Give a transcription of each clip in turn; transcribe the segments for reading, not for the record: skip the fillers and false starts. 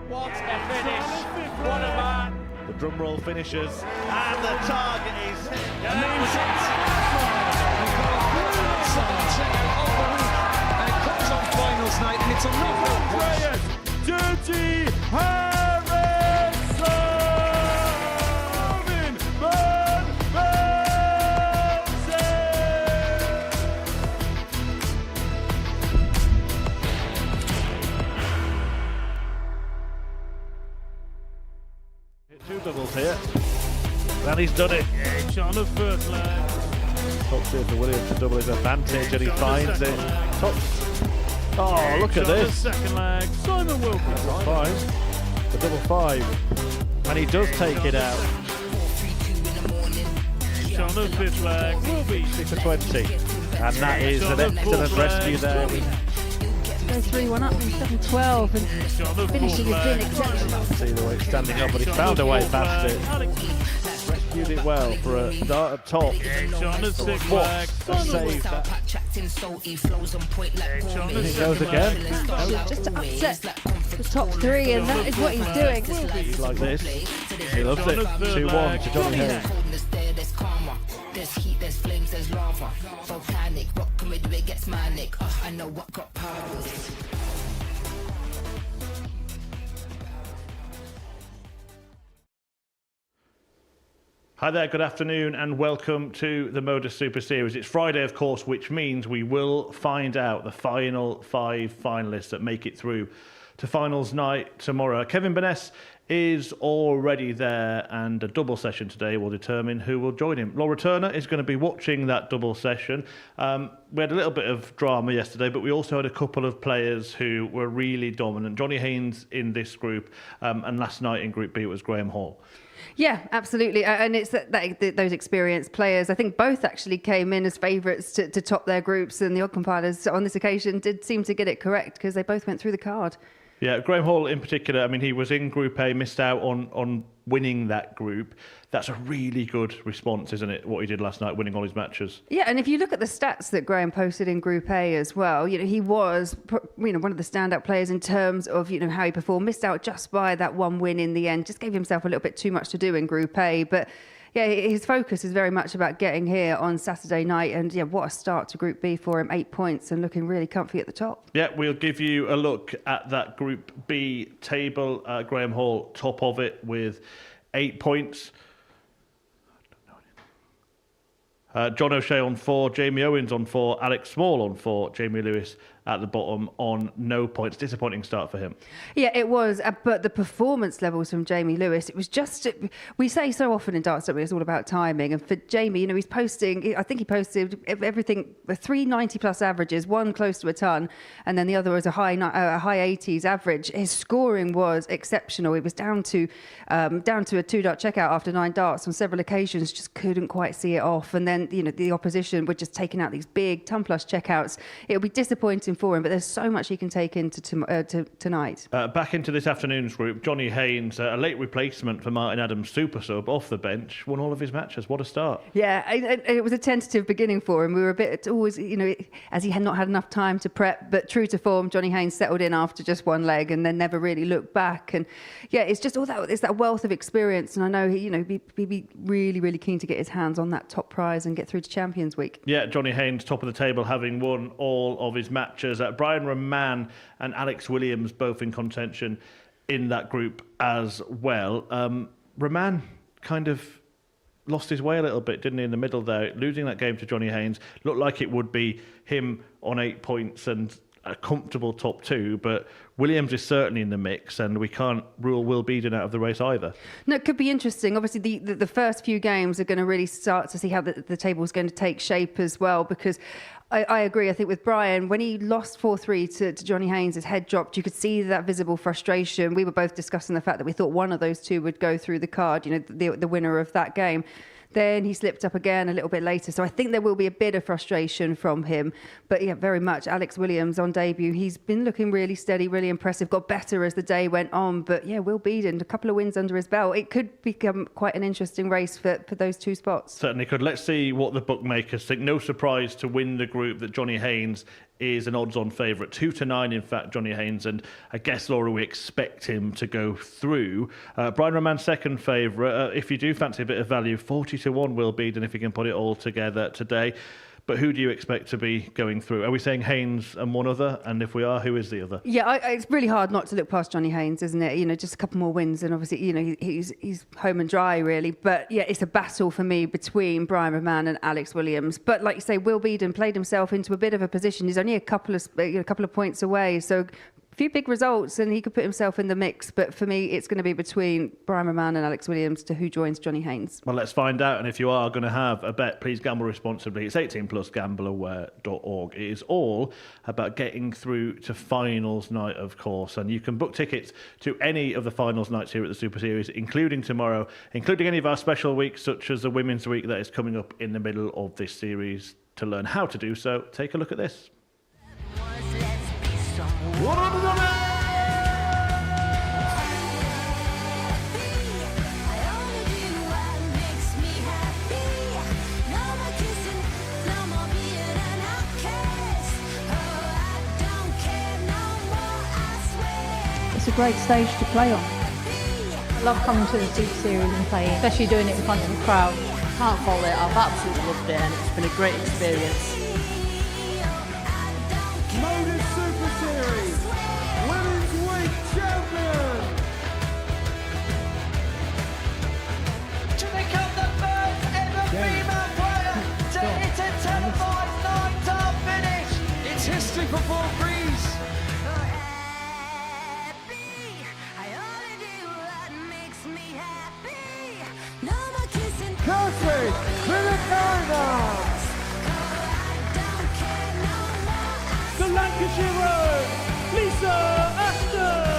What a finish! What a man! The drum roll finishes, and the target is hit. And that was it! And it comes on finals night, and it's another Prayers, Dirty Harrison! Van Velzen! Two doubles here, and he's done it. It's on the first leg. Top tier for Williams to double his advantage, and he finds it. Top. Oh, look at The this. second leg, Simon Wilkinson. Fine. The double five, and he does take it out. It's on the fifth leg, will be 6 for 20, and that is an excellent rescue there. Go 3-1 up in 7-12 and It's on the finishing fourth has been leg. exceptional. See the way it's standing up, but he found a way past it. Rescued it well for a start up top. It's on the sixth What leg, a Simon save Wilkinson. that. It's on the He goes second again. leg. Just to upset the top three, and that is what he's doing. He's like this. He loves it. 2-1 to Johnny Haynes. There's heat, there's flames, there's lava. Volcanic, what can we do? It gets manic. I know what got powers. Hi there, good afternoon, and welcome to the Modus Super Series. It's Friday, of course, which means we will find out the final 5 finalists that make it through to finals night tomorrow. Kevin Binan is already there, and a double session today will determine who will join him. Laura Turner is going to be watching that double session. We had a little bit of drama yesterday, but we also had a couple of players who were really dominant. Johnny Haynes in this group, and last night in Group B it was Graham Hall. Yeah, absolutely. And it's those experienced players. I think both actually came in as favourites to top their groups, and the odd compilers on this occasion did seem to get it correct because they both went through the card. Yeah, Graham Hall in particular, I mean, he was in Group A, missed out on winning that group. That's a really good response, isn't it, what he did last night, winning all his matches? Yeah, and if you look at the stats that Graham posted in Group A as well, he was one of the standout players in terms of how he performed. Missed out just by that one win in the end. Just gave himself a little bit too much to do in Group A, but yeah, his focus is very much about getting here on Saturday night, and yeah, what a start to Group B for him. 8 points and looking really comfy at the top. Yeah, we'll give you a look at that Group B table. Graham Hall top of it with 8 points. John O'Shea on 4, Jamie Owens on 4, Alex Small on 4, Jamie Lewis at the bottom on no points. Disappointing start for him. Yeah, it was. But the performance levels from Jamie Lewis, it was just, we say so often in darts, don't we? It's all about timing. And for Jamie, he's posting, I think he posted everything, 390 plus averages, one close to a ton, and then the other was a high 80s average. His scoring was exceptional. It was down to a 2-dart checkout after 9 darts on several occasions, just couldn't quite see it off. And then, the opposition were just taking out these big ton plus checkouts. It'll be disappointing for him, but there's so much he can take into tonight. Back into this afternoon's group, Johnny Haynes, a late replacement for Martin Adams, super sub, off the bench, won all of his matches. What a start. Yeah, it was a tentative beginning for him. We were a bit always, as he had not had enough time to prep, but true to form, Johnny Haynes settled in after just one leg and then never really looked back. And yeah, it's just it's that wealth of experience. And I know he'd be really, really keen to get his hands on that top prize and get through to Champions Week. Yeah, Johnny Haynes, top of the table, having won all of his matches. Brian Raman and Alex Williams both in contention in that group as well. Raman kind of lost his way a little bit, didn't he, in the middle there? Losing that game to Johnny Haynes. Looked like it would be him on 8 points and a comfortable top 2, but Williams is certainly in the mix, and we can't rule Will Binan out of the race either. No, it could be interesting. Obviously, the first few games are going to really start to see how the table is going to take shape as well, because I agree. I think with Brian, when he lost 4-3 to Johnny Haynes, his head dropped. You could see that visible frustration. We were both discussing the fact that we thought one of those two would go through the card, the winner of that game. Then he slipped up again a little bit later. So I think there will be a bit of frustration from him. But yeah, very much. Alex Williams on debut, he's been looking really steady, really impressive, got better as the day went on. But yeah, Will Binan, a couple of wins under his belt. It could become quite an interesting race for those two spots. Certainly could. Let's see what the bookmakers think. No surprise to win the group that Johnny Haynes is an odds-on favourite, 2-9 in fact, Johnny Haynes, and I guess, Laura, we expect him to go through. Brian Raman, second favourite. If you do fancy a bit of value, 40-1 Will Binan if you can put it all together today. But who do you expect to be going through? Are we saying Haynes and one other? And if we are, who is the other? Yeah, it's really hard not to look past Johnny Haynes, isn't it? You know, just a couple more wins, and obviously, you know, he's home and dry, really. But yeah, it's a battle for me between Brian Raman and Alex Williams. But like you say, Will Binan played himself into a bit of a position. He's only a couple of points away, so a few big results, and he could put himself in the mix. But for me, it's going to be between Brian Raman and Alex Williams to who joins Johnny Haynes. Well, let's find out. And if you are going to have a bet, please gamble responsibly. It's 18 plus, gambleaware.org. It is all about getting through to finals night, of course. And you can book tickets to any of the finals nights here at the Super Series, including tomorrow, including any of our special weeks, such as the Women's Week that is coming up in the middle of this series. To learn how to do so, take a look at this. What on the It's a great stage to play on. I love coming to the Super Series and playing, especially doing it in front of a crowd. Can't fault it. I've absolutely loved it, and it's been a great experience. Modus Super Series Women's Week champion! To become the first ever female player to hit a 10-5 nine-time finish! It's history for Paul Greaves! Curtis Binan! The Lancashire Road, Lisa Ashton.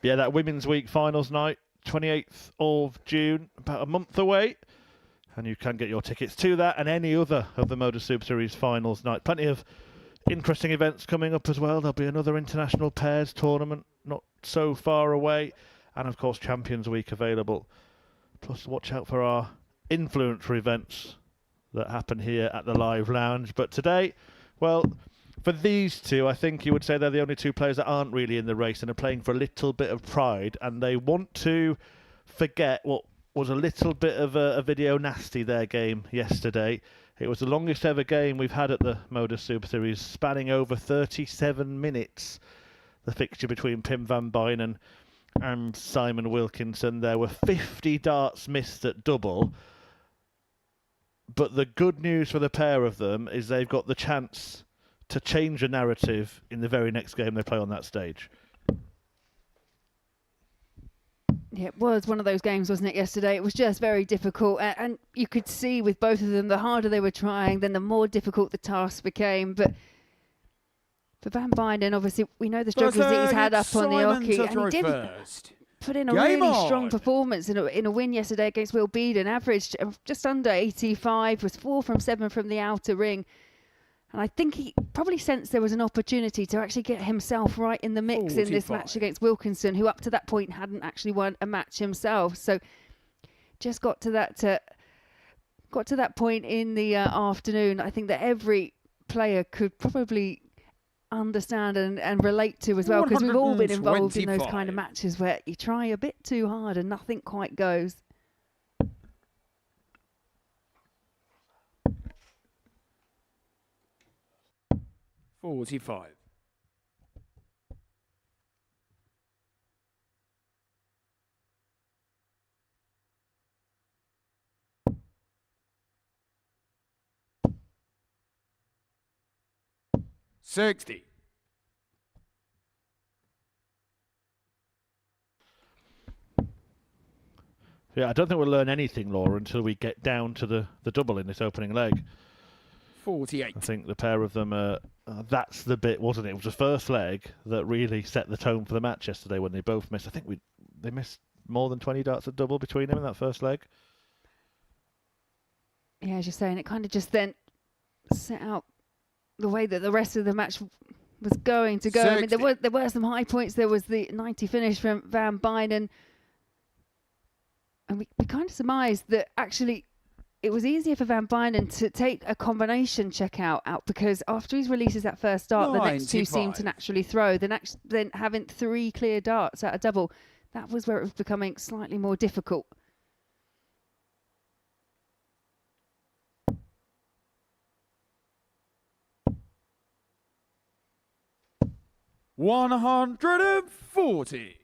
Yeah, that Women's Week finals night, 28th of June, about a month away. And you can get your tickets to that and any other of the Modus Super Series finals night. Plenty of interesting events coming up as well. There'll be another international pairs tournament not so far away. And of course, Champions Week available. Plus, watch out for our influencer events that happen here at the Live Lounge. But today, well, for these two, I think you would say they're the only two players that aren't really in the race and are playing for a little bit of pride, and they want to forget what was a little bit of a video nasty their game yesterday. It was the longest ever game we've had at the Modus Super Series, spanning over 37 minutes. The fixture between Pim van Binan and Simon Wilkinson. There were 50 darts missed at double. But the good news for the pair of them is they've got the chance to change a narrative in the very next game they play on that stage. Yeah, it was one of those games, wasn't it, yesterday? It was just very difficult. And you could see with both of them, the harder they were trying, then the more difficult the task became. But for Van Binan, obviously, we know the struggles that he's had up on the Oki. And he did put in a really strong performance in a win yesterday against Will Binan. Averaged just under 85, was 4 from 7 from the outer ring. And I think he probably sensed there was an opportunity to actually get himself right in the mix in this match against Wilkinson, who up to that point hadn't actually won a match himself. So just got to that point in the afternoon. I think that every player could probably understand and relate to as well, because we've all been involved in those kind of matches where you try a bit too hard and nothing quite goes. $45. $60. Yeah, I don't think we'll learn anything, Laura, until we get down to the double in this opening leg. 48. I think the pair of them are That's the bit, wasn't it? It was the first leg that really set the tone for the match yesterday when they both missed. I think they missed more than 20 darts at double between them in that first leg. Yeah, as you're saying, it kind of just then set out the way that the rest of the match was going to go. 60. I mean, there were some high points. There was the 90 finish from Van Binan. And we kind of surmised that actually it was easier for Van Binan to take a combination check out because after he releases that first dart, the next two seem to naturally throw. Then having 3 clear darts at a double, that was where it was becoming slightly more difficult. $140.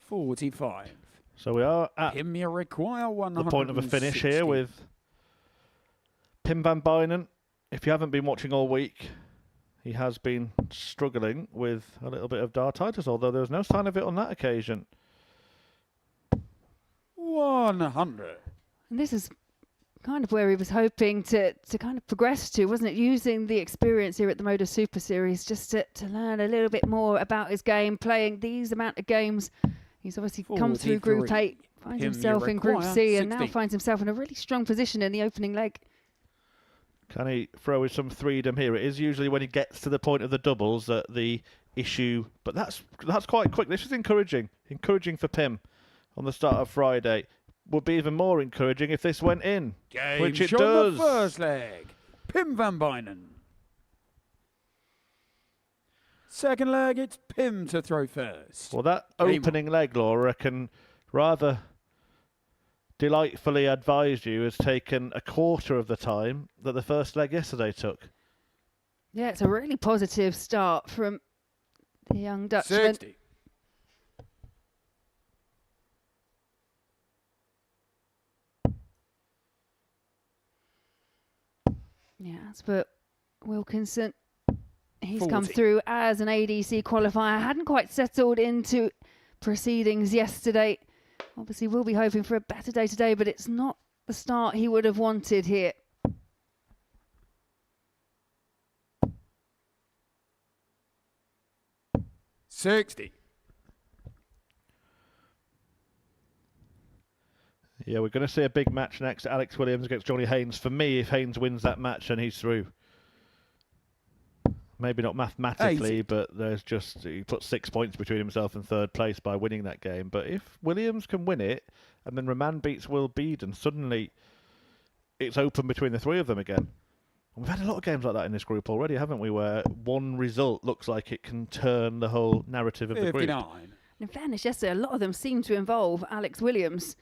$45. So we are at Him you require the point of a finish here with Pim Van Binan. If you haven't been watching all week, he has been struggling with a little bit of dartitis, although there was no sign of it on that occasion. 100. And this is kind of where he was hoping to kind of progress to, wasn't it? Using the experience here at the Modus Super Series just to learn a little bit more about his game, playing these amount of games. He's obviously come through Group 8, finds himself in Group C, and now finds himself in a really strong position in the opening leg. Can he throw in some freedom here? It is usually when he gets to the point of the doubles that the issue, but that's quite quick. This is encouraging for Pim on the start of Friday. Would be even more encouraging if this went in, which it does. The first leg, Pim Van Binan. Second leg, it's Pim to throw first. Well, that opening leg, Laura, can rather delightfully advise you has taken a quarter of the time that the first leg yesterday took. Yeah, it's a really positive start from the young Dutchman. 60. Yeah, as for Wilkinson, he's 40. come through as an ADC qualifier. Hadn't quite settled into proceedings yesterday. Obviously, we'll be hoping for a better day today, but it's not the start he would have wanted here. $60. Yeah, we're going to see a big match next. Alex Williams against Johnny Haynes. For me, if Haynes wins that match, then he's through. Maybe not mathematically, but there's just, he put 6 points between himself and third place by winning that game. But if Williams can win it, and then Raman beats Will Beeden, suddenly it's open between the three of them again. And we've had a lot of games like that in this group already, haven't we? Where one result looks like it can turn the whole narrative of the group. 59. In fairness, yesterday, a lot of them seem to involve Alex Williams.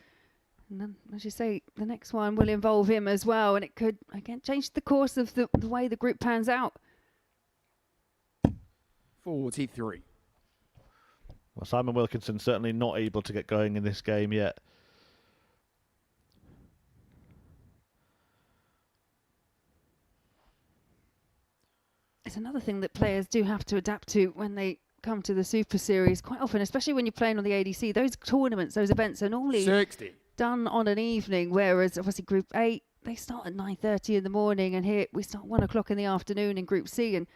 And then, as you say, the next one will involve him as well. And it could, again, change the course of the way the group pans out. 43. Well, Simon Wilkinson certainly not able to get going in this game yet. It's another thing that players do have to adapt to when they come to the Super Series quite often, especially when you're playing on the ADC. Those tournaments, those events are normally 60. done on an evening, whereas obviously Group 8, they start at 9:30 in the morning, and here we start 1 o'clock in the afternoon in Group C. And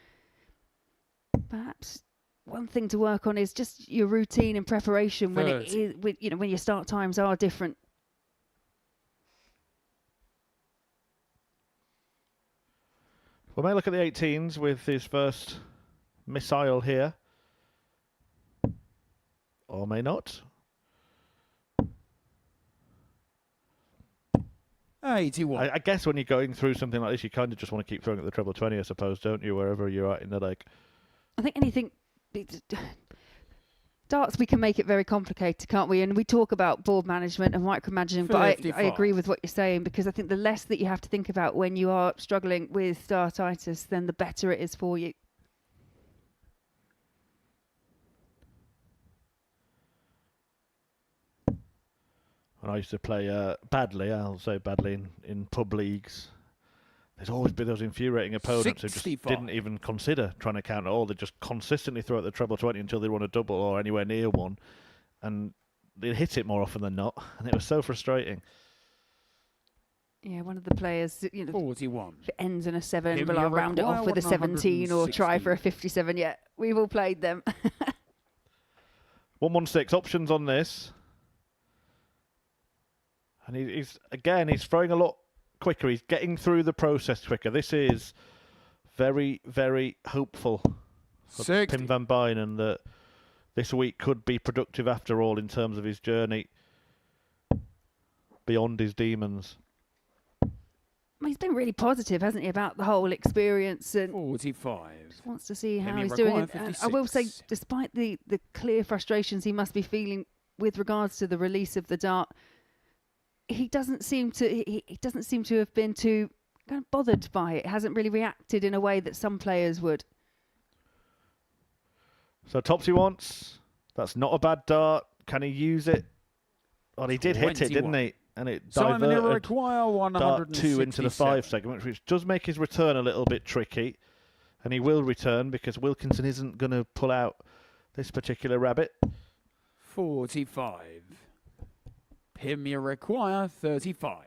perhaps one thing to work on is just your routine and preparation when it is, when your start times are different. We may look at the 18s with his first missile here. Or may not. 81. I guess when you're going through something like this, you kind of just want to keep throwing at the treble 20, I suppose, don't you? Wherever you're at in the leg. I think anything... Darts, we can make it very complicated, can't we? And we talk about board management and micromanaging, but I agree with what you're saying, because I think the less that you have to think about when you are struggling with dartitis, then the better it is for you. When I used to play badly, I'll say badly, in pub leagues, there's always been those infuriating opponents who just didn't even consider trying to counter all. They just consistently throw at the treble 20 until they run a double or anywhere near one. and they hit it more often than not, and it was so frustrating. Yeah, one of the players, 41. if it ends in a 7, Give will me I a round it off with a 17 or try for a 57? Yeah, we've all played them. 116 options on this. And he's throwing a lot quicker. He's getting through the process quicker. This is very, very hopeful for Pim van Bynen that this week could be productive after all in terms of his journey beyond his demons. Well, he's been really positive, hasn't he, about the whole experience, and 45. just wants to see how Pim he's doing. required And I will say, 56. despite the clear frustrations he must be feeling with regards to the release of the dart, he doesn't seem to have been too kind of bothered by it. Hasn't really reacted in a way that some players would. So Topsy wants. That's not a bad dart. Can he use it? Well, he did hit it, didn't he? And it Simon diverted require dart 2 into the 5 segment, which does make his return a little bit tricky. And he will return because Wilkinson isn't going to pull out this particular rabbit. 45. Pim you require 35.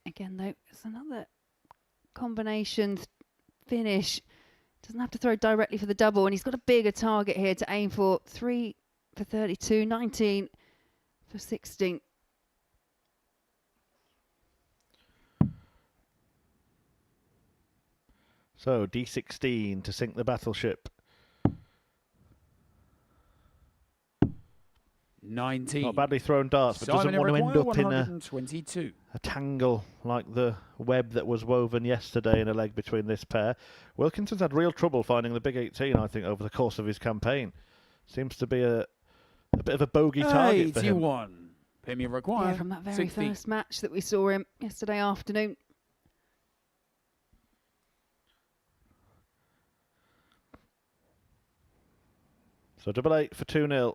Again, though, it's another combination finish. Doesn't have to throw directly for the double, and he's got a bigger target here to aim for. 3 for 32, 19 for 16. So D16 to sink the battleship. 19. Not badly thrown darts, but Simon doesn't want to end up in 122. a tangle like the web that was woven yesterday in a leg between this pair. Wilkinson's had real trouble finding the big 18, I think, over the course of his campaign. Seems to be a bit of a bogey target for him. 81. Pim you require Yeah, from that very 60. first match that we saw him yesterday afternoon. So 88 for 2-0.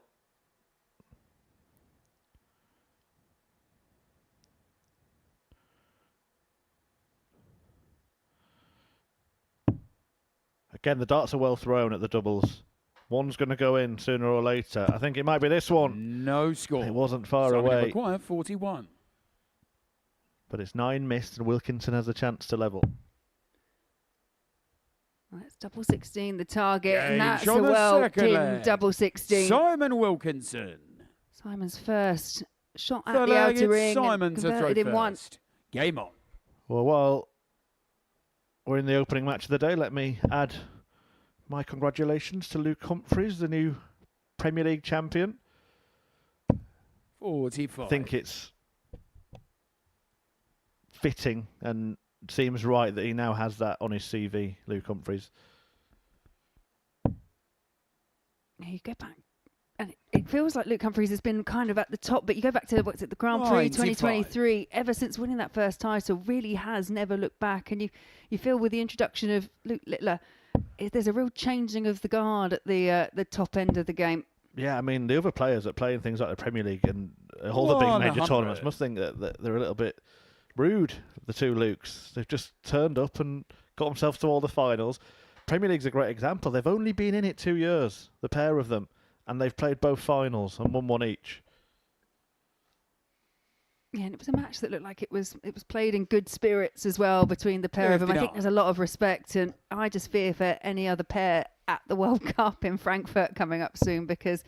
Again, the darts are well thrown at the doubles. One's going to go in sooner or later. I think it might be this one. No score. It wasn't far Simon away. require 41. But it's 9 missed and Wilkinson has a chance to level. That's double 16, the target, and that's Change a on the well second pinned leg. double 16. Simon Wilkinson. Simon's first shot at Third the leg, outer it's ring, Simon and to throw converted in one. first. Game on. Well, while we're in the opening match of the day, let me add my congratulations to Luke Humphries, the new Premier League champion. 45. I think it's fitting and seems right that he now has that on his CV, Luke Humphries. You go back, and it feels like Luke Humphries has been kind of at the top, but you go back to what's it, the Grand Prix 95. 2023, ever since winning that first title, really has never looked back. And you feel with the introduction of Luke Littler, there's a real changing of the guard at the top end of the game. Yeah, I mean, the other players that play in things like the Premier League and all the big major 100. tournaments must think that they're a little bit rude, the two Lukes. They've just turned up and got themselves to all the finals. Premier League's a great example. They've only been in it 2 years, the pair of them, and they've played both finals and won one each. Yeah, and it was a match that looked like it was played in good spirits as well between the pair of them. I think there's a lot of respect, and I just fear for any other pair at the World Cup in Frankfurt coming up soon, because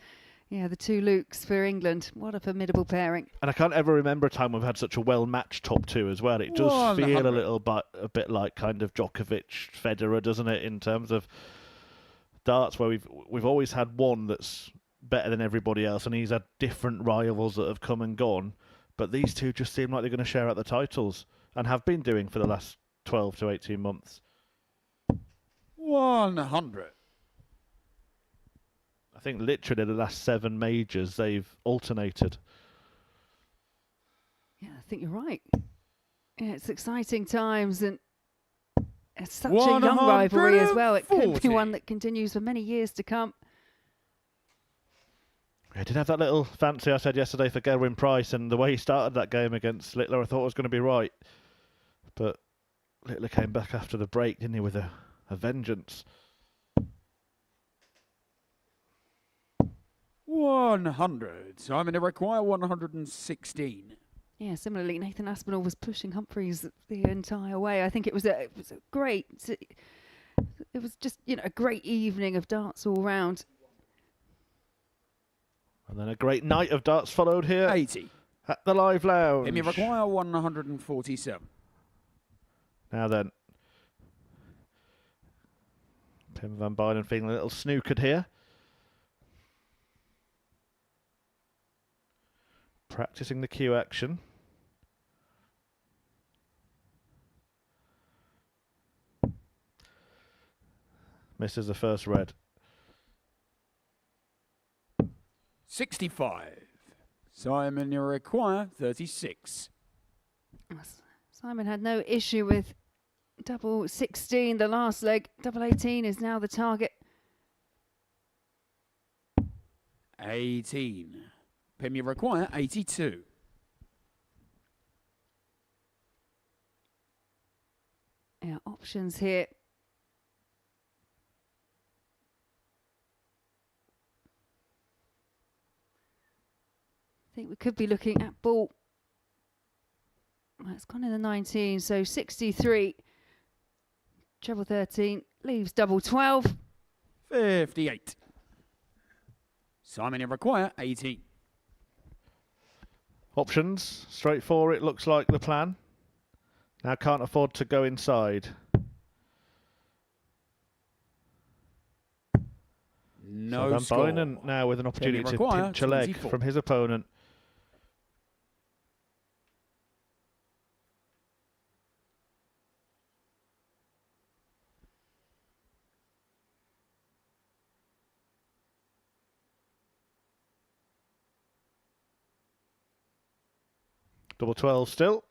the two Lukes for England, what a formidable pairing. And I can't ever remember a time we've had such a well-matched top two as well. It does feel a bit like kind of Djokovic, Federer, doesn't it, in terms of darts, where we've always had one that's better than everybody else, and he's had different rivals that have come and gone. But these two just seem like they're going to share out the titles, and have been doing for the last 12 to 18 months. 100. I think literally the last 7 majors, they've alternated. Yeah, I think you're right. Yeah, it's exciting times, and it's such a 140. young rivalry as well. It could be one that continues for many years to come. I did have that little fancy I said yesterday for Gerwin Price, and the way he started that game against Littler, I thought was going to be right. But Littler came back after the break, didn't he, with a vengeance. 100. Simon, they require 116. Yeah, similarly, Nathan Aspinall was pushing Humphreys the entire way. I think it was a great. It was just a great evening of darts all round. And then a great night of darts followed here 80. at the Live Lounge. They require 147. Now then, Pim van Bynen feeling a little snookered here. Practicing the cue action. Misses the first red. 65. Simon, you require 36. Simon had no issue with double 16, the last leg. Double 18 is now the target. 18. Pim, you require 82. Yeah, options here. I think we could be looking at ball. Well, it's gone in the 19, so 63. Treble 13 leaves double 12. 58. Simon, you require 18. Options, straight four, it looks like the plan. Now can't afford to go inside. No so Van score. Bynen now with an opportunity to require pinch a leg 24. from his opponent. Double 12 still.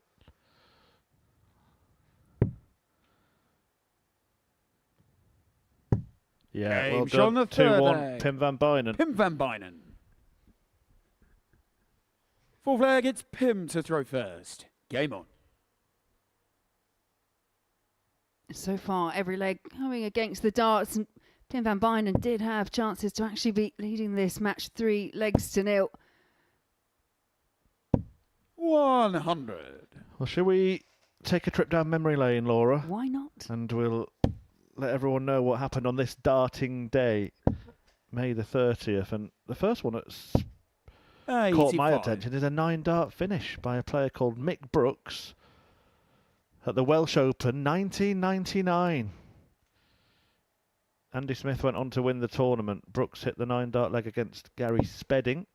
Yeah, Game well shown done. the third 2-1, leg. Pim van Bynen. Pim van Bynen. Fourth leg, it's Pim to throw first. Game on. So far, every leg going against the darts, and Pim van Bynen did have chances to actually be leading this match 3 legs to nil. 100. Well, shall we take a trip down memory lane, Laura? Why not? And we'll let everyone know what happened on this darting day, May the 30th. And the first one that's caught my 85. attention is a 9-dart finish by a player called Mick Brooks at the Welsh Open 1999. Andy Smith went on to win the tournament. Brooks hit the 9-dart leg against Gary Spedding.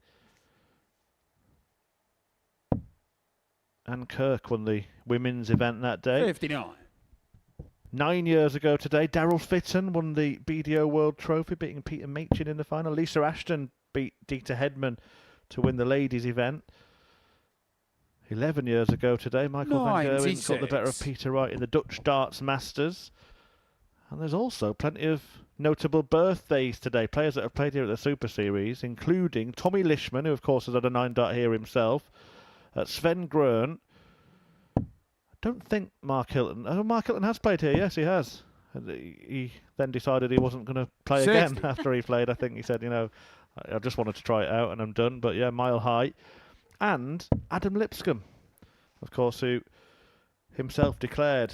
And Kirk won the women's event that day. 59. 9 years ago today, Daryl Fitton won the BDO World Trophy, beating Peter Machin in the final. Lisa Ashton beat Dieter Hedman to win the ladies' event. 11 years ago today, Michael van Gerwen got the better of Peter Wright in the Dutch Darts Masters. And there's also plenty of notable birthdays today. Players that have played here at the Super Series, including Tommy Lishman, who of course has had a 9-dart here himself. Sven Grön. I don't think Mark Hilton. Oh, Mark Hilton has played here. Yes, he has. He then decided he wasn't going to play 60. again after he played. I think he said, I just wanted to try it out and I'm done. But yeah, Mile High. And Adam Lipscomb, of course, who himself declared,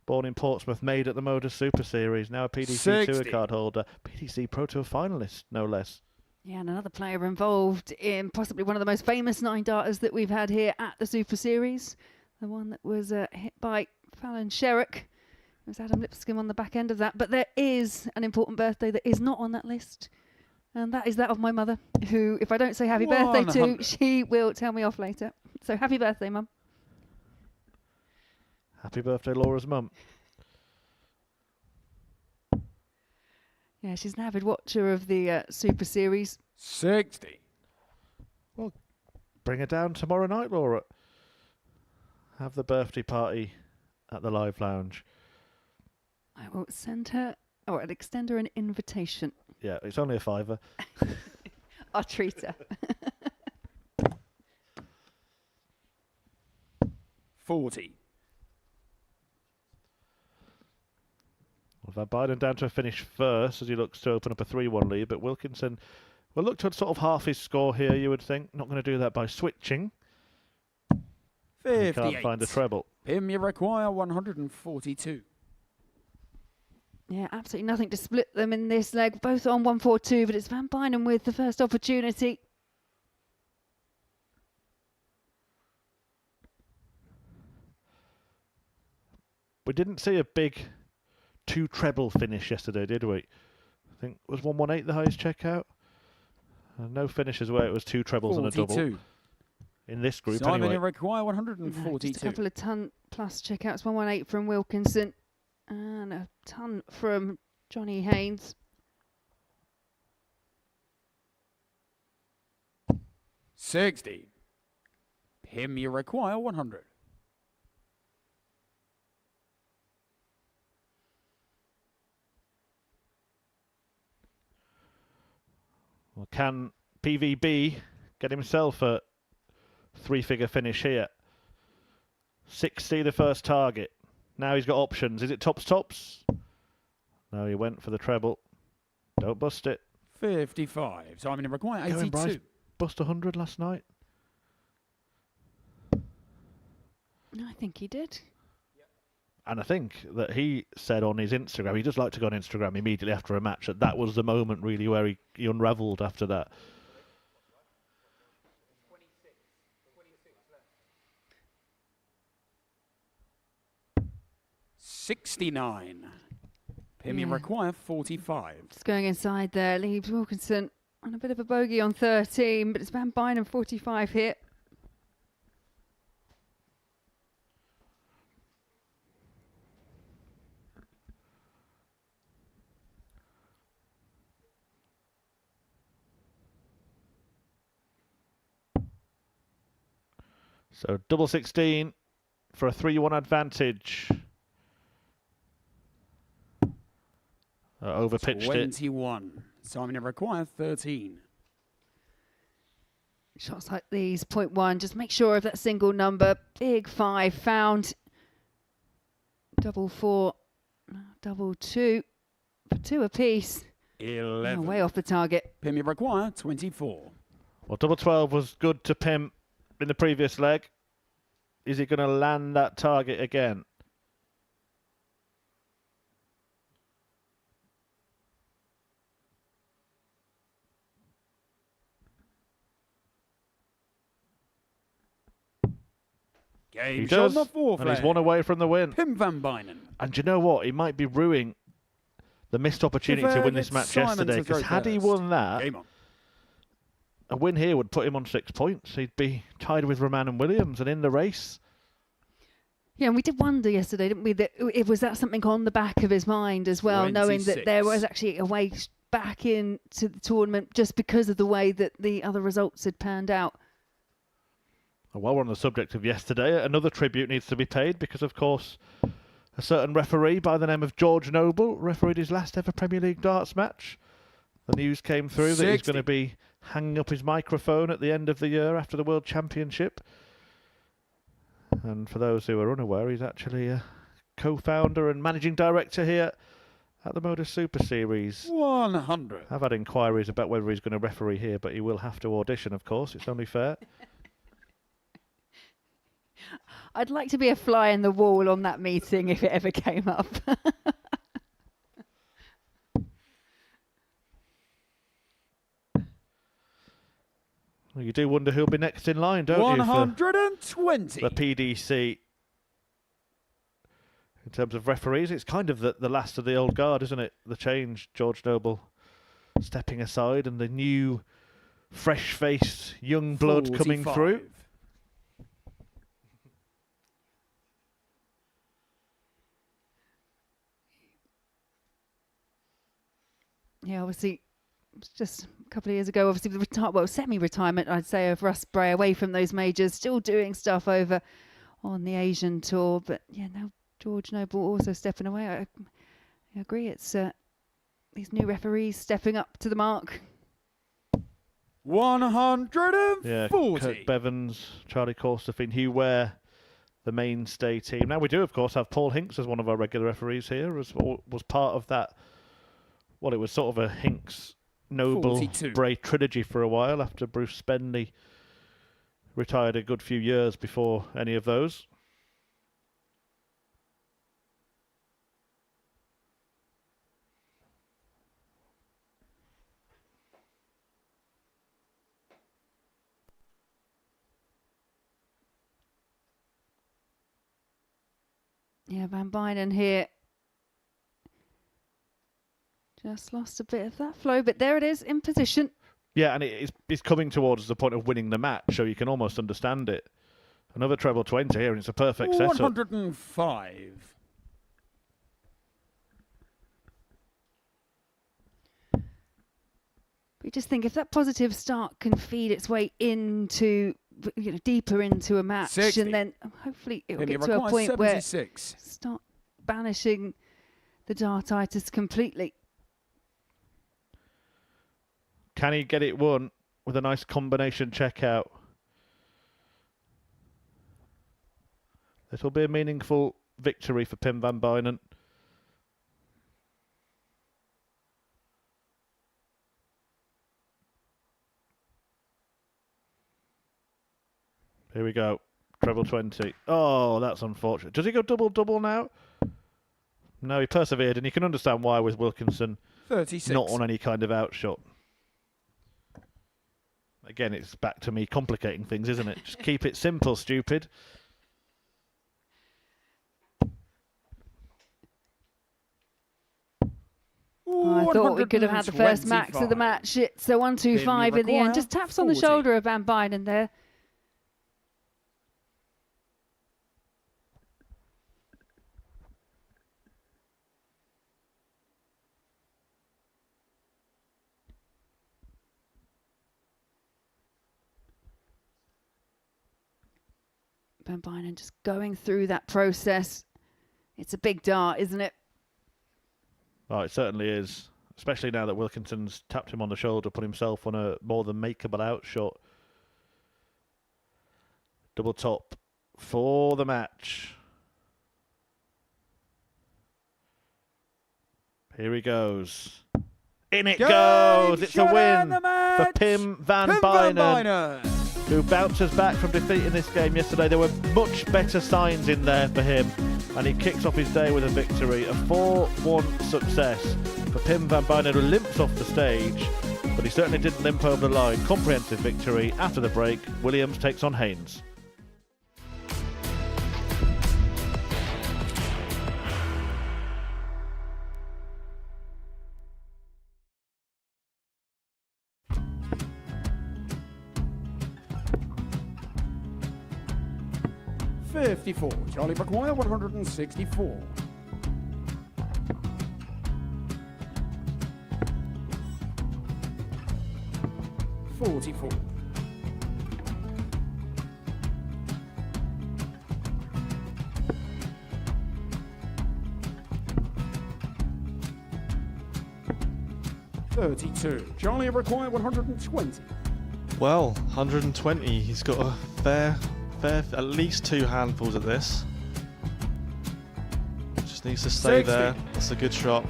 born in Portsmouth, made at the Modus Super Series, now a PDC 60. Tour card holder, PDC Pro Tour finalist, no less. Yeah, and another player involved in possibly one of the most famous 9-darters that we've had here at the Super Series. The one that was hit by Fallon Sherrock. It was Adam Lipscomb on the back end of that. But there is an important birthday that is not on that list. And that is that of my mother, who, if I don't say happy birthday to, 100. she will tell me off later. So happy birthday, Mum. Happy birthday, Laura's mum. Yeah, she's an avid watcher of the Super Series. 60. Well, bring her down tomorrow night, Laura. Have the birthday party at the Live Lounge. I will send her, or I'll extend her an invitation. Yeah, it's only a £5. I'll treat her. 40. Well, Van Bynen down to a finish first as he looks to open up a 3-1 lead, but Wilkinson Well, look to sort of half his score here, you would think. Not going to do that by switching. He 58. can't find a treble. Pim, you require 142. Yeah, absolutely nothing to split them in this leg. Both on 142, but it's Van Binan with the first opportunity. We didn't see a big 2 treble finish yesterday, did we? I think was 118 the highest checkout. No finishes where it was 2 trebles and a double. 42. In this group, Simon, anyway. you require No, 142. just a couple of ton plus checkouts. 118 from Wilkinson and a ton from Johnny Haynes. 60. Pim, you require 100. Well, can PVB get himself a 3-figure finish here? 60 the first target. Now he's got options. Is it tops? No, he went for the treble. Don't bust it. 55. Simon, you require Going 82. Bryce bust 100 last night. I think he did. And I think that he said on his Instagram, he does like to go on Instagram immediately after a match, that was the moment really where he unravelled after that. 69. Pim, you Yeah. require 45. Just going inside there, leaves Wilkinson on a bit of a bogey on 13, but it's Van Binan 45 here. So double 16 for a 3-1 advantage. Overpitched it. 21. Simon, you require 13. Shots like these, 0.1, just make sure of that single number. Big 5 found. Double 4, double 2, for 2 apiece. 11. Oh, way off the target. Pim, you require 24. Well, double 12 was good to Pim in the previous leg. Is he going to land that target again? Game He shot does, on the 4th and he's leg. 1 away from the win. Pim Van Binan. And you know what? He might be ruining the missed opportunity to win this match Simon yesterday, to throw because had he first. won that, Game on. a win here would put him on 6 points. He'd be tied with Raman and Williams and in the race. Yeah, and we did wonder yesterday, didn't we, that it was that something on the back of his mind as well, knowing that there 26. was actually a way back into the tournament just because of the way that the other results had panned out. While we're on the subject of yesterday, another tribute needs to be paid because, of course, a certain referee by the name of George Noble refereed his last ever Premier League darts match. The news came through that he's 60. going to be hanging up his microphone at the end of the year after the World Championship. And for those who are unaware, he's actually a co-founder and managing director here at the Modus Super Series. 100. I've had inquiries about whether he's going to referee here, but he will have to audition, of course. It's only fair. I'd like to be a fly in the wall on that meeting if it ever came up. Well, you do wonder who'll be next in line, don't you? 120. The PDC. In terms of referees, it's kind of the last of the old guard, isn't it? The change, George Noble stepping aside and the new, fresh-faced young blood coming 45. through. Yeah, obviously, just a couple of years ago, obviously, the semi-retirement, I'd say, of Russ Bray away from those majors, still doing stuff over on the Asian tour. But yeah, now George Noble also stepping away. I agree. It's these new referees stepping up to the mark. 140. Yeah, Kurt Bevans, Charlie Corstefin, Hugh Ware, the mainstay team. Now we do, of course, have Paul Hinks as one of our regular referees here, as was part of that. Well, it was sort of a Hinks Noble 42. Bray trilogy for a while after Bruce Spenley retired a good few years before any of those. Yeah, Van Binan here. Just lost a bit of that flow, but there it is in position. Yeah, and it's coming towards the point of winning the match, so you can almost understand it. Another treble 20 here, and it's a perfect setup. 105. We just think if that positive start can feed its way into, deeper into a match, 60. and then hopefully it will It get to a point 76. where start banishing the dartitis completely. Can he get it won with a nice combination checkout? It'll be a meaningful victory for Pim Van Binan. Here we go. Treble 20. Oh, that's unfortunate. Does he go double-double now? No, he persevered, and you can understand why with Wilkinson 36. not on any kind of outshot. Again, it's back to me complicating things, isn't it? Just keep it simple, stupid. I thought we could have had the first max of the match. It's a 1-2-5 in the end. Just taps on the 40. shoulder of Van Binan there. Van Binan just going through that process. It's a big dart, isn't it? Oh, it certainly is. Especially now that Wilkinson's tapped him on the shoulder, put himself on a more than makeable outshot. Double top for the match. Here he goes. In it goes! It's a win for Pim Van Binan, who bounces back from defeat in this game yesterday. There were much better signs in there for him, and he kicks off his day with a victory. A 4-1 success for Pim Van Binan, who limps off the stage, but he certainly didn't limp over the line. Comprehensive victory. After the break, Williams takes on Haynes. Charlie McGuire, 164. 44. 32. Charlie required 120. Well, 120. He's got a fair, at least 2 handfuls at this. Just needs to stay 60. there. That's a good shot.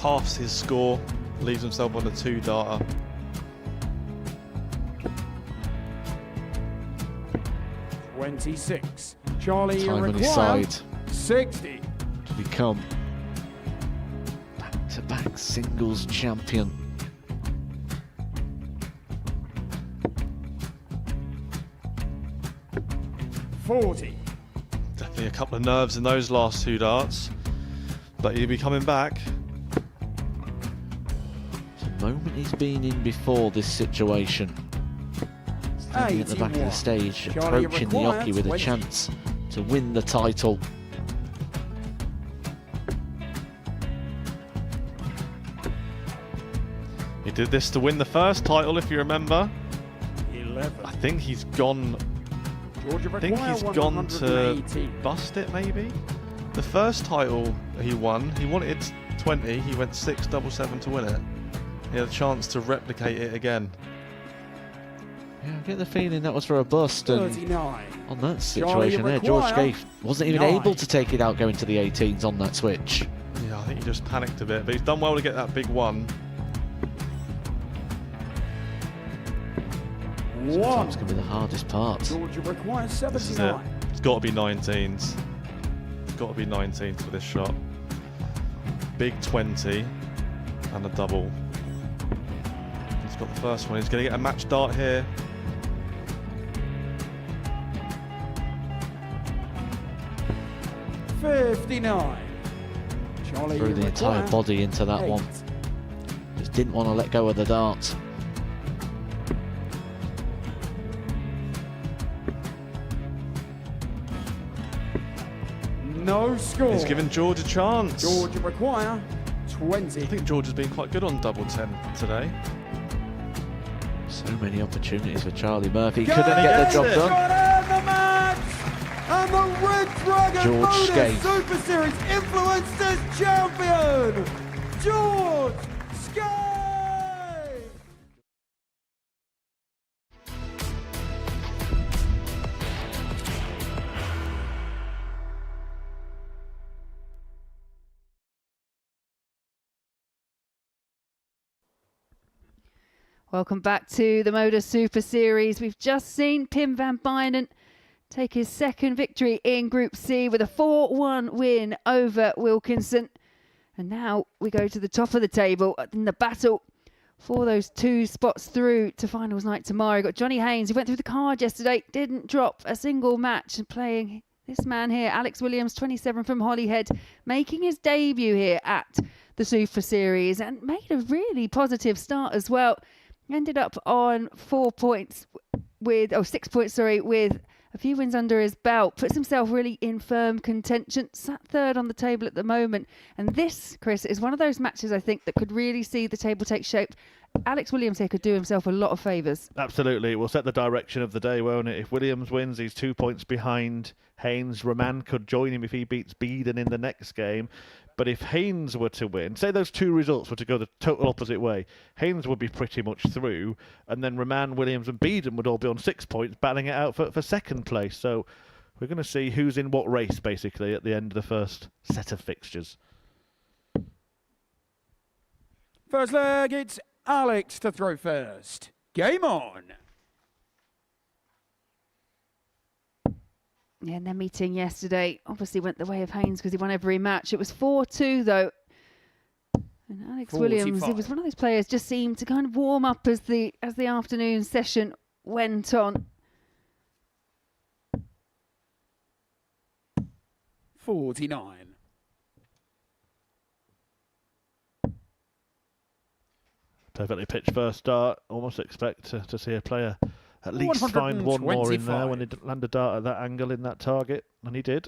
Halves his score. Leaves himself on a 2-darter. $26. Charlie Time on his required side 60. to become back-to-back singles champion. $40. Definitely a couple of nerves in those last 2 darts. But he'll be coming back. The moment he's been in before this situation. Standing at the back of the stage, Charlie approaching the required hockey with a 20. chance to win the title. He did this to win the first title, if you remember. 11. I think he's gone. Georgia I think he's required gone to 180. bust it, maybe. The first title he won, he wanted 20. He went 6-7-7 to win it. He had a chance to replicate it again. Yeah, I get the feeling that was for a bust, and 39. on that situation there, George Gay wasn't even 9. able to take it out going to the 18s on that switch. Yeah, I think he just panicked a bit, but he's done well to get that big one. Sometimes can be the hardest part. Georgia requires This is it. 79. It's got to be 19s. It's got to be 19s for this shot. Big 20 and a double. He's got the first one. He's going to get a match dart here. $59. Charlie Threw the entire requires body into that 8. one. Just didn't want to let go of the dart. No score. He's given George a chance. Georgia require 20. I think George has been quite good on double 10 today. So many opportunities for Charlie Murphy. Got Couldn't get the job it. done. Got to end the match. And the Red Dragon George Modus Skate. Super Series Influencers Champion, George Skate. Welcome back to the Modus Super Series. We've just seen Pim van Binan take his second victory in Group C with a 4-1 win over Wilkinson. And now we go to the top of the table in the battle for those 2 spots through to finals night tomorrow. Got Johnny Haynes, who went through the card yesterday, didn't drop a single match, and playing this man here, Alex Williams, 27 from Holyhead, making his debut here at the Super Series and made a really positive start as well. Ended up on 6 points, with a few wins under his belt. Puts himself really in firm contention. Sat third on the table at the moment. And this, Chris, is one of those matches I think that could really see the table take shape. Alex Williams here could do himself a lot of favours. Absolutely. It will set the direction of the day, won't it? If Williams wins, he's 2 points behind Haynes. Raman could join him if he beats Binan in the next game. But if Haynes were to win, say those 2 results were to go the total opposite way, Haynes would be pretty much through, and then Raman, Williams and Binan would all be on 6 points, battling it out for second place. So we're going to see who's in what race, basically, at the end of the first set of fixtures. First leg, it's Alex to throw first. Game on. Yeah, and their meeting yesterday obviously went the way of Haynes because he won every match. It was 4-2 though. And Alex 45. Williams, he was one of those players, just seemed to kind of warm up as the afternoon session went on. 49. Perfectly pitched first start. Almost expect to see a player at least find one more in there when he land a dart at that angle in that target, and he did.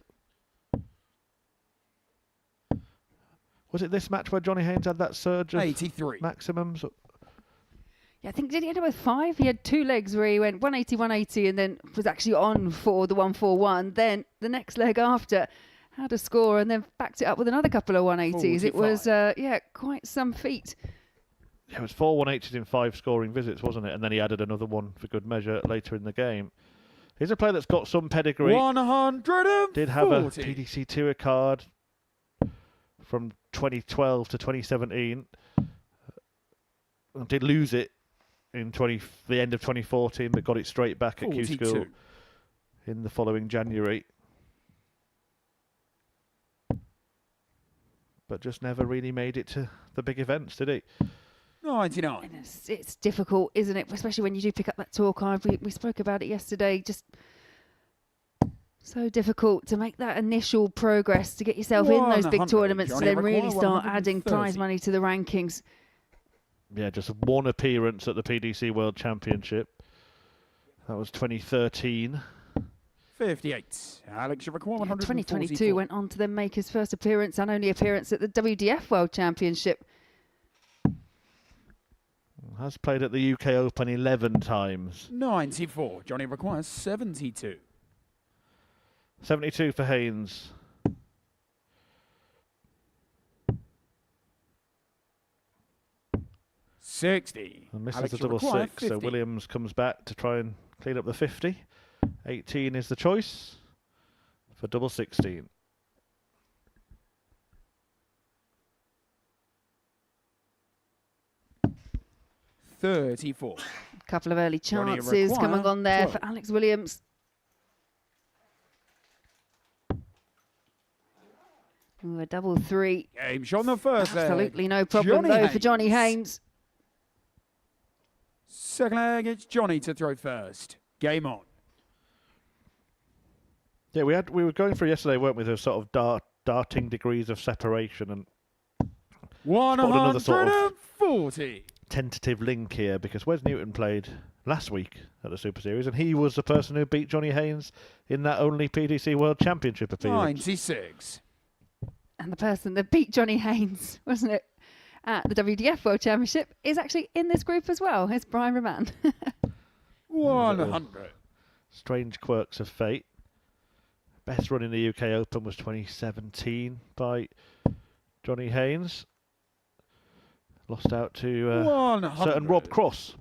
Was it this match where Johnny Haynes had that surge of 83 maximums? Yeah, I think, did he end up with 5? He had 2 legs where he went 180, 180, and then was actually on for the 141. Then the next leg after had a score and then backed it up with another couple of 180s. 45. It was, quite some feat. It was 4 180s in 5 scoring visits, wasn't it? And then he added another one for good measure later in the game. He's a player that's got some pedigree. 140. Did have a PDC Tour card from 2012 to 2017. Did lose it in the end of 2014, but got it straight back at Q School in the following January. But just never really made it to the big events, did he? 99. And it's difficult, isn't it? Especially when you do pick up that tour card. We spoke about it yesterday. Just so difficult to make that initial progress to get yourself in those big tournaments to then really start adding prize money to the rankings. Yeah, just 1 appearance at the PDC World Championship. That was 2013. 58. Alex, you require 2022 went on to then make his first appearance and only appearance at the WDF World Championship. Has played at the UK Open 11 times. 94. Johnny requires 72. 72 for Haynes. $60. And misses Alex, the you double require 6, so 50. Williams comes back to try and clean up the 50. 18 is the choice for double 16. $34. Couple of early Johnny chances require coming on there 12. for Alex Williams. Ooh, a double three. Game shot on the first leg. Absolutely no problem Johnny though for Johnny Haynes. Haynes. Second leg, it's Johnny to throw first. Game on. Yeah, we were going through yesterday, weren't we? The sort of darting degrees of separation, and another sort of 140. tentative link here, because Wes Newton played last week at the Super Series, and he was the person who beat Johnny Haynes in that only PDC World Championship appearance. 96. And the person that beat Johnny Haynes, wasn't it, at the WDF World Championship, is actually in this group as well. It's Brian Raman. 100. Strange quirks of fate. Best run in the UK Open was 2017 by Johnny Haynes. Lost out to 100. certain Rob Cross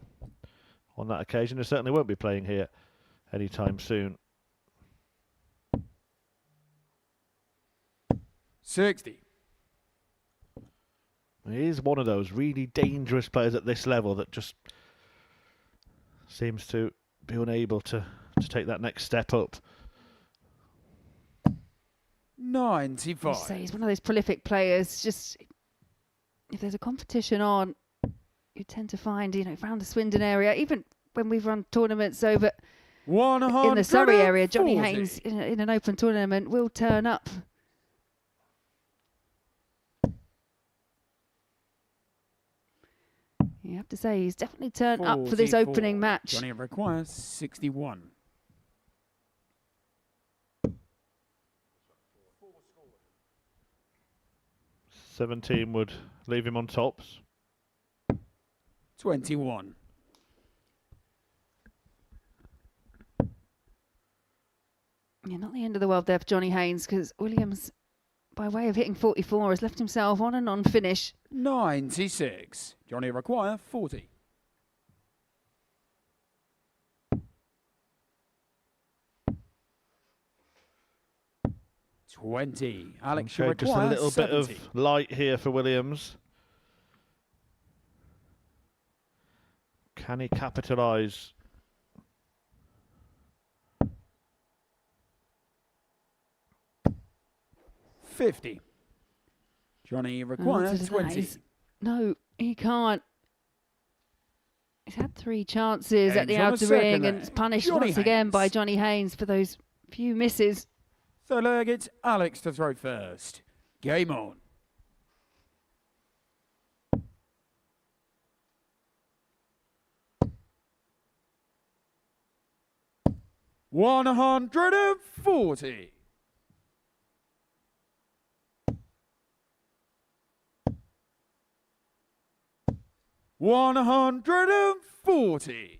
on that occasion. He certainly won't be playing here anytime soon. 60. He is one of those really dangerous players at this level that just seems to be unable to take that next step up. 95. So he's one of those prolific players. Just if there's a competition on, you tend to find, around the Swindon area, even when we've run tournaments over in the Surrey area, Johnny Haynes in an open tournament will turn up. You have to say he's definitely turned up for this 44. opening match. Johnny requires 61. $17 would leave him on tops. 21. Yeah, not the end of the world there for Johnny Haynes, because Williams, by way of hitting 44, has left himself on a non-finish. 96. Johnny require 40. $20. Alex, you Okay, just a require little 70. bit of light here for Williams. Can he capitalise? $50. Johnny requires 20. No, he can't. He's had 3 chances at the Haynes on the outer second ring and leg. it's punished Johnny once again by Haynes. Johnny Haynes for those few misses. Third leg, it's Alex to throw first. Game on. $140. $140.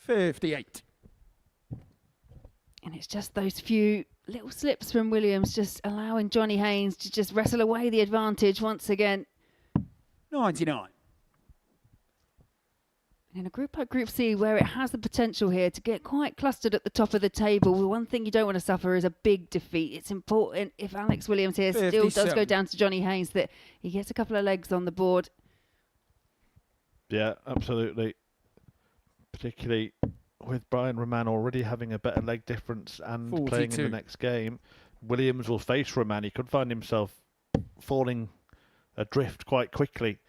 $58. And it's just those few little slips from Williams just allowing Johnny Haynes to just wrestle away the advantage once again. 99. In a group like Group C, where it has the potential here to get quite clustered at the top of the table, the one thing you don't want to suffer is a big defeat. It's important, if Alex Williams here still does 57. go down to Johnny Haynes, that he gets a couple of legs on the board. Yeah, absolutely. Particularly with Brian Raman already having a better leg difference and playing in 42. the next game. Williams will face Raman. He could find himself falling adrift quite quickly.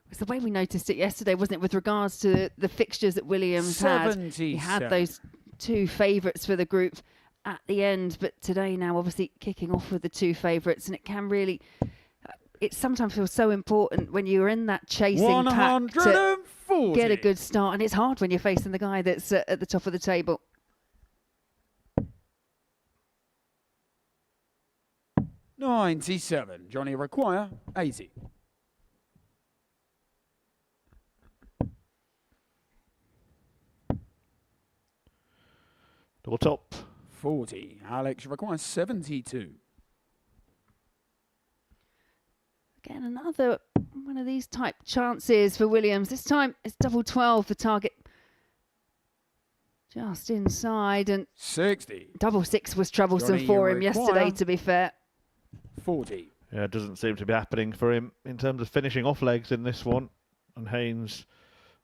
It's the way we noticed it yesterday, wasn't it, with regards to the fixtures that Williams had. He had 77. those 2 favourites for the group at the end, but today now obviously kicking off with the 2 favourites, and it can really, it sometimes feels so important when you're in that chasing pack to 140. get a good start, and it's hard when you're facing the guy that's at the top of the table. $97. Johnny require 80. Double top. 40. Alex requires 72. Again, another one of these type chances for Williams. This time it's double 12 for target. Just inside, and 60. double 6 was troublesome Johnny, for him you yesterday, require to be fair. 40. Yeah, it doesn't seem to be happening for him in terms of finishing off legs in this one. And Haynes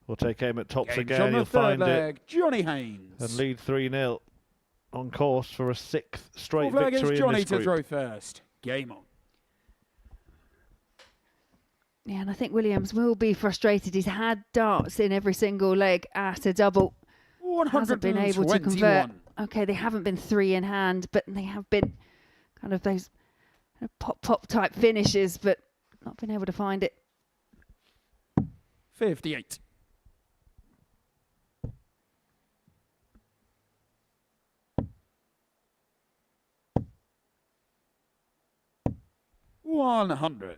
will take aim at tops Games again. on the He'll third find leg, it Johnny Haynes. and lead 3-0 on course for a 6th straight Fourth leg victory is in Johnny this to group. throw first. Game on. Yeah, and I think Williams will be frustrated. He's had darts in every single leg at a double. Hasn't been able to convert. Okay, they haven't been 3 in hand, but they have been kind of those pop type finishes, but not been able to find it. 58. $100.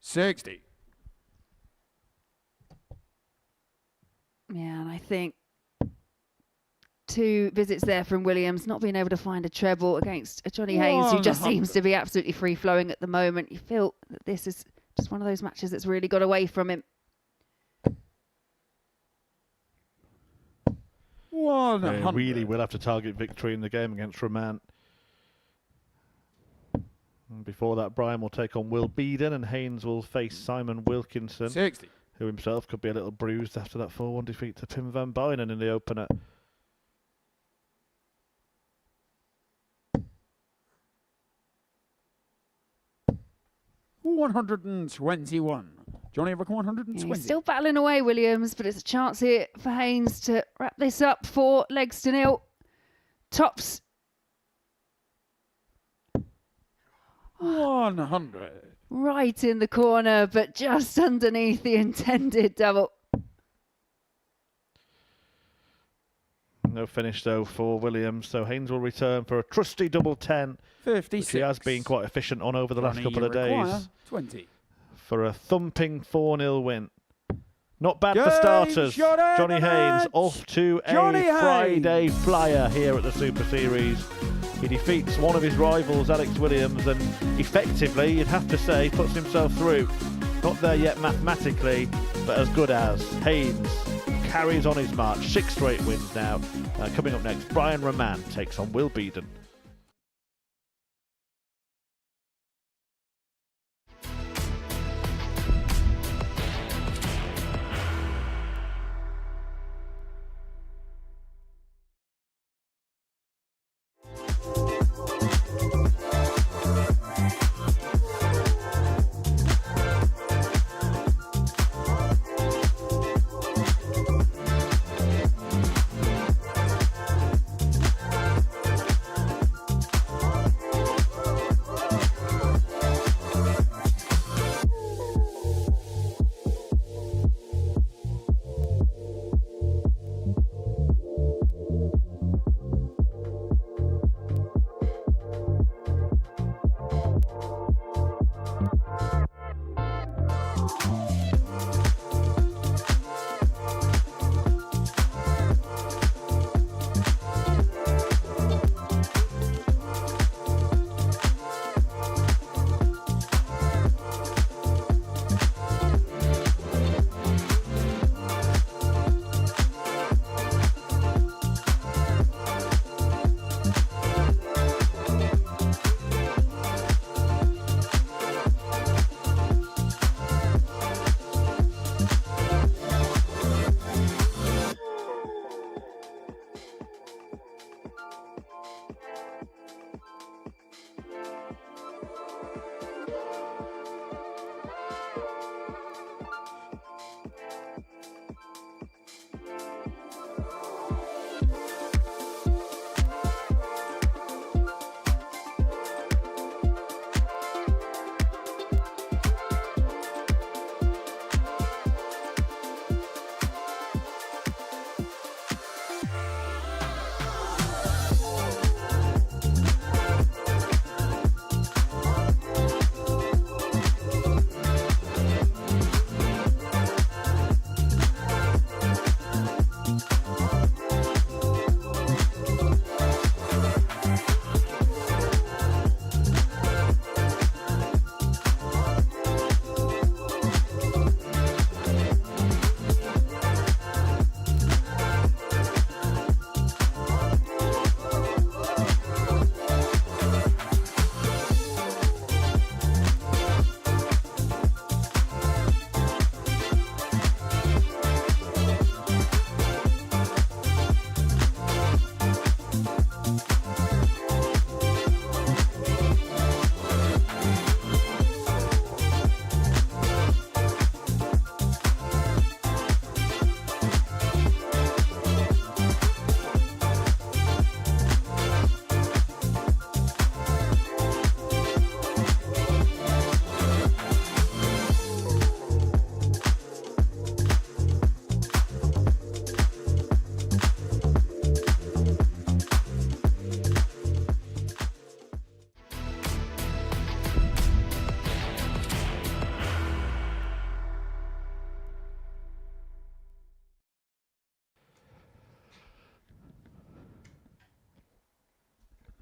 $60. Yeah, and I think 2 visits there from Williams, not being able to find a treble against Johnny Haynes, who just seems to be absolutely free-flowing at the moment. You feel that this is just one of those matches that's really got away from him. 100. Yeah, really will have to target victory in the game against Raman. And before that, Brian will take on Will Binan and Haynes will face Simon Wilkinson, 60. who himself could be a little bruised after that 4-1 defeat to Pim van Binan in the opener. $121. Johnny, Rick, 120. Yeah, he's still battling away, Williams, but it's a chance here for Haynes to wrap this up. 4 legs to 0. Tops. 100. Right in the corner, but just underneath the intended double. No finish, though, for Williams. So Haynes will return for a trusty double 10, 56. which he has been quite efficient on over the last couple of days. 20. For a thumping 4-0 win. Not bad for Game starters. shot out Johnny the Haynes match. off to Johnny a Friday Haynes. flyer here at the Super Series. He defeats one of his rivals, Alex Williams, and effectively, you'd have to say, puts himself through. Not there yet mathematically, but as good as. Haynes carries on his march. 6 straight wins now. Coming up next, Brian Raman takes on Will Binan.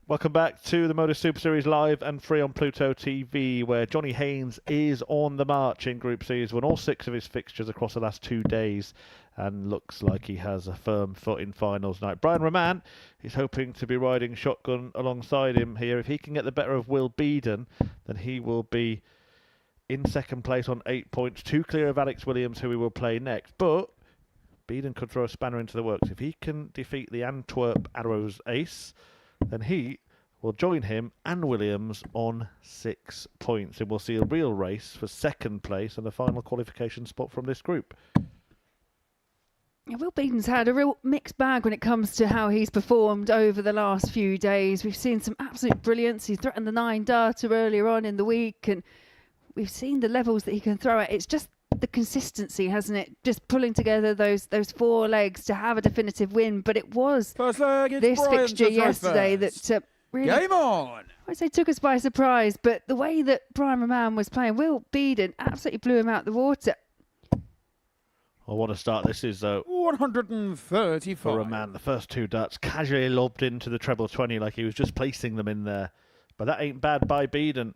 Welcome back to the Modus Super Series live and free on Pluto TV, where Johnny Haynes is on the march in Group C. He's won all 6 of his fixtures across the last 2 days and looks like he has a firm foot in finals tonight. Brian Raman is hoping to be riding shotgun alongside him here. If he can get the better of Will Binan, then he will be in second place on 8 points, 2 clear of Alex Williams, who he will play next. But Binan could throw a spanner into the works. If he can defeat the Antwerp Arrows ace, then he will join him and Williams on 6 points. And we'll see a real race for second place and the final qualification spot from this group. Yeah, Will Bidan's had a real mixed bag when it comes to how he's performed over the last few days. We've seen some absolute brilliance. He threatened the 9 darter earlier on in the week, and we've seen the levels that he can throw at. It's just the consistency, hasn't it? Just pulling together those 4 legs to have a definitive win. But it was First leg, it's this Brian fixture to throw yesterday first. that really, Game on! I say took us by surprise. But the way that Brian Raman was playing, Will Bidan absolutely blew him out the water. I want to start. This is 135. for Raman. The first 2 darts casually lobbed into the treble 20 like he was just placing them in there. But that ain't bad by Bidan.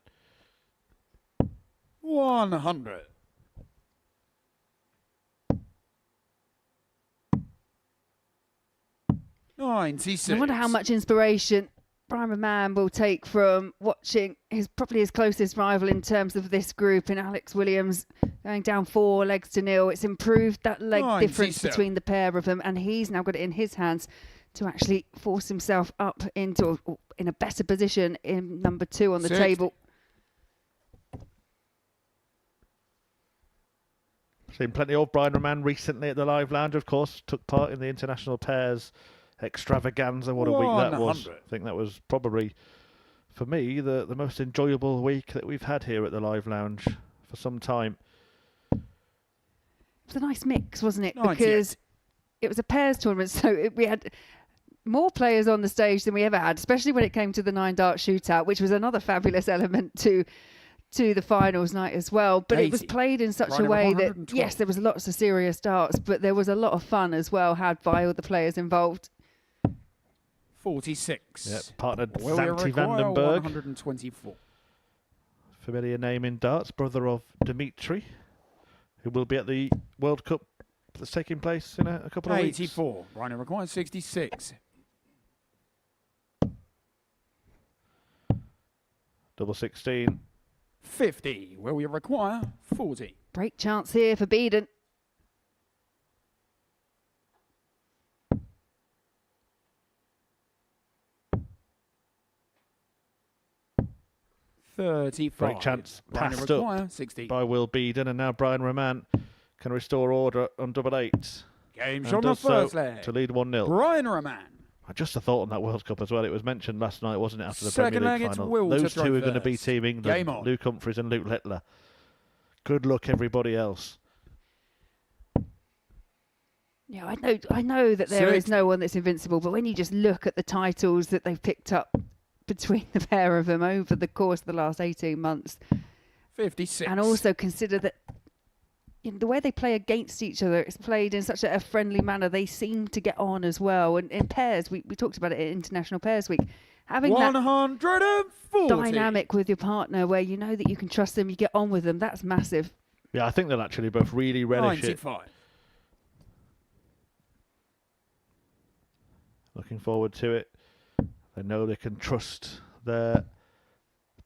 100. I wonder how much inspiration Brian Raman will take from watching probably his closest rival in terms of this group in Alex Williams going down 4 legs to 0. It's improved that leg difference between the pair of them, and he's now got it in his hands to actually force himself up into in a better position in number 2 on the table. Seen plenty of Brian Raman recently at the Live Lounge, of course. Took part in the international pairs extravaganza. What a week that was. I think that was probably, for me, the most enjoyable week that we've had here at the Live Lounge for some time. It was a nice mix, wasn't it? Because it was a pairs tournament, so we had more players on the stage than we ever had, especially when it came to the 9 dart shootout, which was another fabulous element to the finals night as well. But it was played in such a way that, yes, there was lots of serious darts, but there was a lot of fun as well had by all the players involved. 46. Yep, partnered Santi Vandenberg. 124. Familiar name in darts, brother of Dimitri, who will be at the World Cup that's taking place in a couple of weeks. 84. Rhino requires 66. Double 16. 50. Will we require 40? Break chance here for Bidan. Break chance passed up 60. by Will Bidan, and now Brian Raman can restore order on double 8. Game shot on the first leg to lead 1-0. Brian Raman. I just a thought on that World Cup as well. It was mentioned last night, wasn't it, after the Second Premier League leg, final? it's Will Those to two are going to first. be Team England. Game on. Luke Humphries and Luke Littler. Good luck, everybody else. Yeah, I know that there is no one that's invincible, but when you just look at the titles that they've picked up between the pair of them over the course of the last 18 months. 56. And also consider that the way they play against each other, it's played in such a friendly manner. They seem to get on as well. And in pairs, we talked about it at International Pairs Week. Having 140. that dynamic with your partner where you know that you can trust them, you get on with them, that's massive. Yeah, I think they'll actually both really relish 95. it. Looking forward to it. They know they can trust their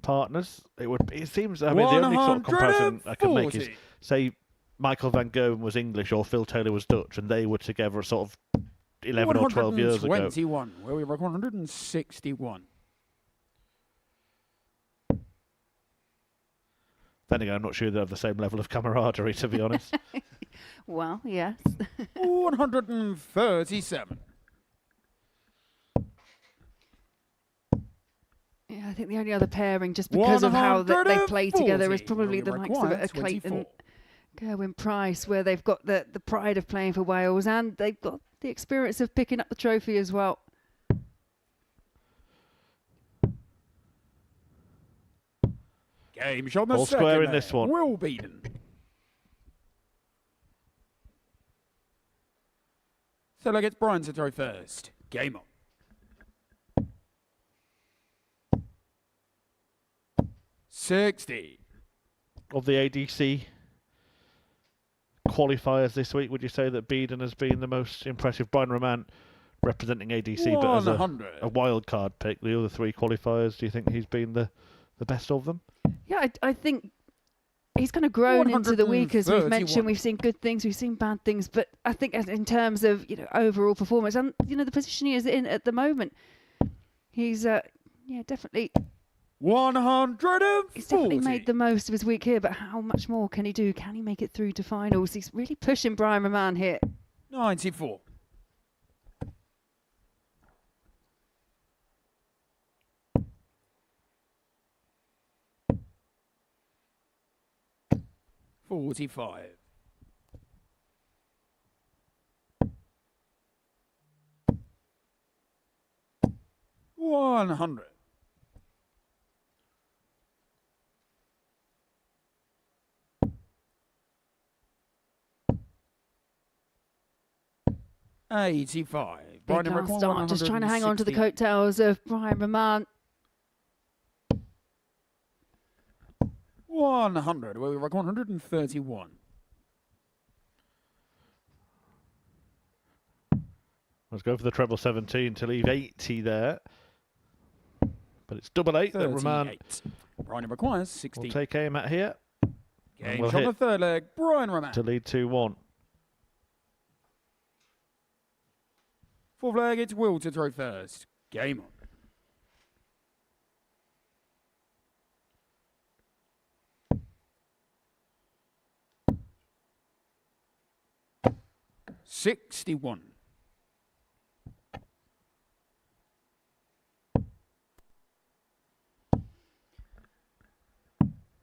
partners. It seems, I mean, the only sort of comparison I can make is, say, Michael van Gerwen was English or Phil Taylor was Dutch, and they were together sort of 11 or 12 years ago. 121. Where we were 161. Then again, I'm not sure they have the same level of camaraderie, to be honest. Well, yes. 137. Yeah, I think the only other pairing, just because of how they play together, is probably the likes of Clayton Gerwin Price, where they've got the pride of playing for Wales and they've got the experience of picking up the trophy as well. Game shot the All square in this one. Will Binan. So like it's Brian to throw first. Game on. 60. Of the ADC qualifiers this week, would you say that Binan has been the most impressive? Brian Raman representing ADC, but as a wild card pick, the other three qualifiers, do you think he's been the best of them? Yeah, I think he's kind of grown into the week, as we've mentioned. We've seen good things, we've seen bad things, but I think in terms of overall performance and the position he is in at the moment, he's definitely 140. He's definitely made the most of his week here. But how much more can he do? Can he make it through to finals? He's really pushing Brian Raman here. 94. $45. 100. 85. Big calm start, just trying to hang on to the coattails of Brian Raman. 100. Well, we reckon 131. Let's go for the treble 17 to leave 80 there. But it's double 8 that Raman Brian requires 60. will take aim at here. Game on the third leg. Brian Raman to lead 2-1. Fourth leg, it's Will to throw first. Game on. $61.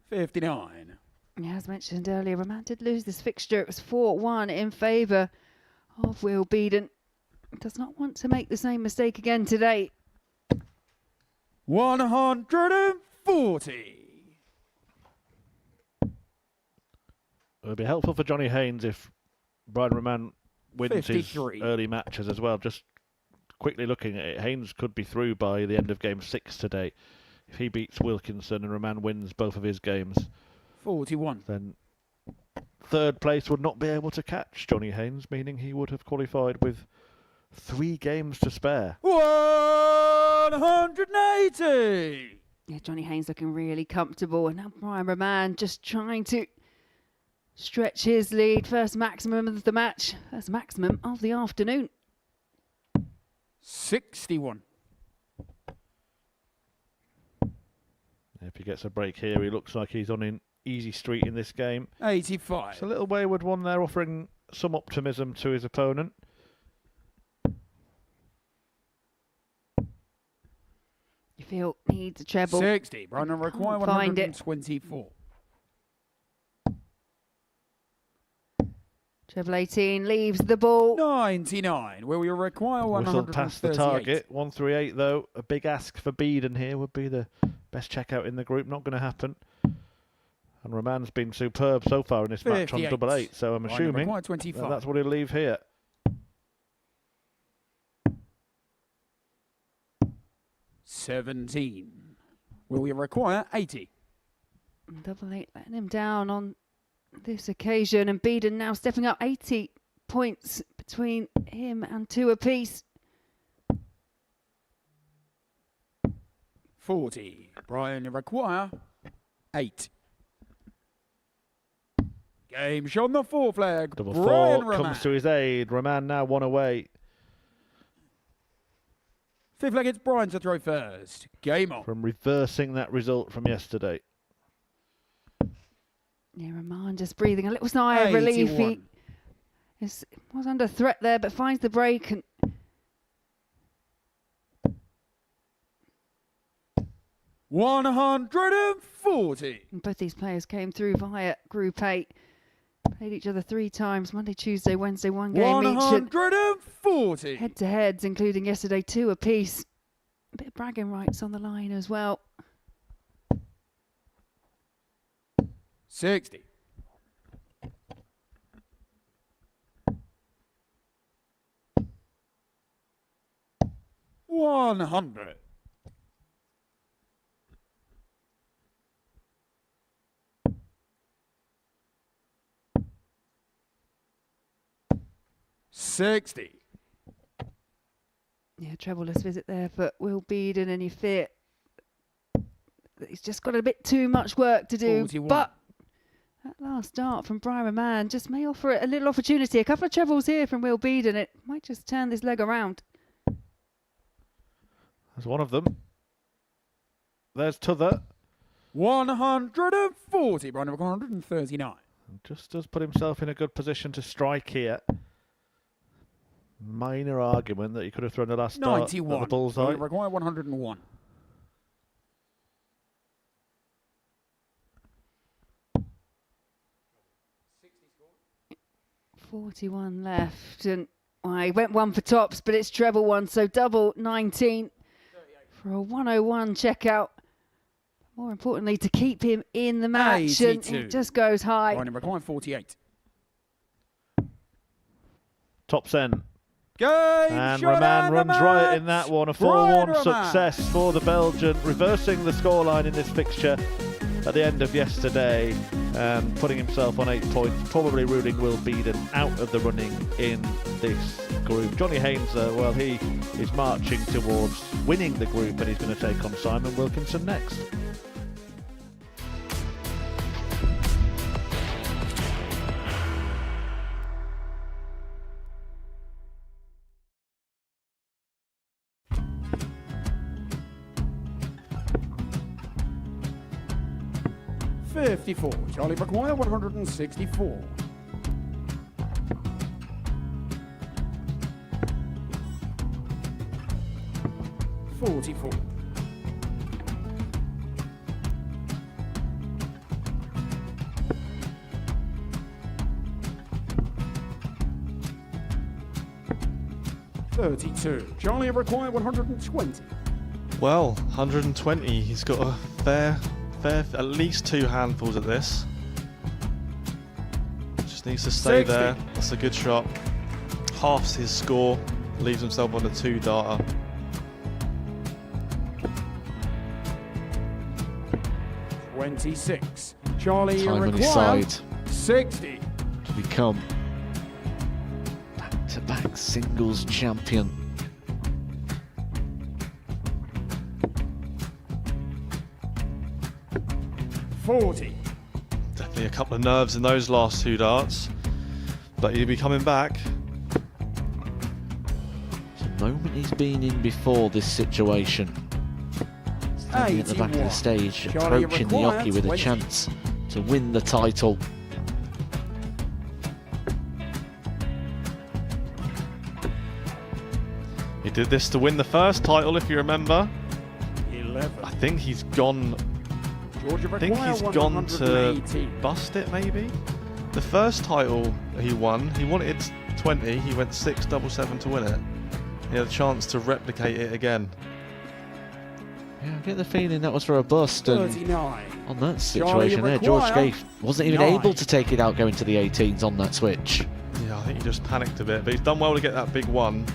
59. Yeah, as mentioned earlier, Raman did lose this fixture. It was 4-1 in favour of Will Binan. Does not want to make the same mistake again today. 140. It would be helpful for Johnny Haynes if Brian Raman wins 53. his early matches as well. Just quickly looking at it, Haynes could be through by the end of game 6 today. If he beats Wilkinson and Raman wins both of his games, 41. Then third place would not be able to catch Johnny Haynes, meaning he would have qualified with 3 games to spare. 180. Yeah, Johnny Haynes looking really comfortable, and now Brian Raman just trying to stretch his lead. First maximum of the match, first maximum of the afternoon. 61. If he gets a break here, he looks like he's on an easy street in this game. 85. It's a little wayward one there, offering some optimism to his opponent. You feel needs a treble. 60. Brian require 124. Treble 18 leaves the ball. 99. Where we require 138. Whistle past the target. 138 though. A big ask for Binan here would be the best checkout in the group. Not going to happen. And Raman's been superb so far in this match on double 8. So I'm assuming that's what he'll leave here. $17. Will we require 80? Double 8 letting him down on this occasion, and Binan now stepping up 80 points between him and 2 apiece. 40. Brian require 8. Game shot on the fourth flag. Double Brian 4 Raman comes to his aid. Raman now 1 away. Fifth leg, it's Brian to throw first. Game on. From reversing that result from yesterday. Yeah, Raman just breathing a little sigh of relief. He was under threat there, but finds the break. And $140. both these players came through via Group 8. Played each other 3 times, Monday, Tuesday, Wednesday, 1 game each. 140. Head-to-heads, including yesterday, 2 apiece. A bit of bragging rights on the line as well. 60. $100. 60. Yeah, treble-less visit there for Will Beeden, and you fear that he's just got a bit too much work to do. 41. But that last start from Raman just may offer a little opportunity. A couple of trebles here from Will Beeden. It might just turn this leg around. There's one of them. There's t'other. 140. Brian, 139. Just does put himself in a good position to strike here. Minor argument that he could have thrown the last start 91. at the bullseye. Require 101. .41 left, and well, he went one for tops, but it's treble one, so double 19 for a 101 checkout. More importantly, to keep him in the match, 82. and it just goes high. Brian, require 48. Tops end. Game And shot Raman and runs the right in match. that one. A Brian 4-1 Raman. success for the Belgian, reversing the scoreline in this fixture at the end of yesterday, and putting himself on 8 points, probably ruling Will Beeden out of the running in this group. Johnny Haynes, well, he is marching towards winning the group, and he's going to take on Simon Wilkinson next. .54. Charlie require 164. .44. .32. Charlie require 120. Well, 120. He's got a fair, at least 2 handfuls at this. Just needs to stay 60. there. That's a good shot. Halves his score. Leaves himself on a 2-darter. .26. Charlie Time on his require side 60. to become back-to-back singles champion. .40. Definitely a couple of nerves in those last 2 darts. But he'll be coming back. It's a moment he's been in before this situation. Standing at the back of the 81. stage, Charlie approaching the require hockey with a 20. chance to win the title. He did this to win the first title, if you remember. 11. I think he's gone. Georgia I think require he's gone to 118. bust it, maybe. The first title he won, he wanted 20. He went 6-7-7 to win it. He had a chance to replicate it again. Yeah, I get the feeling that was for a bust, and 39. on that situation there, George require Gay wasn't even 9. able to take it out going to the 18s on that switch. Yeah, I think he just panicked a bit, but he's done well to get that big one.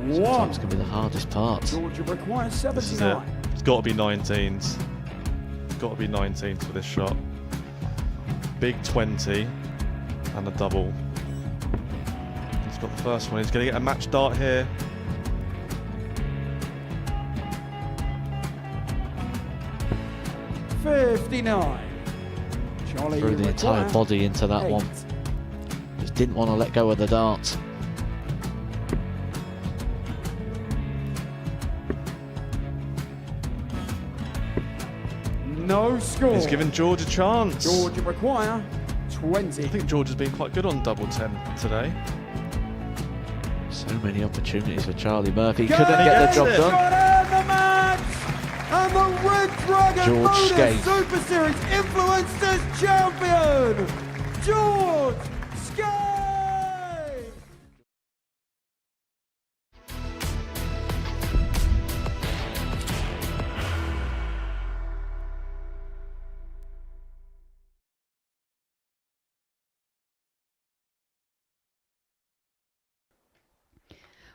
Sometimes can be the hardest part. Georgia requires This is it. 79. It's got to be 19s. It's got to be 19s for this shot. Big 20 and a double. He's got the first one. He's going to get a match dart here. .59. Charlie Threw the entire require body into that 8. one. Just didn't want to let go of the dart. No score. He's given George a chance. Georgia require 20. I think George has been quite good on double 10 today. So many opportunities for Charlie Murphy. Game Couldn't get the job shot done. and the match. And the Red Dragon George Modus Skate. Super Series Influencers Champion, George Skate.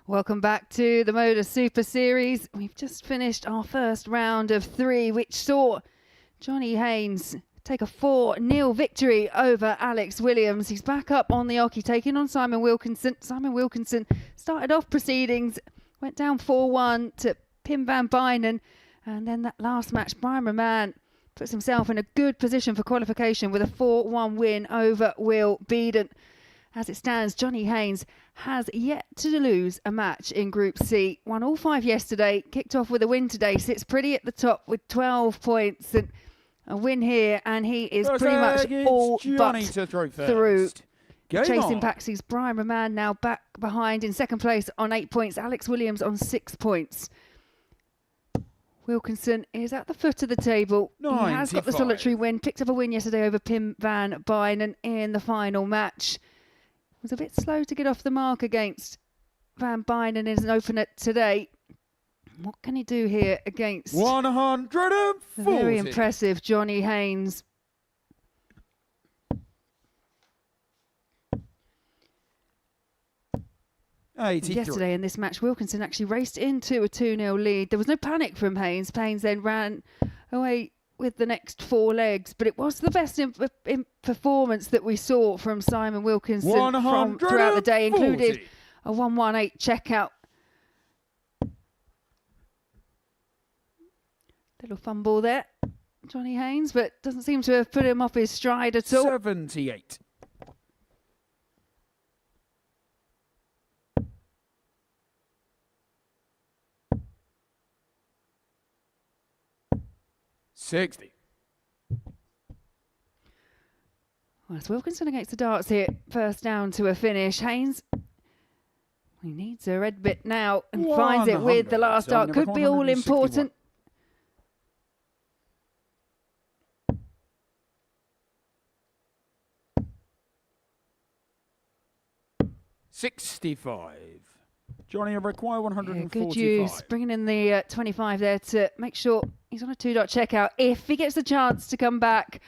Welcome back to the Modus Super Series. We've just finished our first round of 3, which saw Johnny Haynes take a 4-0 victory over Alex Williams. He's back up on the oche, taking on Simon Wilkinson. Simon Wilkinson started off proceedings, went down 4-1 to Pim van Binan, and then that last match, Brian Raman puts himself in a good position for qualification with a 4-1 win over Will Binan. As it stands, Johnny Haynes has yet to lose a match in Group C. Won all 5 yesterday, kicked off with a win today, sits pretty at the top with 12 points and a win here, and he is pretty much all but through. Chasing Paxie's Brian Raman now back behind in second place on 8 points. Alex Williams on 6 points. Wilkinson is at the foot of the table. 95. He has got the solitary win. Picked up a win yesterday over Pim van Binan in the final match. Was a bit slow to get off the mark against van Binan in an opener today. What can he do here against 140? Very impressive Johnny Haynes? Yesterday in this match, Wilkinson actually raced into a 2-0 lead. There was no panic from Haynes. Haynes then ran away with the next 4 legs, but it was the best in performance that we saw from Simon Wilkinson from throughout the day, included a 118 checkout. Little fumble there, Johnny Haynes, but doesn't seem to have put him off his stride at all. 78. Well, it's Wilkinson against the darts here. First down to a finish. Haynes, he needs a red bit now and finds it with the last dart. Could be all important. 65. Johnny require 145. Yeah, good use. Bringing in the 25 there to make sure he's on a 2-dot checkout. If he gets the chance to come back.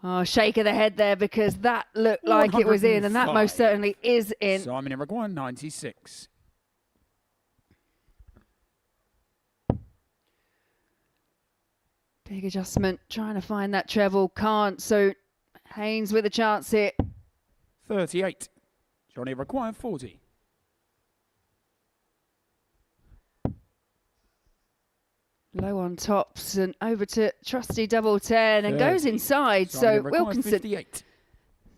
Oh, shake of the head there because that looked like it was in, and that most certainly is in. Simon require 96. Big adjustment, trying to find that treble, can't. So Haynes with a chance here. 38. Johnny require 40. Low on tops and over to trusty double 10 and goes inside. So Wilkinson, 58.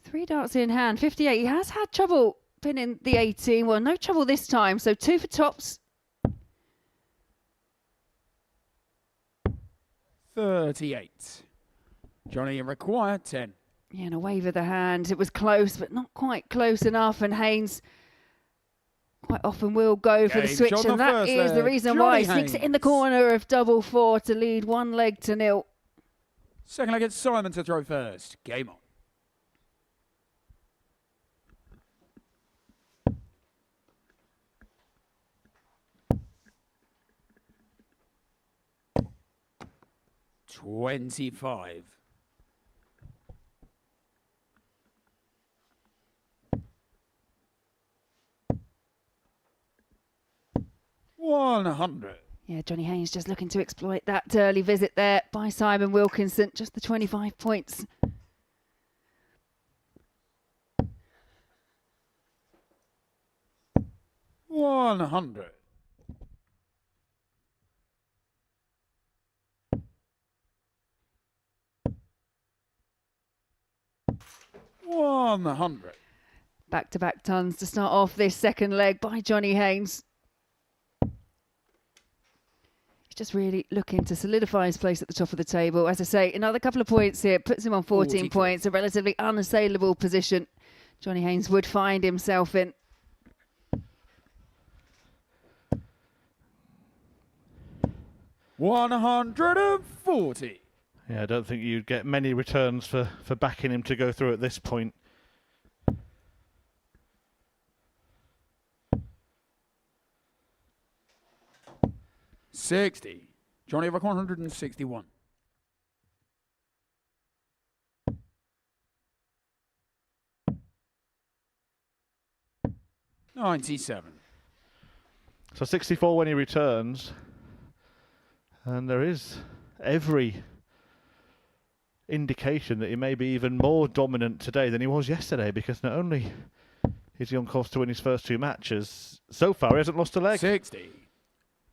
3 darts in hand, 58. He has had trouble pinning the 18. Well, no trouble this time. So 2 for tops. 38. Johnny require 10. Yeah, and a wave of the hand. It was close, but not quite close enough. And Haynes quite often will go for the switch, and that is the reason why he sneaks it in the corner of double 4 to lead 1 leg to 0. Second leg, it's Simon to throw first. Game on. $25. 100. Yeah, Johnny Haynes just looking to exploit that early visit there by Simon Wilkinson. Just the 25 points. $100. 100. Back-to-back tons to start off this second leg by Johnny Haynes. He's just really looking to solidify his place at the top of the table. As I say, another couple of points here puts him on 14 points, a relatively unassailable position Johnny Haynes would find himself in. $140. Yeah, I don't think you'd get many returns for backing him to go through at this point. $60. Johnny over 161. $97. So 64 when he returns. And there is every indication that he may be even more dominant today than he was yesterday, because not only is he on course to win his first 2 matches, so far he hasn't lost a leg. 60.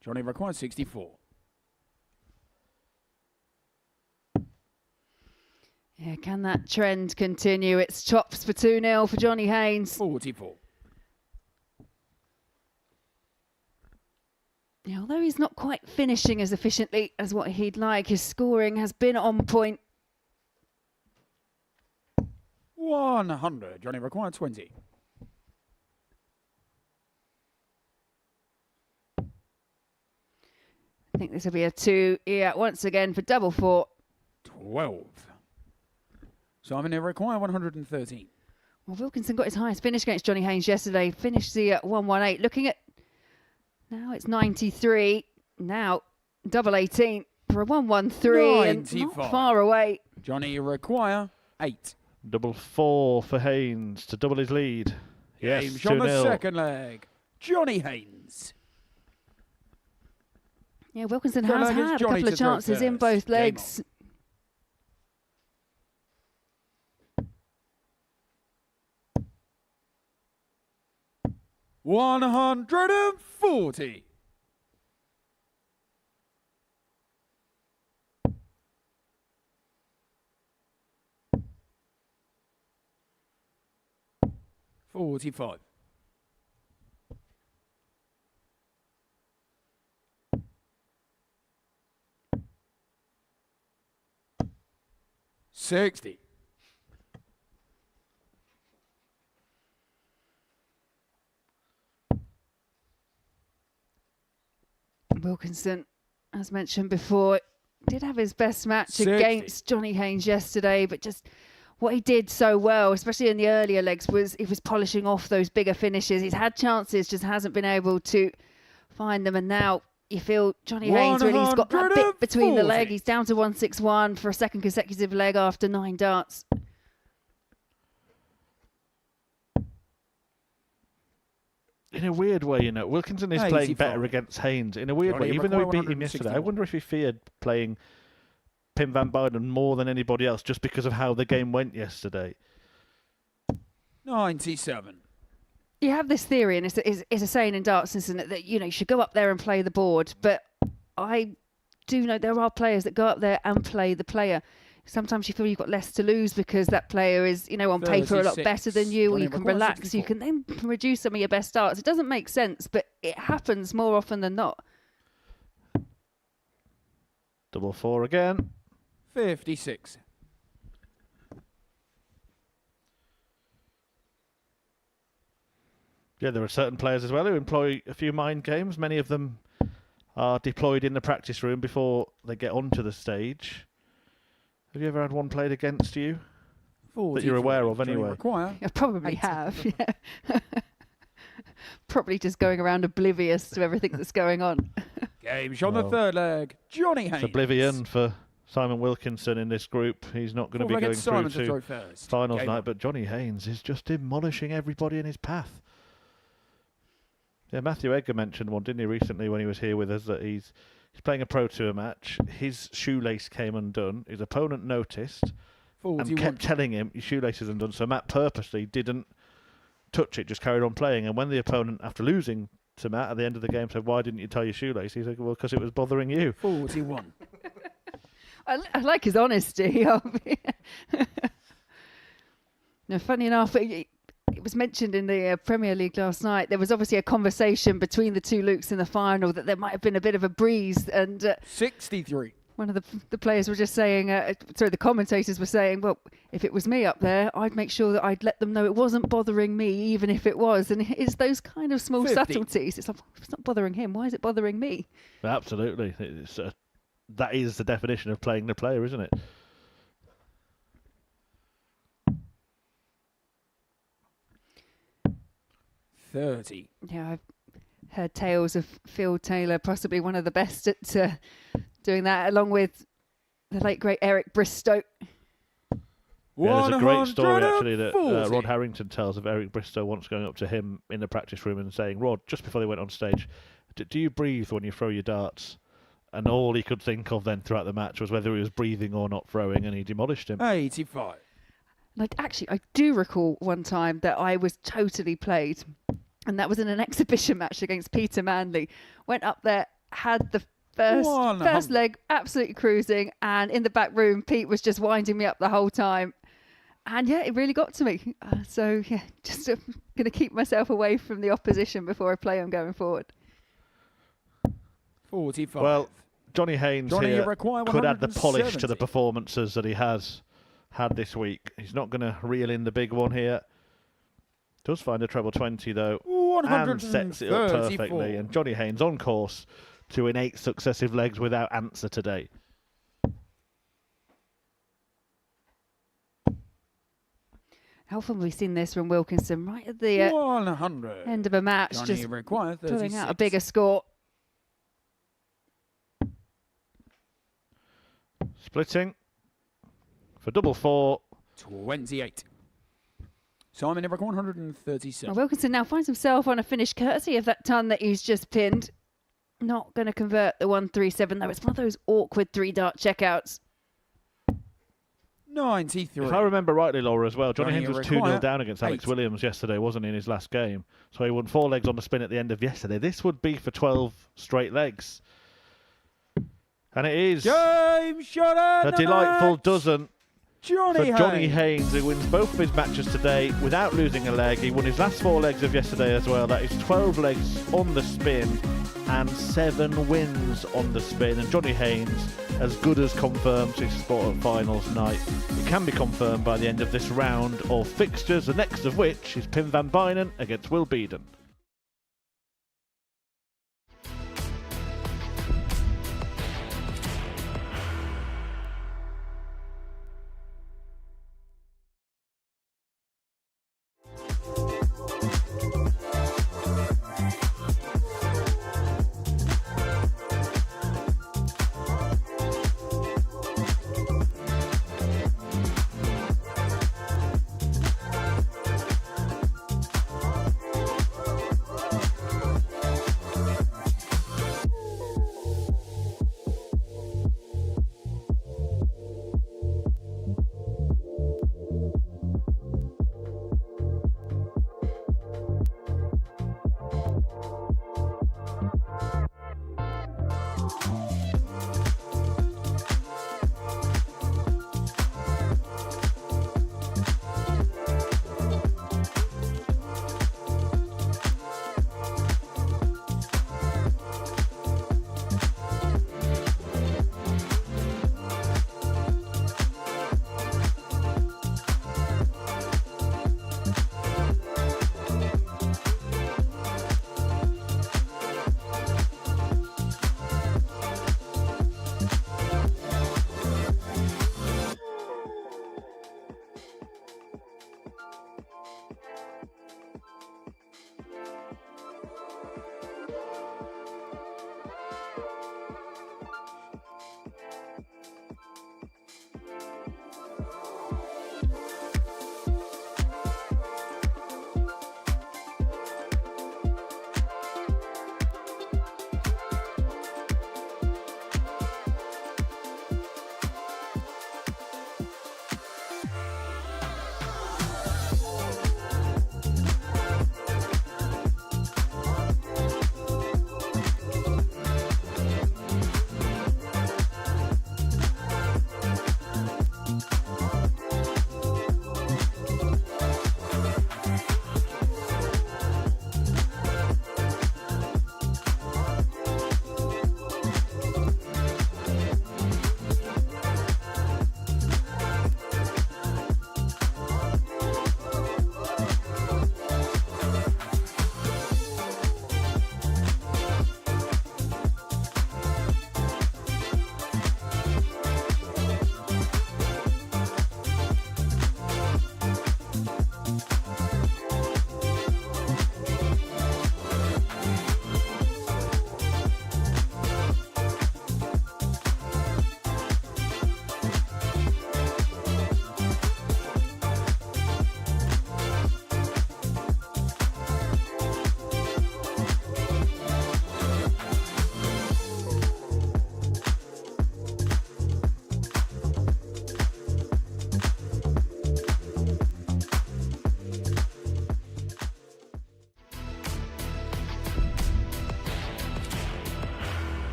Johnny requires 64. Yeah, can that trend continue? It's chops for 2-0 for Johnny Haynes. 44. Yeah, although he's not quite finishing as efficiently as what he'd like, his scoring has been on point. 100. Johnny required 20. I think this will be a 2 here once again for double 4. 12. Simon, you require 113. Well, Wilkinson got his highest finish against Johnny Haynes yesterday. Finished the 118. Looking at now, it's 93. Now, double 18 for a 113. And not far away. Johnny, you require 8. Double 4 for Haynes to double his lead. Yes, James on the 2-0. second leg. Johnny Haynes. Yeah, Wilkinson Third has leg is had a Johnny couple of to throw chances in first. both Game legs. on. 140. $45. $60. Wilkinson, as mentioned before, did have his best match 60. against Johnny Haynes yesterday, but just what he did so well, especially in the earlier legs, was he was polishing off those bigger finishes. He's had chances, just hasn't been able to find them. And now you feel Johnny Haynes really has got that bit between the leg. He's down to 161 for a second consecutive leg after 9 darts. In a weird way, you know, Wilkinson is playing better against Haynes. In a weird way, even though he beat him yesterday, I wonder if he feared playing Pim van Barden more than anybody else just because of how the game went yesterday. 97. You have this theory, and it's a saying in darts, isn't it, that you know you should go up there and play the board. But I do know there are players that go up there and play the player. Sometimes you feel you've got less to lose because that player is, you know, on paper a lot better than you, or you can relax. You can then reduce some of your best darts. It doesn't make sense, but it happens more often than not. Double 4 again. 56. Yeah, there are certain players as well who employ a few mind games. Many of them are deployed in the practice room before they get onto the stage. Have you ever had one played against you that you're aware of anyway? I probably have, yeah. Probably just going around oblivious to everything that's going on. Games on the third leg. Johnny Haynes. It's oblivion for Simon Wilkinson in this group. He's not going to be going through to finals night, but Johnny Haynes is just demolishing everybody in his path. Yeah, Matthew Edgar mentioned one, didn't he, recently when he was here with us, that he's playing a Pro Tour match. His shoelace came undone. His opponent noticed and kept telling him his shoelace is undone. So Matt purposely didn't touch it, just carried on playing. And when the opponent, after losing to Matt at the end of the game, said, "Why didn't you tie your shoelace?" He said, "Well, because it was bothering you." 41. I like his honesty. No, funny enough, it was mentioned in the Premier League last night. There was obviously a conversation between the two Lukes in the final that there might have been a bit of a breeze. And 63. One of the players were just saying, the commentators were saying, well, if it was me up there, I'd make sure that I'd let them know it wasn't bothering me, even if it was. And it's those kind of small 50. subtleties. It's like, if it's not bothering him, why is it bothering me? Absolutely. That is the definition of playing the player, isn't it? $30. Yeah, I've heard tales of Phil Taylor, possibly one of the best at doing that, along with the late, great Eric Bristow. Yeah, there's a great story, actually, that Rod Harrington tells of Eric Bristow once going up to him in the practice room and saying, "Rod, just before they went on stage, do you breathe when you throw your darts?" And all he could think of then throughout the match was whether he was breathing or not throwing, and he demolished him. 85. And I do recall one time that I was totally played, and that was in an exhibition match against Peter Manley. Went up there, had the first leg absolutely cruising, and in the back room, Pete was just winding me up the whole time. And yeah, it really got to me. So yeah, just going to keep myself away from the opposition before I play on going forward. 45. Well, Johnny Haynes here could add the polish to the performances that he has had this week. He's not going to reel in the big one here. Does find a treble 20 though, and sets it up perfectly. And Johnny Haynes on course to win 8 successive legs without answer today. How often have we seen this from Wilkinson right at the 100. end of a match, Johnny just requires pulling out a 36. bigger score. Splitting for double 4. 28. Simon Everett 137. Well, Wilkinson now finds himself on a finish courtesy of that ton that he's just pinned. Not going to convert the 137 though. It's one of those awkward 3-dart checkouts. 93. If I remember rightly, Laura, as well, Johnny Johnny Haynes was require 2-0 down against Alex 8. Williams yesterday, wasn't he, in his last game? So he won 4 legs on the spin at the end of yesterday. This would be for 12 straight legs. And it is Game shot a delightful dozen for Johnny Johnny Haynes, who wins both of his matches today without losing a leg. He won his last 4 legs of yesterday as well. That is 12 legs on the spin and 7 wins on the spin. And Johnny Haynes, as good as confirms his spot at finals night. It can be confirmed by the end of this round of fixtures, the next of which is Pim van Binan against Will Binan.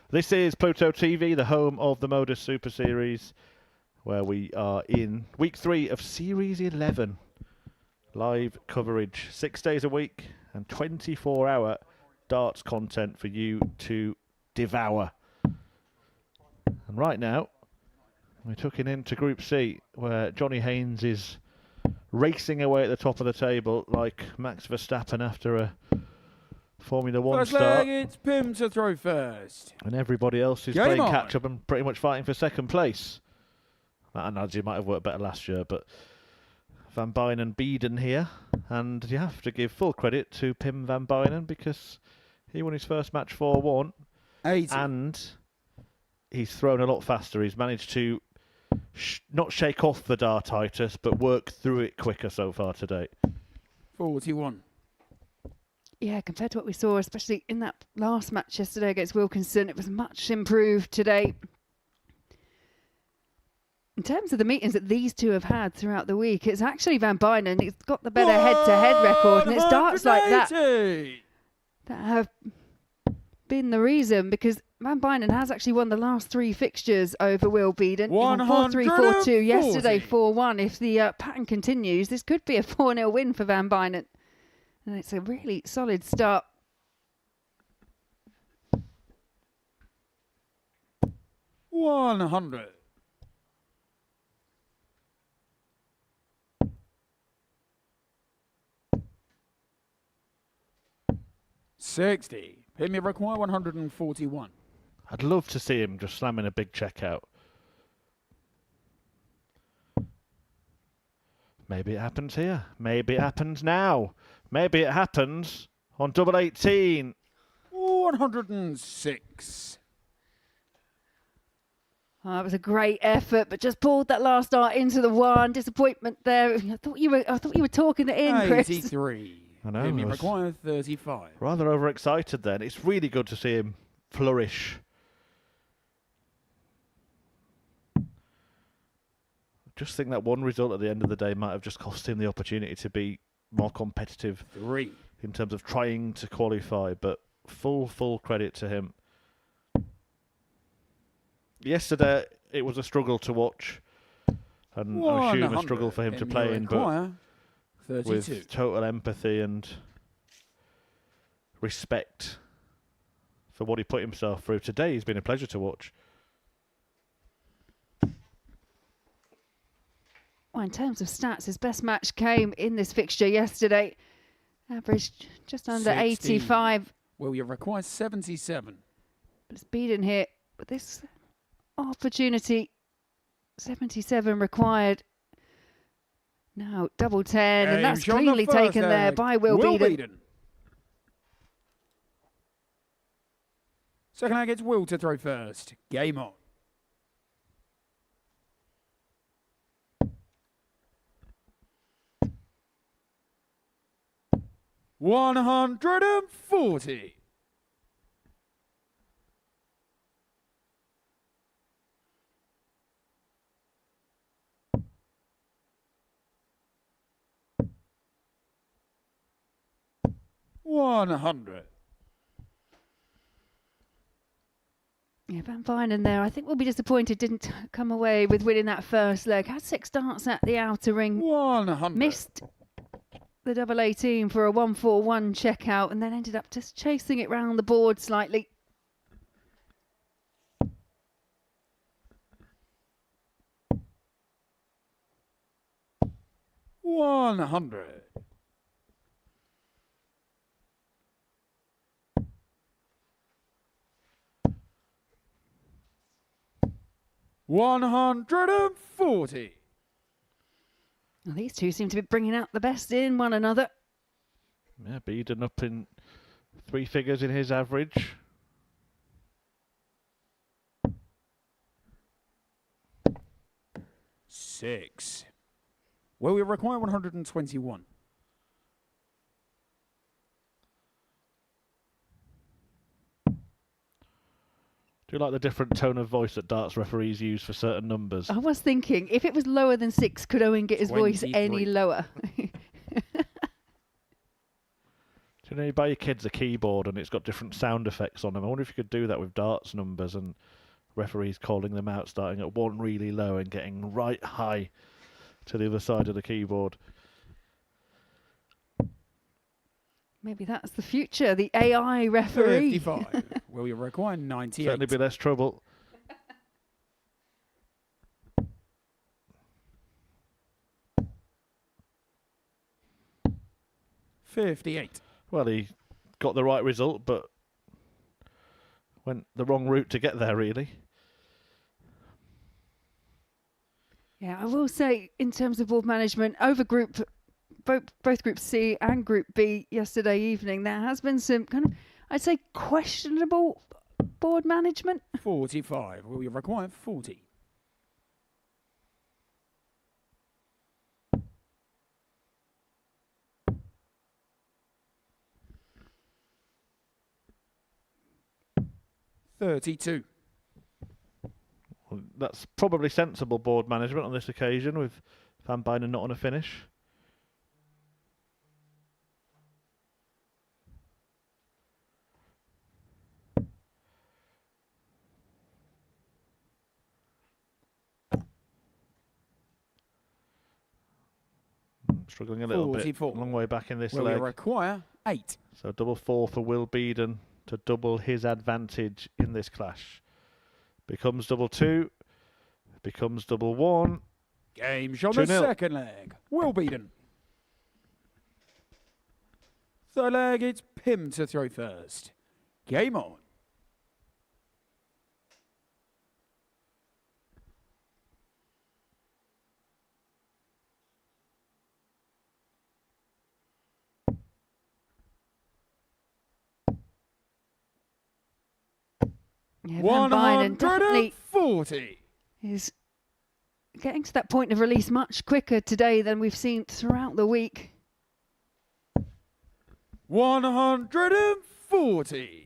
This is Pluto TV, the home of the Modus Super Series, where we are in week 3 of Series 11. Live coverage, 6 days a week and 24-hour darts content for you to devour. And right now, we're tucking into Group C, where Johnny Haynes is racing away at the top of the table like Max Verstappen after a Formula 1 First start. leg, it's Pim to throw first. And everybody else is Game playing on. catch-up and pretty much fighting for second place. That analogy might have worked better last year, but Van Bynen and Binan here. And you have to give full credit to Pim Van Bynen because he won his first match 4-1. 80. And he's thrown a lot faster. He's managed to not shake off the dartitis, but work through it quicker so far today. 41. Yeah, compared to what we saw, especially in that last match yesterday against Wilkinson, it was much improved today. In terms of the meetings that these two have had throughout the week, it's actually Van Bynen. He's got the better head-to-head record, and it's darts like that that have been the reason, because Van Bynen has actually won the last 3 fixtures over Will Binan. 4-3, 4-2, yesterday 4-1. If the pattern continues, this could be a 4-0 win for Van Bynen. And it's a really solid start. $100. $60. Pim, you require 141. I'd love to see him just slamming a big check out. Maybe it happens here. Maybe it happens now. Maybe it happens on double 18. 106. Oh, it was a great effort, but just pulled that last dart into the one. Disappointment there. I thought you were talking it in, Chris. 83. I know. Pim, you I was require 35. rather overexcited then. It's really good to see him flourish. Just think that one result at the end of the day might have just cost him the opportunity to be more competitive 3. in terms of trying to qualify, but full credit to him. Yesterday it was a struggle to watch, and I assume a struggle for him to play in, but 32. with total empathy and respect for what he put himself through. Today he's been a pleasure to watch. Well, in terms of stats, his best match came in this fixture yesterday. Averaged just under 60. 85. Well, you require 77. But it's Binan here with this opportunity. 77 required. Now, double 10, and that's Shot on the cleanly first taken there leg. by Will Binan. Second leg, it's Will to throw first. Game on. $140. $100. Yeah, Van Bynen there. I think we'll be disappointed didn't come away with winning that first leg. Had 6 darts at the outer ring. 100. Missed the double 18 for a 1-4-1 checkout, and then ended up just chasing it round the board slightly. $100. $140. Well, these two seem to be bringing out the best in one another. Yeah, Binan up in 3 figures in his average. $6. Well, we require 121. Do you like the different tone of voice that darts referees use for certain numbers? I was thinking, if it was lower than 6, could Owen get his voice 23. any lower? Do you know, you buy your kids a keyboard and it's got different sound effects on them. I wonder if you could do that with darts numbers and referees calling them out, starting at one really low and getting right high to the other side of the keyboard. Maybe that's the future, the AI referee. 55. Will you require 98? Certainly be less trouble. $58. Well, he got the right result, but went the wrong route to get there, really. Yeah, I will say, in terms of board management, over both Group C and Group B yesterday evening, there has been some kind of, I'd say, questionable board management. 45. Will you require 40? $32. Well, that's probably sensible board management on this occasion, with Van Bynen not on a finish. Struggling a little 44. bit. Long way back in this Will leg. you require 8? So double 4 for Will Beeden to double his advantage in this clash. Becomes double 2. Becomes double 1. Game shot on the 2-0. second leg. Will Beeden. Third leg, it's Pim to throw first. Game on. Yeah, Van Bynen definitely 140. is getting to that point of release much quicker today than we've seen throughout the week. 140.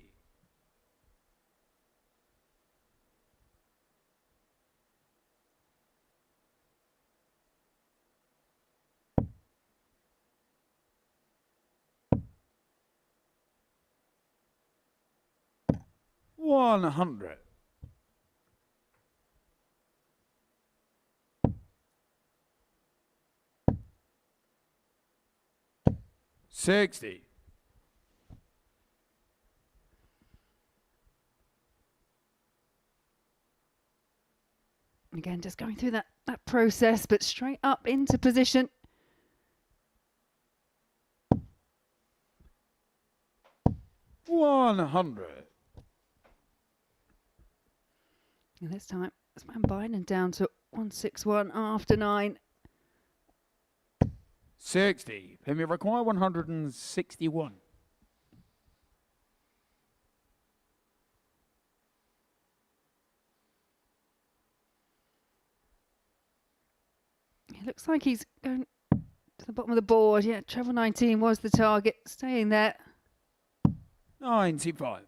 $100. $60. Again, just going through that process, but straight up into position. $100. And this time, it's Van Bynen down to 161 after 9. 60. Pim, you require 161. It looks like he's going to the bottom of the board. Yeah, treble 19 was the target, staying there. 95.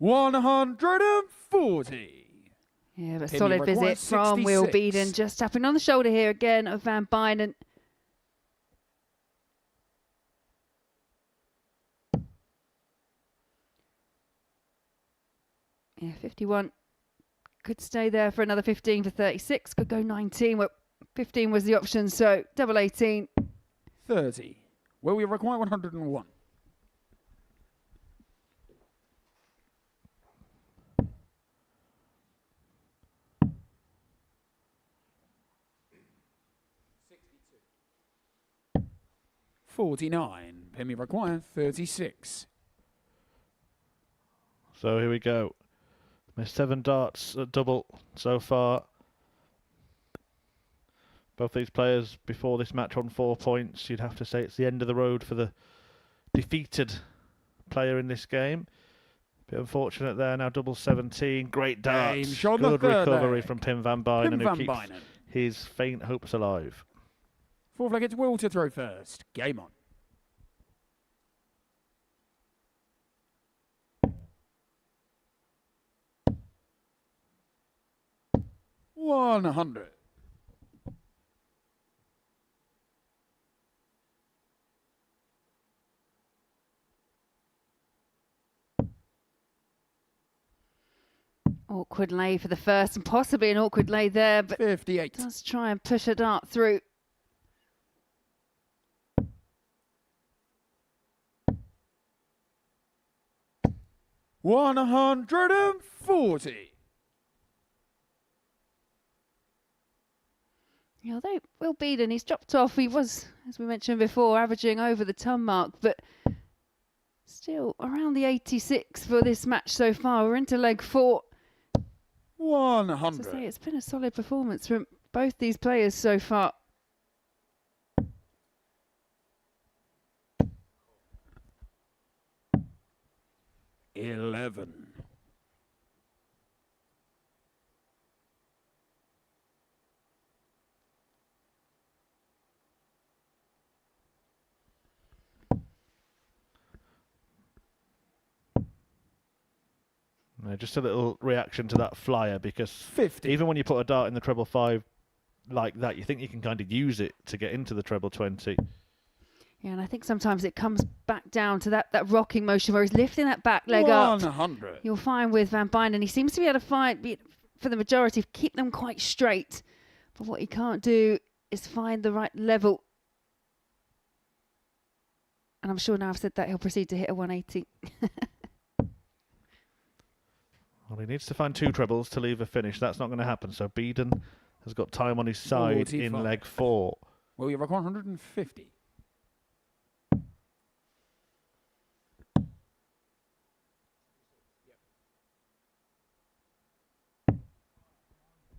$140. Yeah, but Pim, solid you visit require from Will 66. Beeden, just tapping on the shoulder here again of Van Bynen. Yeah, 51 could stay there for another 15 for 36. Could go 19. Well, 15 was the option, so double 18. 30. Will we require 101? $49. Pim, you require 36. So here we go. Missed 7 darts at double so far. Both these players before this match on 4 points. You'd have to say it's the end of the road for the defeated player in this game. Bit unfortunate there. Now double 17. Great darts. Good recovery from Pim Van Bynen, who keeps his faint hopes alive. Fourth leg, it's Will to throw first. Game on. 100. Awkward lay for the first, and possibly an awkward lay there, but 58. does try and push a dart through. $140. Yeah, although Will Binan, he's dropped off. He was, as we mentioned before, averaging over the ton mark, but still around the 86 for this match so far. We're into leg 4. 100. As I say, it's been a solid performance from both these players so far. $11. Just a little reaction to that flyer, because 50. even when you put a dart in the treble 5 like that, you think you can kind of use it to get into the treble 20. Yeah, and I think sometimes it comes back down to that rocking motion where he's lifting that back leg 100. up. You'll find with Van Binan, he seems to be able to find, for the majority, keep them quite straight. But what he can't do is find the right level. And I'm sure now I've said that, he'll proceed to hit a 180. Well, he needs to find 2 trebles to leave a finish. That's not going to happen. So Binan has got time on his side 45. in leg 4. Well, you have 150.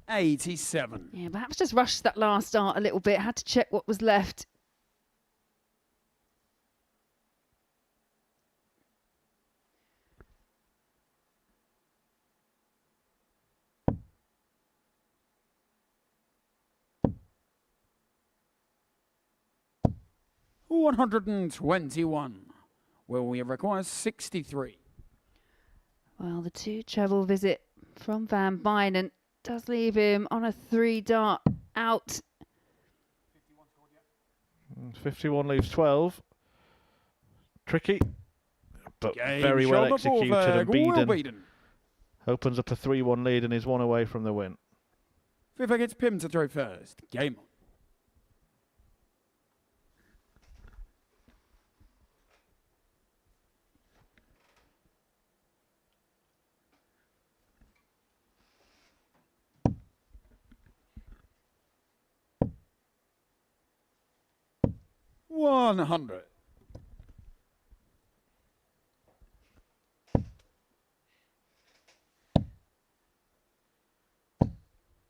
$87. Yeah, perhaps just rushed that last dart a little bit. Had to check what was left. $121. Well, we require 63. Well, the 2 treble visit from Van Binan does leave him on a 3 dart out. 51 leaves 12. Tricky, but Game very well shot before executed. And Will Binan Binan. opens up a 3-1 lead and is 1 away from the win. Fifth against Pim to throw first. Game on. $100.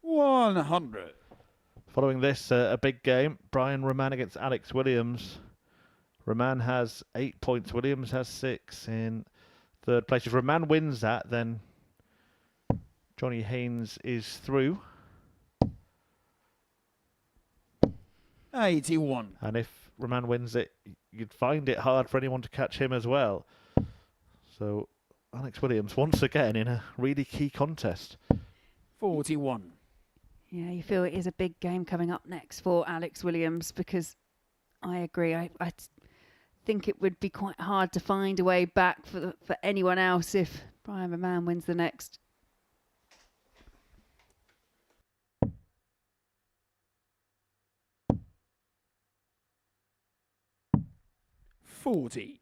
$100. Following this, a big game. Brian Raman against Alex Williams. Raman has 8 points. Williams has 6 in third place. If Raman wins that, then Johnny Haynes is through. 81. And if Raman wins it, you'd find it hard for anyone to catch him as well. So Alex Williams once again in a really key contest. 41. Yeah, you feel it is a big game coming up next for Alex Williams, because I agree. I think it would be quite hard to find a way back for anyone else if Brian Raman wins the next. $40.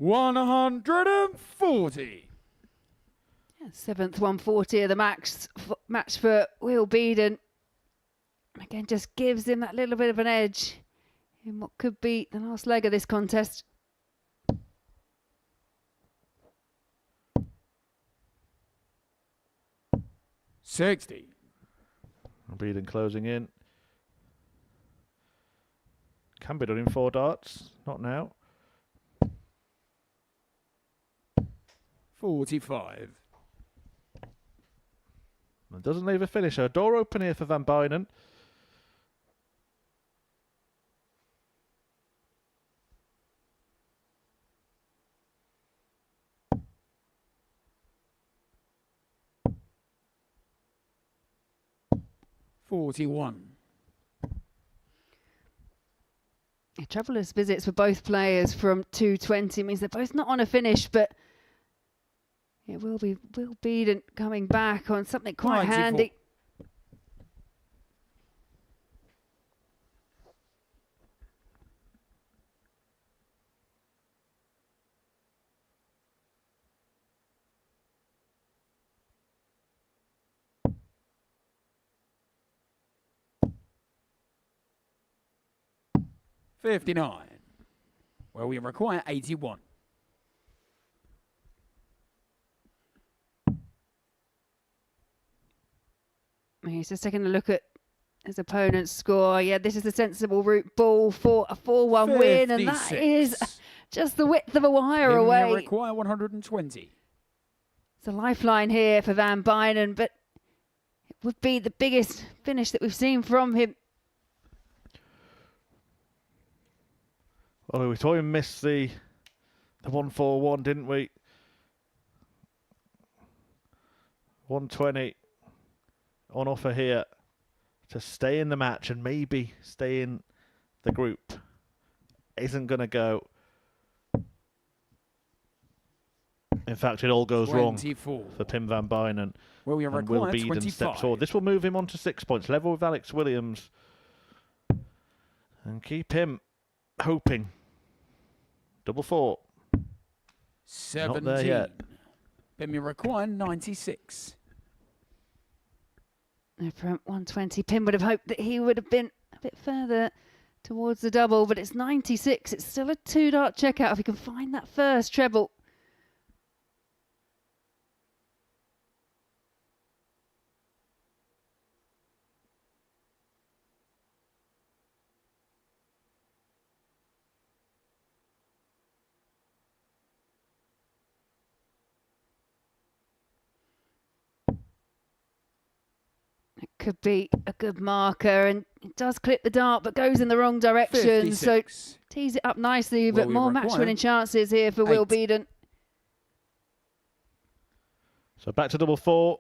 $140. Yeah, 7th 140 of the match for Will Binan. Again, just gives him that little bit of an edge in what could be the last leg of this contest. $60. Binan closing in. Can be done in 4 darts. Not now. 45. It doesn't leave a finisher. Door open here for Van Binan. 41. Troublous visits for both players from 220 means they're both not on a finish, but it will be Will Beaton coming back on something quite 94. handy. $59. Well, we require 81. He's just taking a look at his opponent's score. Yeah, this is the sensible route ball for a 4-1 win, and that is just the width of a wire away. We require 120. It's a lifeline here for Van Binan, but it would be the biggest finish that we've seen from him. Well, we saw him miss the 141, didn't we? 120 on offer here to stay in the match and maybe stay in the group. Isn't going to go. In fact, it all goes 24. wrong for Pim Van Binan. Well, we and Will require Beaton 25. steps forward. This will move him on to 6 points, level with Alex Williams, and keep him hoping. Double 4. 17. Not there yet. Then we require 96. From 120, Pim would have hoped that he would have been a bit further towards the double, but it's 96. It's still a 2-dart checkout if he can find that first treble. Could be a good marker, and it does clip the dart but goes in the wrong direction. 56. So tees it up nicely, but more match-winning chances here for Will Beaton. So back to double 4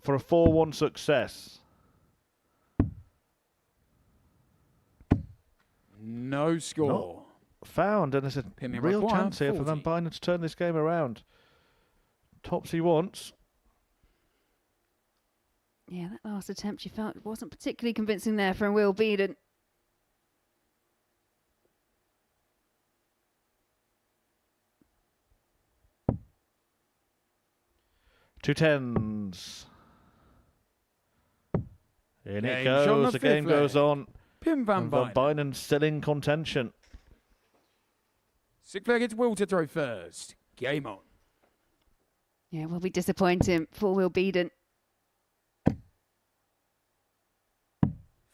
for a 4-1 success. No score. Not found, and there's a real chance here for Van Binan to turn this game around. Tops he wants. Yeah, that last attempt you felt wasn't particularly convincing there from Will Beaton. Two tens. In it Game's on goes. the The game fifth goes leg. on. Pim Van And Van Binan. Binan still in contention. Sixth leg, it's Will to throw first. Game on. Yeah, will be disappointing for Will Beaton.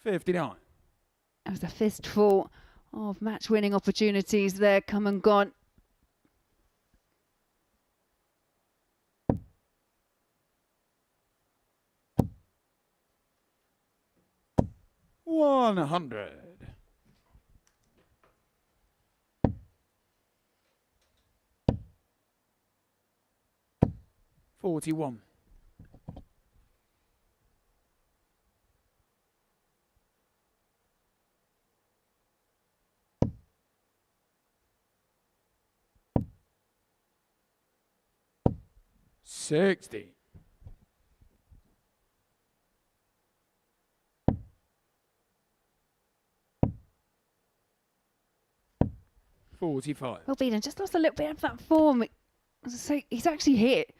59. That was a fistful of match-winning opportunities there, come and gone. $100. $41. $60. $45. Will Beaton just lost a little bit of that form. As I say, he's actually hit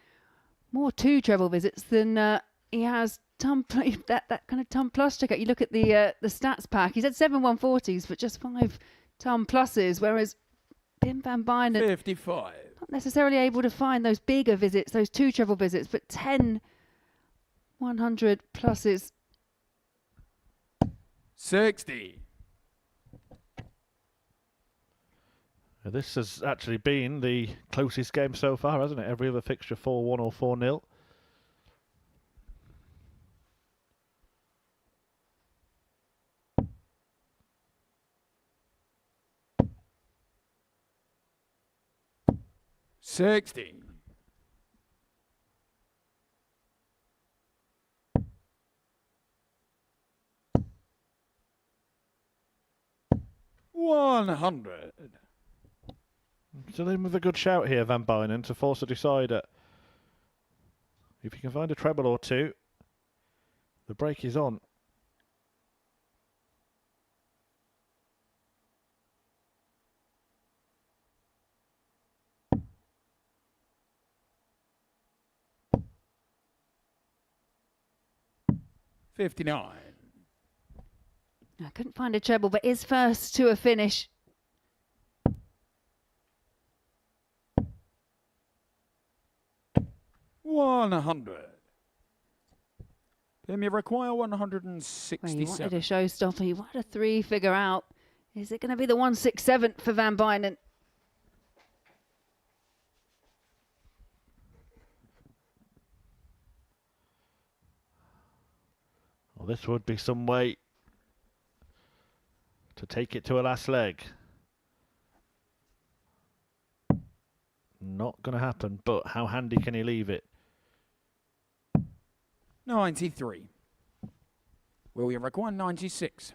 more 2 treble visits than he has that kind of ton plus checkout. You look at the stats pack. He's had 7 140s, but just 5 ton pluses, whereas Pim Van Binan 55. not necessarily able to find those bigger visits, those 2 treble visits, but 10 100 pluses. 60. This has actually been the closest game so far, hasn't it? Every other fixture 4-1 or 4-0. $60. 100. Still in with a good shout here, Van Bynen, to force a decider. If you can find a treble or two, the break is on. $59. I couldn't find a treble, but is first to a finish. $100. You require 167. Well, you wanted a showstopper, you wanted a 3-figure out. Is it going to be the 167 for Van Bynen? Well, this would be some way to take it to a last leg. Not going to happen, but how handy can he leave it? 93. Will you require 96?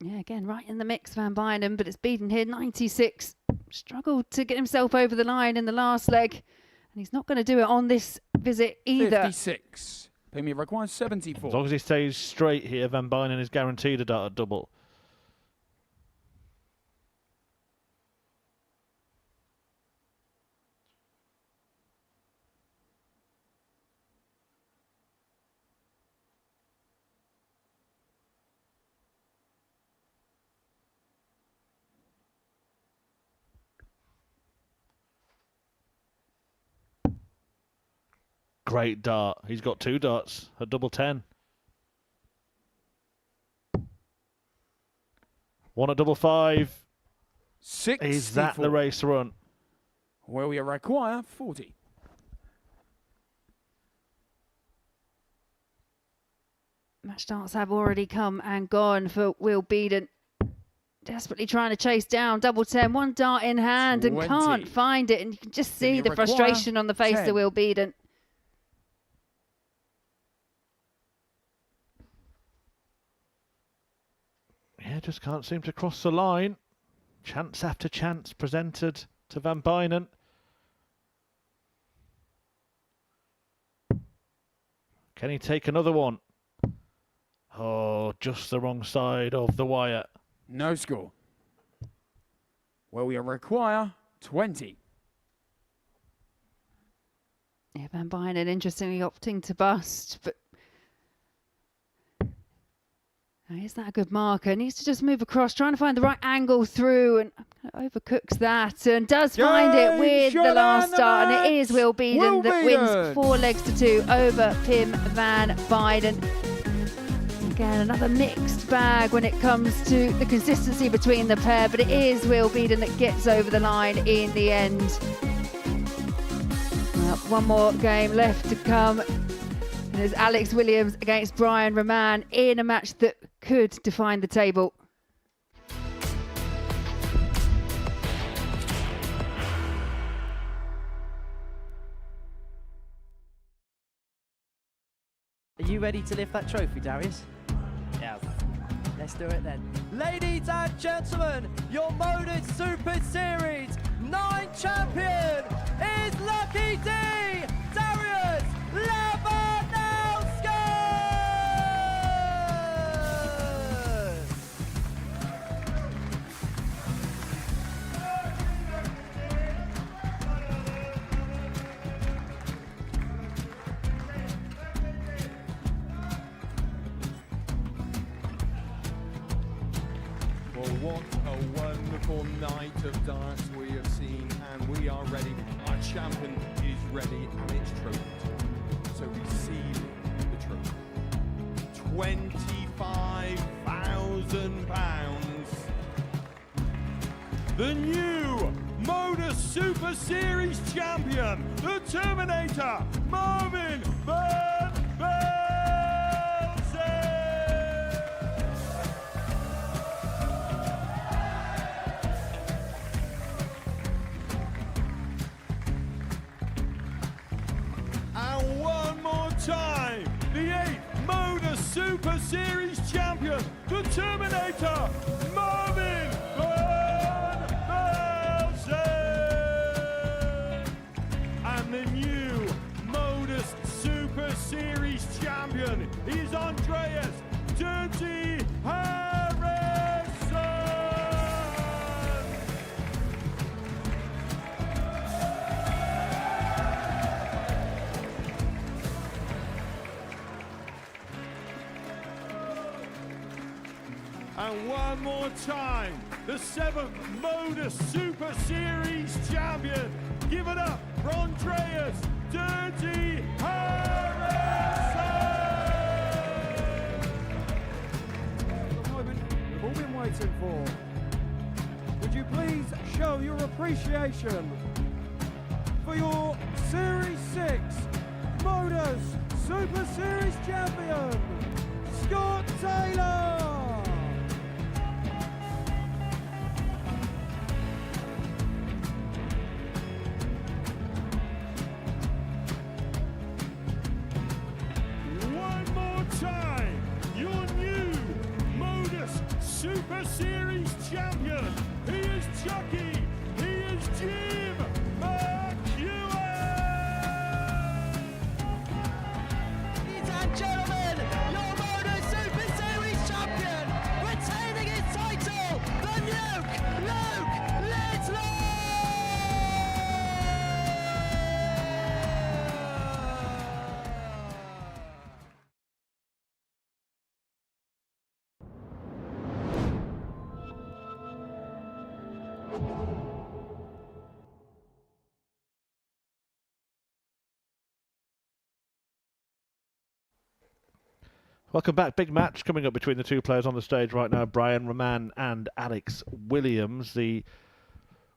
Yeah, again, right in the mix, Van Bynen, but it's beaten here, 96. Struggled to get himself over the line in the last leg, and he's not going to do it on this visit either. 56. Pay requires 74. As long as he stays straight here, Van Bynen is guaranteed a dart double. Great dart. He's got 2 darts, a double 10. One at double 5. 64. Is that the race run? Will you require 40? Match darts have already come and gone for Will Binan. Desperately trying to chase down double 10, 1 dart in hand 20. and can't find it. And you can just see the frustration on the face 10. of Will Binan. Yeah, just can't seem to cross the line. Chance after chance presented to Van Bynen. Can he take another one? Oh, just the wrong side of the wire. No score. Will you require 20? Yeah, Van Bynen interestingly opting to bust, but is that a good marker? Needs to just move across, trying to find the right angle through, and overcooks that and does find it with the last start, and it is Will Binan that wins 4 legs to 2 over Pim Van Bynen. Again, another mixed bag when it comes to the consistency between the pair, but it is Will Binan that gets over the line in the end. One more game left to come. And there's Alex Williams against Brian Raman in a match that could define the table. Are you ready to lift that trophy, Darius? Yes. Let's do it then. Ladies and gentlemen, your Modus Super Series 9 champion is Lucky D, Darius Labanowski! Well, what a wonderful night of darts we have seen, and we are ready. Our champion is ready, and it's trophy. So receive the trophy. £25,000. The new Modus Super Series champion, the Terminator, Marvin Van Velzen. And one more time, the 8th Modus Super Series champion, the Terminator, Marvin Van is Andreas Dirty Harrison. And one more time, the 7th Modus Super Series champion. Give it up for Andreas Dirty Harrison. The moment we've all been waiting for. Would you please show your appreciation for your Series 6 Modus Super Series champion, Scott Taylor. Time, your new Modus Super Series champion. He is Chucky. He is Jim McEwen. Ladies and gentlemen, your Modus Super Series champion, retaining his title, the Nuke, Luke Lidlow. Welcome back. Big match coming up between the two players on the stage right now, Brian Raman and Alex Williams. The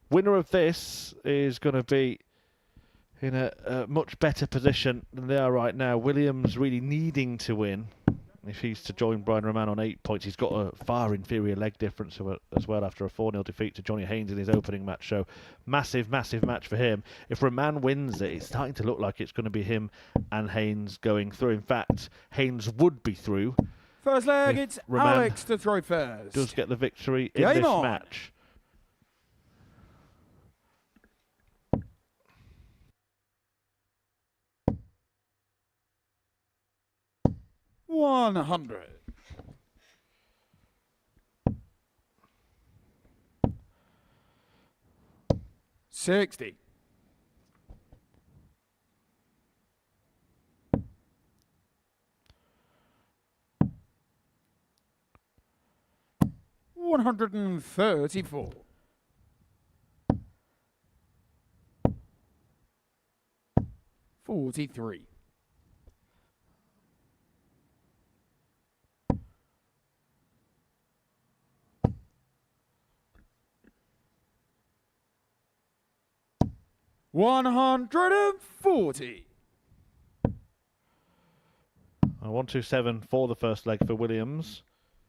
winner of this is going to be in a much better position than they are right now. Williams really needing to win. If he's to join Brian Raman on 8 points, he's got a far inferior leg difference as well after a 4-0 defeat to Johnny Haynes in his opening match. So massive, massive match for him. If Raman wins it, it's starting to look like it's going to be him and Haynes going through. In fact, Haynes would be through. First leg, it's Raman Alex to throw first. Does get the victory in Game this on. match. $100. 60. 134. 43. 140. 127 for the first leg for Williams.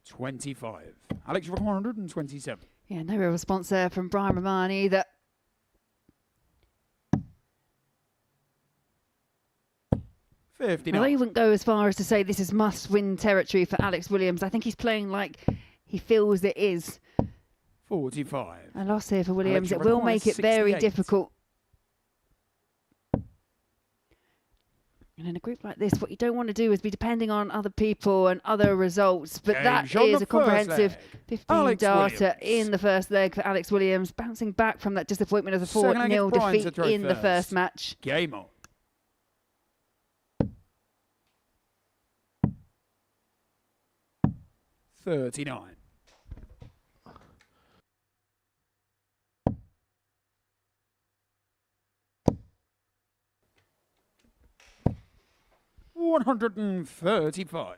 25. Alex, you've got 127. Yeah, no real response there from Brian Raman either. I wouldn't go as far as to say this is must-win territory for Alex Williams. I think he's playing like he feels it is. 45. A loss here for Williams. Alex, It will make it very 68. difficult. And in a group like this, what you don't want to do is be depending on other people and other results. But that is a comprehensive 15 data in the first leg for Alex Williams, bouncing back from that disappointment of the 4-0 defeat in the first match. Game on. $39. 135.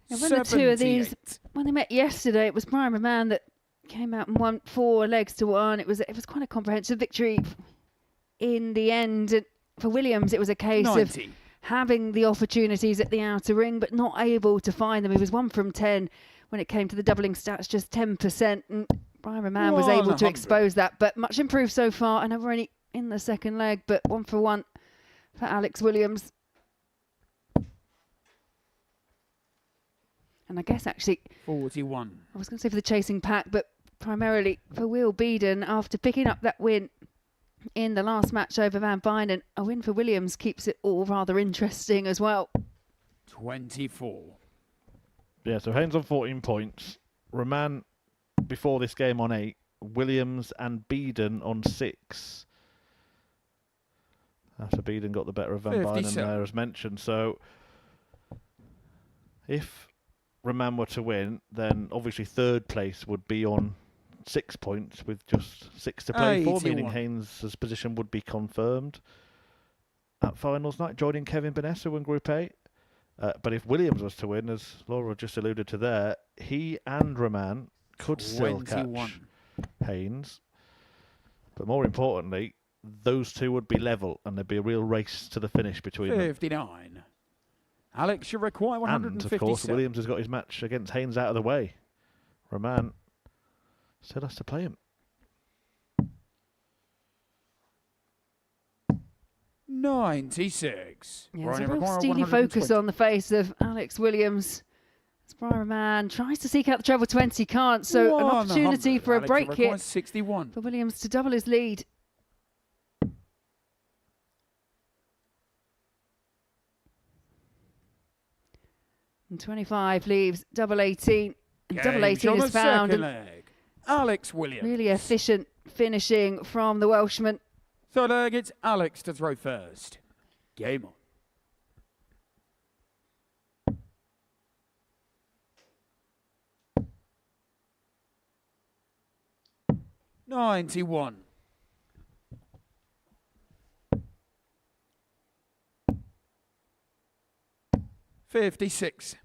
Now, when the two of these, when they met yesterday, it was Brian Raman that came out and won 4 legs to 1. It was quite a comprehensive victory in the end. And for Williams, it was a case 90. of having the opportunities at the outer ring, but not able to find them. He was 1 from 10 when it came to the doubling stats, just 10%. And Brian Raman was able to expose that, but much improved so far. I know we're only in the second leg, but 1 for 1 for Alex Williams. And I guess actually 41. I was going to say for the chasing pack, but primarily for Will Binan after picking up that win in the last match over Van Binan. A win for Williams keeps it all rather interesting as well. 24. Yeah, so Haynes on 14 points. Raman before this game on 8. Williams and Binan on 6. After Binan got the better of Van Binan there, as mentioned. So if Raman were to win, then obviously third place would be on 6 points with just 6 to play for, meaning Haynes' position would be confirmed at finals night, joining Kevin Benessu in Group A. But if Williams was to win, as Laura just alluded to there, he and Raman could still catch Haynes. But more importantly, those two would be level, and there'd be a real race to the finish between 59. Alex, you require 157. And, of course, Williams has got his match against Haynes out of the way. Raman still has to play him. 96. Yeah, there's a real steely focus on the face of Alex Williams. As Brian Raman tries to seek out the treble 20, can't. So an opportunity for a break here 61. for Williams to double his lead. And 25 leaves double 18. And double 18 is found. Alex Williams. Really efficient finishing from the Welshman. Third leg, it's Alex to throw first. Game on. $91. $56.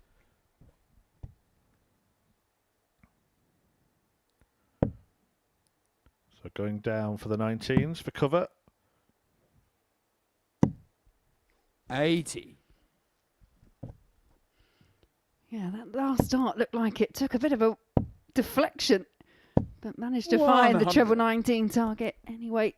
So going down for the 19s for cover. 80. Yeah, that last start looked like it took a bit of a deflection, but managed to find the treble 19 target anyway.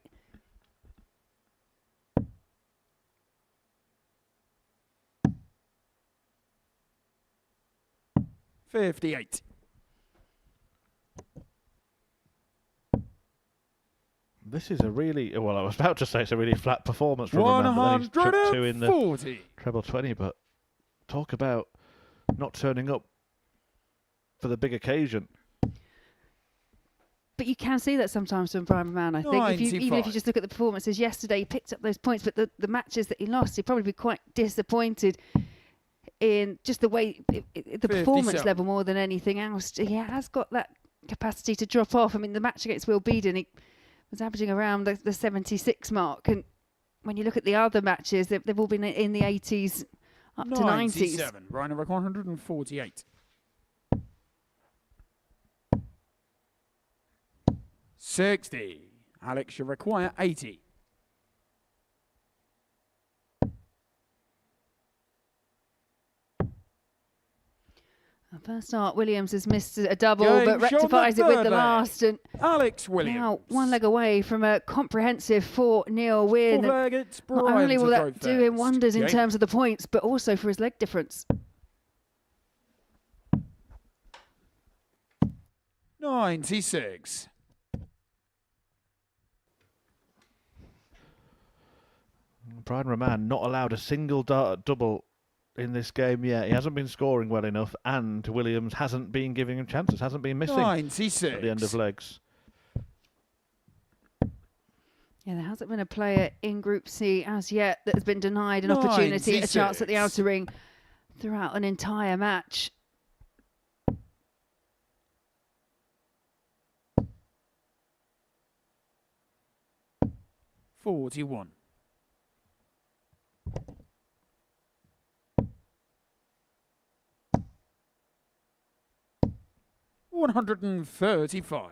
$58. This is a really, well, I was about to say it's a really flat performance from Raman, but then he's tripped 2 in the treble 20, but talk about not turning up for the big occasion. But you can see that sometimes from Brian Raman, I think. Even if you just look at the performances yesterday, he picked up those points, but the matches that he lost, he'd probably be quite disappointed in just the way, the performance level more than anything else. He has got that capacity to drop off. I mean, the match against Will Binan, he was averaging around the 76 mark. And when you look at the other matches, they've all been in the 80s up to 90s. Ryan Rick 148. 60. Alex, you require 80. First start, Williams has missed a double, but rectifies it with the last. And Alex Williams. Now one leg away from a comprehensive 4-0 win. Not only will that do him wonders in terms of the points, but also for his leg difference. 96. Brian Raman not allowed a single double in this game yet. He hasn't been scoring well enough, and Williams hasn't been giving him chances, hasn't been missing 96. at the end of legs. Yeah, there hasn't been a player in Group C as yet that has been denied an opportunity, a chance at the outer ring throughout an entire match. $41. $135.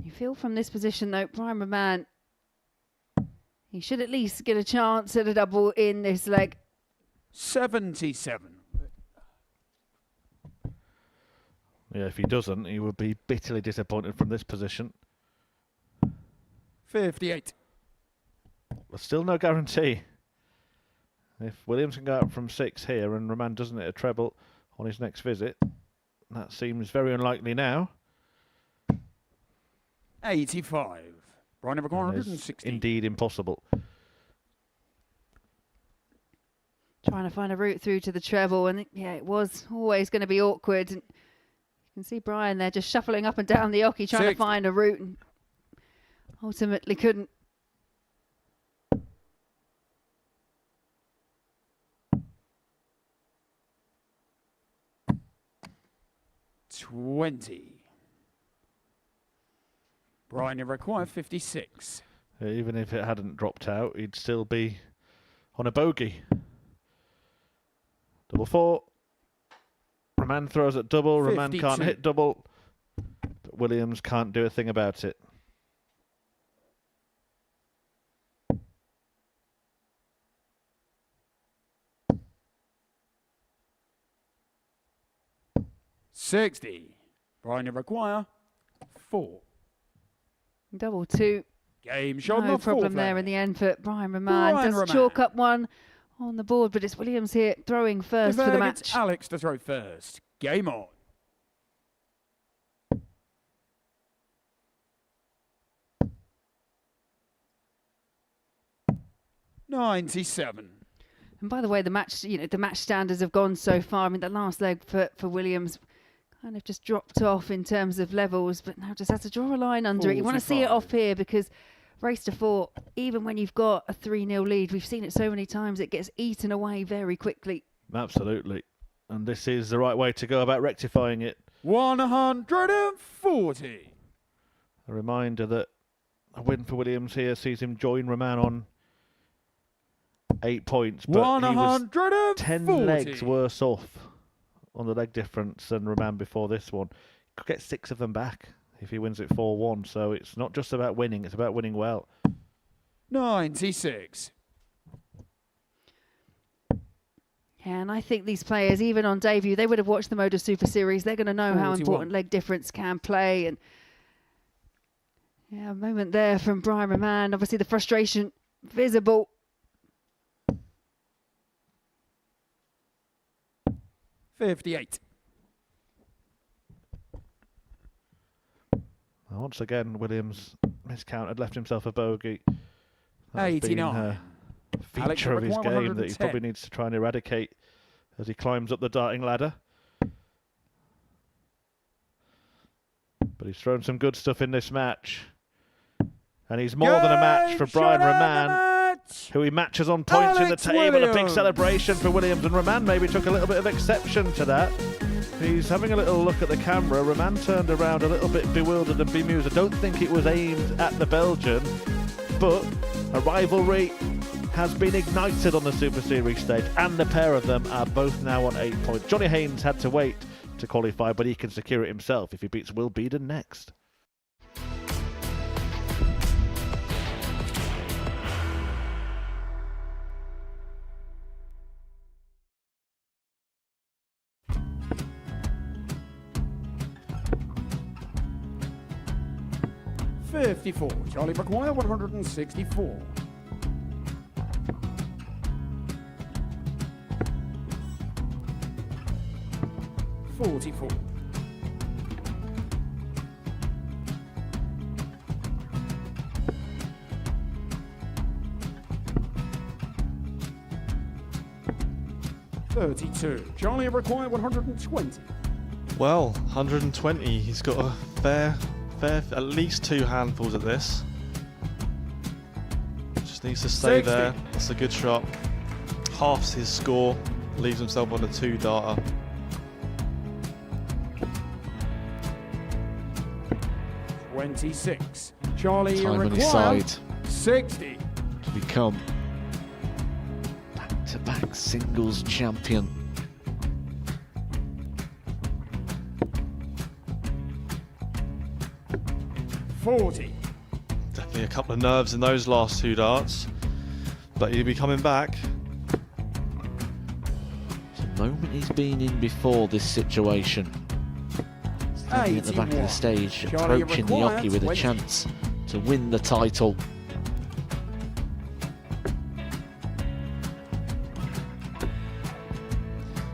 You feel from this position, though, Brian Raman, he should at least get a chance at a double in this leg. 77. Yeah, if he doesn't, he would be bitterly disappointed from this position. 58. But still no guarantee. If Williams can go out from 6 here and Raman doesn't hit a treble on his next visit, that seems very unlikely now. 85. Brian Evercore, 160. Indeed impossible. Trying to find a route through to the treble, and yeah, it was always going to be awkward. And you can see Brian there just shuffling up and down the oche, trying to find a route, and ultimately couldn't. Brian Evercore, 56. Even if it hadn't dropped out, he'd still be on a bogey. Double four. Raman throws at double. 52. Raman can't hit double. But Williams can't do a thing about it. $60. Brian Evercore, 4. Double two. Game shot. No problem there in the end for Brian Raman. Does chalk up one on the board, but it's Williams here throwing first for the match. It's Alex to throw first. Game on. $97. And by the way, the match, the match standards have gone so far. I mean, the last leg for Williams kind of just dropped off in terms of levels, but now just has to draw a line under it. You want to see it off here because race to 4, even when you've got a 3-0 lead, we've seen it so many times, it gets eaten away very quickly. Absolutely. And this is the right way to go about rectifying it. 140. A reminder that a win for Williams here sees him join Raman on 8 points, but he was 10 legs worse off on the leg difference than Raman before this one. Could get 6 of them back if he wins it 4-1. So it's not just about winning, it's about winning well. 96. Yeah, and I think these players, even on debut, they would have watched the Modus Super Series. They're going to know 41. how important leg difference can play. And yeah, a moment there from Brian Raman. Obviously the frustration visible. $58. Once again, Williams miscounted, left himself a bogey. That's 89. Been a feature of his game that he probably needs to try and eradicate as he climbs up the darting ladder. But he's thrown some good stuff in this match. And he's more than a match for Brian Raman, who he matches on points in the table. A big celebration for Williams, and Raman maybe took a little bit of exception to that. He's having a little look at the camera. Raman turned around a little bit bewildered and bemused. I don't think it was aimed at the Belgian, but a rivalry has been ignited on the Super Series stage, and the pair of them are both now on 8 points. Johnny Haynes had to wait to qualify, but he can secure it himself if he beats Will Binan next. $54. Charlie McGuire, 164. $44. $32. Charlie required 120. Well, 120. He's got a fair, at least 2 handfuls at this. Just needs to stay 60. there. That's a good shot. Halves his score, leaves himself on a 2-darter. $26. Charlie Time on his required side 60. to become back-to-back singles champion. $40. Definitely a couple of nerves in those last 2 darts, but he'll be coming back. It's a moment he's been in before this situation. Standing at the back of the stage, Charlie approaching the required oche with 20. a chance to win the title.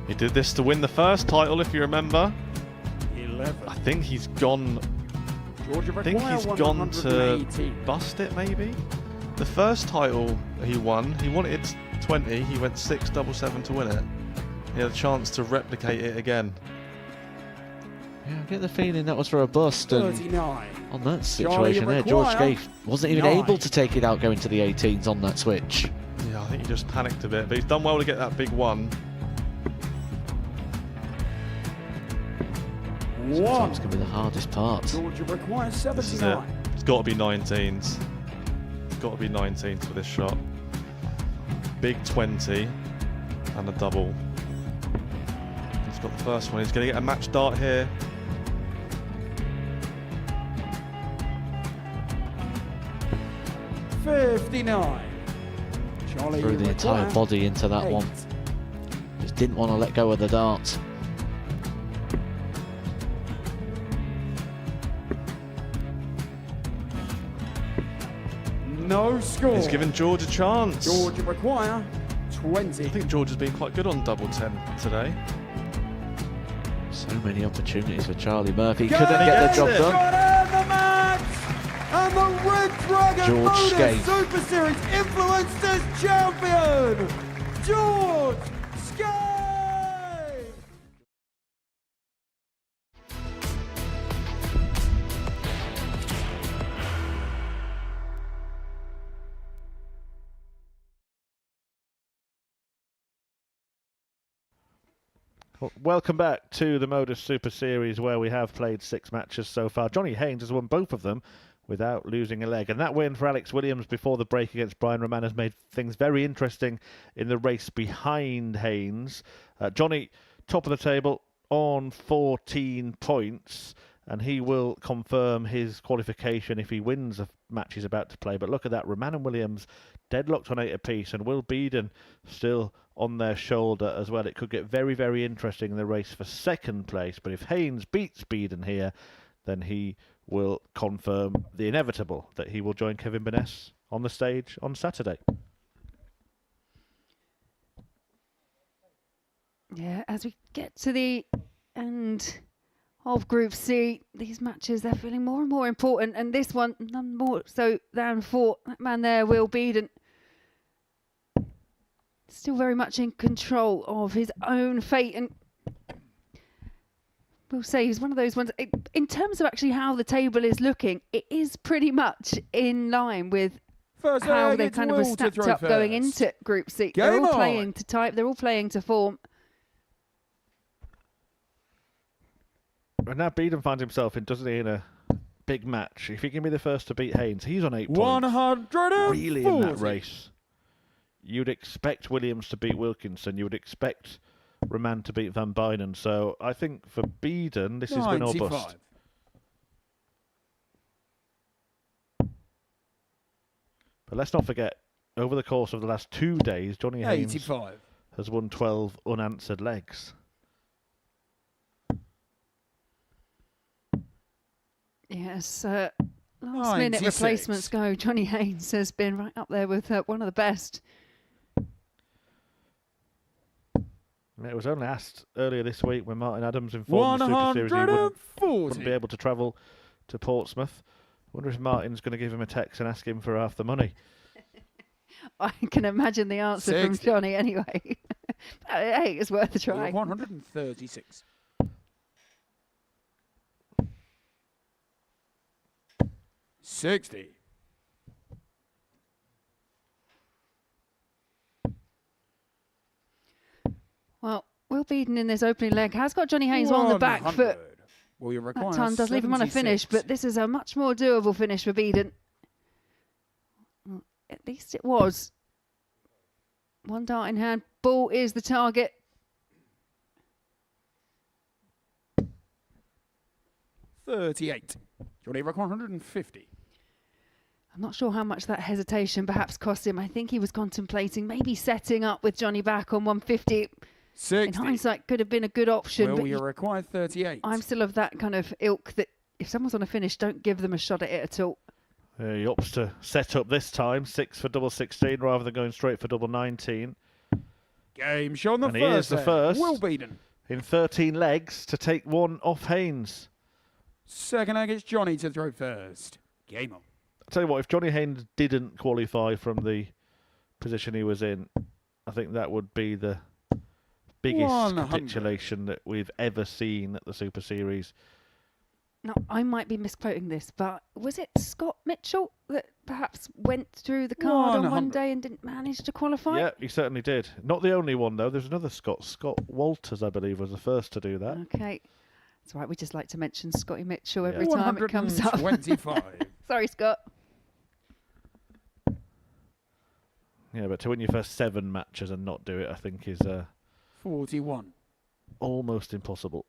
He did this to win the first title, if you remember. 11. I think he's gone I think he's gone to bust it, maybe? The first title he won, he wanted 20, he went 6-7-7 to win it. He had a chance to replicate it again. Yeah, I get the feeling that was for a bust, and 39. on that situation there, George Scaife wasn't even able to take it out going to the 18s on that switch. Yeah, I think he just panicked a bit, but he's done well to get that big one. Sometimes can be the hardest part. Georgia requires 79. This is it. It's got to be 19s. It's got to be 19s for this shot. Big 20 and a double. He's got the first one. He's going to get a match dart here. $59. Charlie Threw the entire body into that one. Just didn't want to let go of the dart. No score. He's given George a chance. Georgia require 20. I think George has been quite good on double 10 today. So many opportunities for Charlie Murphy. Couldn't get the job done. The match! And the Red Dragon George Modus Scaife. Super Series Influencers Champion, George Scaife! Welcome back to the Modus Super Series, where we have played 6 matches so far. Johnny Haynes has won both of them without losing a leg, and that win for Alex Williams before the break against Brian Raman has made things very interesting in the race behind Haynes. Johnny, top of the table on 14 points, and he will confirm his qualification if he wins the match he's about to play. But look at that, Raman and Williams deadlocked on 8 apiece, and Will Binan still on their shoulder as well. It could get very, very interesting in the race for second place, but if Haynes beats Binan here, then he will confirm the inevitable, that he will join Kevin Binan on the stage on Saturday. Yeah, as we get to the end of Group C, these matches, they're feeling more and more important, and this one none more so than for that man there, Will Binan. Still very much in control of his own fate, and we'll say he's one of those ones. In terms of actually how the table is looking, it is pretty much in line with how they kind of were stacked up going into Group C. They're all playing to type, they're all playing to form. And now Binan finds himself in, doesn't he, in a big match. If he can be the first to beat Haynes, he's on 8 points. 140. Really in that race. You'd expect Williams to beat Wilkinson. You would expect Raman to beat Van Binan. So I think for Binan, this is win or bust. But let's not forget, over the course of the last 2 days, Johnny Haynes has won 12 unanswered legs. Yes, last minute replacements go. Johnny Haynes has been right up there with one of the best. It was only asked earlier this week when Martin Adams informed the Super Series he wouldn't be able to travel to Portsmouth. I wonder if Martin's going to give him a text and ask him for half the money. I can imagine the answer 60. From Johnny anyway. Hey, it's worth a try. 136. $60. Well, Will Binan in this opening leg has got Johnny Haynes on the back foot. That time does leave him on a finish, but this is a much more doable finish for Binan. Well, at least it was. One dart in hand. Ball is the target. $38. Johnny requires 150. I'm not sure how much that hesitation perhaps cost him. I think he was contemplating maybe setting up with Johnny back on 150. 60. In hindsight, could have been a good option. Will, you required 38. I'm still of that kind of ilk that if someone's on a finish, don't give them a shot at it at all. He opts to set up this time, 6 for double 16 rather than going straight for double 19. Game show on the and first. He is the first Will Binan in 13 legs to take one off Haynes. Second leg, it's Johnny to throw first. Game on. I'll tell you what, if Johnny Haynes didn't qualify from the position he was in, I think that would be the biggest 100. capitulation that we've ever seen at the Super Series. Now, I might be misquoting this, but was it Scott Mitchell that perhaps went through the card on one 100. day and didn't manage to qualify? Yeah, he certainly did. Not the only one, though. There's another Scott. Scott Walters, I believe, was the first to do that. Okay. That's right. We just like to mention Scotty Mitchell every time it comes up. 125. Sorry, Scott. Yeah, but to win your first 7 matches and not do it, I think is 41. almost impossible.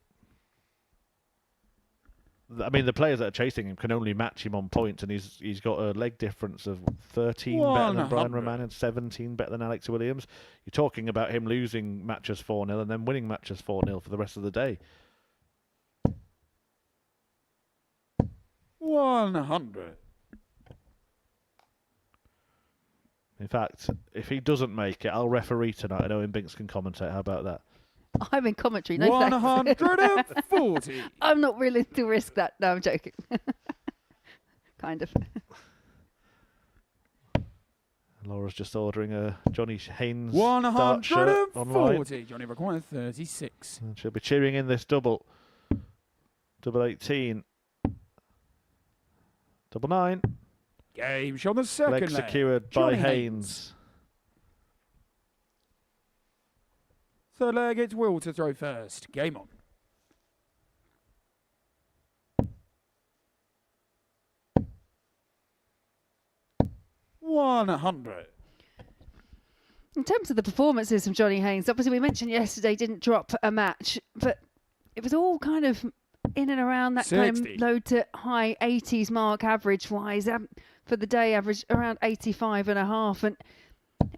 I mean, the players that are chasing him can only match him on points, and he's got a leg difference of 13 better than Brian 100. Raman and 17 better than Alex Williams. You're talking about him losing matches 4-0 and then winning matches 4-0 for the rest of the day. 100. In fact, if he doesn't make it, I'll referee tonight. I know Binks can commentate. How about that? I'm in commentary. No thanks. 140. I'm not willing to risk that. No, I'm joking. Kind of. Laura's just ordering a Johnny Haynes start shirt online. 140. Johnny requires 36. And she'll be cheering in this double. Double 18. Double 9. Game shot the second Leg leg. secured Johnny by Haynes. Third leg, it's Will to throw first. Game on. $100. In terms of the performances from Johnny Haynes, obviously we mentioned yesterday didn't drop a match, but it was all kind of in and around that 60. kind of low to high 80s mark average-wise. For the day, average around 85.5. And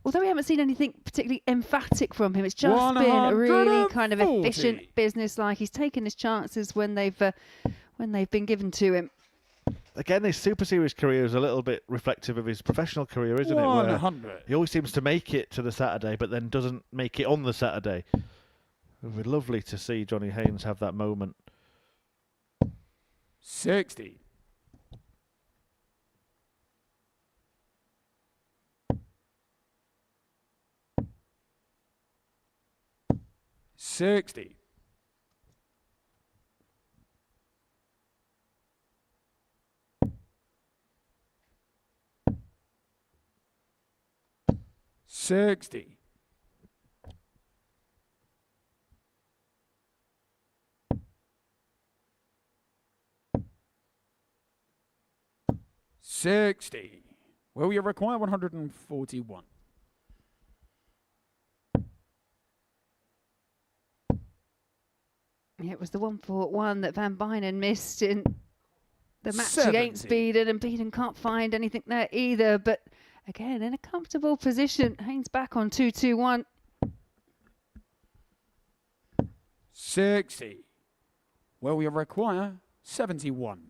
although we haven't seen anything particularly emphatic from him, it's just been a really kind of efficient business. Like he's taken his chances when they've been given to him. Again, his Super Series career is a little bit reflective of his professional career, isn't it? 100. Where he always seems to make it to the Saturday, but then doesn't make it on the Saturday. It would be lovely to see Johnny Haynes have that moment. 60. 60. 60. 60. Will you require 141? It was the 141 that Van Binan missed in the match 70. against Binan, and Binan can't find anything there either. But again, in a comfortable position, Haynes back on 2-2-1. 60. Will you require 71?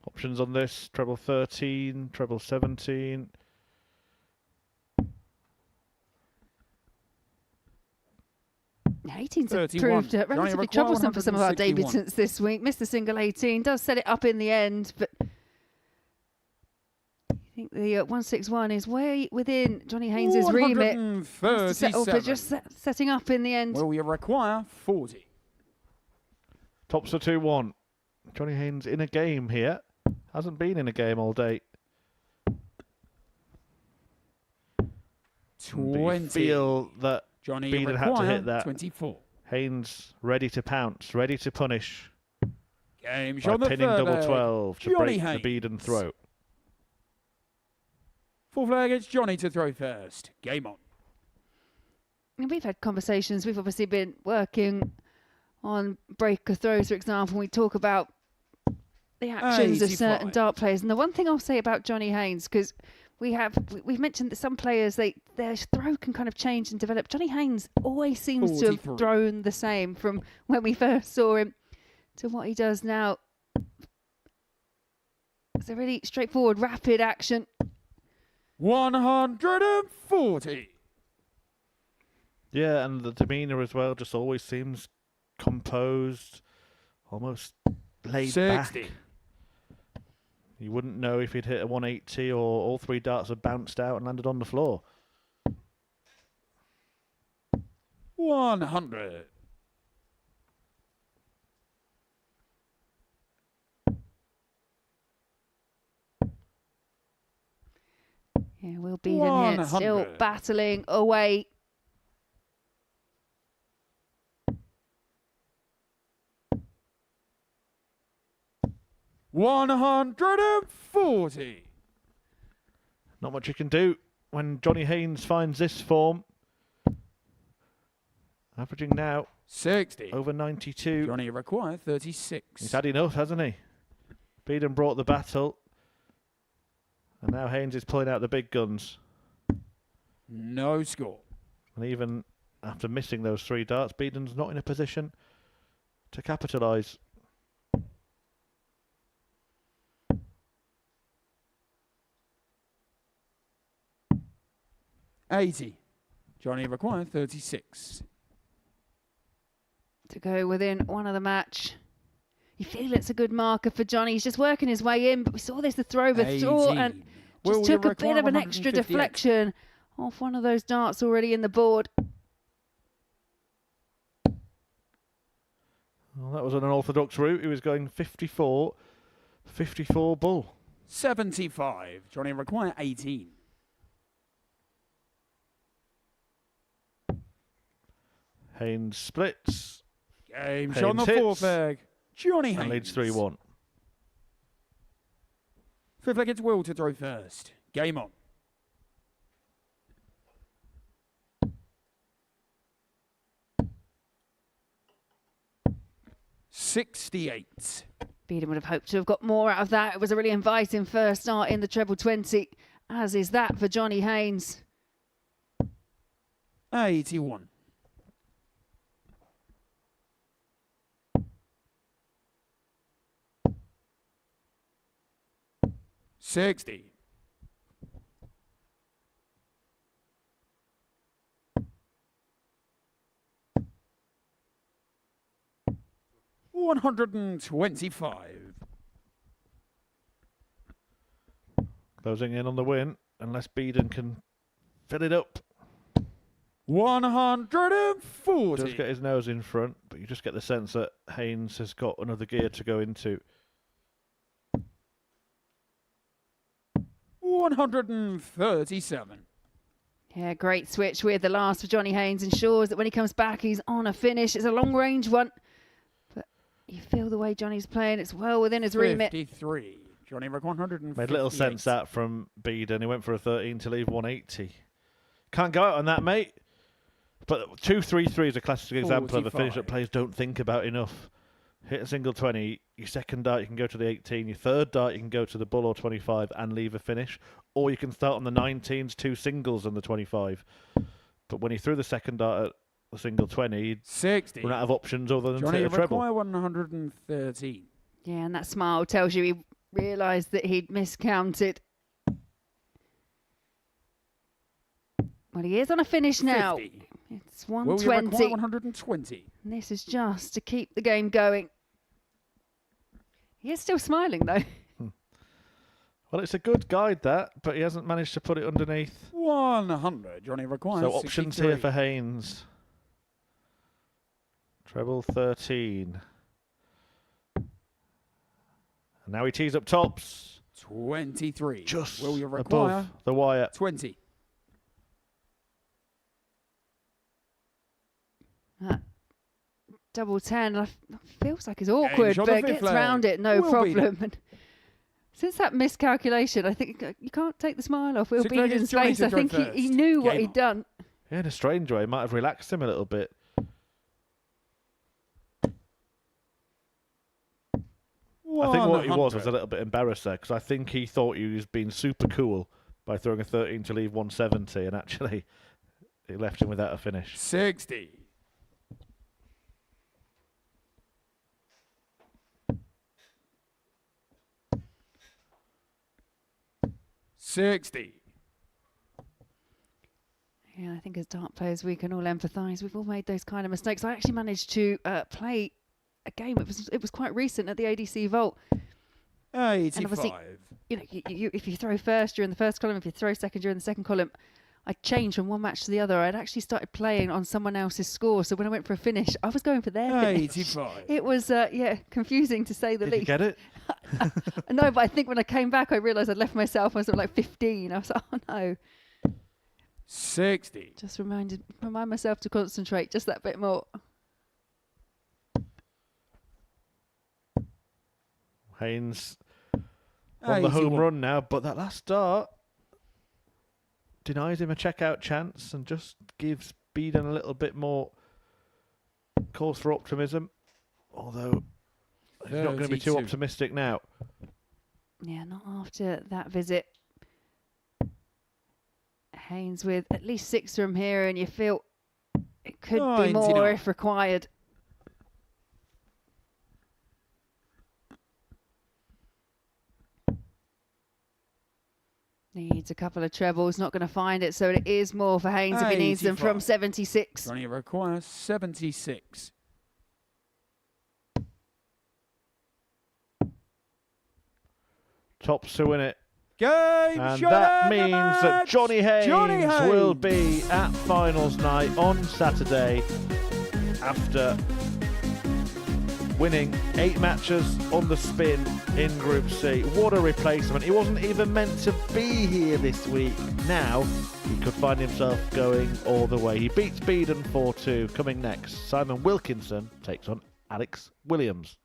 Options on this: treble 13, treble 17. Yeah, 18's have 31. proved relatively troublesome for some of our debutants this week. Missed the single 18, does set it up in the end, but I think the 161 is way within Johnny Haynes' remit. To settle for just setting up in the end. Will you require 40? Tops for 2-1. Johnny Haynes in a game here. Hasn't been in a game all day. 20. You feel that Johnny Binan had to hit that. 24. Haynes ready to pounce, ready to punish. Game By shot the pinning third double leg. 12 to Johnny break Haynes. the Binan throat. Fourth leg, it's Johnny to throw first. Game on. And we've had conversations. We've obviously been working on breaker throws, for example. We talk about the actions of certain 85. dart players. And the one thing I'll say about Johnny Haynes, because we've mentioned that some players, their throw can kind of change and develop. Johnny Haynes always seems to 43. have thrown the same from when we first saw him to what he does now. It's a really straightforward, rapid action. 140. Yeah, and the demeanour as well just always seems composed, almost laid 60. back. You wouldn't know if he'd hit a 180 or all 3 darts had bounced out and landed on the floor. 100. Yeah, Will Binan here, still 100. battling away. $140. Not much you can do when Johnny Haynes finds this form. Averaging now 60. over 92. Johnny require 36. He's had enough, hasn't he? Binan brought the battle. And now Haynes is pulling out the big guns. No score. And even after missing those 3 darts, Bidan's not in a position to capitalise. $80. Johnny require 36. To go within one of the match. You feel it's a good marker for Johnny. He's just working his way in, but we saw this the throw before and just took a bit of an extra deflection off one of those darts already in the board. Well, that was an unorthodox route. He was going 54 bull. 75. Johnny require 18. Haynes splits. Game Haynes shot on the hits, 4th leg. Johnny Haynes. and leads 3-1. 5th leg, it's Will to throw first. Game on. $68. Binan would have hoped to have got more out of that. It was a really inviting first start in the treble 20, as is that for Johnny Haynes. 81. $60. $125. Closing in on the win, unless Binan can fill it up. 140. Does get his nose in front, but you just get the sense that Haynes has got another gear to go into. 137. Yeah, great switch with the last for Johnny Haynes. Ensures that when he comes back, he's on a finish. It's a long-range one, but you feel the way Johnny's playing. It's well within his remit. 53. Johnny Rick 158. Made little sense that from Binan. He went for a 13 to leave 180. Can't go out on that, mate. But 2-3-3 is a classic example of a finish that players don't think about enough. Hit a single 20, your second dart you can go to the 18, your third dart you can go to the bull or 25 and leave a finish, or you can start on the 19s, 2 singles and the 25. But when he threw the second dart at the single 20, he'd 60. run out of options other than Johnny hit a treble. 113. Yeah, and that smile tells you he realised that he'd miscounted. Well, he is on a finish now. 50. It's 120. 120. And this is just to keep the game going. He is still smiling, though. Well, it's a good guide, that, but he hasn't managed to put it underneath. 100. Johnny requires So options 63. here for Haynes. Treble 13. And now he tees up tops. 23. Just Will you require above the wire. 20. Double 10. Feels like it's awkward, shot but the it gets fifth leg. round it, no Will problem. Binan. And since that miscalculation, I think you can't take the smile off Will Six leg is Bidan's Johnny face. to I think throw he first. knew what Game he'd on. done. Yeah, in a strange way, might have relaxed him a little bit. I think what he was a little bit embarrassed there, because I think he thought he was being super cool by throwing a 13 to leave 170, and actually it left him without a finish. 60. $60. Yeah, I think as dart players, we can all empathise. We've all made those kind of mistakes. I actually managed to play a game. It was quite recent at the ADC Vault. 85. If you throw first, you're in the first column. If you throw second, you're in the second column. I changed from one match to the other. I'd actually started playing on someone else's score. So when I went for a finish, I was going for their finish. 85. It was, confusing to say the least. Did you get it? No, but I think when I came back, I realised I'd left myself. I was like 15. I was like, oh no. 60. Just remind myself to concentrate just that bit more. Haynes on the home 81. run now, but that last start denies him a checkout chance and just gives Binan a little bit more cause for optimism. Although he's not going to be too 32. optimistic now. Yeah, not after that visit. Haynes with at least 6 from here, and you feel it could be 99. more if required. Needs a couple of trebles, not going to find it, so it is more for Haynes if he needs them from 76. Only requires 76. Tops to win it. Game And shot that and the means that match. Johnny Haynes will Haynes. be at finals night on Saturday after winning 8 matches on the spin in Group C. What a replacement. He wasn't even meant to be here this week. Now he could find himself going all the way. He beats Binan 4-2. Coming next, Simon Wilkinson takes on Alex Williams.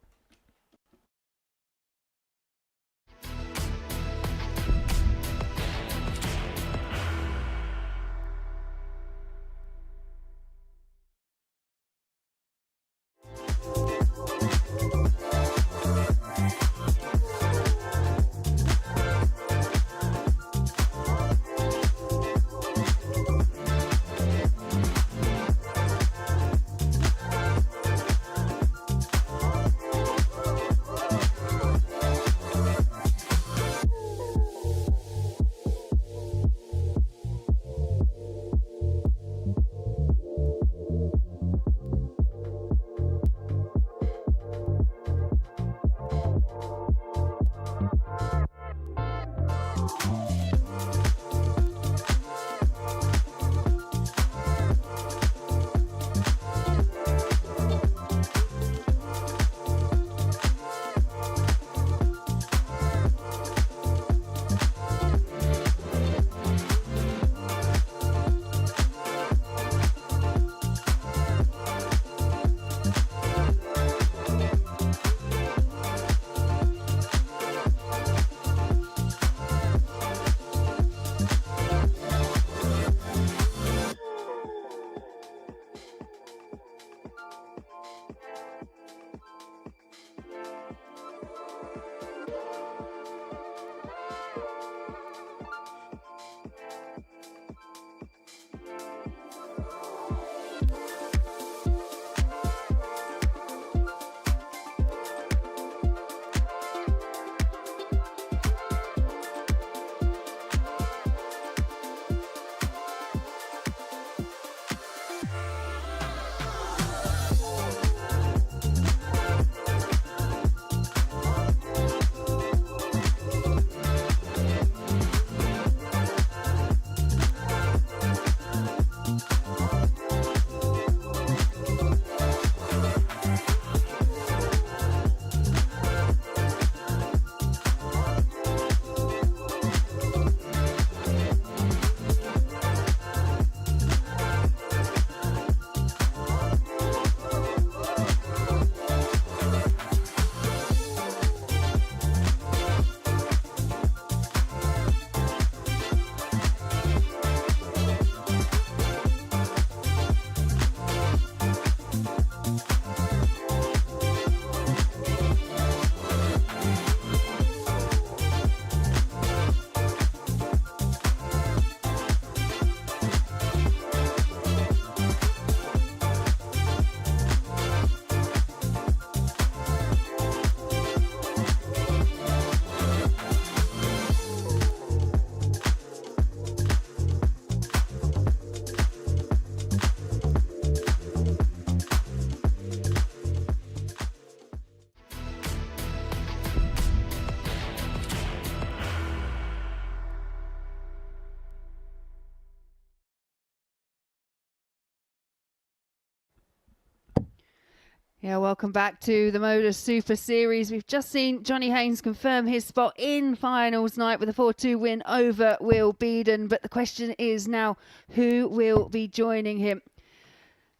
Yeah, welcome back to the Modus Super Series. We've just seen Johnny Haynes confirm his spot in finals night with a 4-2 win over Will Binan. But the question is now, who will be joining him?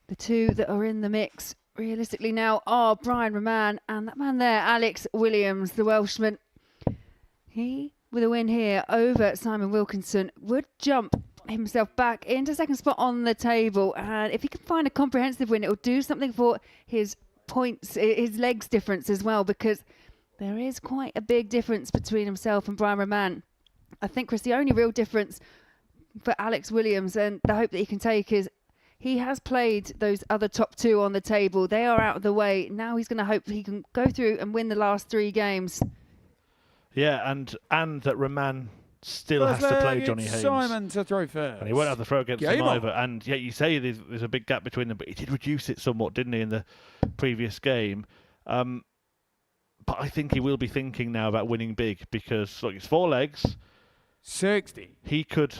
The two that are in the mix realistically now are Brian Raman and that man there, Alex Williams, the Welshman. He, with a win here over Simon Wilkinson, would jump himself back into second spot on the table. And if he can find a comprehensive win, it will do something for his points, his legs difference as well, because there is quite a big difference between himself and Brian Raman. I think, Chris, the only real difference for Alex Williams and the hope that he can take is he has played those other top two on the table. They are out of the way. Now he's going to hope he can go through and win the last 3 games. Yeah, and that Raman still has to play Johnny Haynes. Simon to throw first. And he won't have the throw against Game him on. either. And yeah, you say there's a big gap between them, but he did reduce it somewhat, didn't he, in the previous game? But I think he will be thinking now about winning big because, look, it's 4 legs. 60. He could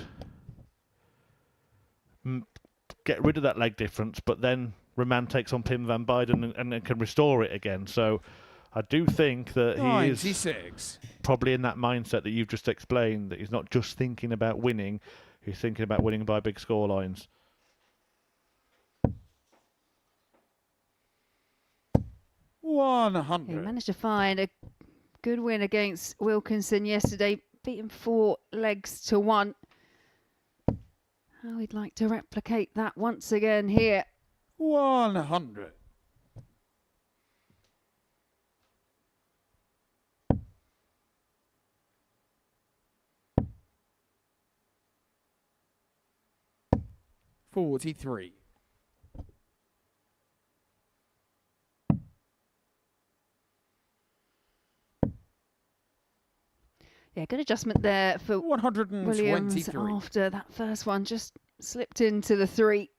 get rid of that leg difference, but then Raman takes on Pim van Beiden and can restore it again. So I do think that he 96. is probably in that mindset that you've just explained, that he's not just thinking about winning, he's thinking about winning by big score lines. He 100. managed to find a good win against Wilkinson yesterday, beating 4 legs to 1. How he'd like to replicate that once again here. 100. $43. Yeah, good adjustment there for 123. Williams after that first one. Just slipped into the 3.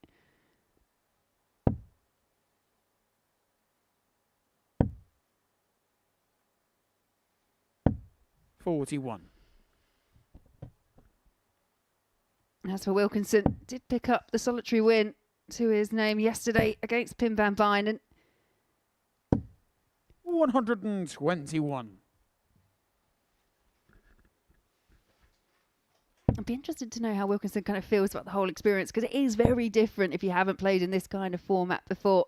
$41. As for Wilkinson, did pick up the solitary win to his name yesterday against Pim van Beinen. 121. I'd be interested to know how Wilkinson kind of feels about the whole experience, because it is very different if you haven't played in this kind of format before.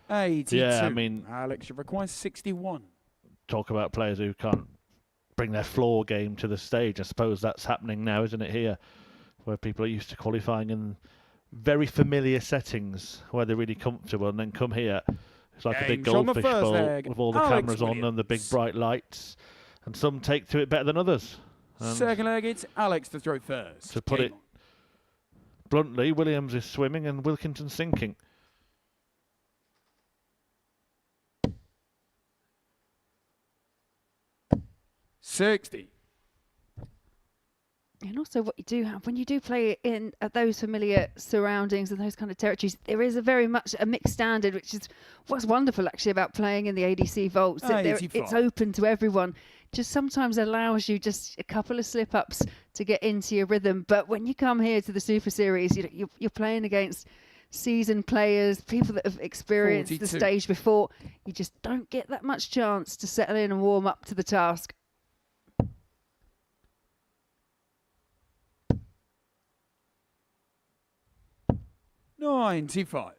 82. Yeah, I mean, Alex, you require 61. Talk about players who can't bring their floor game to the stage. I suppose that's happening now, isn't it, here, where people are used to qualifying in very familiar settings where they're really comfortable, and then come here. It's like a big goldfish bowl with all the cameras on them, the big bright lights, and some take to it better than others. Second leg, it's Alex to throw first. To put it bluntly, Williams is swimming and Wilkinson sinking. $60. And also what you do have, when you do play in those familiar surroundings and those kind of territories, there is a very much a mixed standard, which is what's wonderful actually about playing in the ADC vaults. It's open to everyone. Just sometimes allows you just a couple of slip-ups to get into your rhythm. But when you come here to the Super Series, you're playing against seasoned players, people that have experienced 42. the stage before. You just don't get that much chance to settle in and warm up to the task. $95.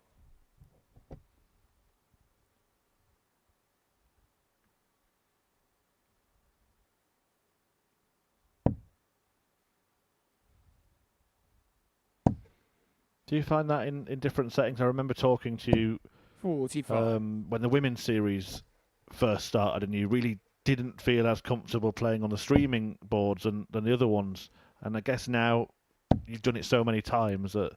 Do you find that in different settings? I remember talking to you 45. when the women's series first started, and you really didn't feel as comfortable playing on the streaming boards than the other ones. And I guess now you've done it so many times that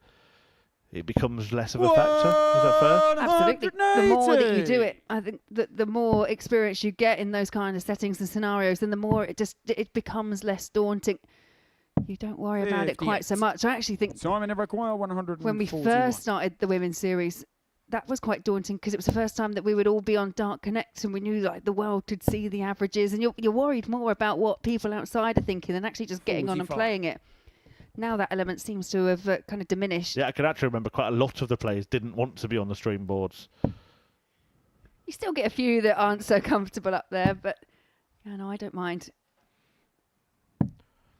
it becomes less of a factor. Is that fair? Absolutely. The more that you do it, I think that the more experience you get in those kind of settings and scenarios, then the more it becomes less daunting. You don't worry about it quite so much. I actually think Simon Everquire, 141. When we first started the women's series, that was quite daunting because it was the first time that we would all be on Dark Connect and we knew like the world could see the averages, and you're worried more about what people outside are thinking than actually just getting on and playing it. Now that element seems to have kind of diminished. Yeah, I can actually remember quite a lot of the players didn't want to be on the stream boards. You still get a few that aren't so comfortable up there, but no, I don't mind.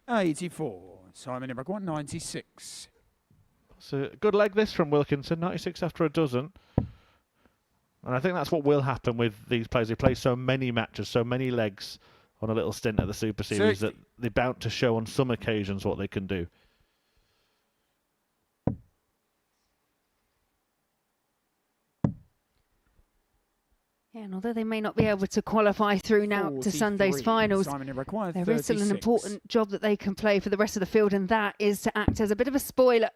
84. Simon number 196. It's a good leg this from Wilkinson, 96 after a dozen. And I think that's what will happen with these players. They play so many matches, so many legs on a little stint at the Super Series 60. that they're bound to show on some occasions what they can do. Yeah, and although they may not be able to qualify through now to Sunday's finals, there is still an important job that they can play for the rest of the field, and that is to act as a bit of a spoiler.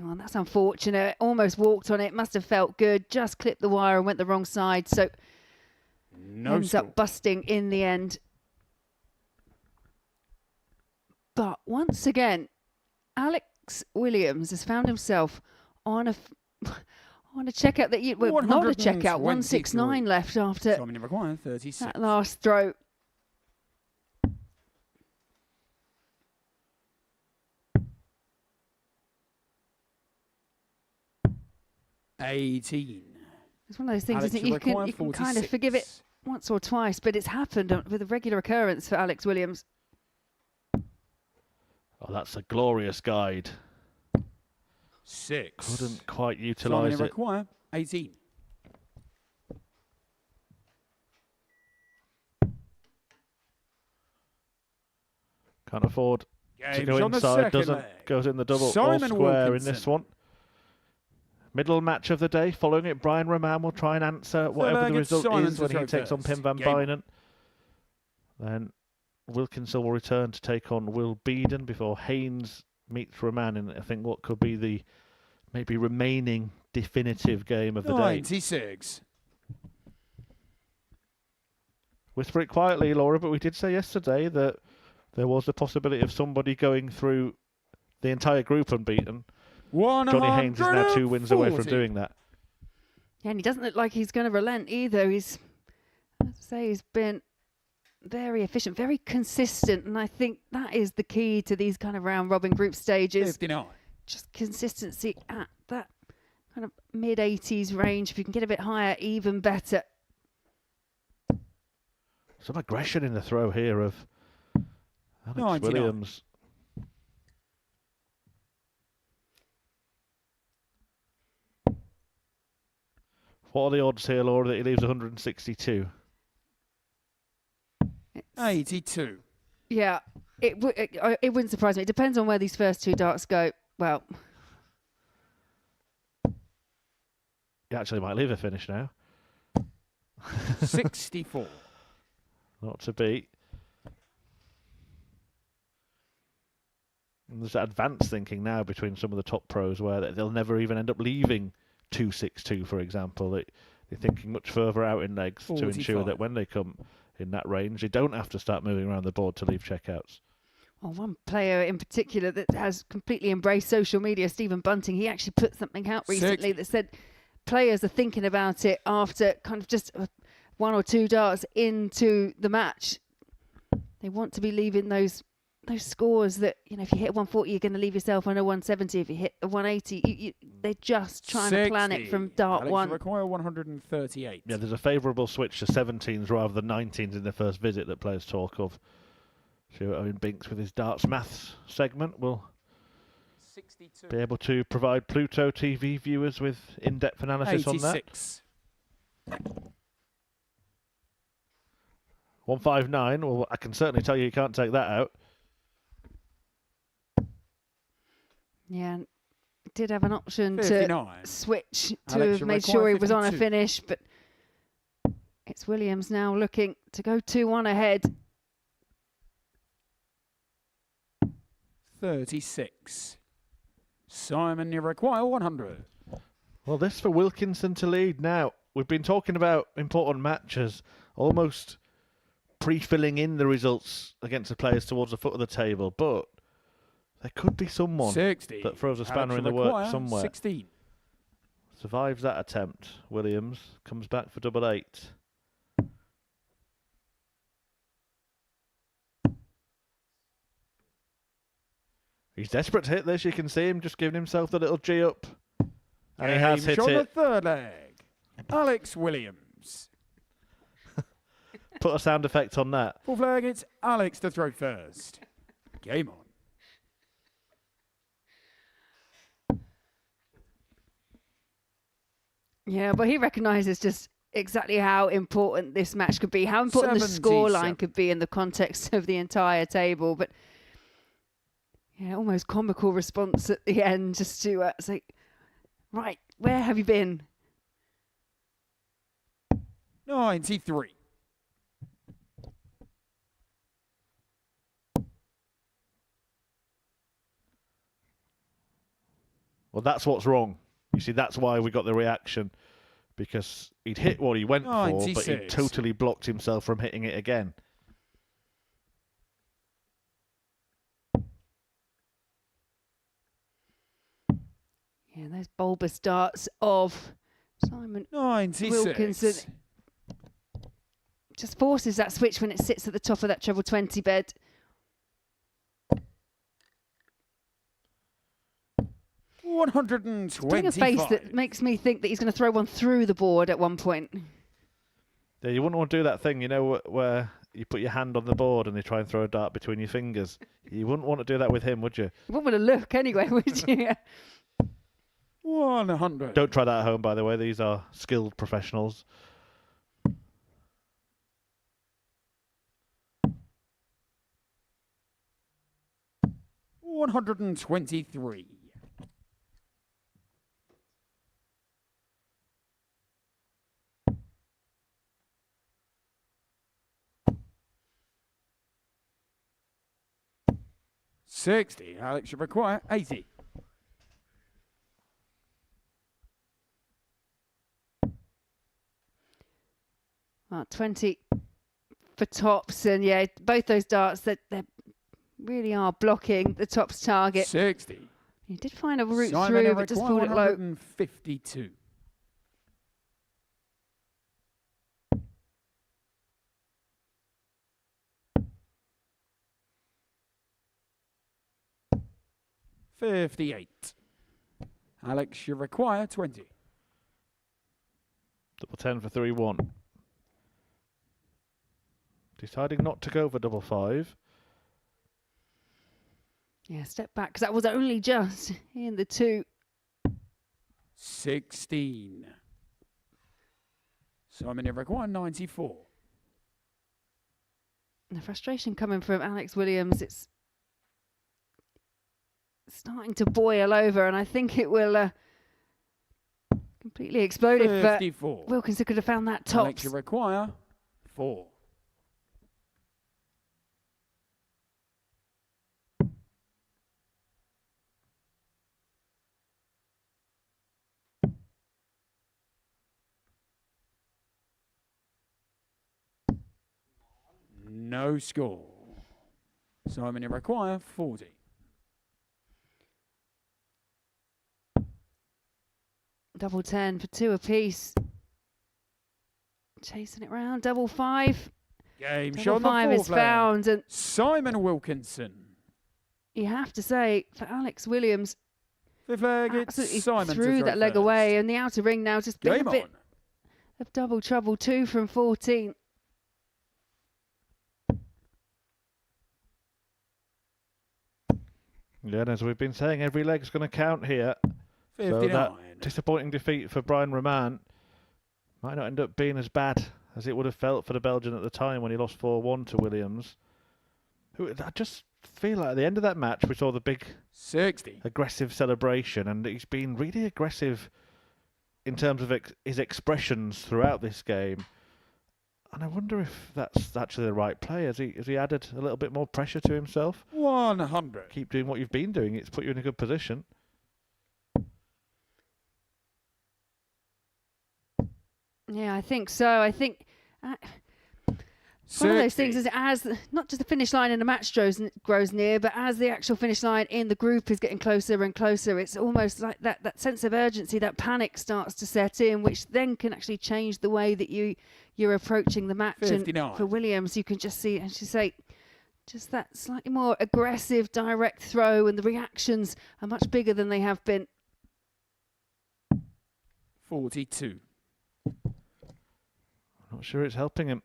Oh, that's unfortunate. Almost walked on it. Must have felt good. Just clipped the wire and went the wrong side. So ends up busting in the end. But once again, Alex Williams has found himself on a checkout that not a checkout. 169 left after that last throw. It's one of those things, isn't it? You can kind of forgive it once or twice, but it's happened with a regular occurrence for Alex Williams. Oh, that's a glorious guide. 6. Couldn't quite utilise it. 18. Can't afford to go on the inside. second Doesn't. leg. Goes in the double Simon or square Wilkinson. in this one. Middle match of the day. Following it, Brian Raman will try and answer whatever the result is when he takes on Pim van Binan. Then Wilkinson will return to take on Will Binan before Haynes meets Raman in, I think, what could be the maybe remaining definitive game of the day. 96. Whisper it quietly, Laura, but we did say yesterday that there was the possibility of somebody going through the entire group unbeaten. Johnny Haynes is now 2 wins away from doing that. Yeah, and he doesn't look like he's going to relent either. He's been very efficient, very consistent, and I think that is the key to these kind of round-robin group stages. 59. Just consistency at that kind of mid-80s range. If you can get a bit higher, even better. Some aggression in the throw here of Alex Williams. What are the odds here, Laura, that he leaves 162? 82. Yeah, it wouldn't surprise me. It depends on where these first 2 darts go. Well, He actually might leave a finish now. 64. Not to beat. And there's advanced thinking now between some of the top pros where they'll never even end up leaving 262, for example. They're thinking much further out in legs 45. To ensure that when they come in that range, they don't have to start moving around the board to leave checkouts. Well, one player in particular that has completely embraced social media, Stephen Bunting, he actually put something out recently that said players are thinking about it after kind of just 1 or 2 darts into the match. They want to be leaving those scores that, if you hit 140, you're going to leave yourself on a 170. If you hit a 180, they're just trying to plan it from dart Alex, 1. require 138. Yeah, there's a favourable switch to 17s rather than 19s in the first visit that players talk of. Sure, Owen Binks with his darts maths segment will 62. be able to provide Pluto TV viewers with in-depth analysis 86. on that. 159. Well, I can certainly tell you can't take that out. Yeah, and did have an option 59. to switch to Alex, have made require sure he was on a 52. finish, but it's Williams now looking to go 2-1 ahead. 36. Simon, you require 100. Well, this for Wilkinson to lead now. We've been talking about important matches, almost pre-filling in the results against the players towards the foot of the table, but there could be someone 60. that throws a spanner Alex, in the require works somewhere. 16. Survives that attempt. Williams comes back for double 8. He's desperate to hit this. You can see him just giving himself the little G up And he has hit on the it. third leg. Alex Williams. Put a sound effect on that. Fourth leg, it's Alex to throw first. Game on. Yeah, but he recognises just exactly how important this match could be, how important the scoreline could be in the context of the entire table. But yeah, almost comical response at the end, just to say, right, where have you been? 93. Well, that's what's wrong. You see, that's why we got the reaction. Because he'd hit what he went for, but he totally blocked himself from hitting it again. Yeah, those bulbous darts of Simon 96. Wilkinson just forces that switch when it sits at the top of that treble 20 bed. $125. Doing a face that makes me think that he's going to throw one through the board at one point. Yeah, you wouldn't want to do that thing, you know, where you put your hand on the board and they try and throw a dart between your fingers. You wouldn't want to do that with him, would you? You wouldn't want to look anyway, would you? 100. Don't try that at home, by the way. These are skilled professionals. $123. $60. Alex should require 80. Well, 20 for tops, and yeah, both those darts that they really are blocking the tops target. 60. He did find a route Simon through, but just pulled it low. 152. $58. Alex, you require 20. Double 10 for 3-1. Deciding not to go for double 5. Yeah, step back, because that was only just in the 2. 16. Simon, you require 94. The frustration coming from Alex Williams, it's starting to boil over, and I think it will completely explode if Wilkinson could have found that top. Alex, you require 4. No score. Simon, you require 40. Double 10 for 2 apiece. Chasing it round. Double 5. Game double shot 5 is found. And Simon Wilkinson. You have to say, for Alex Williams, fifth leg, absolutely Simon threw that leg away. And the outer ring now just been Game a bit on. of double trouble. 2 from 14. Yeah, and as we've been saying, every leg's going to count here. 59. So that disappointing defeat for Brian Raman might not end up being as bad as it would have felt for the Belgian at the time when he lost 4-1 to Williams. Who I just feel like at the end of that match we saw the big 60 aggressive celebration, and he's been really aggressive in terms of his expressions throughout this game. And I wonder if that's actually the right play. Has he added a little bit more pressure to himself? 100. Keep doing what you've been doing. It's put you in a good position. Yeah, I think so. I think one of those things is as not just the finish line in the match grows near, but as the actual finish line in the group is getting closer and closer, it's almost like that sense of urgency, that panic starts to set in, which then can actually change the way that you're approaching the match. 59. And for Williams, you can just see, as you say, just that slightly more aggressive, direct throw, and the reactions are much bigger than they have been. 42. I'm not sure it's helping him.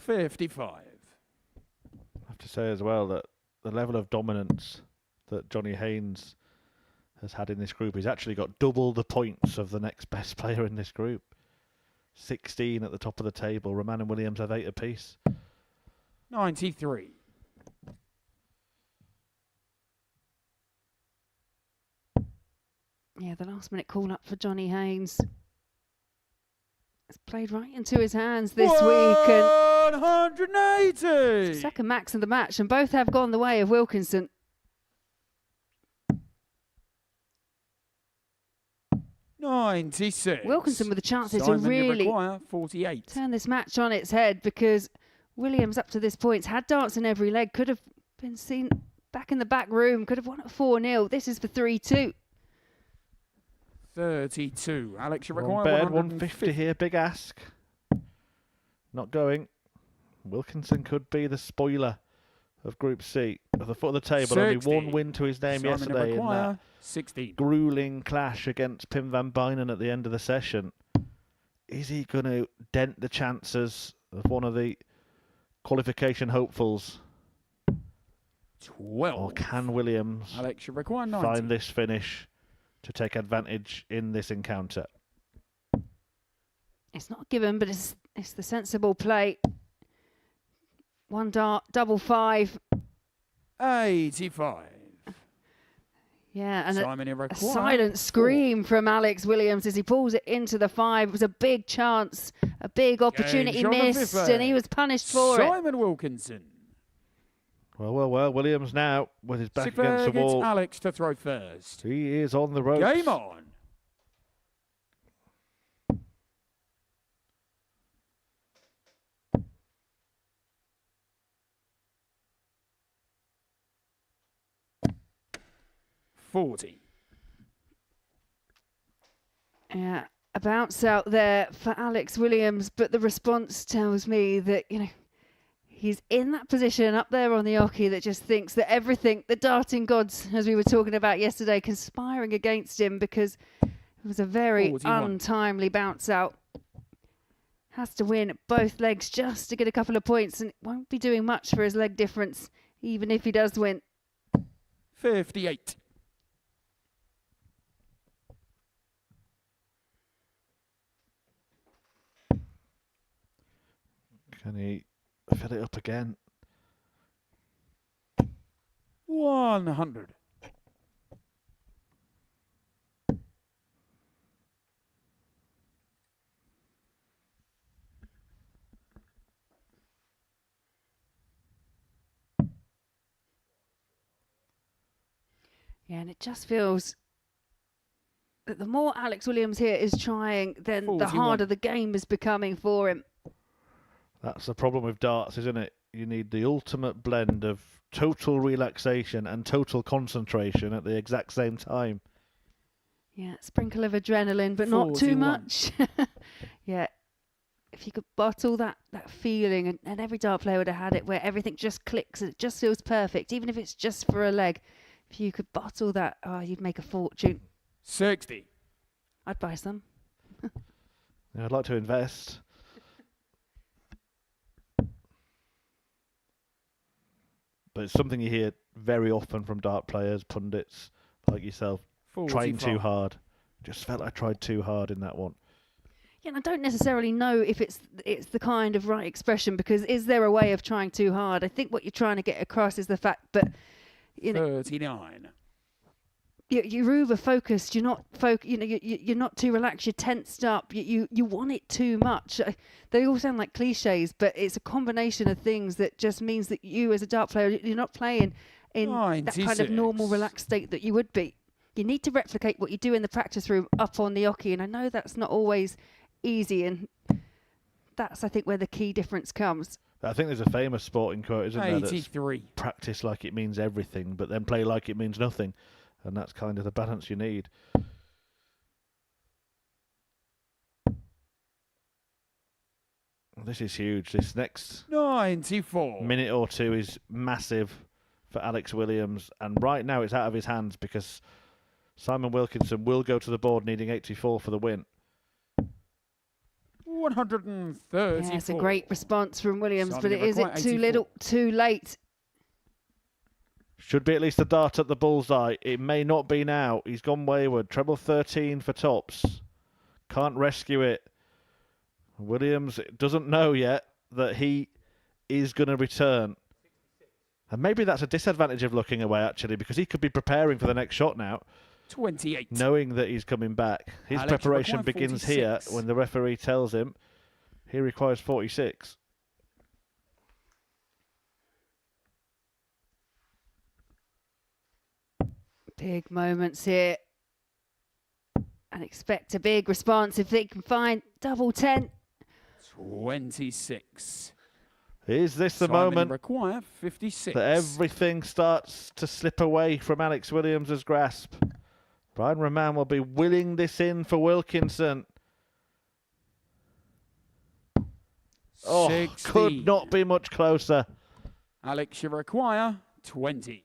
$55. I have to say as well that the level of dominance that Johnny Haynes has had in this group, he's actually got double the points of the next best player in this group. 16 at the top of the table. Raman and Williams have 8 apiece. 93. Yeah, the last minute call up for Johnny Haynes. It's played right into his hands this week. And 180. second max of the match, and both have gone the way of Wilkinson. $96. Wilkinson with the chances Simon to really 48. turn this match on its head, because Williams up to this point had darts in every leg, could have been seen back in the back room, could have won at 4-0. This is for 3-2. 32. Alex, you require One bed, 150 150 here, big ask. Not going. Wilkinson could be the spoiler of Group C. At the foot of the table, 60. only one win to his name Simon yesterday in that 16. grueling clash against Pim van Binan at the end of the session. Is he going to dent the chances of one of the qualification hopefuls? 12. Or can Williams Alex, you require 90. find this finish to take advantage in this encounter? It's not given, but it's the sensible play. One dart, double 5. 85. Yeah, and Simon, you a require silent scream from Alex Williams as he pulls it into the 5. It was a big chance, a big opportunity missed, and he was punished for it. Simon Wilkinson. Well, Williams now with his back Six against the gets wall. Alex to throw first. He is on the ropes. Game on. $40. Yeah, a bounce out there for Alex Williams, but the response tells me that, he's in that position up there on the oche that just thinks that everything, the darting gods, as we were talking about yesterday, conspiring against him, because it was a very 41. untimely bounce out. Has to win both legs just to get a couple of points, and it won't be doing much for his leg difference, even if he does win. 58. Can he fill it up again? 100. Yeah, and it just feels that the more Alex Williams here is trying, then 41. the harder the game is becoming for him. That's the problem with darts, isn't it? You need the ultimate blend of total relaxation and total concentration at the exact same time. Yeah, sprinkle of adrenaline, but not too 41. much. Yeah, if you could bottle that feeling, and every dart player would have had it, where everything just clicks and it just feels perfect, even if it's just for a leg. If you could bottle that, you'd make a fortune. 60. I'd buy some. Yeah, I'd like to invest. But it's something you hear very often from dart players, pundits like yourself, 45. trying too hard. Just felt I tried too hard in that one. Yeah, and I don't necessarily know if it's the kind of right expression, because is there a way of trying too hard? I think what you're trying to get across is the fact that, 39. you're over focused. You're not you're not too relaxed. You're tensed up. You want it too much. They all sound like cliches, but it's a combination of things that just means that you, as a dart player, you're not playing in that kind of normal, 96. relaxed state that you would be. You need to replicate what you do in the practice room up on the oche, and I know that's not always easy, and that's, I think, where the key difference comes. I think there's a famous sporting quote, isn't there? That's 83. practice like it means everything, but then play like it means nothing. And that's kind of the balance you need. This is huge. This next 94. minute or two is massive for Alex Williams. And right now it's out of his hands because Simon Wilkinson will go to the board needing 84 for the win. 130. Yeah, it's a great response from Williams, but Simon is it too little, too late? Should be at least a dart at the bullseye. It may not be now. He's gone wayward. Treble 13 for tops. Can't rescue it. Williams doesn't know yet that he is going to return. And maybe that's a disadvantage of looking away, actually, because he could be preparing for the next shot now. 28. Knowing that he's coming back. His Alex preparation begins 46. here when the referee tells him he requires 46. Big moments here. And expect a big response if they can find double 10. 26. Is this the Simon moment require 56. that everything starts to slip away from Alex Williams' grasp? Brian Raman will be willing this in for Wilkinson. Oh, 16. could not be much closer. Alex, you require 20.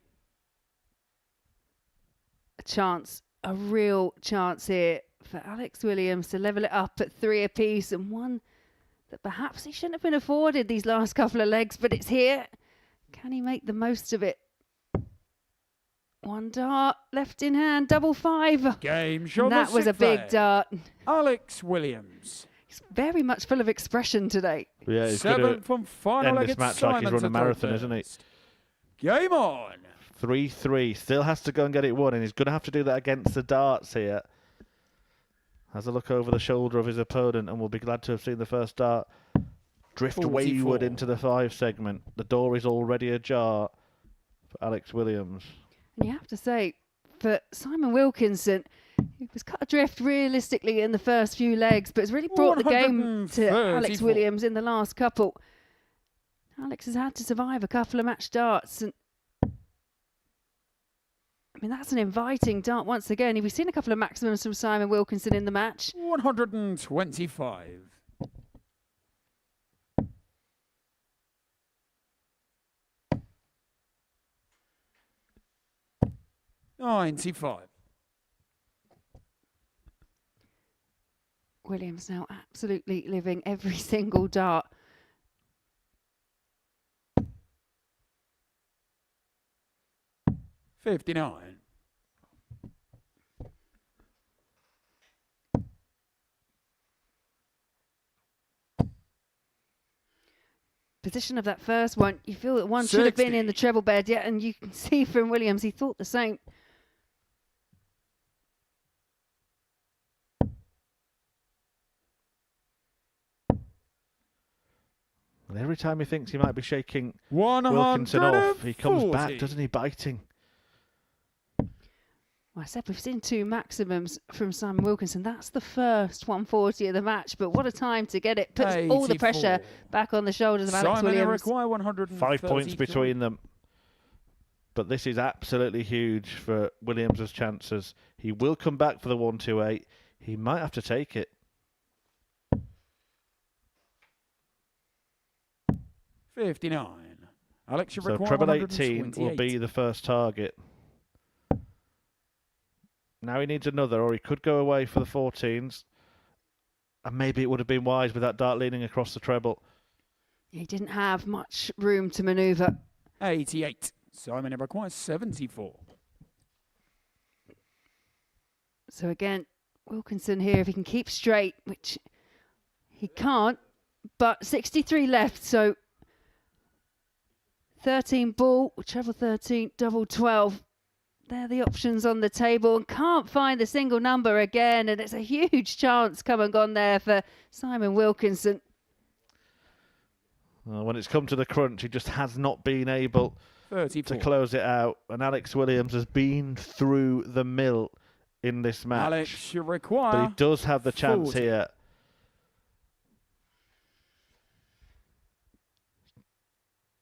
A chance, a real chance here for Alex Williams to level it up at 3 apiece, and one that perhaps he shouldn't have been afforded these last couple of legs, but it's here. Can he make the most of it? One dart left in hand, double 5. Game shot. And that was a big dart. Alex Williams. He's very much full of expression today. Yeah, he's 7 from final end leg. this match like he's run a marathon, isn't he? Game on. 3-3. Still has to go and get it won, and he's going to have to do that against the darts here. Has a look over the shoulder of his opponent, and will be glad to have seen the first dart drift 44. wayward into the 5 segment. The door is already ajar for Alex Williams. And you have to say, for Simon Wilkinson, he was cut adrift realistically in the first few legs, but has really brought the game to Alex Williams in the last couple. Alex has had to survive a couple of match darts, and I mean, that's an inviting dart once again. We've seen a couple of maximums from Simon Wilkinson in the match. 125. $95. Williams now absolutely living every single dart. $59. Position of that first one, you feel that one should have been in the treble bed, yeah, and you can see from Williams, he thought the same. And every time he thinks he might be shaking 140. Wilkinson off, he comes back, doesn't he, biting. Well, I said we've seen 2 maximums from Simon Wilkinson. That's the first 140 of the match, but what a time to get it. Puts all the pressure back on the shoulders of Alex Williams. Require 133. 5 points between them. But this is absolutely huge for Williams' chances. He will come back for the 128. He might have to take it. 59. Alex, you So require treble 18 will 128. be the first target. Now he needs another, or he could go away for the 14s. And maybe it would have been wise with that dart leaning across the treble. He didn't have much room to manoeuvre. 88. Simon requires 74. So again, Wilkinson here, if he can keep straight, which he can't, but 63 left, so 13 ball, treble 13, double 12. They're the options on the table, and can't find the single number again, and it's a huge chance come and gone there for Simon Wilkinson. Well, when it's come to the crunch, he just has not been able 34. to close it out, and Alex Williams has been through the mill in this match. Alex, you require but he does have the chance 40. here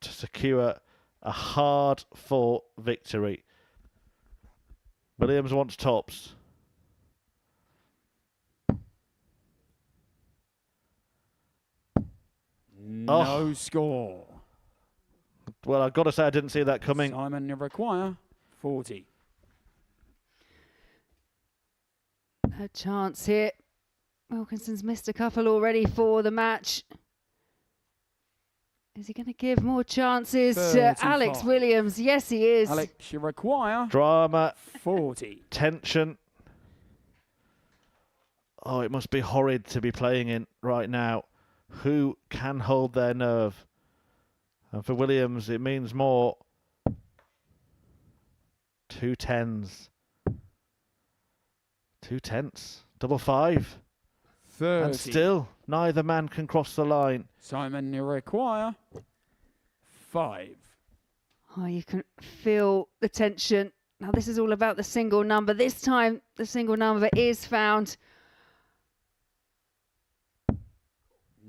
to secure a hard-fought victory. Williams wants tops. No score. Well, I've got to say I didn't see that coming. Simon require 40. A chance here. Wilkinson's missed a couple already for the match. Is he going to give more chances to Alex Williams? Yes, he is. Alex, you require Drama. 40. Tension. Oh, it must be horrid to be playing in right now. Who can hold their nerve? And for Williams, it means more. 2 10s. 2 10s. Double 5. 30. And still, neither man can cross the line. Simon, you require 5. Oh, you can feel the tension. Now, this is all about the single number. This time, the single number is found.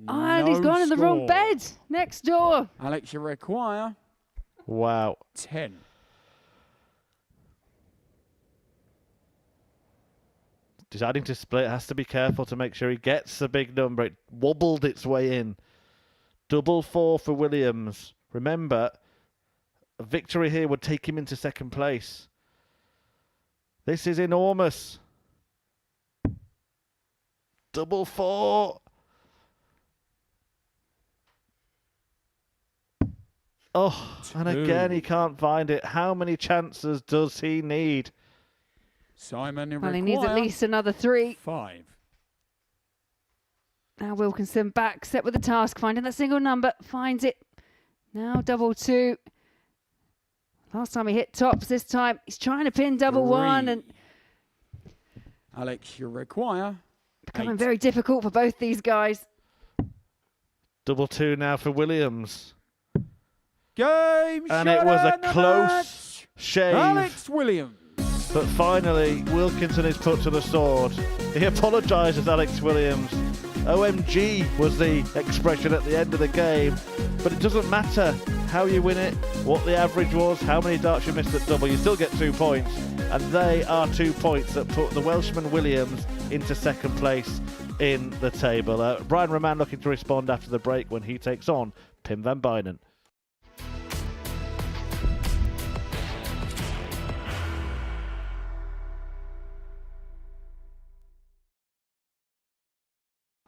Oh, and he's gone in the wrong bed. Next door. Alex, you require Wow. 10. Deciding to split, has to be careful to make sure he gets the big number. It wobbled its way in. Double 4 for Williams. Remember, a victory here would take him into second place. This is enormous. Double 4. Oh, and again he can't find it. How many chances does he need? Simon, Well, he needs at least another 3. 5. Now Wilkinson back, set with the task, finding that single number, finds it. Now double 2. Last time he hit tops, this time he's trying to pin double 1, and Alex, you require becoming 8. very difficult for both these guys. Double 2 now for Williams. Game And it was a close shave. Alex Williams. But finally, Wilkinson is put to the sword. He apologises, Alex Williams. OMG was the expression at the end of the game. But it doesn't matter how you win it, what the average was, how many darts you missed at double. You still get 2 points. And they are 2 points that put the Welshman Williams into second place in the table. Brian Raman looking to respond after the break when he takes on Pim van Binan.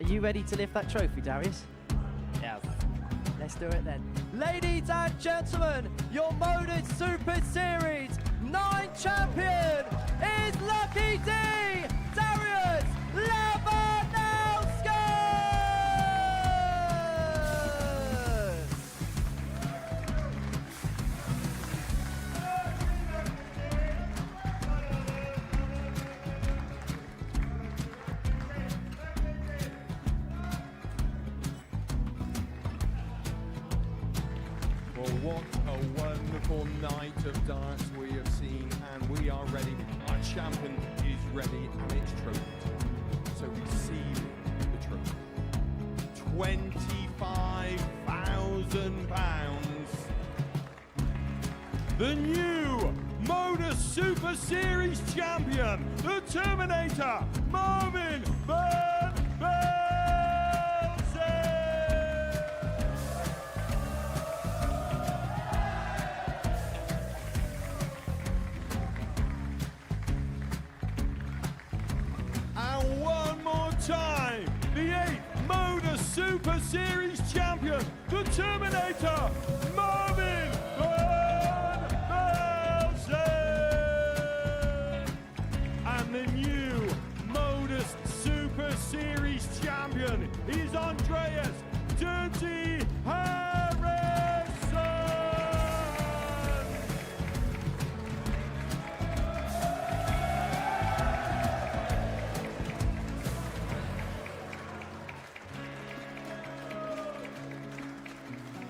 Are you ready to lift that trophy, Darius? Yes. Let's do it then. Ladies and gentlemen, your Modus Super Series 9 champion is Lucky D, Darius Labanowski! Well, what a wonderful night of darts we have seen, and we are ready. Our champion is ready, and it's trophy. So receive the trophy. £25,000. The new Modus Super Series champion, the Terminator, Marvin Van Velzen. And one more time, the 8th Modus Super Series champion, the Terminator, Marvin Van Velzen. And the new Modus Super Series champion is Andreas Dirty Harrison.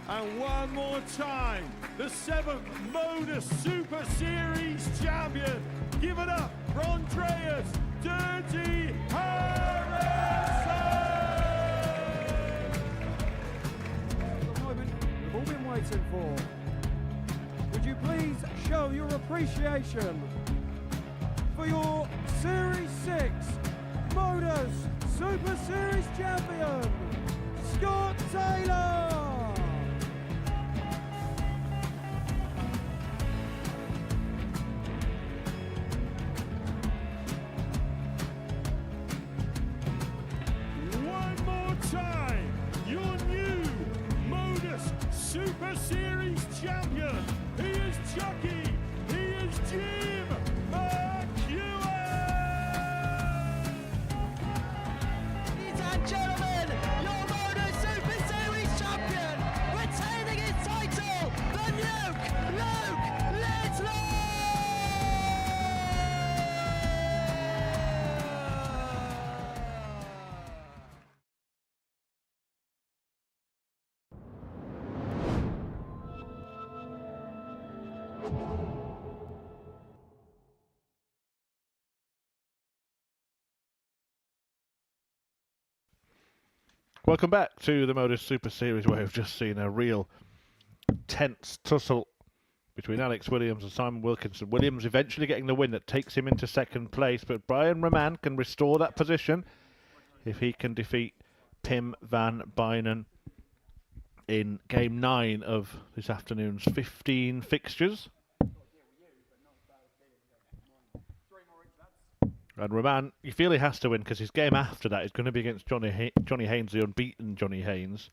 And one more time, the 7th Modus Super Series champion. Give it up for Andreas Dirty Harrison. The moment we've all been waiting for. Would you please show your appreciation for your Series 6 Modus Super Series champion, Scott Taylor? time, your new Modus Super Series champion. He is Chucky. He is Jim McEwen. Ladies and gentlemen, your Modus Super Series champion, retaining his title, the Nuke, Luke Littler! Welcome back to the Modus Super Series, where we've just seen a real tense tussle between Alex Williams and Simon Wilkinson. Williams eventually getting the win that takes him into second place, but Brian Raman can restore that position if he can defeat Pim van Binan in Game 9 of this afternoon's 15 fixtures. And Raman, you feel he has to win because his game after that is going to be against Johnny Haynes, the unbeaten Johnny Haynes.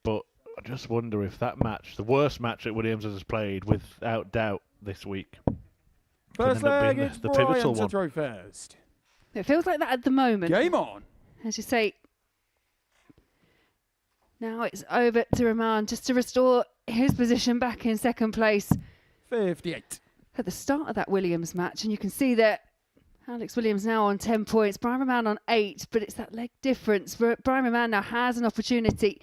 But I just wonder if that match, the worst match that Williams has played, without doubt, this week, First leg, it's the pivotal Brian to one. throw first. It feels like that at the moment. Game on. As you say, now it's over to Raman just to restore his position back in second place. 58. At the start of that Williams match, and you can see that Alex Williams now on 10 points, Brian Raman on 8, but it's that leg difference. Brian Raman now has an opportunity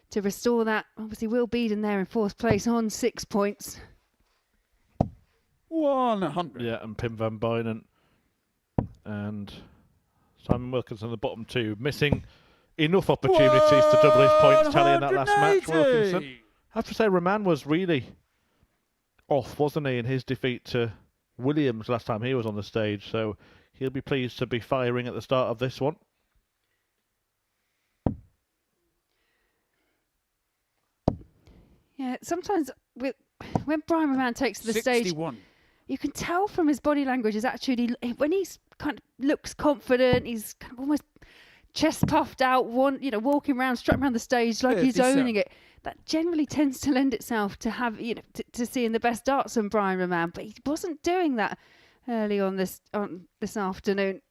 to restore that. Obviously, Will Binan there in 4th place on 6 points. 100. Yeah, and Pim van Binan and Simon Wilkinson on the bottom 2, missing enough opportunities to double his points tally in that last match. Wilkinson, I have to say, Raman was really off, wasn't he, in his defeat to Williams last time he was on the stage, so he'll be pleased to be firing at the start of this one. Yeah, sometimes when Brian Raman takes to the 61. stage, you can tell from his body language, his attitude, when he's kind of looks confident, he's kind of almost chest puffed out, walking around, strutting around the stage like he's owning it. That generally tends to lend itself to have, to seeing the best darts from Brian Raman, but he wasn't doing that early on this afternoon.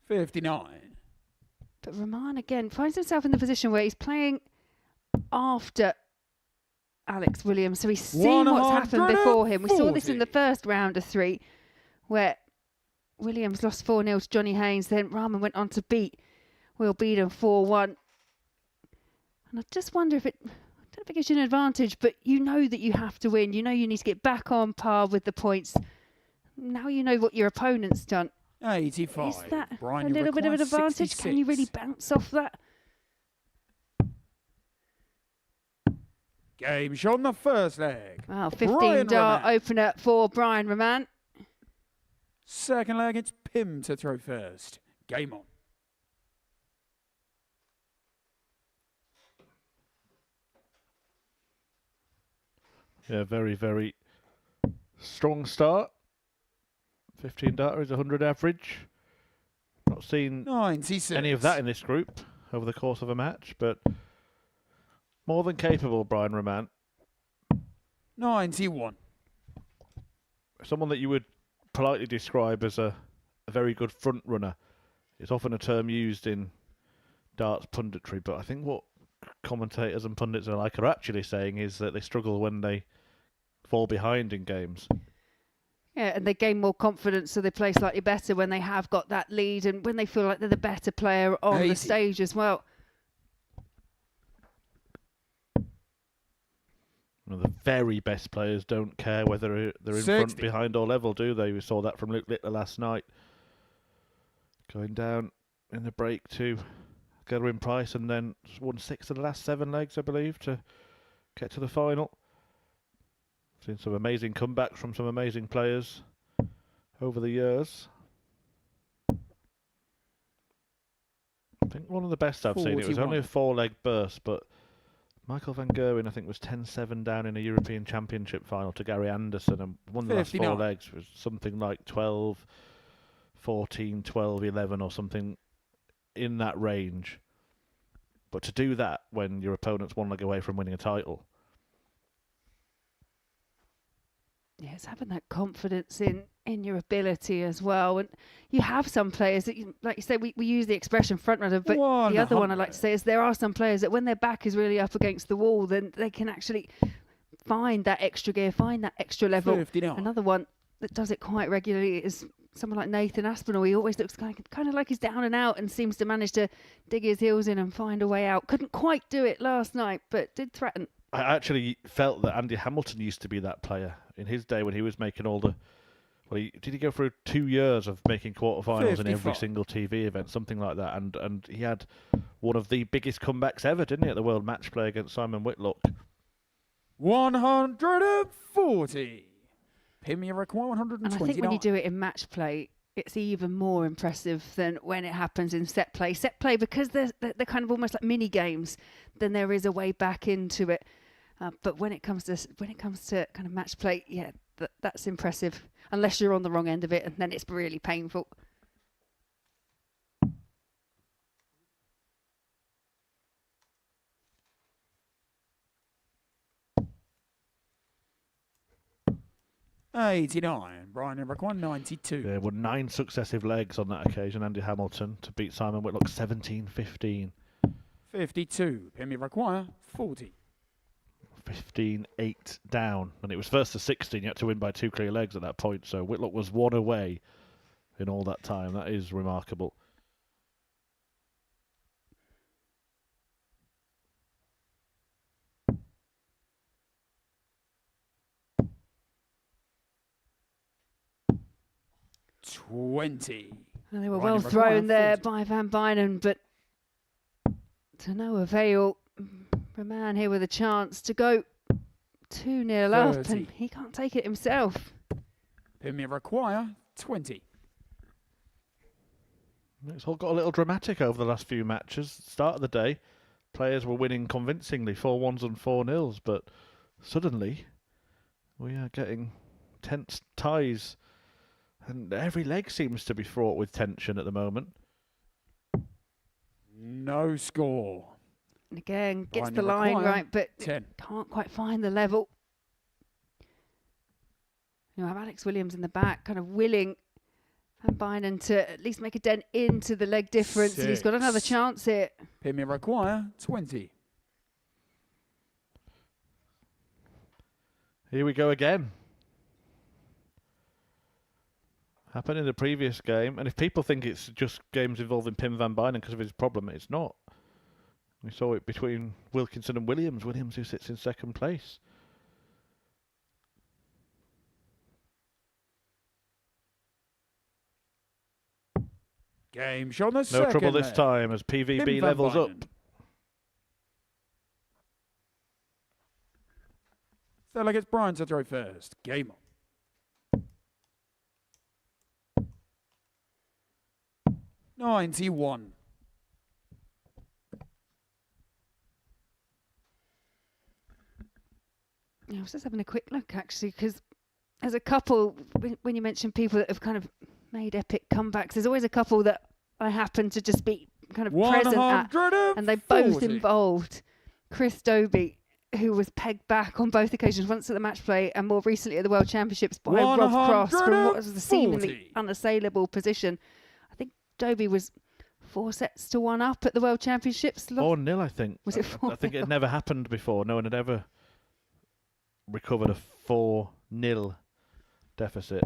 $59. But Raman again finds himself in the position where he's playing after Alex Williams, so he's seen what's happened before him. We saw this in the first round of 3, where Williams lost 4-0 to Johnny Haynes, then Raman went on to beat Will Binan 4-1. And I just wonder if I don't know if it gives you an advantage, but you know that you have to win. You know you need to get back on par with the points. Now you know what your opponent's done. 85. Is that Brian, a little bit of an advantage? 66. Can you really bounce off that? Game shot on the first leg. Wow, 15 dart opener for Brian Raman. Second leg, it's Pim to throw first. Game on. Yeah, very, very strong start. 15 data is 100 average. Not seen 96. any of that in this group over the course of a match, but more than capable, Brian Raman. 91. Someone that you would politely describe as a very good front runner. It's often a term used in darts punditry, but I think what commentators and pundits alike are actually saying is that they struggle when they fall behind in games. Yeah, and they gain more confidence, so they play slightly better when they have got that lead and when they feel like they're the better player on the stage as well. Well, the very best players don't care whether they're in front, behind or level, do they? We saw that from Luke Littler last night. Going down in the break to Gerwin Price and then won 6 of the last 7 legs, I believe, to get to the final. Seen some amazing comebacks from some amazing players over the years. think one of the best I've seen. It was only a 4-leg burst, but Michael van Gerwen, I think, was 10-7 down in a European Championship final to Gary Anderson, and one of the last 4 legs was something like 12-14, 12-11 or something in that range. But to do that when your opponent's 1 leg away from winning a title. Yeah, it's having that confidence in your ability as well. And you have some players that, like you said, we use the expression front runner, but the other one I'd like to say is there are some players that when their back is really up against the wall, then they can actually find that extra gear, find that extra level. 59. Another one that does it quite regularly is someone like Nathan Aspinall. He always looks kind of like he's down and out and seems to manage to dig his heels in and find a way out. Couldn't quite do it last night, but did threaten. I actually felt that Andy Hamilton used to be that player in his day when he was making all the... Well, did he go through 2 years of making quarterfinals in every single TV event, something like that? And he had one of the biggest comebacks ever, didn't he, at the World Match Play against Simon Whitlock? 140. Pim, you require 129. And I think when you do it in match play, it's even more impressive than when it happens in set play. Set play, because they're kind of almost like mini games, then there is a way back into it. But when it comes to kind of match play, yeah, that's impressive. Unless you're on the wrong end of it, and then it's really painful. $89. Brian Emmerich, 192. There were 9 successive legs on that occasion, Andy Hamilton, to beat Simon Whitlock 17-15. 52. Pim, you require 40. 15-8 down, and it was first to 16. You had to win by 2 clear legs at that point, so Whitlock was 1 away in all that time. That is remarkable. $20. And they were well thrown there by Van Binan, but to no avail. Raman here with a chance to go 2-0 up, and he can't take it himself. Pim, you require 20. It's all got a little dramatic over the last few matches. Start of the day, players were winning convincingly, 4-1s and 4-0s, but suddenly we are getting tense ties, and every leg seems to be fraught with tension at the moment. No score. And again, gets the line right, but 10. Can't quite find the level. You have Alex Williams in the back, kind of willing Van Binan to at least make a dent into the leg difference. And he's got another chance here. Pim, you require 20. Here we go again. Happened in the previous game, and if people think it's just games involving Pim Van Binan because of his problem, it's not. We saw it between Wilkinson and Williams. Williams, who sits in second place. Game shown the No second trouble this leg. time as PVB Pim Van levels Binan. up. Delegates Brian to throw first. Game on. $91. I was just having a quick look, actually, because as a couple, when you mention people that have kind of made epic comebacks, there's always a couple that I happen to just be kind of present at, and they both involved Chris Dobie, who was pegged back on both occasions, once at the match play and more recently at the World Championships by Rob Cross from what was the seemingly unassailable position. I think Dobie was 4-1 up at the World Championships. 4-0, I think. Was it 4-0? I think it had never happened before. No one had ever recovered a 4-0 deficit.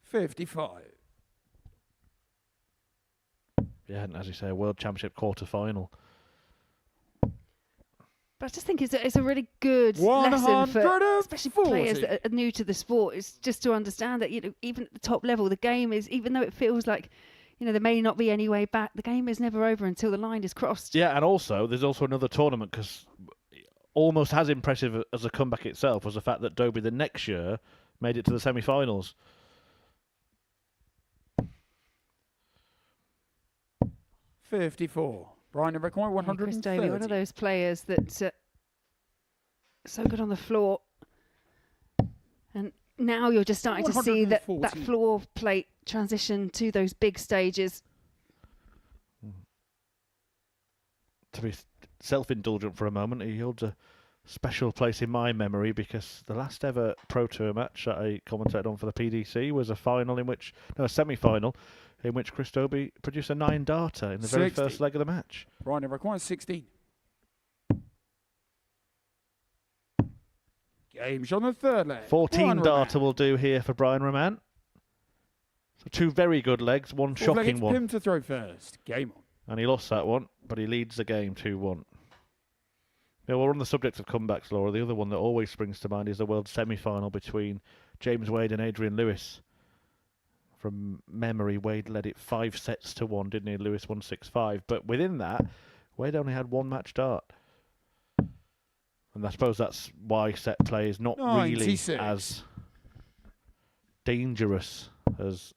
55. Yeah, and as you say, a World Championship quarter-final. But I just think it's a really good lesson for especially players that are new to the sport. It's just to understand that, even at the top level, the game is, even though it feels like, there may not be any way back, the game is never over until the line is crossed. Yeah, and also, there's also another tournament, because almost as impressive as the comeback itself was the fact that Dobie the next year made it to the semi-finals. 54. Brian require Chris 130. Davey, one of those players that's so good on the floor. And now you're just starting to see that floor plate transition to those big stages. To be self-indulgent for a moment, he holds a special place in my memory because the last ever Pro Tour match that I commentated on for the PDC was a semi-final in which Chris Dobie produced a 9-darter in the very first leg of the match. Brian requires 16. Games on the third leg. 14-darter will do here for Brian Raman. So 2 very good legs, one shocking one. Him to throw first. Game on. And he lost that one, but he leads the game 2-1. Yeah, we're on the subject of comebacks, Laura. The other one that always springs to mind is the world semi-final between James Wade and Adrian Lewis. From memory, Wade led it 5-1, didn't he? Lewis won 6-5. But within that, Wade only had 1 match dart. And I suppose that's why set play is not 96. really as dangerous as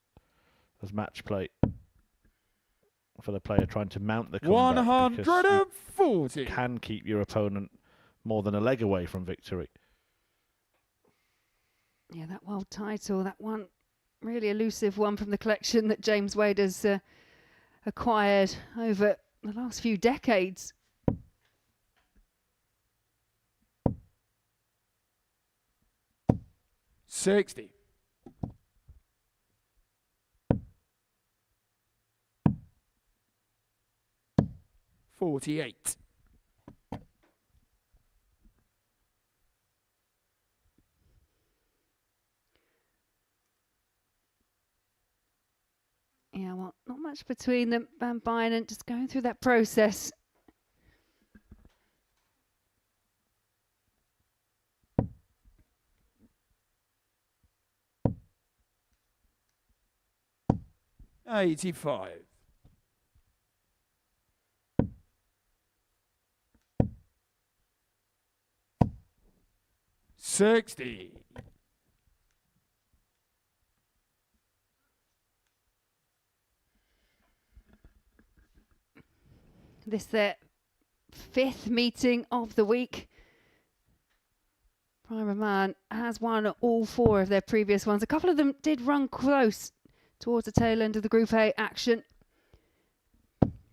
match play for the player trying to mount the comeback. 140. You can keep your opponent more than a leg away from victory. Yeah, that world title, that one really elusive one from the collection that James Wade has acquired over the last few decades. $60. $48. Yeah, well, not much between them. Van Binan just going through that process. $85. $60. This their 5th meeting of the week. Brian Raman has won all 4 of their previous ones. A couple of them did run close towards the tail end of the Group A action.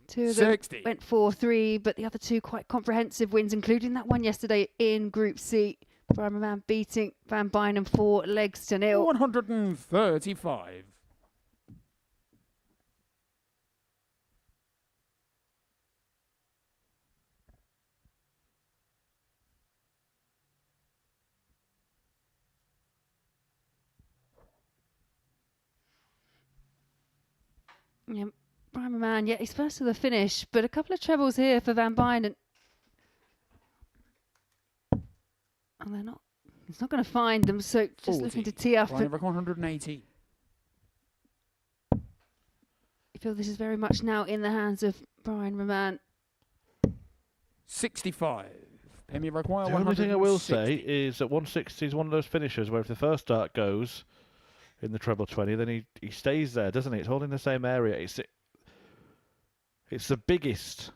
2 of them went 4-3, but the other 2 quite comprehensive wins, including that one yesterday in Group C. Brian Raman beating Van Binan 4 legs to 0. 135. Yeah, Brian Raman, yeah, he's first to the finish, but a couple of trebles here for Van Binan. And they're not, he's not going to find them, so just 40. looking to tee up. 180. I feel this is very much now in the hands of Brian Raman. 65. Pemi require The only thing I will say is that 160 is one of those finishers where if the first dart goes in the treble 20, then he stays there, doesn't he? It's all in the same area. It's the biggest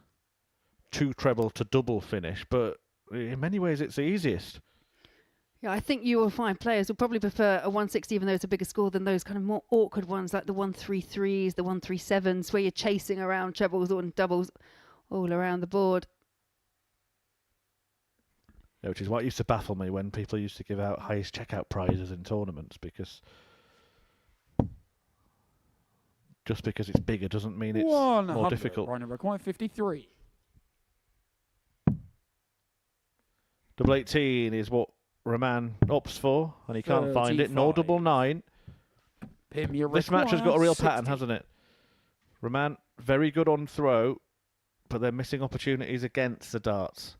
2 treble to double finish, but in many ways it's the easiest. Yeah, I think you will find players will probably prefer a 160, even though it's a bigger score, than those kind of more awkward ones like the 133s, the 137s, where you're chasing around trebles and doubles all around the board. Yeah, which is what used to baffle me when people used to give out highest checkout prizes in tournaments, because just because it's bigger doesn't mean it's more difficult. Rhino require 53. Double 18 is what Raman opts for, and he can't find it. Nor double 9. This match has got a real pattern, hasn't it? Raman, very good on throw, but they're missing opportunities against the darts.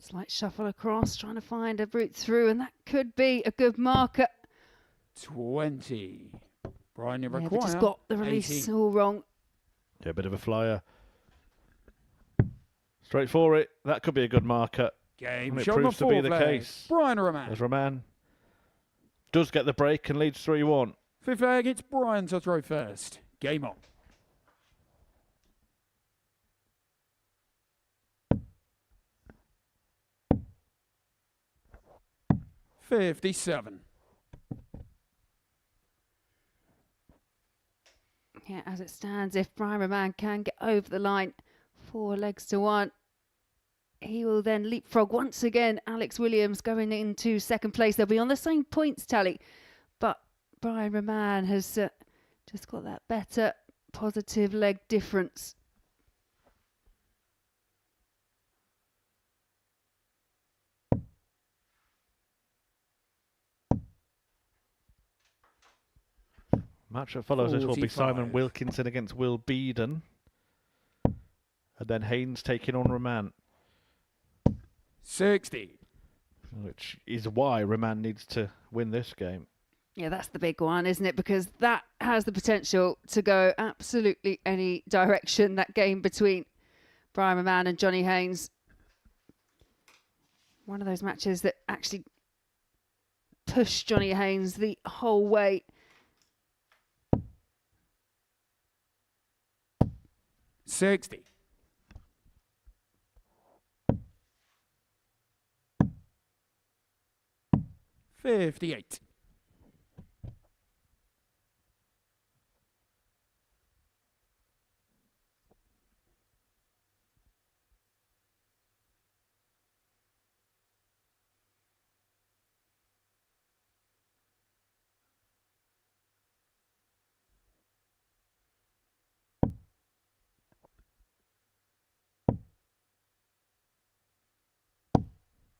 Slight shuffle across, trying to find a route through, and that could be a good marker. 20. Brian, you Yeah, require they just got the release 18. all wrong. Yeah, a bit of a flyer. Straight for it. That could be a good marker. Game And it shot on the proves to be fourth the leg. case. Brian Raman. As Raman does get the break and leads 3-1. Fifth leg, it's Brian to throw first. Game on. $57. Yeah, as it stands, if Brian Raman can get over the line, 4 legs to 1, he will then leapfrog once again Alex Williams going into second place. They'll be on the same points tally, but Brian Raman has just got that better positive leg difference. Match that follows this will be 45. Simon Wilkinson against Will Binan. And then Haynes taking on Raman. 60. Which is why Raman needs to win this game. Yeah, that's the big one, isn't it? Because that has the potential to go absolutely any direction, that game between Brian Raman and Johnny Haynes. One of those matches that actually pushed Johnny Haynes the whole way. 60. $58.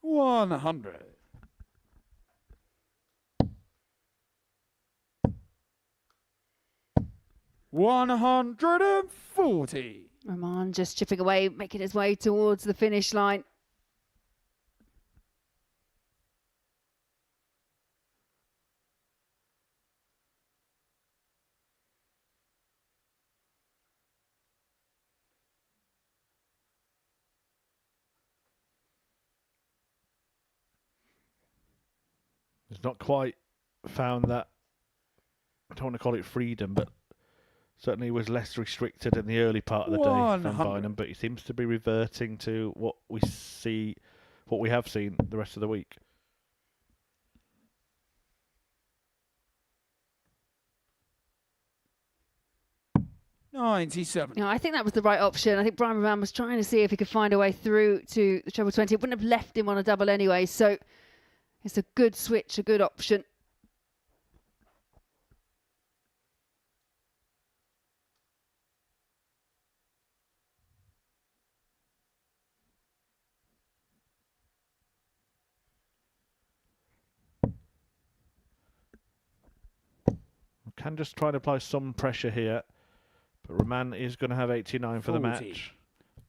$100. $140. Raman just chipping away, making his way towards the finish line. He's not quite found that, I don't want to call it freedom, but certainly was less restricted in the early part of the day than 100. Binan, but he seems to be reverting to what we have seen the rest of the week. $97. You know, I think that was the right option. I think Brian Raman was trying to see if he could find a way through to the treble 20. It wouldn't have left him on a double anyway, so it's a good switch, a good option. Can just try to apply some pressure here, but Raman is going to have 89 for the 40. match.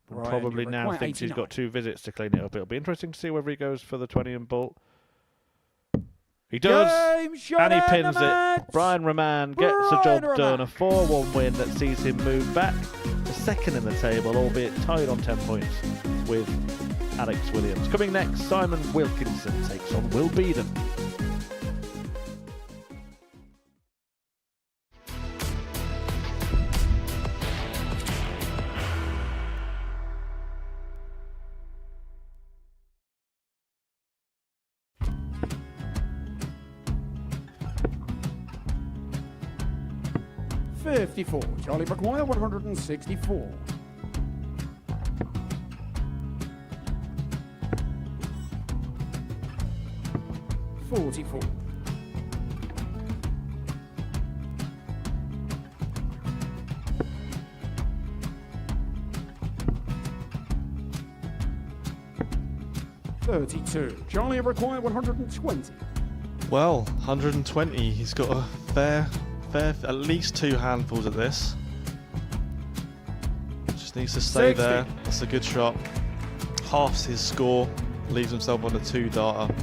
And Brian, probably you now require thinks he's 89. got 2 visits to clean it up. It'll be interesting to see whether he goes for the 20 and bull. He does, Game shot and he and pins the match. it. Brian Raman gets the Brian job done. Raman. A 4-1 win that sees him move back to second in the table, albeit tied on 10 points with Alex Williams. Coming next, Simon Wilkinson takes on Will Binan. $54. Charlie McGuire, 164. $44. $32. Charlie McGuire, 120. Well, 120. He's got a fair, at least 2 handfuls at this. Just needs to stay 60. there. That's a good shot. Halves his score. Leaves himself on a 2 darter.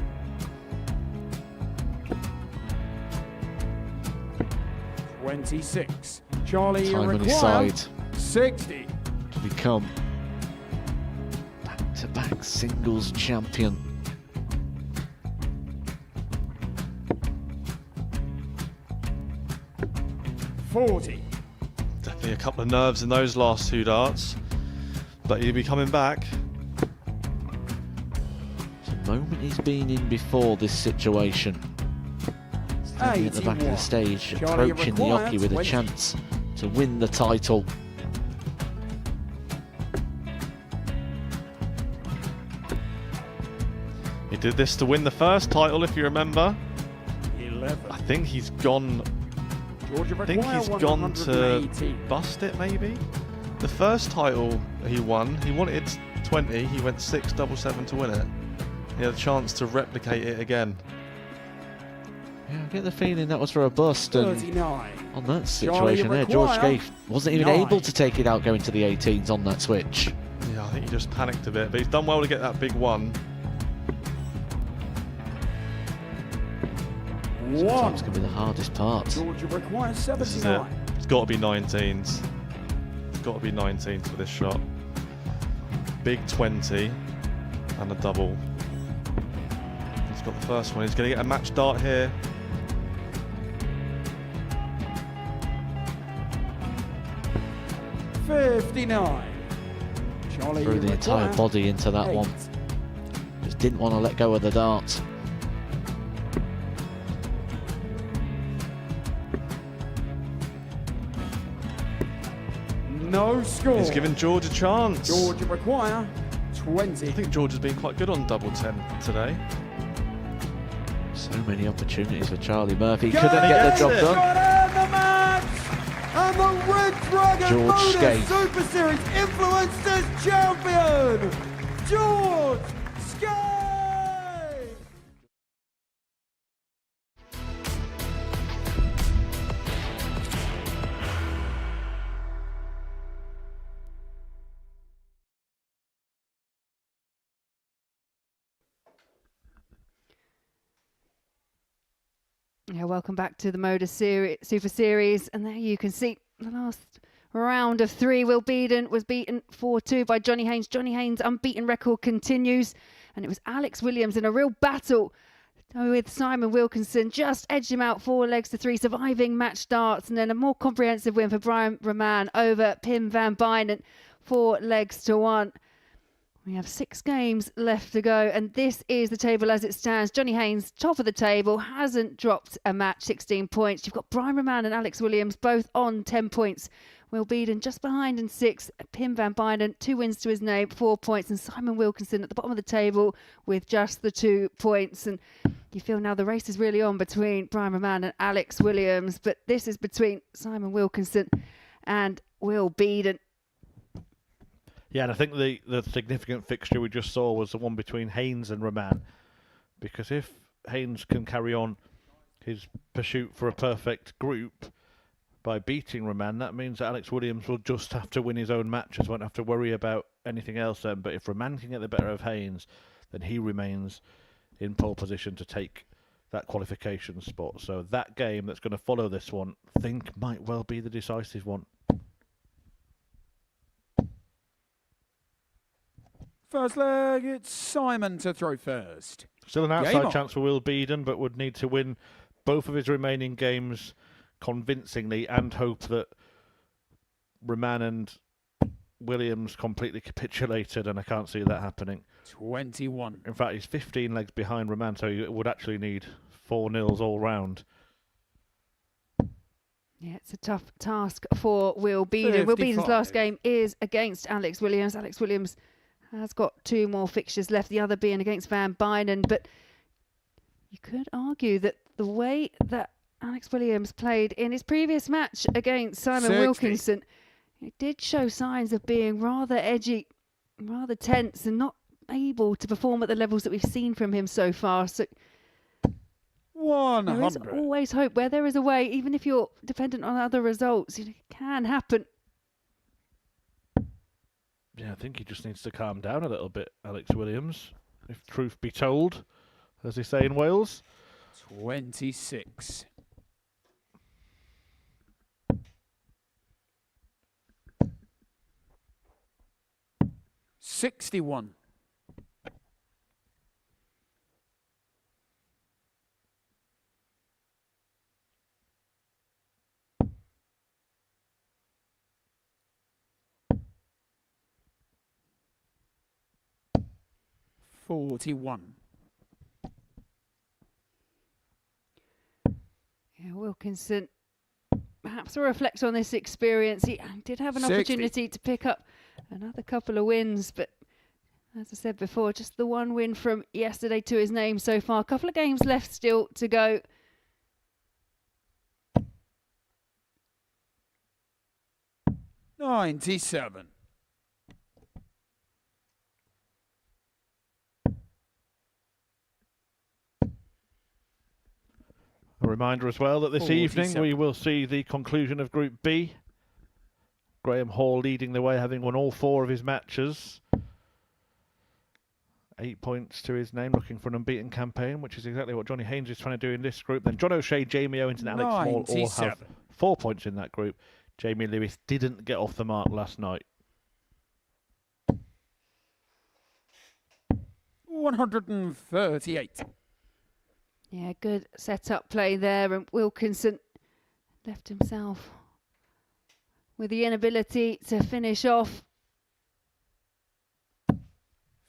26. Charlie Time on his require side 60. to become back-to-back singles champion. Definitely a couple of nerves in those last two darts, but he'll be coming back. It's a moment he's been in before this situation. Standing at the back of the stage, Charlie approaching the require hockey with a 20. chance to win the title. He did this to win the first title, if you remember. 11. I think he's gone. Georgia I think he's gone to 180. bust it, maybe. The first title he wanted 20. He went 6-7-7 to win it. He had a chance to replicate it again. Yeah, I get the feeling that was for a bust, and 39. on that situation there, George Gave wasn't even 9. able to take it out going to the 18s on that switch. Yeah, I think he just panicked a bit, but he's done well to get that big one. Sometimes can be the hardest part. Georgia requires This is it. 79. It's got to be 19s. It's got to be 19s for this shot. Big 20 and a double. He's got the first one. He's going to get a match dart here. $59. Charlie Threw the entire require body into that 8. one. Just didn't want to let go of the dart. No score. He's given George a chance. Georgia require 20. I think George has been quite good on double 10 today. So many opportunities for Charlie Murphy. Got Couldn't get the job it. done. Got in the match. And the Red Dragon George Modus Skate. Super Series Influencers Champion, George Skate. Yeah, welcome back to the Modus Super Series. And there you can see the last round of 3. Will Binan was beaten 4-2 by Johnny Haynes. Johnny Haynes' unbeaten record continues. And it was Alex Williams in a real battle with Simon Wilkinson. Just edged him out 4 legs to 3, surviving match darts. And then a more comprehensive win for Brian Raman over Pim van Binan, 4 legs to 1. We have 6 games left to go, and this is the table as it stands. Johnny Haynes, top of the table, hasn't dropped a match, 16 points. You've got Brian Raman and Alex Williams both on 10 points. Will Binan just behind in 6. Pim van Binan, 2 wins to his name, 4 points. And Simon Wilkinson at the bottom of the table with just the 2 points. And you feel now the race is really on between Brian Raman and Alex Williams. But this is between Simon Wilkinson and Will Binan. Yeah, and I think the significant fixture we just saw was the one between Haynes and Raman. Because if Haynes can carry on his pursuit for a perfect group by beating Raman, that means that Alex Williams will just have to win his own matches, won't have to worry about anything else then. But if Raman can get the better of Haynes, then he remains in pole position to take that qualification spot. So that game that's going to follow this one, I think might well be the decisive one. First leg, it's Simon to throw first. Still an outside chance for Will Binan, but would need to win both of his remaining games convincingly and hope that Raman and Williams completely capitulated, and I can't see that happening. 21. In fact, he's 15 legs behind Raman, so he would actually need 4-0 all round. Yeah, it's a tough task for Will Binan. Will Bidan's last game is against Alex Williams. Alex Williams has got 2 more fixtures left, the other being against Van Binan. But you could argue that the way that Alex Williams played in his previous match against Simon Wilkinson, it did show signs of being rather edgy, rather tense, and not able to perform at the levels that we've seen from him so far. So 100. there is always hope. Where there is a way, even if you're dependent on other results, it can happen. Yeah, I think he just needs to calm down a little bit, Alex Williams, if truth be told, as they say in Wales. 26. 61. Yeah, Wilkinson, perhaps to reflect on this experience, he did have an 60. opportunity to pick up another couple of wins, but as I said before, just the one win from yesterday to his name so far. A couple of games left still to go. $97. A reminder as well that this 47. evening we will see the conclusion of Group B. Graham Hall leading the way, having won all 4 of his matches. 8 points to his name, looking for an unbeaten campaign, which is exactly what Johnny Haynes is trying to do in this group. Then John O'Shea, Jamie Owens and Alex Small all have 4 points in that group. Jamie Lewis didn't get off the mark last night. 138. Yeah, good set-up play there, and Wilkinson left himself with the inability to finish off.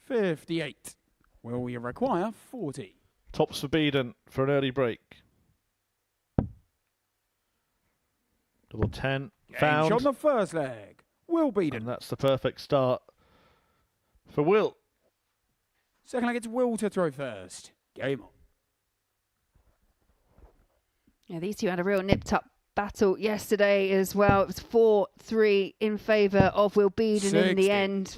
58. Will we require 40? Tops for Binan for an early break. Double 10. Found. On the first leg. Will Binan. And that's the perfect start for Will. Second leg, it's Will to throw first. Game on. Yeah, these two had a real nipped-up battle yesterday as well. It was 4-3 in favour of Will Binan in the end.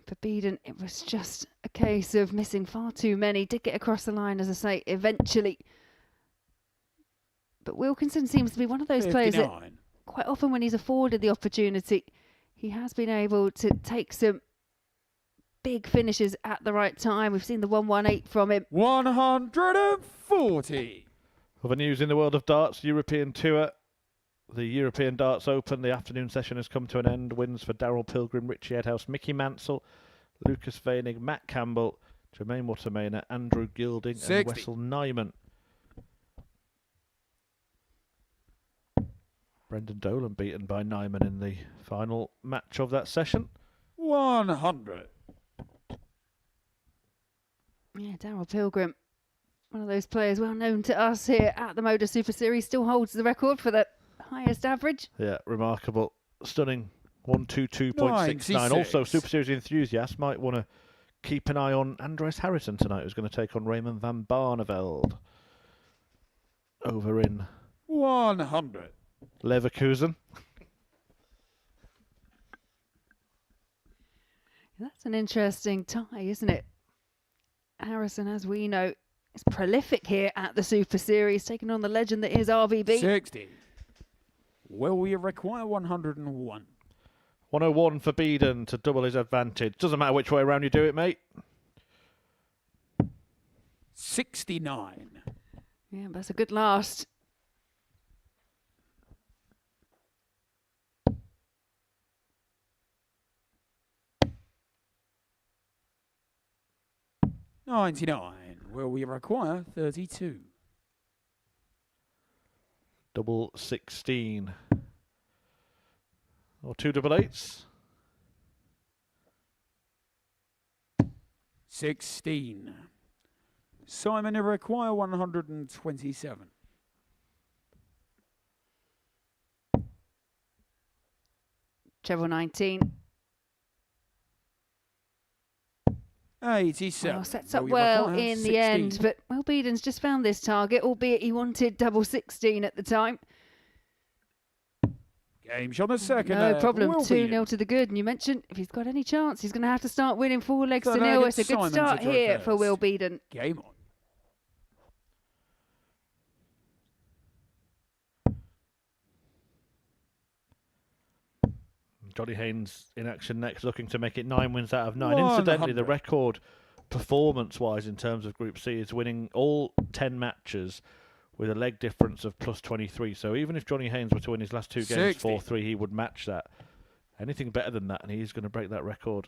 For Binan, it was just a case of missing far too many. Did get across the line, as I say, eventually. But Wilkinson seems to be one of those 59. players that quite often when he's afforded the opportunity, he has been able to take some big finishes at the right time. We've seen the 118 from him. 140. Other news in the world of darts, European Tour. The European Darts Open, the afternoon session has come to an end. Wins for Daryl Pilgrim, Richie Edhouse, Mickey Mansell, Lucas Veinig, Matt Campbell, Jermaine Watermainer, Andrew Gilding 60. and Wessel Nyman. Brendan Dolan beaten by Nyman in the final match of that session. 100. Yeah, Daryl Pilgrim, one of those players well known to us here at the Modus Super Series, still holds the record for the highest average. Yeah, remarkable. Stunning. 122.69. Also, Super Series enthusiasts might want to keep an eye on Andres Harrison tonight, who's going to take on Raymond van Barneveld over in 100. Leverkusen. That's an interesting tie, isn't it? Harrison, as we know, is prolific here at the Super Series, taking on the legend that is RVB. 60. Will we require 101? 101 for Binan to double his advantage. Doesn't matter which way around you do it, mate. 69. Yeah, but that's a good last. $99. Will we require 32? Double 16. Or 2 double 8s. 16. Simon, you require 127. Treble 19. 87. Well, sets up well in the end, but Will Bidan's just found this target, albeit he wanted double 16 at the time. Game's on the second. No problem. 2-0 to the good. And you mentioned if he's got any chance, he's going to have to start winning 4 legs to nil. It's a good start here for Will Binan. Game on. Johnny Haynes in action next, looking to make it 9 wins out of 9. Incidentally, the record performance-wise in terms of Group C is winning all 10 matches with a leg difference of plus 23. So even if Johnny Haynes were to win his last 2 games 4-3, he would match that Anything better than that, and he's going to break that record.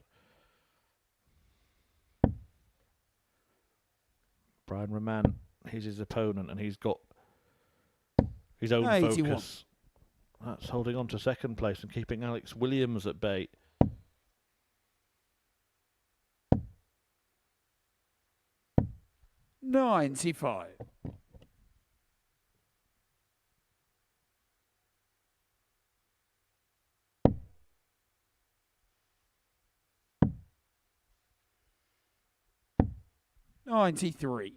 Brian Raman, he's his opponent, and he's got his own 81. focus. That's holding on to second place and keeping Alex Williams at bay. $95. $93.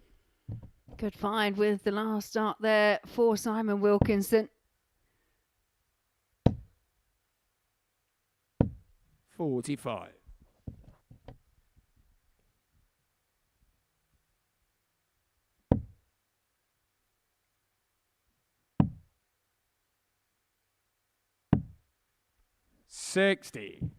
Good find with the last start there for Simon Wilkinson. 45. $60.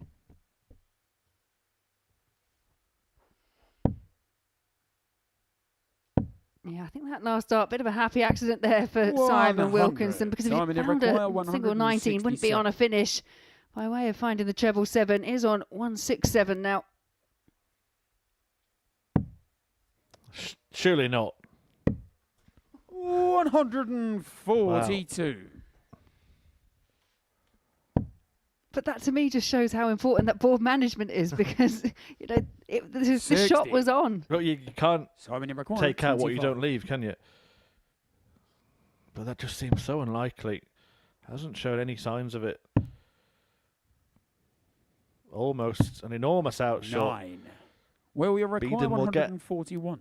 Yeah, I think that last start, bit of a happy accident there for Simon Wilkinson, because if he found a single 19, wouldn't be on a finish. By way of finding the treble 7, is on 167 now. Surely not. 142. But that to me just shows how important that board management is, because you know the shot was on. Well, you can't take out what you 25. don't leave, can you? But that just seems so unlikely. Hasn't shown any signs of it. Almost an enormous outshot. 9. Well, you require Binan will get 141.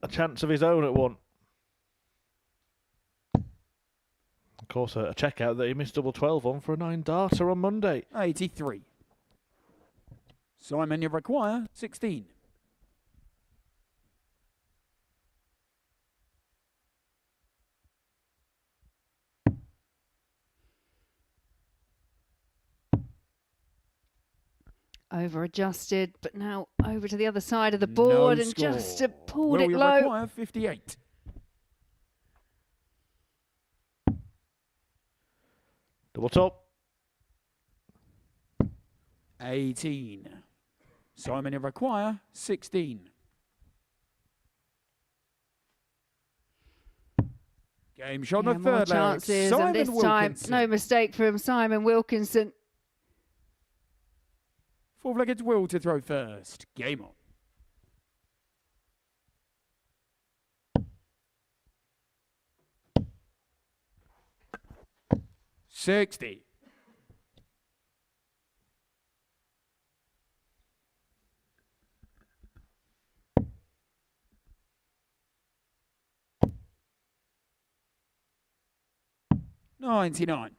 a chance of his own at one. Of course, a checkout that he missed double 12 on for a 9-darter on Monday. 83. Simon, you require 16. Over adjusted, but now over to the other side of the board and just pulled it you low. Require 58. Double top. 18. Simon, you require 16. Game shot on the More third leg. chances, Simon and this Wilkinson. time no mistake from Simon Wilkinson. Four-legged Will to throw first. Game on. $60. $99.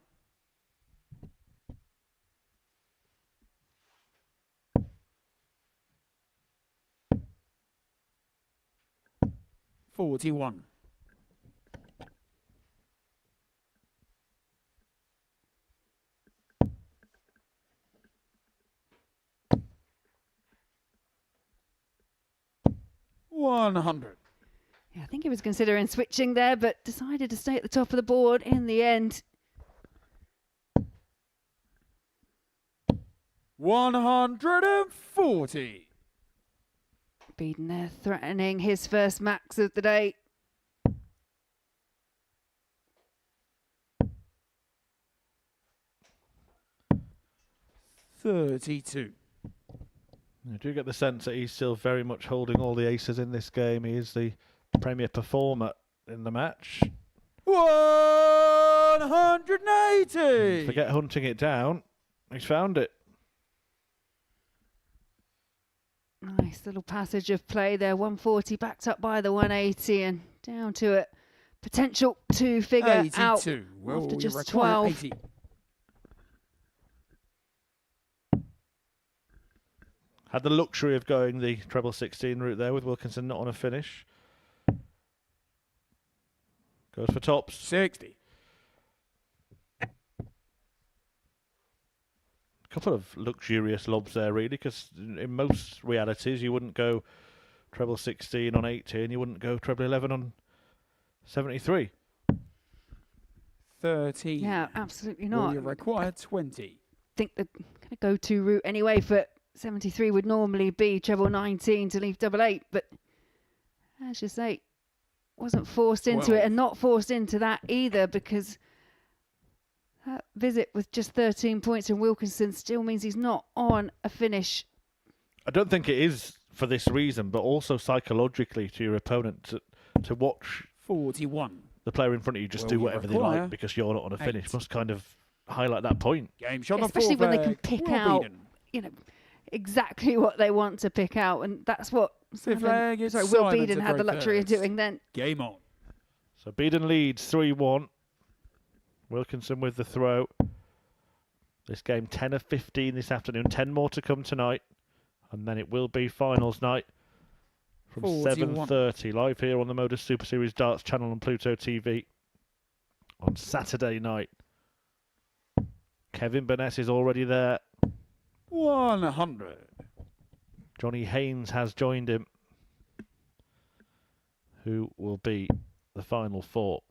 $41. $100. Yeah, I think he was considering switching there, but decided to stay at the top of the board in the end. 140. Binan there threatening his first max of the day. $32. I do get the sense that he's still very much holding all the aces in this game. He is the premier performer in the match. 180. Forget hunting it down. He's found it. Nice little passage of play there. 140 backed up by the 180 and down to it. Potential to figure 82. out Well, after you just require 12. 80. Had the luxury of going the treble 16 route there with Wilkinson not on a finish. Goes for tops. 60. Couple of luxurious lobs there, really, because in most realities you wouldn't go treble 16 on 18, you wouldn't go treble 11 on 73. 13. Yeah, absolutely Well, not. you require 20. think the kind of go-to route anyway for 73 would normally be treble 19 to leave double 8, but as you say, wasn't forced into it, and not forced into that either, because that visit with just 13 points in Wilkinson still means he's not on a finish. I don't think it is for this reason, but also psychologically to your opponent to watch 41. the player in front of you just do whatever they like because you're not on a finish must kind of highlight that point. Game shot, especially when they can pick out, you know, exactly what they want to pick out, and that's what Will Binan had the luxury of doing then. Game on. So Binan leads 3-1. Wilkinson with the throw. This game 10 of 15 this afternoon. 10 more to come tonight, and then it will be finals night from 7:30 live here on the Modus Super Series Darts channel on Pluto TV on Saturday night. Kevin Burnett is already there. 100. Johnny Haynes has joined him, who will be the final four.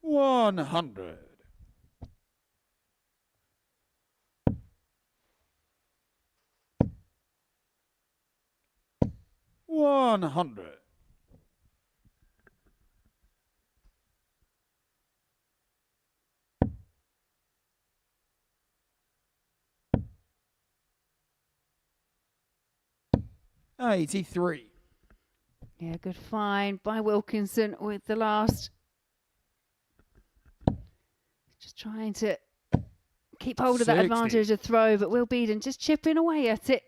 $100. $100. $83. Yeah, good find by Wilkinson with the last. Just trying to keep hold of that advantage of throw, but Will Binan just chipping away at it.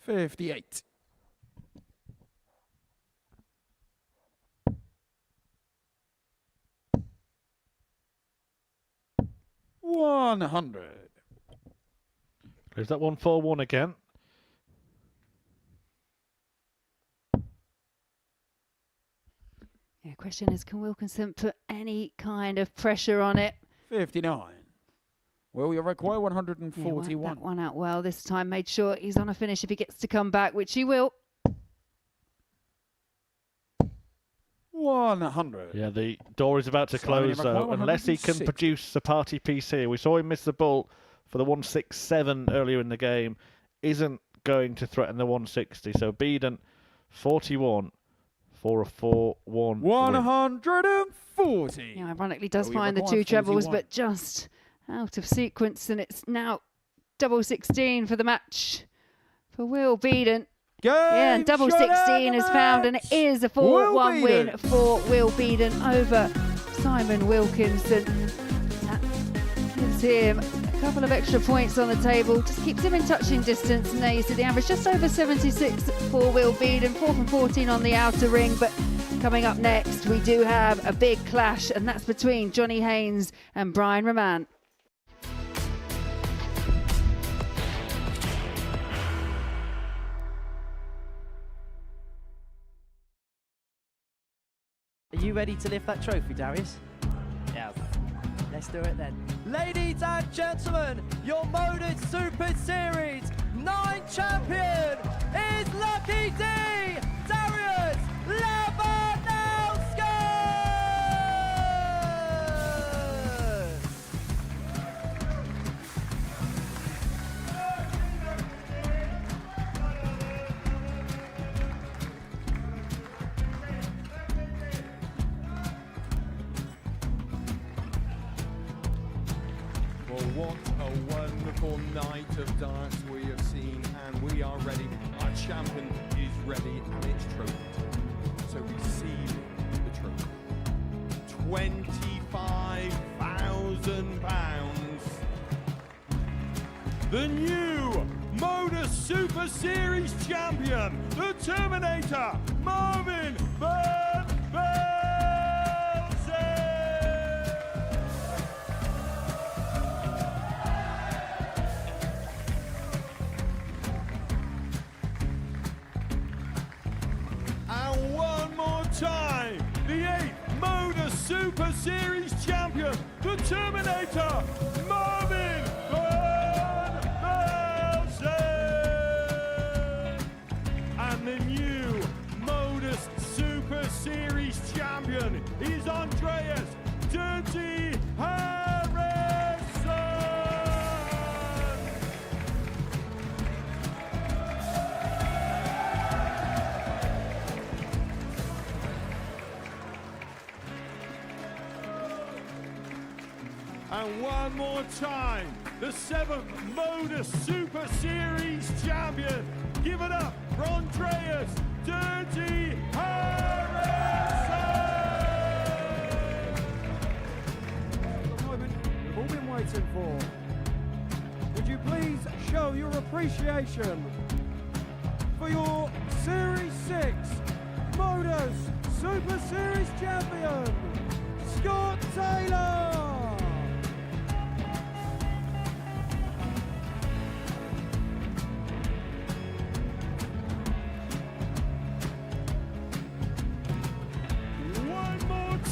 $58. $100. Is that 1-4-1 again? Yeah, question is, can Wilkinson put any kind of pressure on it? 59. Well, you require 141. Yeah, that one out well this time. Made sure he's on a finish if he gets to come back, which he will. 100. Yeah, the door is about to close, though, unless he can produce a party piece here. We saw him miss the ball for the 167 earlier in the game. Isn't going to threaten the 160. So Binan, 41 for a 4-1 140. Yeah, ironically does find the two trebles, but just out of sequence, and it's now double 16 for the match for Will Binan. Yeah, and double 16 is found, and it is a 4-1 win for Will Binan over Simon Wilkinson. That gives him a couple of extra points on the table, just keeps him in touching distance, and there you see the average just over 76 for Will Binan, 4 from 14 on the outer ring. But coming up next, we do have a big clash, and that's between Johnny Haynes and Brian Raman. Are you ready to lift that trophy, Darius? Yes. Let's do it then. Ladies and gentlemen, your Modus Super Series 9 champion is Lucky D, Darius Labanowski! What a wonderful night of darts we have seen, and we are ready. Our champion is ready, and it's trophy. So receive the trophy. £25,000. The new Modus Super Series champion, the Terminator, Marvin Van time, the 8th Modus Super Series champion, the Terminator, Marvin Van Velzen. And the new Modus Super Series champion is Andreas Dirty Harrison. And one more time, the 7th Modus Super Series champion. Give it up for Andreas Dirty Harrison. The moment we've all been waiting for. Would you please show your appreciation for your Series 6 Modus Super Series champion, Scott Taylor.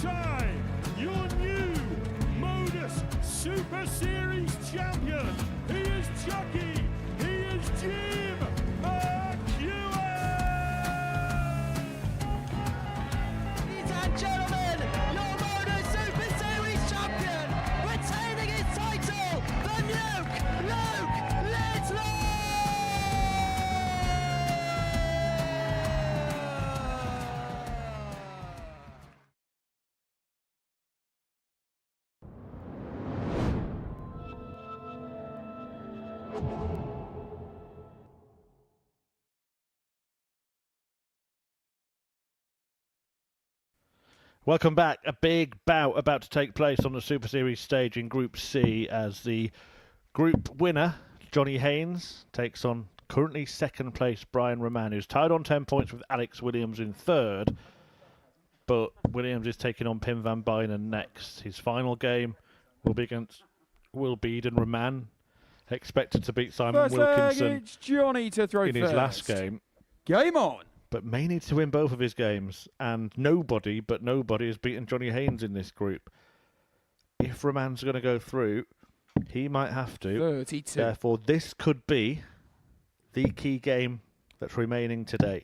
Time, your new Modus Super Series champion. He is Chucky. He is Jim McEwen. Ladies and gentlemen, your Modus Super Series champion, retaining his title, the Nuke, Luke Littler. Welcome back. A big bout about to take place on the Super Series stage in Group C as the group winner, Johnny Haynes, takes on currently second place Brian Raman, who's tied on 10 points with Alex Williams in third. But Williams is taking on Pim van Binan next. His final game will be against Will Bede, and Raman expected to beat Simon First Wilkinson leg, it's Johnny to throw in his last game. Game on. But may need to win both of his games, and nobody has beaten Johnny Haynes in this group. If Raman's going to go through, he might have to. 32. Therefore, this could be the key game that's remaining today.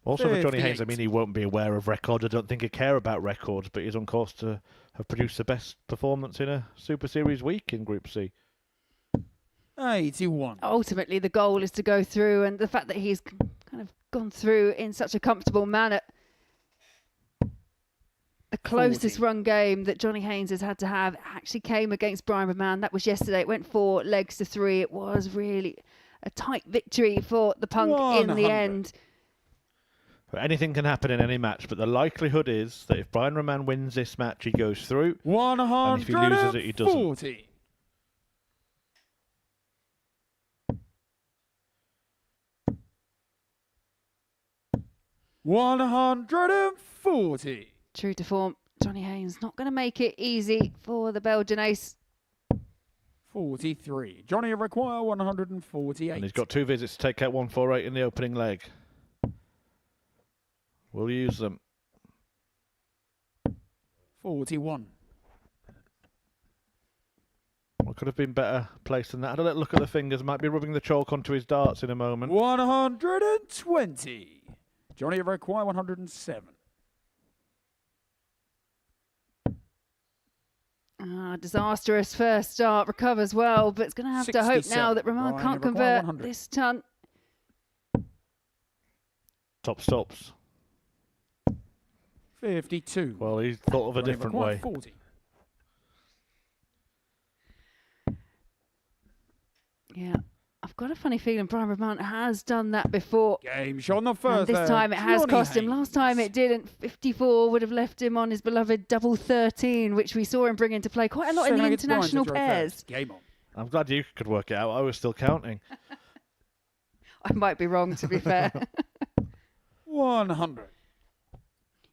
Also for Johnny Haynes, I mean, he won't be aware of records. I don't think he'd care about records, but he's on course to have produced the best performance in a Super Series week in Group C. 81. Ultimately, the goal is to go through, and the fact that he's kind of gone through in such a comfortable manner. The closest 40. run game that Johnny Haynes has had to have actually came against Brian Raman. That was yesterday. It went 4 legs to 3. It was really a tight victory for the Punk 100. in the end. Anything can happen in any match, but the likelihood is that if Brian Raman wins this match, he goes through. 140. And if he loses it, he doesn't. 140. True to form, Johnny Haynes not going to make it easy for the Belgian ace. 43. Johnny require 148. And he's got 2 visits to take out 148 in the opening leg. We'll use them. 41. What could have been better placed than that? Had a little look at the fingers. Might be rubbing the chalk onto his darts in a moment. 120. Johnny require 107. Disastrous first start, recovers well, but it's going to have to hope now that Raman can't convert 100. this ton. Top stops. 52. Well, he thought of a Johnny different require way. 40. Yeah, I've got a funny feeling Brian Raman has done that before. Game shot on the first. And this time it has Johnny cost him. Haynes. Last time it didn't. 54 would have left him on his beloved double 13, which we saw him bring into play quite a lot in the Seven-legged international blind to throw pairs. first. Game on. I'm glad you could work it out. I was still counting. I might be wrong, to be fair. 100.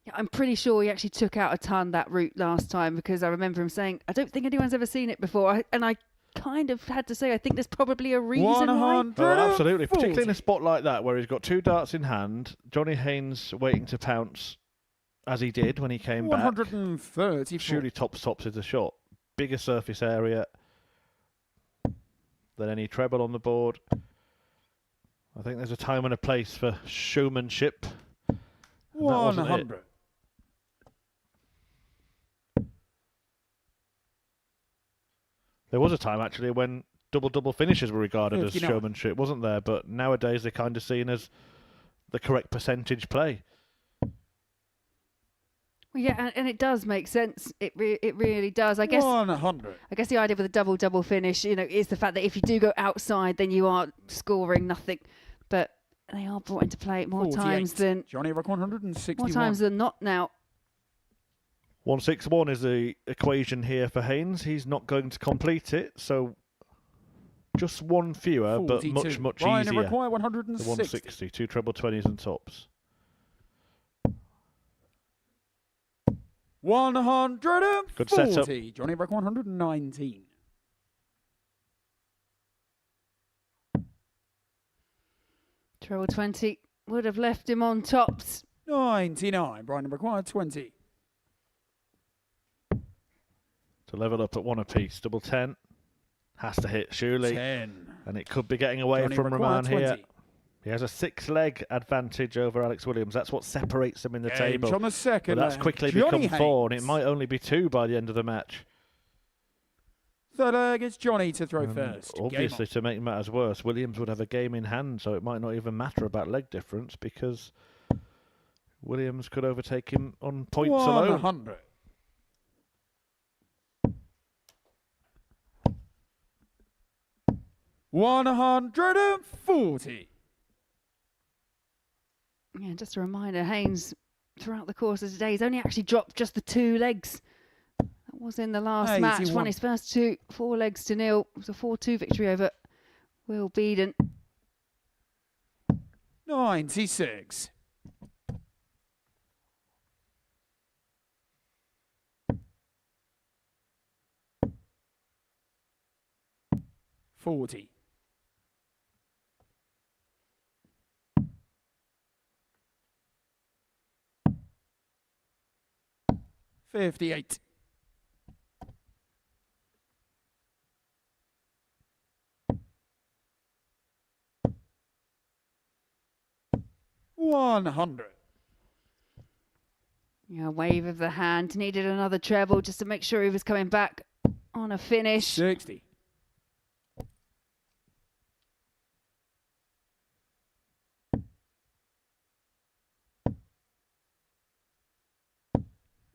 Yeah, I'm pretty sure he actually took out a ton that route last time, because I remember him saying, I don't think anyone's ever seen it before. And I kind of had to say, I think there's probably a reason why. Oh, absolutely. Particularly in a spot like that where he's got 2 darts in hand, Johnny Haynes waiting to pounce as he did when he came back. 134. Surely tops is a shot. Bigger surface area than any treble on the board. I think there's a time and a place for showmanship. 100. There was a time, actually, when double-double finishes were regarded as 59. showmanship, wasn't there? But nowadays they're kind of seen as the correct percentage play. Well, yeah, and it does make sense. It really does. I guess 100. I guess the idea with a double finish, is the fact that if you do go outside, then you are scoring nothing. But they are brought into play more 48. times than Johnny Rock 161. more times than not now. 161 is the equation here for Haynes. He's not going to complete it, so just one fewer, but 42. much Ryan easier. require The 160. 160, 2 treble 20s and tops. 140. Good setup. Johnny Rock 119. Treble 20 would have left him on tops. 99. Brian required 20. To level up at 1 apiece. Double 10. Has to hit, surely. 10. And it could be getting away Johnny from required Raman here. 20. He has a 6-leg advantage over Alex Williams. That's what separates them in the Games table. on the second But that's leg. quickly Johnny become 4, and Haynes. it might only be 2 by the end of the match. Third leg, it's Johnny to throw And first. Game obviously, on. to make matters worse, Williams would have a game in hand, so it might not even matter about leg difference because Williams could overtake him on points alone. 100. $140. Yeah, just a reminder, Haynes, throughout the course of today, he's only actually dropped just the 2 legs. That was in the last match. 81. Won his first 2, 4 legs to 0. It was a 4-2 victory over Will Binan. 96. $40. $58. $100. Yeah, wave of the hand. Needed another treble just to make sure he was coming back on a finish. 60.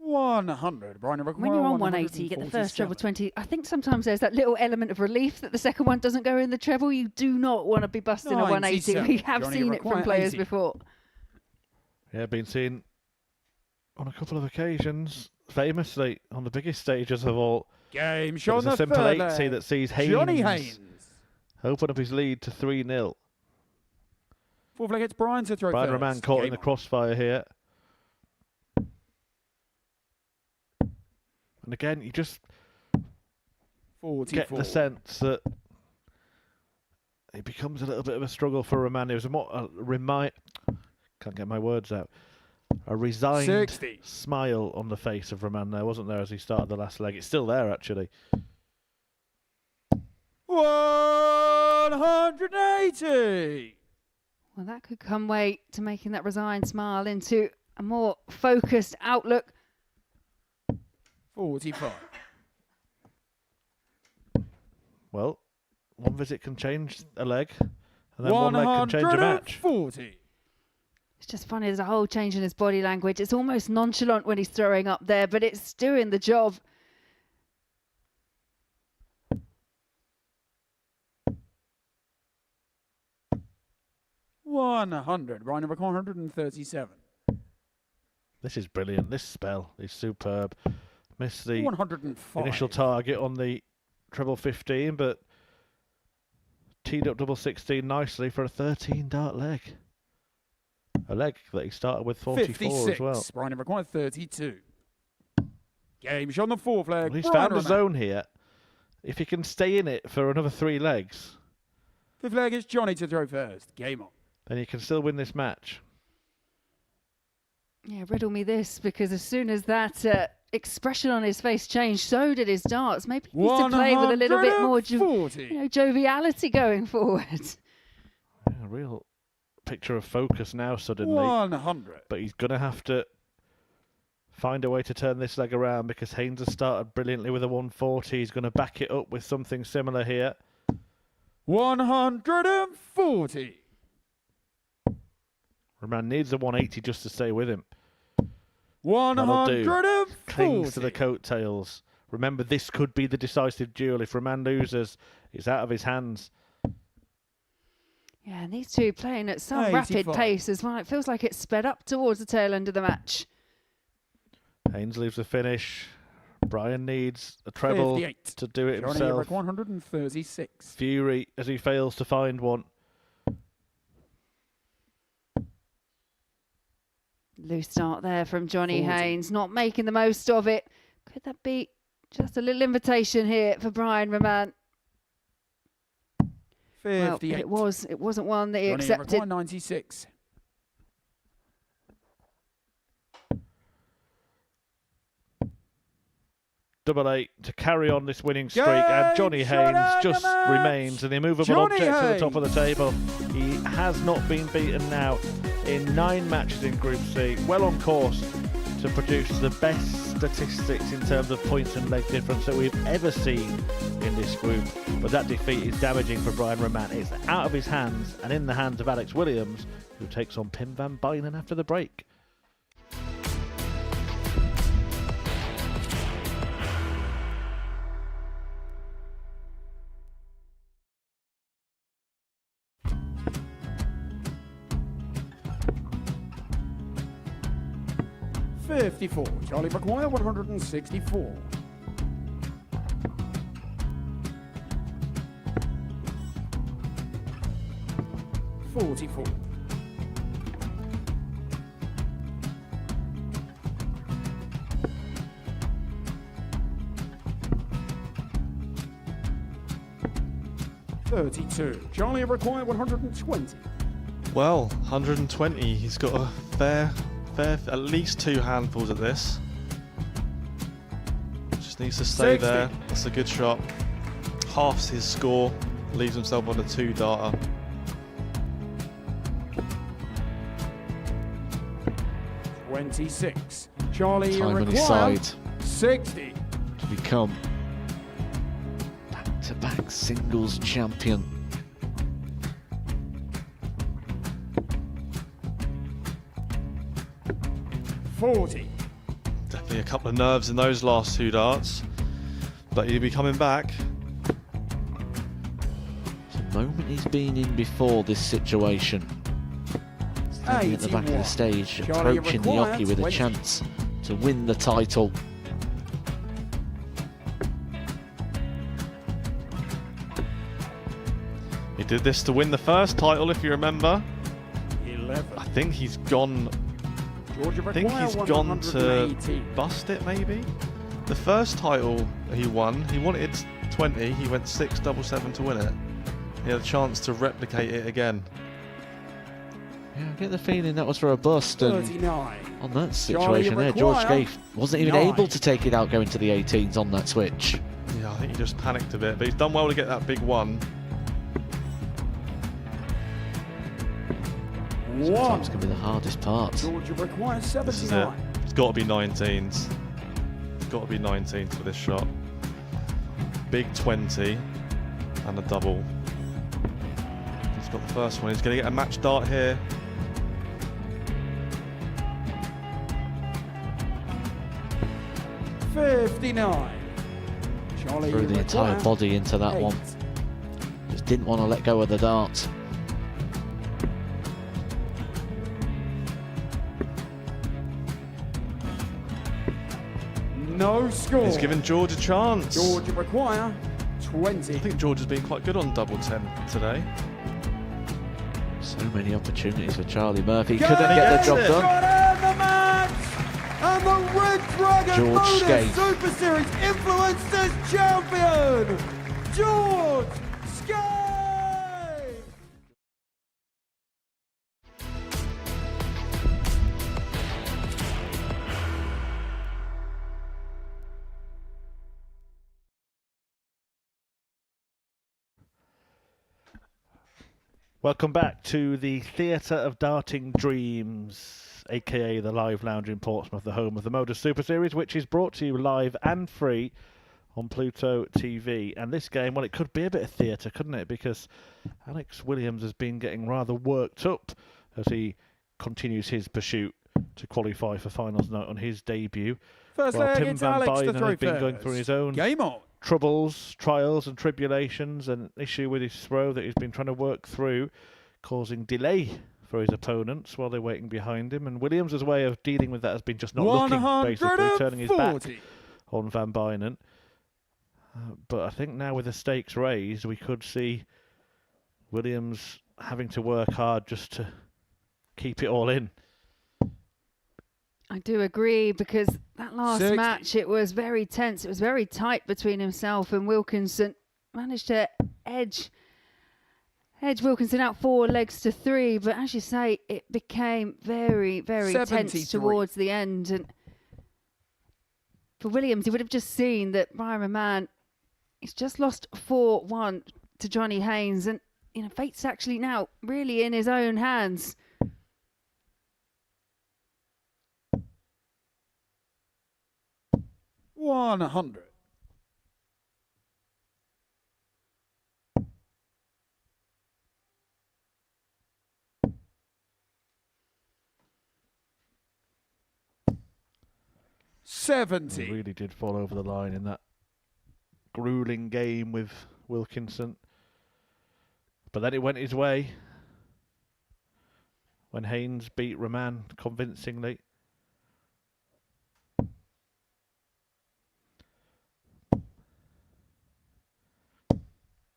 $100. Brian When you're on 180, you get the first treble 20. I think sometimes there's that little element of relief that the second one doesn't go in the treble. You do not want to be busting a 180. 97. We have Johnny seen it from require players 80. before. Yeah, been seen on a couple of occasions, famously on the biggest stages of all. Game But shot it's on a the simple third 80 leg. that sees Haynes, Johnny Haynes. open up his lead to 3-0. Fourth leg, it's Brian to throw Brian first. Raman caught in Game the on. crossfire here. And again, you just 44. get the sense that it becomes a little bit of a struggle for Raman. It was can't get my words out. A resigned 60. smile on the face of Raman there, wasn't there, as he started the last leg? It's still there, actually. 180. Well, that could come way to making that resigned smile into a more focused outlook. 45. Well, one visit can change a leg, and then one leg can change a match. 140. It's just funny, there's a whole change in his body language. It's almost nonchalant when he's throwing up there, but it's doing the job. $100. Brian over 137. This is brilliant. This spell is superb. Missed the 105. initial target on the treble 15, but teed up double 16 nicely for a 13-dart leg. A leg that he started with 44 56. as well. Brian over 132. Game shot on the fourth leg. He's Brian found a Raman. zone here. If he can stay in it for another 3 legs, Fifth leg is Johnny to throw first. Game on. then he can still win this match. Yeah, riddle me this, because as soon as that expression on his face changed, so did his darts. Maybe he needs to play with a little bit more joviality going forward. Yeah, a real picture of focus now suddenly. 100. But he's going to have to find a way to turn this leg around, because Haynes has started brilliantly with a 140. He's going to back it up with something similar here. 140. Raman needs a 180 just to stay with him. 140. Clings to the coattails. Remember, this could be the decisive duel. If Raman loses, it's out of his hands. Yeah, and these two playing at some 85. rapid pace as well. It feels like it's sped up towards the tail end of the match. Haynes leaves the finish. Brian needs a treble 58. to do it Johnny himself. 136. Fury as he fails to find one. Loose start there from Johnny 40. Haynes, not making the most of it. Could that be just a little invitation here for Brian Raman? 58. Well, it wasn't one that he Johnny accepted. 96. Double 8 to carry on this winning streak, and Johnny Haynes just remains an immovable object to the top of the table. He has not been beaten now in 9 matches in Group C. Well on course to produce the best statistics in terms of points and leg difference that we've ever seen in this group. But that defeat is damaging for Brian Raman. It's out of his hands and in the hands of Alex Williams, who takes on Pim van Binan after the break. .54. Charlie McGuire 164. .44. .32. Charlie McGuire 120. Well, 120. He's got a fair, at least 2 handfuls at this. Just needs to stay 60. there. That's a good shot. Halves his score, leaves himself on a 2-darter. .26. Charlie Time on his McGuire side 60. to become back-to-back singles champion. .40. Definitely a couple of nerves in those last 2 darts, but he'll be coming back. It's a moment he's been in before this situation. Standing at the back of the stage, Charlie approaching the McGuire, hockey with a 20. chance to win the title. He did this to win the first title, if you remember. 11. I think he's gone. I think he's gone to bust it, maybe. The first title he wanted 20. He went 6-7-7 to win it. He had a chance to replicate it again. Yeah, I get the feeling that was for a bust, and 39. on that situation there, George Scaife wasn't even able to take it out going to the 18s on that switch. Yeah, I think he just panicked a bit, but he's done well to get that big one. Sometimes can be the hardest part. Georgia requires This is it. 79. It's got to be 19s. It's got to be 19s for this shot. Big 20 and a double. He's got the first one. He's going to get a match dart here. .59. Charlie Threw the entire McGuire, body into that 8. one. Just didn't want to let go of the dart. No score. He's given George a chance. Georgia require 20. I think George has been quite good on double 10 today. So many opportunities for Charlie Murphy. Couldn't get the job done. Got in the match! And the Red Dragon George Modus Scaife. Super Series Influencers Champion, George Scaife! Welcome back to the Theatre of Darting Dreams, aka the Live Lounge in Portsmouth, the home of the Modus Super Series, which is brought to you live and free on Pluto TV. And this game, well, it could be a bit of theatre, couldn't it? Because Alex Williams has been getting rather worked up as he continues his pursuit to qualify for finals night on his debut. First While leg, Tim it's Van Alex Buyden to throw has been going first. through his own Game on. troubles, trials and tribulations, and issue with his throw that he's been trying to work through, causing delay for his opponents while they're waiting behind him. And Williams' way of dealing with that has been just not looking, basically, turning his back on Van Buyden. But I think now with the stakes raised, we could see Williams having to work hard just to keep it all in. I do agree, because that last 60. match, it was very tense. It was very tight between himself and Wilkinson. Managed to edge Wilkinson out 4 legs to 3, but as you say, it became very, very tense 73. towards the end. And for Williams, he would have just seen that Raman, he's just lost 4-1 to Johnny Haynes, and fate's actually now really in his own hands. $100. $70. He really did fall over the line in that grueling game with Wilkinson. But then it went his way when Haynes beat Raman convincingly.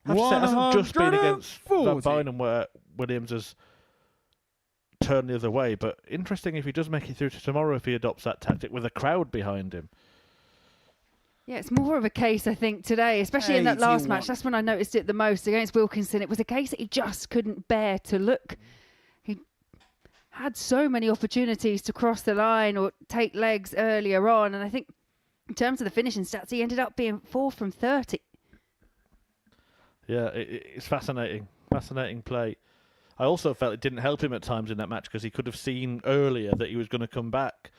I have to say, it hasn't just been against Van Buyden where Williams has turned the other way, but interesting if he does make it through to tomorrow, if he adopts that tactic with a crowd behind him. Yeah, it's more of a case, I think, today, especially in that last 81. match. That's when I noticed it the most against Wilkinson. It was a case that he just couldn't bear to look. He had so many opportunities to cross the line or take legs earlier on, and I think in terms of the finishing stats, he ended up being 4 from 30. Yeah, it's fascinating. Fascinating play. I also felt it didn't help him at times in that match because he could have seen earlier that he was going to come back.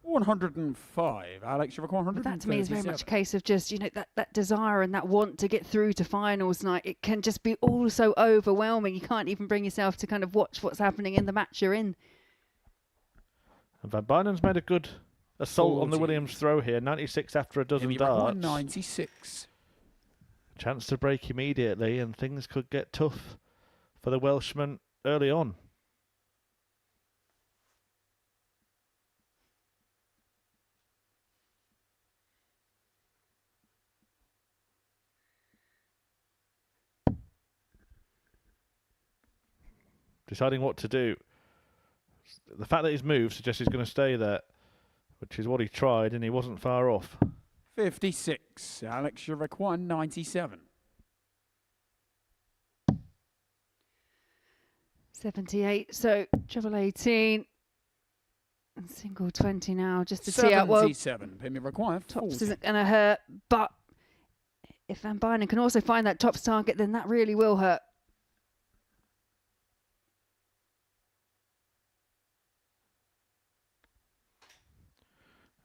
105. Alex, you require But that to me is very much a case of just, that desire and that want to get through to finals night. It can just be all so overwhelming. You can't even bring yourself to kind of watch what's happening in the match you're in. And Van Buyden's made a good assault on the 40. Williams throw here. 96 after a dozen darts. 96. Chance to break immediately, and things could get tough for the Welshman early on. Deciding what to do. The fact that he's moved suggests he's going to stay there, which is what he tried, and he wasn't far off. 56. Alex, you require 97. 78, so treble 18 and single 20 now, just to see out. Well, 77. Pin me require 40. tops isn't going to hurt, but if Van Buyden can also find that tops target, then that really will hurt.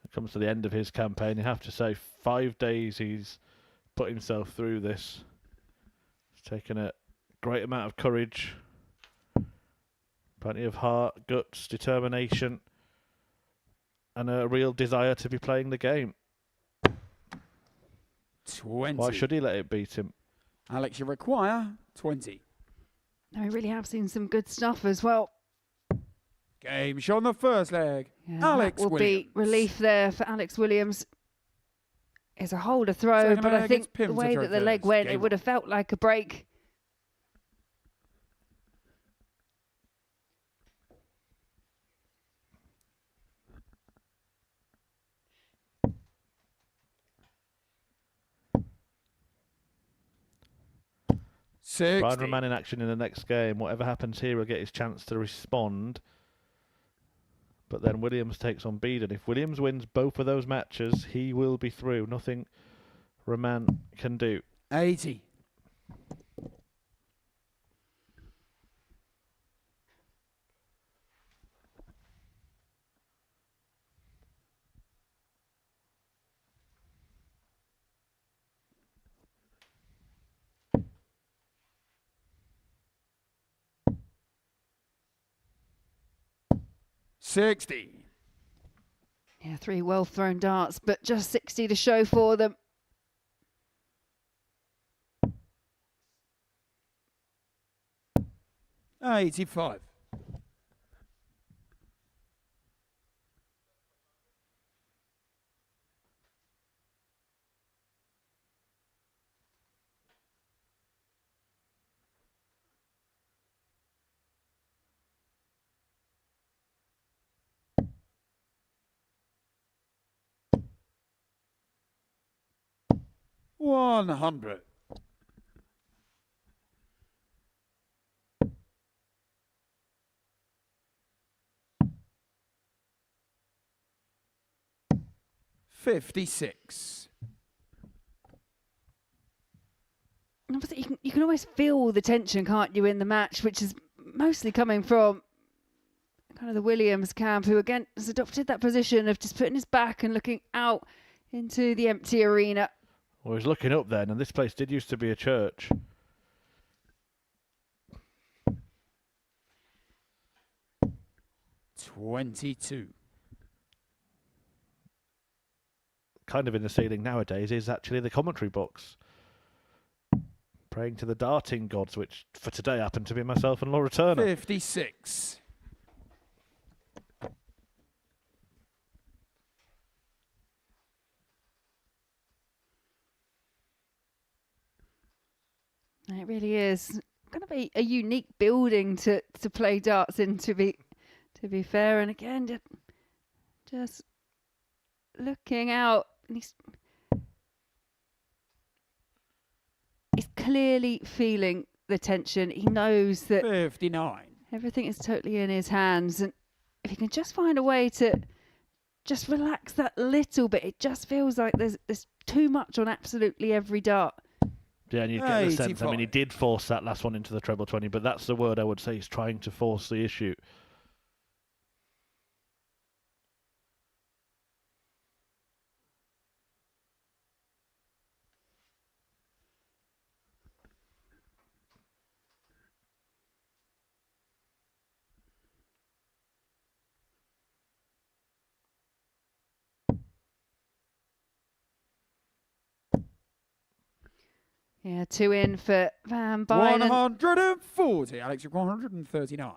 It comes to the end of his campaign. You have to say 5 days he's put himself through this. It's taken a great amount of courage, plenty of heart, guts, determination, and a real desire to be playing the game. 20. Why should he let it beat him? Alex, you require 20. No, we really have seen some good stuff as well. Game shot on the first leg. Yeah, Alex that will Williams. be relief there for Alex Williams. It's a holder throw, Second but I leg, think it's Pim the to way throw that the leg first. went, Game it would have felt like a break. Brian Raman in action in the next game. Whatever happens here, he'll get his chance to respond. But then Williams takes on Binan. If Williams wins both of those matches, he will be through. Nothing Raman can do. 80. 60. Yeah, 3 well thrown darts, but just 60 to show for them. $85. $100. $56. Obviously, you can always feel the tension, can't you, in the match, which is mostly coming from kind of the Williams camp, who again has adopted that position of just putting his back and looking out into the empty arena. Well, he's looking up then, and this place did used to be a church. $22. Kind of in the ceiling nowadays is actually the commentary box. Praying to the darting gods, which for today happened to be myself and Laura Turner. 56. It really is going to be a unique building to play darts in, to be fair. And again, just looking out, and he's clearly feeling the tension. He knows that 59. Everything is totally in his hands, and if he can just find a way to just relax that little bit, it just feels like there's too much on absolutely every dart. Yeah, and you get the sense. I mean, he did force that last one into the treble 20, but that's the word I would say. He's trying to force the issue. Yeah, 2 in for Van Binan. 140. Alex, you're 139.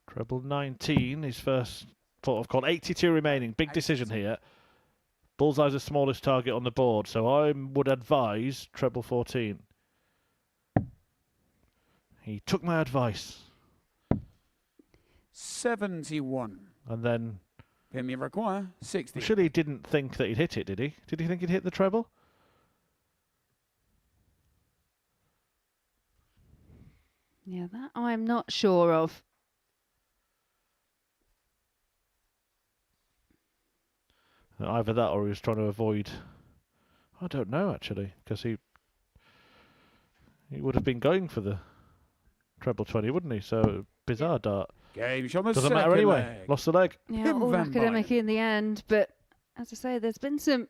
Treble 19, his first port of call. 82 remaining. Big decision here. Bullseye's the smallest target on the board, so I would advise treble 14. He took my advice. 71. And then... Pin require 60. Surely he didn't think that he'd hit it, did he? Did he think he'd hit the treble? Yeah, that I'm not sure of. Either that or he was trying to avoid... I don't know, actually, because he would have been going for the treble 20, wouldn't he? So, bizarre dart. Game shot the Doesn't matter anyway. leg. Lost the leg. Yeah, all academic in the end, but as I say, there's been some...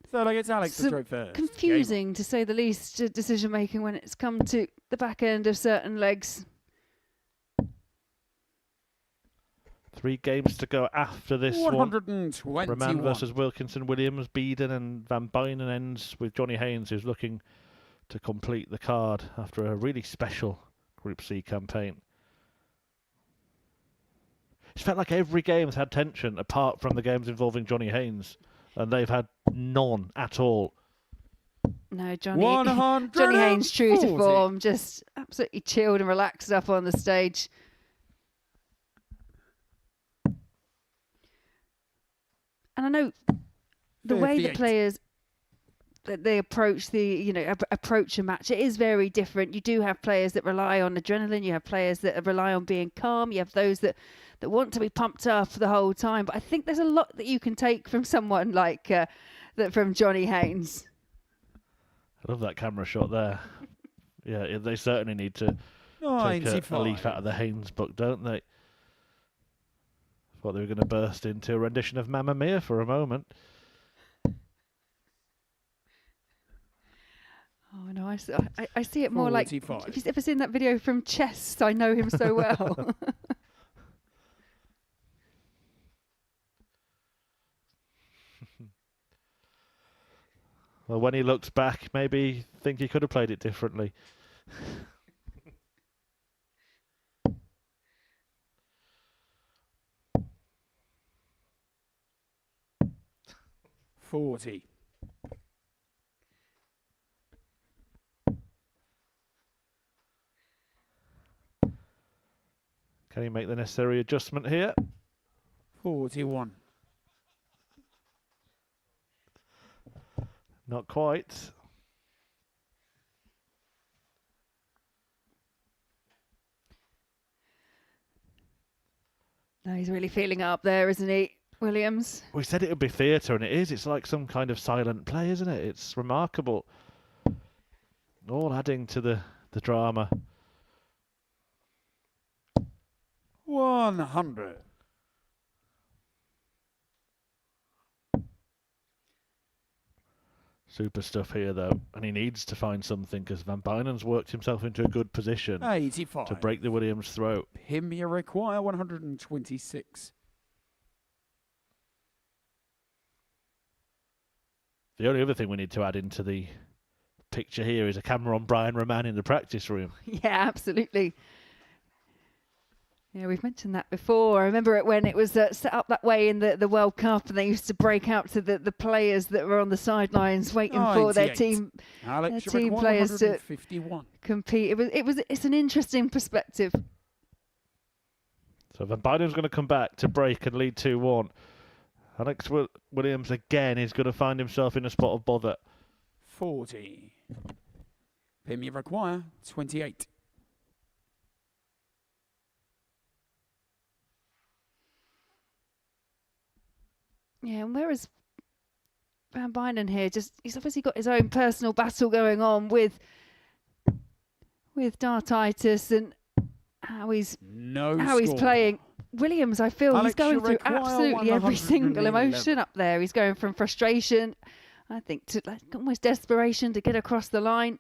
So like it's Alex to stroke first. Confusing, to say the least, decision making when it's come to the back end of certain legs. 3 games to go after this 121. one. Raman versus Wilkinson, Williams, Binan and Van Binan ends with Johnny Haynes, who's looking to complete the card after a really special Group C campaign. It's felt like every game's had tension apart from the games involving Johnny Haynes. And they've had none at all. No, Johnny Haynes, true to form, just absolutely chilled and relaxed up on the stage. And I know the way that players they approach approach a match, it is very different. You do have players that rely on adrenaline. You have players that rely on being calm. You have those that want to be pumped up the whole time. But I think there's a lot that you can take from someone like from Johnny Haynes. I love that camera shot there. Yeah, they certainly need to take a leaf out of the Haynes book, don't they? Thought they were going to burst into a rendition of Mamma Mia for a moment. Oh no, I see it more 45. Like, if you've ever seen that video from Chess, I know him so well. Well, when he looks back, maybe think he could have played it differently. $40. Can he make the necessary adjustment here? 41. Not quite. No, he's really feeling it up there, isn't he, Williams? We said it would be theatre, and it is. It's like some kind of silent play, isn't it? It's remarkable. All adding to the drama. 100. Super stuff here, though. And he needs to find something because Van Binen's worked himself into a good position 85. to break the Williams' throat. Him you require 126. The only other thing we need to add into the picture here is a camera on Brian Raman in the practice room. Yeah, absolutely. Yeah, we've mentioned that before. I remember it when it was set up that way in the World Cup, and they used to break out to the players that were on the sidelines waiting for their team players to compete. It's an interesting perspective. So Van Binen's going to come back to break and lead 2-1. Alex Williams again is going to find himself in a spot of bother. 40. Pim you require 28. Yeah, and whereas Van Binen here, he's obviously got his own personal battle going on with Dartitis and how he's playing. Williams, I feel he's going through absolutely every single emotion up there. He's going from frustration, I think, to like almost desperation to get across the line.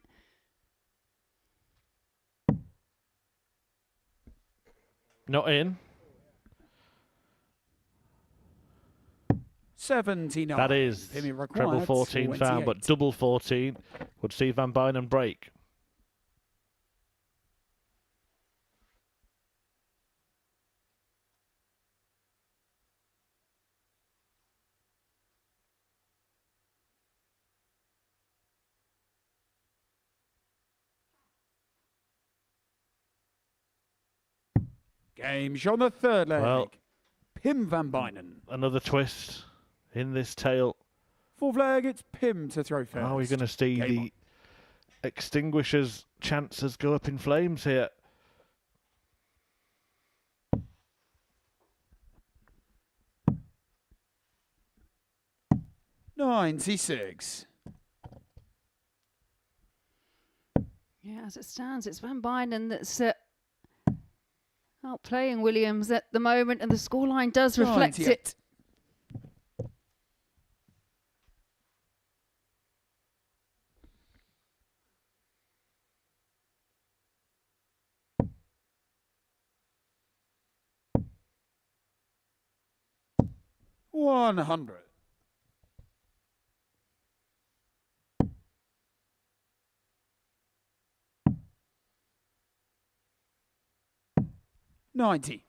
Not in. 79. That is treble 14 found, but double 14 would see Van Binen break. Game on the third leg. Well, Pim Van Binen. Another twist in this tale. Fourth leg, it's Pim to throw first. Are we going to see the extinguishers' chances go up in flames here? $96. Yeah, as it stands, it's Van Binen that's outplaying Williams at the moment, and the scoreline does reflect 98. it. $100. $90.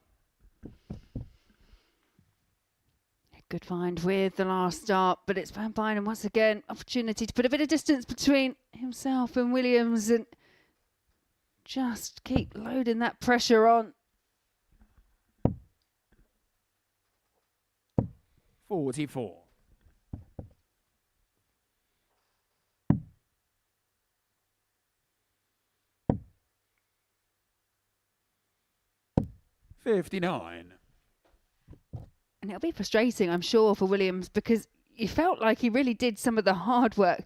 Good find with the last start, but it's Van Binen once again. Opportunity to put a bit of distance between himself and Williams and just keep loading that pressure on. 44. $59. And it'll be frustrating, I'm sure, for Williams, because he felt like he really did some of the hard work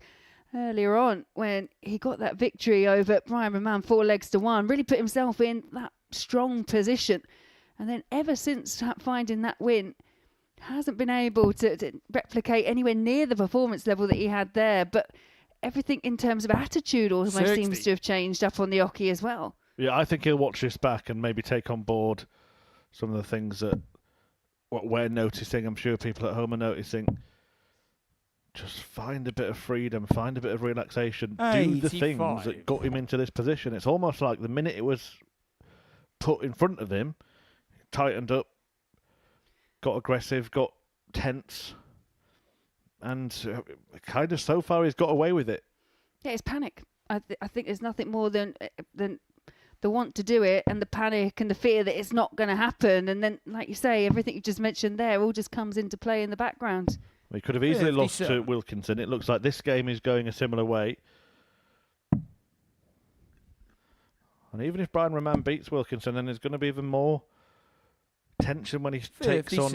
earlier on when he got that victory over Brian Raman 4-1, really put himself in that strong position. And then ever since finding that win, hasn't been able to replicate anywhere near the performance level that he had there. But everything in terms of attitude almost 60. seems to have changed up on the Oki as well. Yeah, I think he'll watch this back and maybe take on board some of the things that what we're noticing. I'm sure people at home are noticing. just find a bit of freedom, find a bit of relaxation, do the things that got him into this position. It's almost like the minute it was put in front of him, he tightened up, got aggressive, got tense, and kind of so far he's got away with it. Yeah, it's panic. I think there's nothing more than the want to do it and the panic and the fear that it's not going to happen. And then, like you say, everything you just mentioned there all just comes into play in the background. We could have easily lost to Wilkinson. It looks like this game is going a similar way. And even if Brian Raman beats Wilkinson, then there's going to be even more tension when he takes on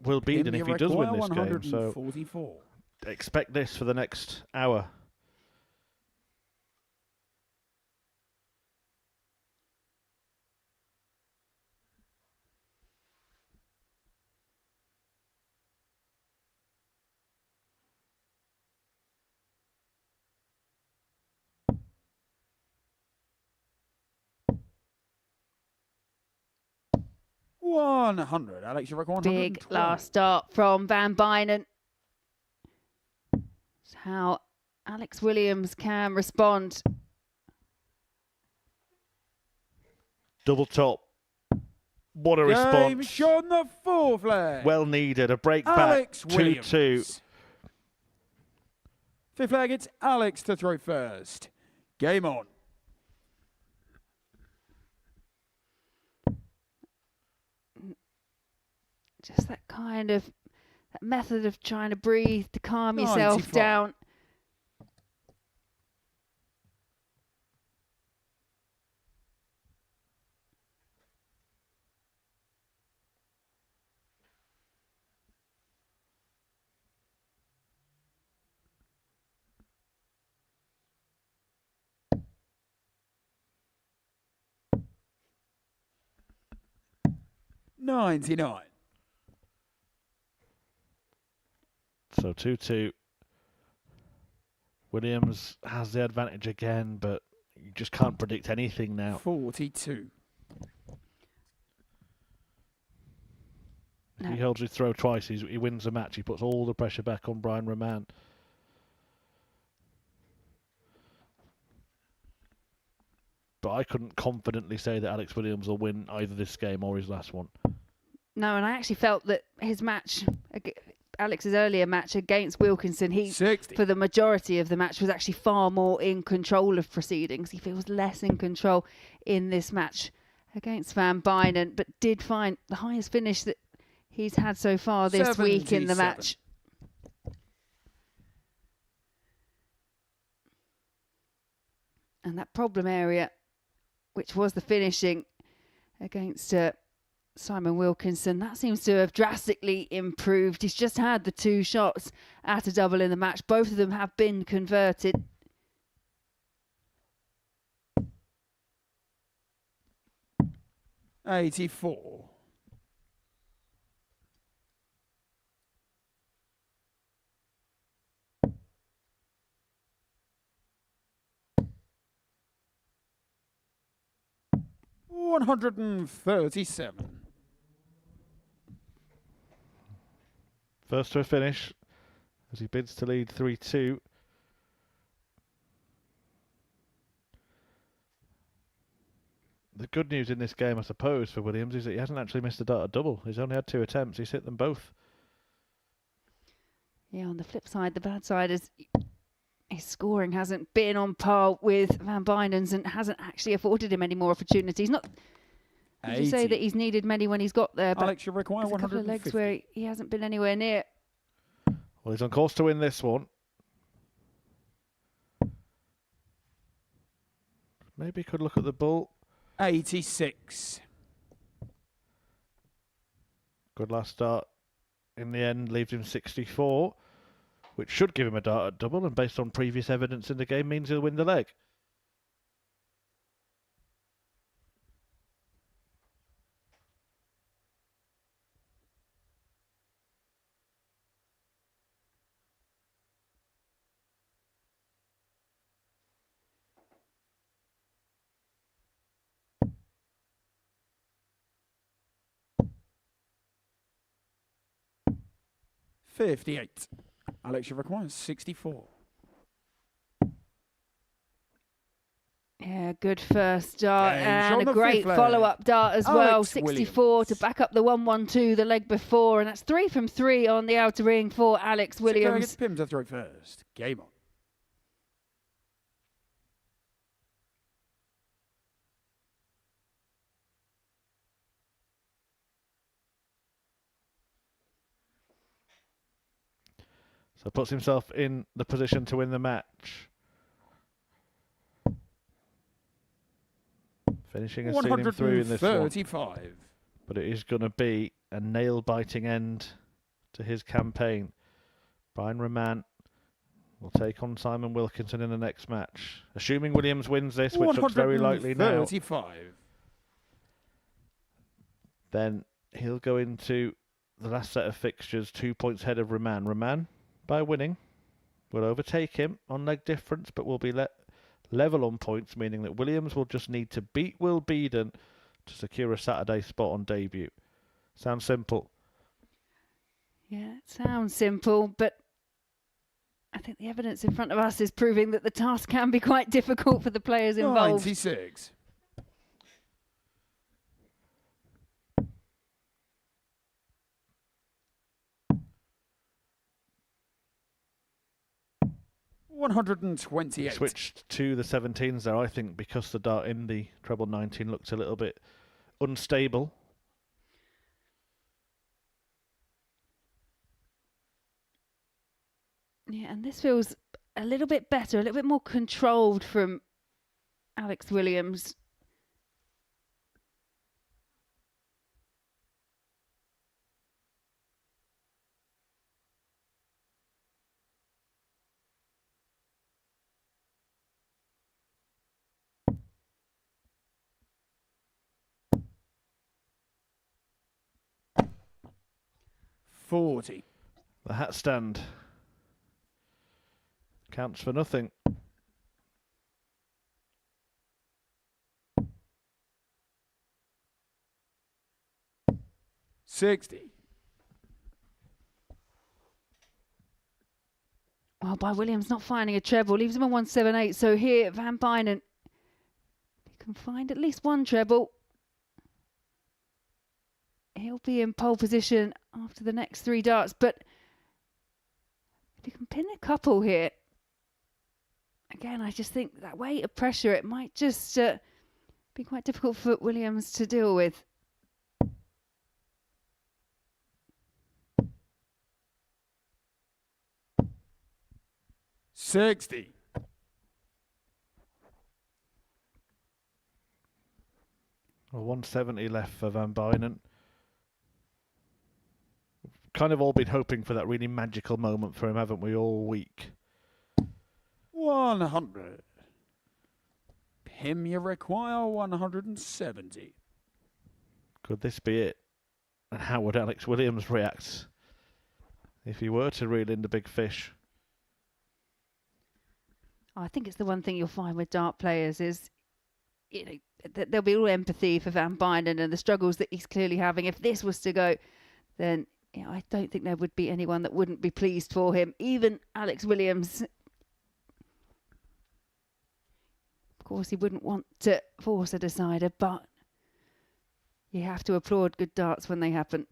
Will Binan if he does win this game. So expect this for the next hour. $100. Alex, you reckon 112? Big last start from Van Binan. It's how Alex Williams can respond. Double top. What a Game response. shot on the fourth leg. Well needed. A break Alex back. 2-2. Fifth leg, it's Alex to throw first. Game on. Just that kind of that method of trying to breathe, to calm yourself down. $99. So 2-2. Williams has the advantage again, but you just can't predict anything now. 42. If he holds his throw twice, he wins the match. He puts all the pressure back on Brian Raman. But I couldn't confidently say that Alex Williams will win either this game or his last one. No, and I actually felt that his match, Alex's earlier match against Wilkinson, he, 60. for the majority of the match, was actually far more in control of proceedings. He feels less in control in this match against Van Binan, but did find the highest finish that he's had so far this week in the match. And that problem area, which was the finishing against Simon Wilkinson, that seems to have drastically improved. He's just had the 2 shots at a double in the match. Both of them have been converted. $84. $137. First to a finish as he bids to lead 3-2. The good news in this game, I suppose, for Williams is that he hasn't actually missed a dart double. He's only had 2 attempts. He's hit them both. Yeah, on the flip side, the bad side is his scoring hasn't been on par with Van Binan's and hasn't actually afforded him any more opportunities. Not to say that he's needed many when he's got there, but Alex, you require there's a couple of legs where he hasn't been anywhere near. Well, he's on course to win this one. Maybe he could look at the bull. 86. Good last start. In the end, leaves him 64, which should give him a dart at double, and based on previous evidence in the game, means he'll win the leg. $58. Alex, you require 64. Yeah, good first dart Games and on a the great fifth leg. follow-up dart as well. Alex 64 to back up the 1-1-2 the leg before, and that's 3 from 3 on the outer ring for Alex Williams. Pim to throw first. Game on. So puts himself in the position to win the match. Finishing and seeing him through in this one. 135. But it is going to be a nail-biting end to his campaign. Brian Raman will take on Simon Wilkinson in the next match. Assuming Williams wins this, which looks very likely now. 135. Then he'll go into the last set of fixtures 2 points ahead of Raman. Raman, by winning, will overtake him on leg difference, but will be level on points, meaning that Williams will just need to beat Will Binan to secure a Saturday spot on debut. Sounds simple. Yeah, it sounds simple, but I think the evidence in front of us is proving that the task can be quite difficult for the players involved. 96. $128. Switched to the 17s there, I think, because the dart in the treble 19 looked a little bit unstable. Yeah, and this feels a little bit better, a little bit more controlled from Alex Williams. $40. The hat stand counts for nothing. $60. Well, by Williams not finding a treble, leaves him on 178. So here, Van Binan, if he can find at least one treble, he'll be in pole position after the next 3 darts. But if he can pin a couple here, again, I just think that weight of pressure, it might just be quite difficult for Williams to deal with. $60. Well, 170 left for Van Binan. Kind of all been hoping for that really magical moment for him, haven't we, all week? 100. Pim, you require 170. Could this be it? And how would Alex Williams react if he were to reel in the big fish? I think it's the one thing you'll find with dart players is, you know, that there'll be all empathy for Van Binan and the struggles that he's clearly having. If this was to go, then I don't think there would be anyone that wouldn't be pleased for him. Even Alex Williams. Of course, he wouldn't want to force a decider, but you have to applaud good darts when they happen.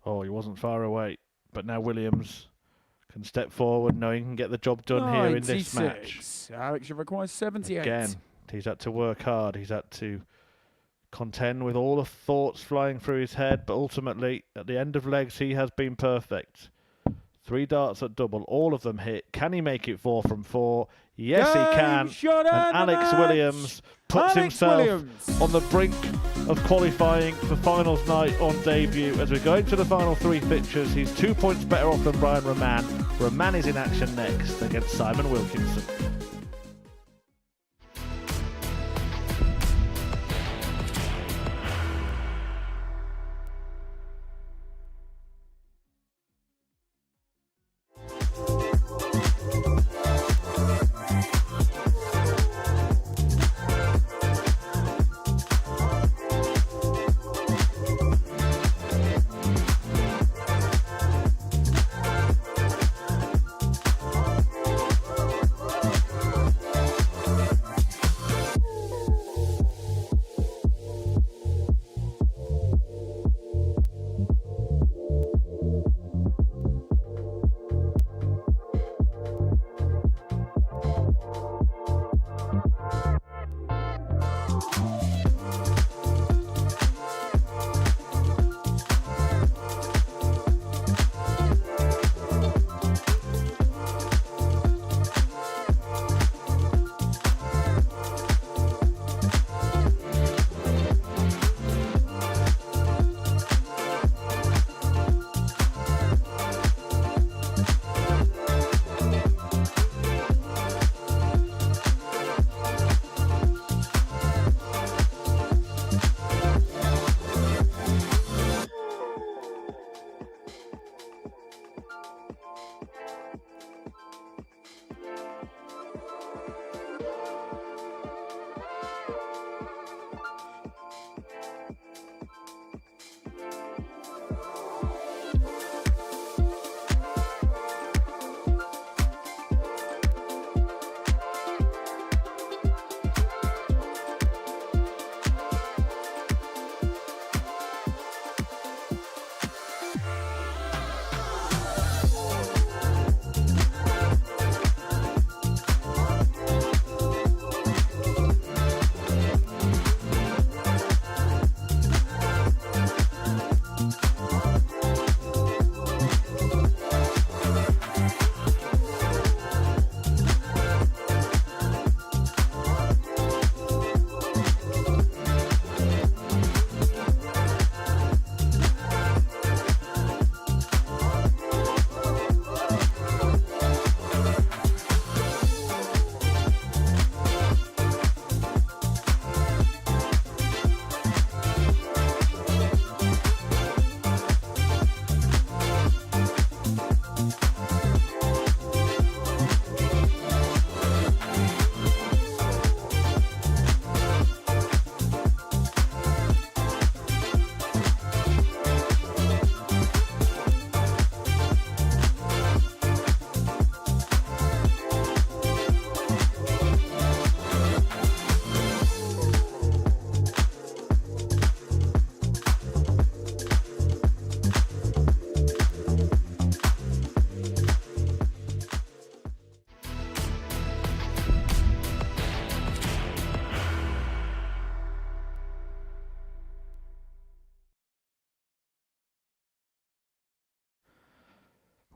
Oh, he wasn't far away, but now Williams can step forward knowing he can get the job done here in this match. Alex, you require 78. Again, he's had to work hard. He's had to contend with all the thoughts flying through his head, but ultimately, at the end of legs, he has been perfect. 3 darts at double, all of them hit. Can he make it 4 from 4? Yes, he can. And Alex Williams puts himself on the brink of qualifying for finals night on debut. As we go into the final 3 fixtures, he's 2 points better off than Brian Raman. Raman is in action next against Simon Wilkinson.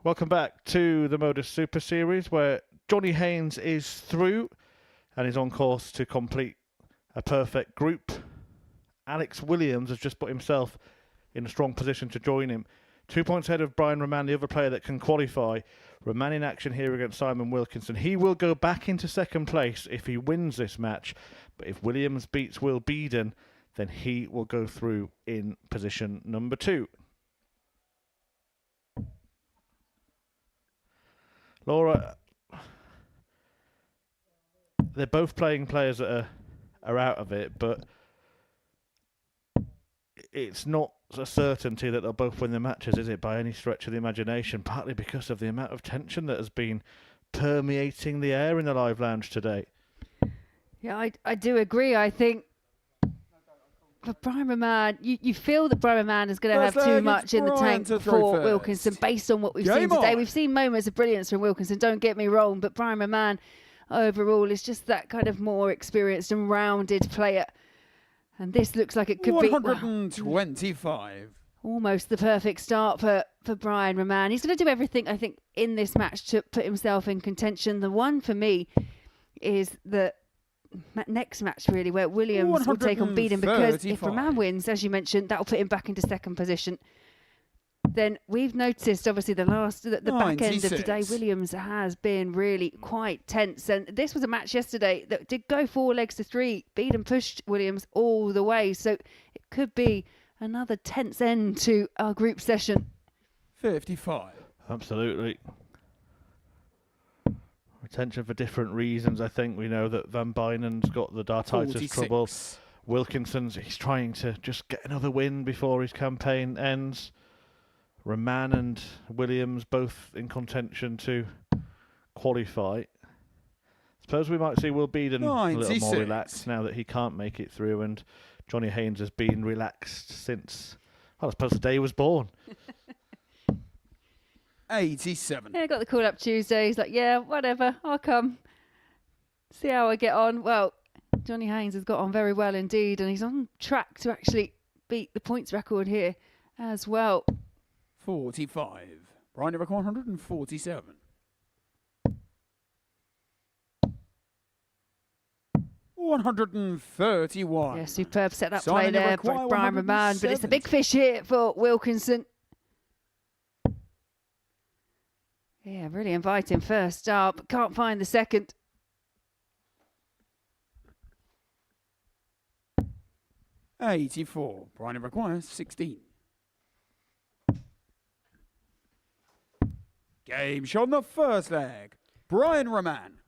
Welcome back to the Modus Super Series, where Johnny Haynes is through and is on course to complete a perfect group. Alex Williams has just put himself in a strong position to join him. 2 points ahead of Brian Raman, the other player that can qualify. Raman in action here against Simon Wilkinson. He will go back into second place if he wins this match, but if Williams beats Will Binan, then he will go through in position number 2. Laura, they're both playing players that are out of it, but it's not a certainty that they'll both win the matches, is it, by any stretch of the imagination, partly because of the amount of tension that has been permeating the air in the live lounge today. Yeah, I do agree. I think for Brian Raman, you feel that Brian Raman is going to have too much in the tank for Wilkinson based on what we've seen today. We've seen moments of brilliance from Wilkinson, don't get me wrong, but Brian Raman overall is just that kind of more experienced and rounded player. And this looks like it could 125. Almost the perfect start for Brian Raman. He's going to do everything, I think, in this match to put himself in contention. The one for me is the next match, really, where Williams will take on Binan, because if Raman wins, as you mentioned, that will put him back into second position. Then we've noticed, obviously, the back end of today, Williams has been really quite tense. And this was a match yesterday that did go 4 legs to 3. Binan pushed Williams all the way. So it could be another tense end to our group session. 55. Absolutely. Retention for different reasons. I think we know that Van Binen's got the dartitis trouble. Wilkinson's, he's trying to just get another win before his campaign ends. Raman and Williams both in contention to qualify. Suppose we might see Will Binan a little more relaxed now that he can't make it through, and Johnny Haynes has been relaxed since, well, I suppose the day he was born. 87. Yeah, got the call up Tuesday. He's like, yeah, whatever, I'll come. See how I get on. Well, Johnny Haynes has got on very well indeed, and he's on track to actually beat the points record here as well. 45. Brian Rick 147. $131. Yeah, superb setup play there for Brian Raman, but it's a big fish here for Wilkinson. Yeah, really inviting first start, but can't find the second. $84. Brian requires 16. Game shot on the first leg. Brian Raman.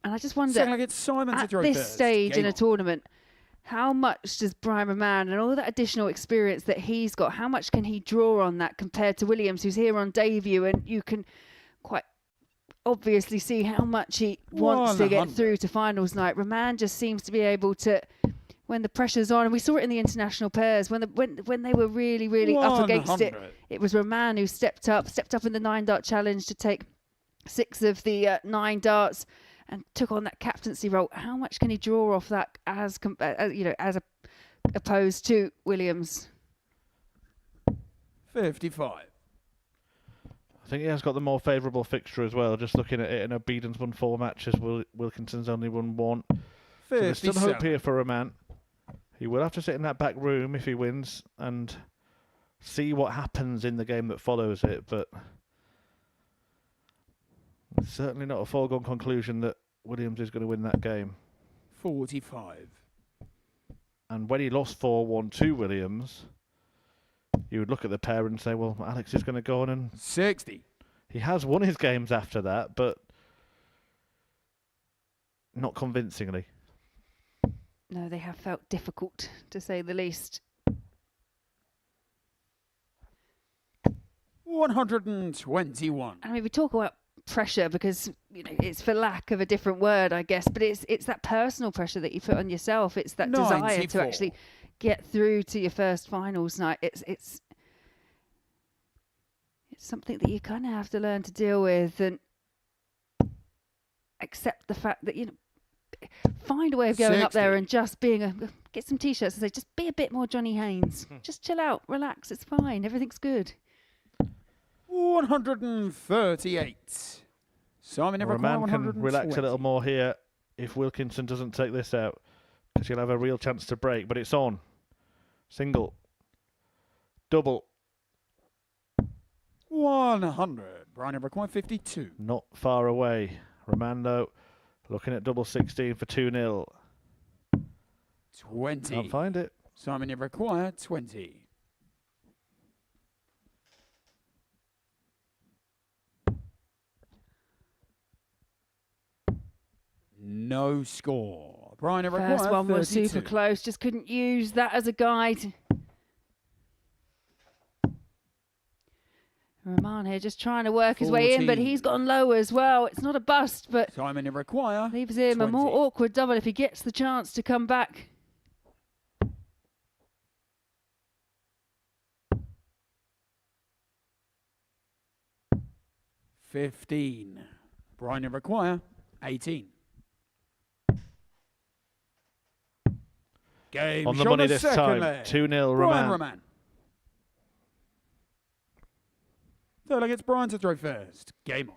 And I just wonder, at this stage in a tournament, how much does Brian Raman and all that additional experience that he's got, how much can he draw on that compared to Williams, who's here on debut, and you can quite obviously see how much he wants to get through to finals night. Raman just seems to be able to, when the pressure's on, and we saw it in the international pairs, when they were really up against it, it was Raman who stepped up in the 9-dart challenge to take 6 of the 9 darts and took on that captaincy role. How much can he draw off that as opposed to Williams? 55. I think he has got the more favourable fixture as well. Just looking at it, Bidan's won 4 matches, Wilkinson's only won 1. So there's still hope here for Raman. He will have to sit in that back room if he wins and see what happens in the game that follows it, but it's certainly not a foregone conclusion that Williams is going to win that game. 45. And when he lost 4-1 to Williams, you would look at the pair and say, well, Alex is going to go on and... 60. He has won his games after that, but not convincingly. No, they have felt difficult, to say the least. 121. I mean, we talk about pressure because, you know, it's for lack of a different word, I guess, but it's that personal pressure that you put on yourself. It's that 94. desire to actually get through to your first finals night. It's something that you kind of have to learn to deal with and accept the fact that, you know, find a way of going 60. up there and just being get some t-shirts and say, just be a bit more Johnny Haynes. Just chill out, relax, it's fine, everything's good. 138. Simon Evercore, Raman can 120. relax a little more here if Wilkinson doesn't take this out, because he'll have a real chance to break. But it's on. Single. Double. 100. Brian Evercore, 52. Not far away. Raman, though, looking at double 16 for 2-0. 20. Can't find it. Simon Evercore, 20. No score. Brian Evercore, First one was 32. super close. Just couldn't use that as a guide. Raman here just trying to work his way in, but 14. he's gone low as well. It's not a bust, but Simon Evercore, leaves him 20. a more awkward double if he gets the chance to come back. $15. Brian Evercore, 18. Game On the shot money the this second time. leg. 2-0 Brian Raman. Raman. Third leg, it's Brian to throw first. Game on.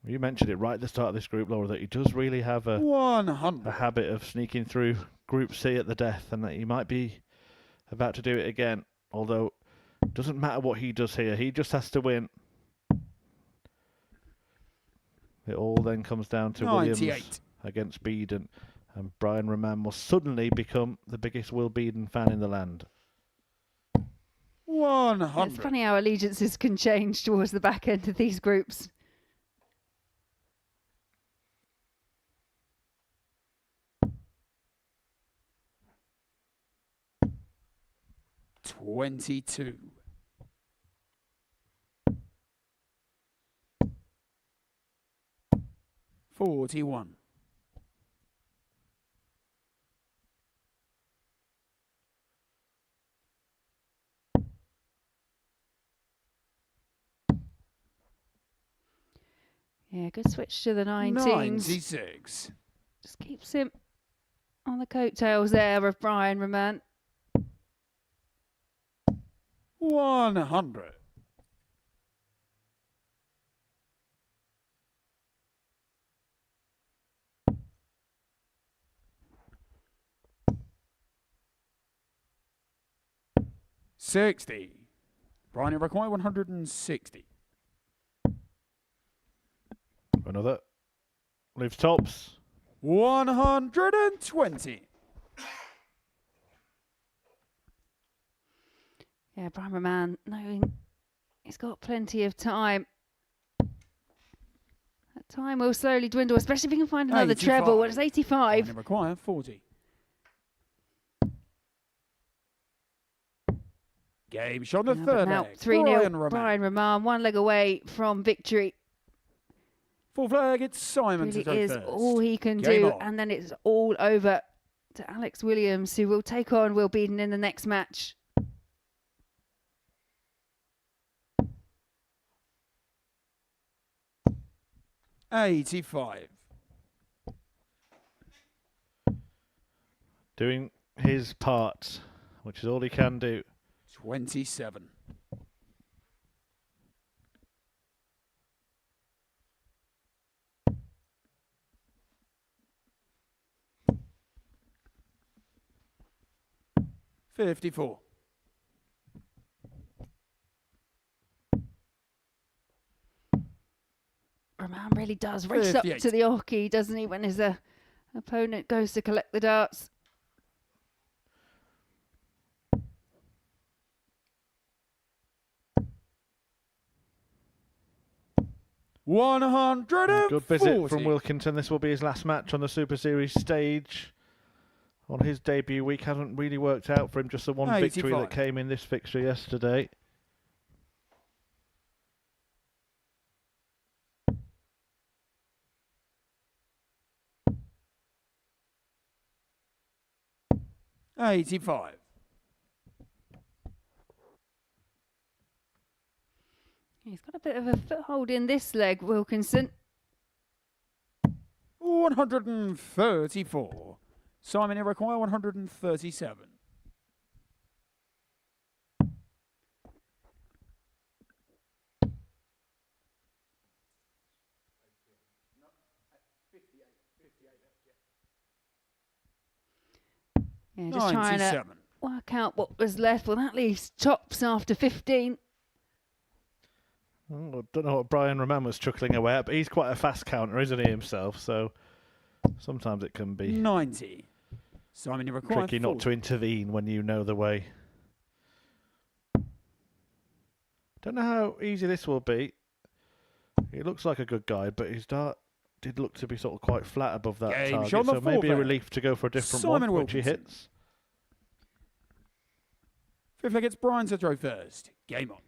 You mentioned it right at the start of this group, Laura, that he does really have a 100. habit of sneaking through Group C at the death, and that he might be about to do it again. Although, it doesn't matter what he does here. He just has to win. It all then comes down to 98. Williams against Binan, and Brian Raman will suddenly become the biggest Will Binan fan in the land. 100. It's funny how allegiances can change towards the back end of these groups. $22. $41. Yeah, good switch to the 19s. 96. Just keeps him on the coattails there of Brian Raman. 100. $60. Brian Evercore, 160. Another. Leaves tops. 120. Yeah, Brian Raman knowing he's got plenty of time. That time will slowly dwindle, especially if he can find another 85. treble. Well, it's 85. Brian Evercore, 40. Game shot on the third Now leg. 3-0. Brian Raman, one leg away from victory. Fourth leg, it's Simon to Really go is first. all he can Game do, on. and then it's all over to Alex Williams, who will take on Will Binan in the next match. $85. Doing his part, which is all he can do. 27. $54. Raman really does race up 58. to the hockey, doesn't he, when his opponent goes to collect the darts. Good visit from Wilkinson. This will be his last match on the Super Series stage. On his debut week, hasn't really worked out for him. Just the one victory 85. that came in this fixture yesterday. $85. He's got a bit of a foothold in this leg, Wilkinson. 134. Simon Evercore, 137. Yeah, just trying to 97. work out what was left. Well, that leaves tops after 15. I don't know what Brian Raman was chuckling away at, but he's quite a fast counter, isn't he, himself? So sometimes it can be 90. Simon, you require tricky not to intervene when you know the way. Don't know how easy this will be. He looks like a good guy, but his dart did look to be sort of quite flat above that Game target, shot so the maybe a fourth relief to go for a different Simon one, which he Wilkinson. hits. Fifth leg, it's Brian to throw first. Game on.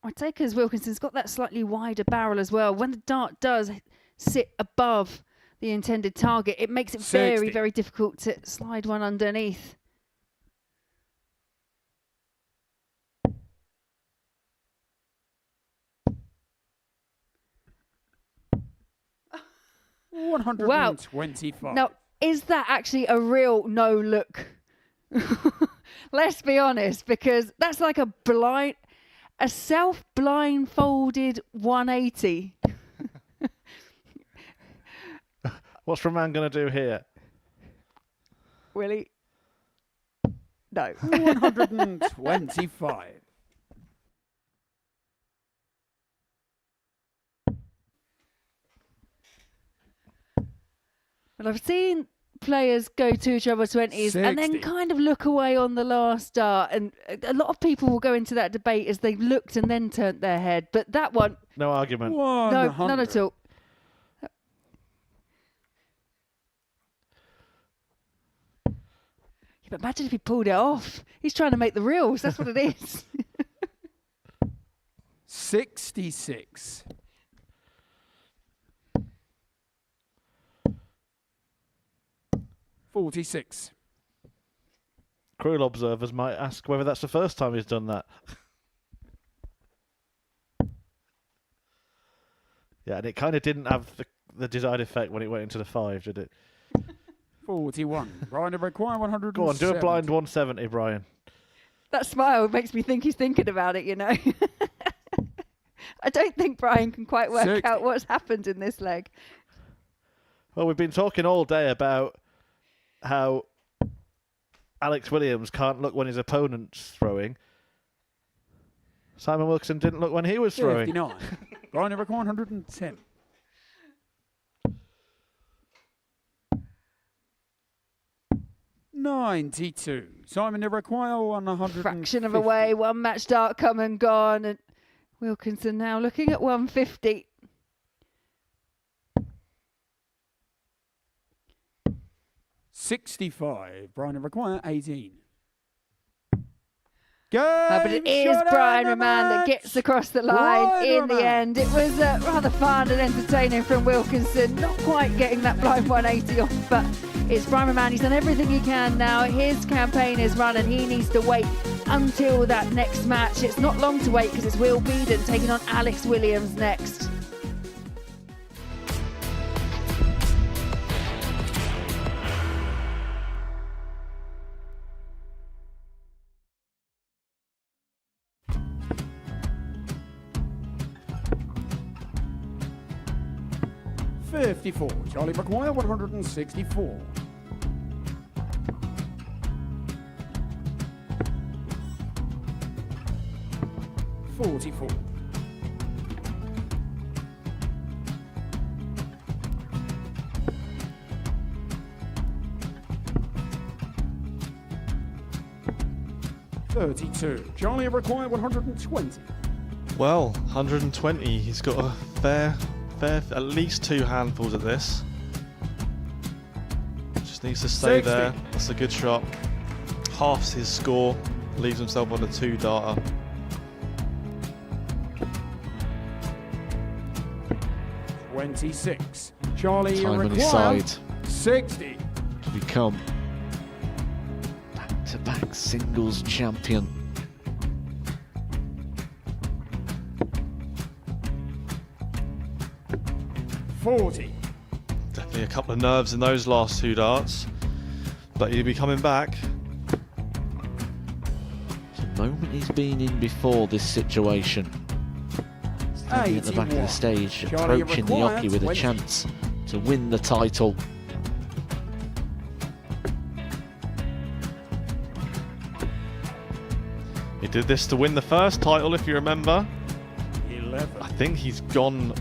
I take it as Wilkinson's got that slightly wider barrel as well. When the dart does sit above the intended target, it makes it 60. very, very difficult to slide one underneath. Wow. 125. Now, is that actually a real no look? Let's be honest, because that's like a self-blindfolded 180. What's Raman going to do here? Willie? No. 125. Well, I've seen players go to each other 20s and then 60. kind of look away on the last dart. And a lot of people will go into that debate as they looked and then turned their head. But that one, No argument. no, none at all. Yeah, but imagine if he pulled it off. He's trying to make the reels. That's what it is. 66. $46. Cruel observers might ask whether that's the first time he's done that. Yeah, and it kind of didn't have the desired effect when it went into the 5, did it? 41. Brian to require 100. Go on, do a blind 170, Brian. That smile makes me think he's thinking about it, you know. I don't think Brian can quite work 60. out what's happened in this leg. Well, we've been talking all day about how Alex Williams can't look when his opponent's throwing. Simon Wilkinson didn't look when he was throwing. 59. Brian to require 110. $92. Simon to require 100. Fraction of a way, one match dart come and gone, and Wilkinson now looking at 150. $65. Brian to require 18. But it is Brian Raman that gets across the line in the end. It was rather fun and entertaining from Wilkinson. Not quite getting that blind 180 off, but it's Brian Raman. He's done everything he can now. His campaign is run and he needs to wait until that next match. It's not long to wait because it's Will Binan taking on Alex Williams next. $54. Charlie require 164. $44. $32. Charlie require 120. Well, 120. He's got a fair, at least 2 handfuls at this. Just needs to stay 60. there. That's a good shot. Halves his score. Leaves himself on a 2-darter. $26. Charlie Time on his require side 60. to become back-to-back singles champion. $40. Definitely a couple of nerves in those last 2 darts. But he'll be coming back. It's a moment he's been in before this situation. Standing at the back of the 81. stage, Charlie approaching the required hockey with a 20. chance to win the title. He did this to win the first title, if you remember. 11. I think he's gone.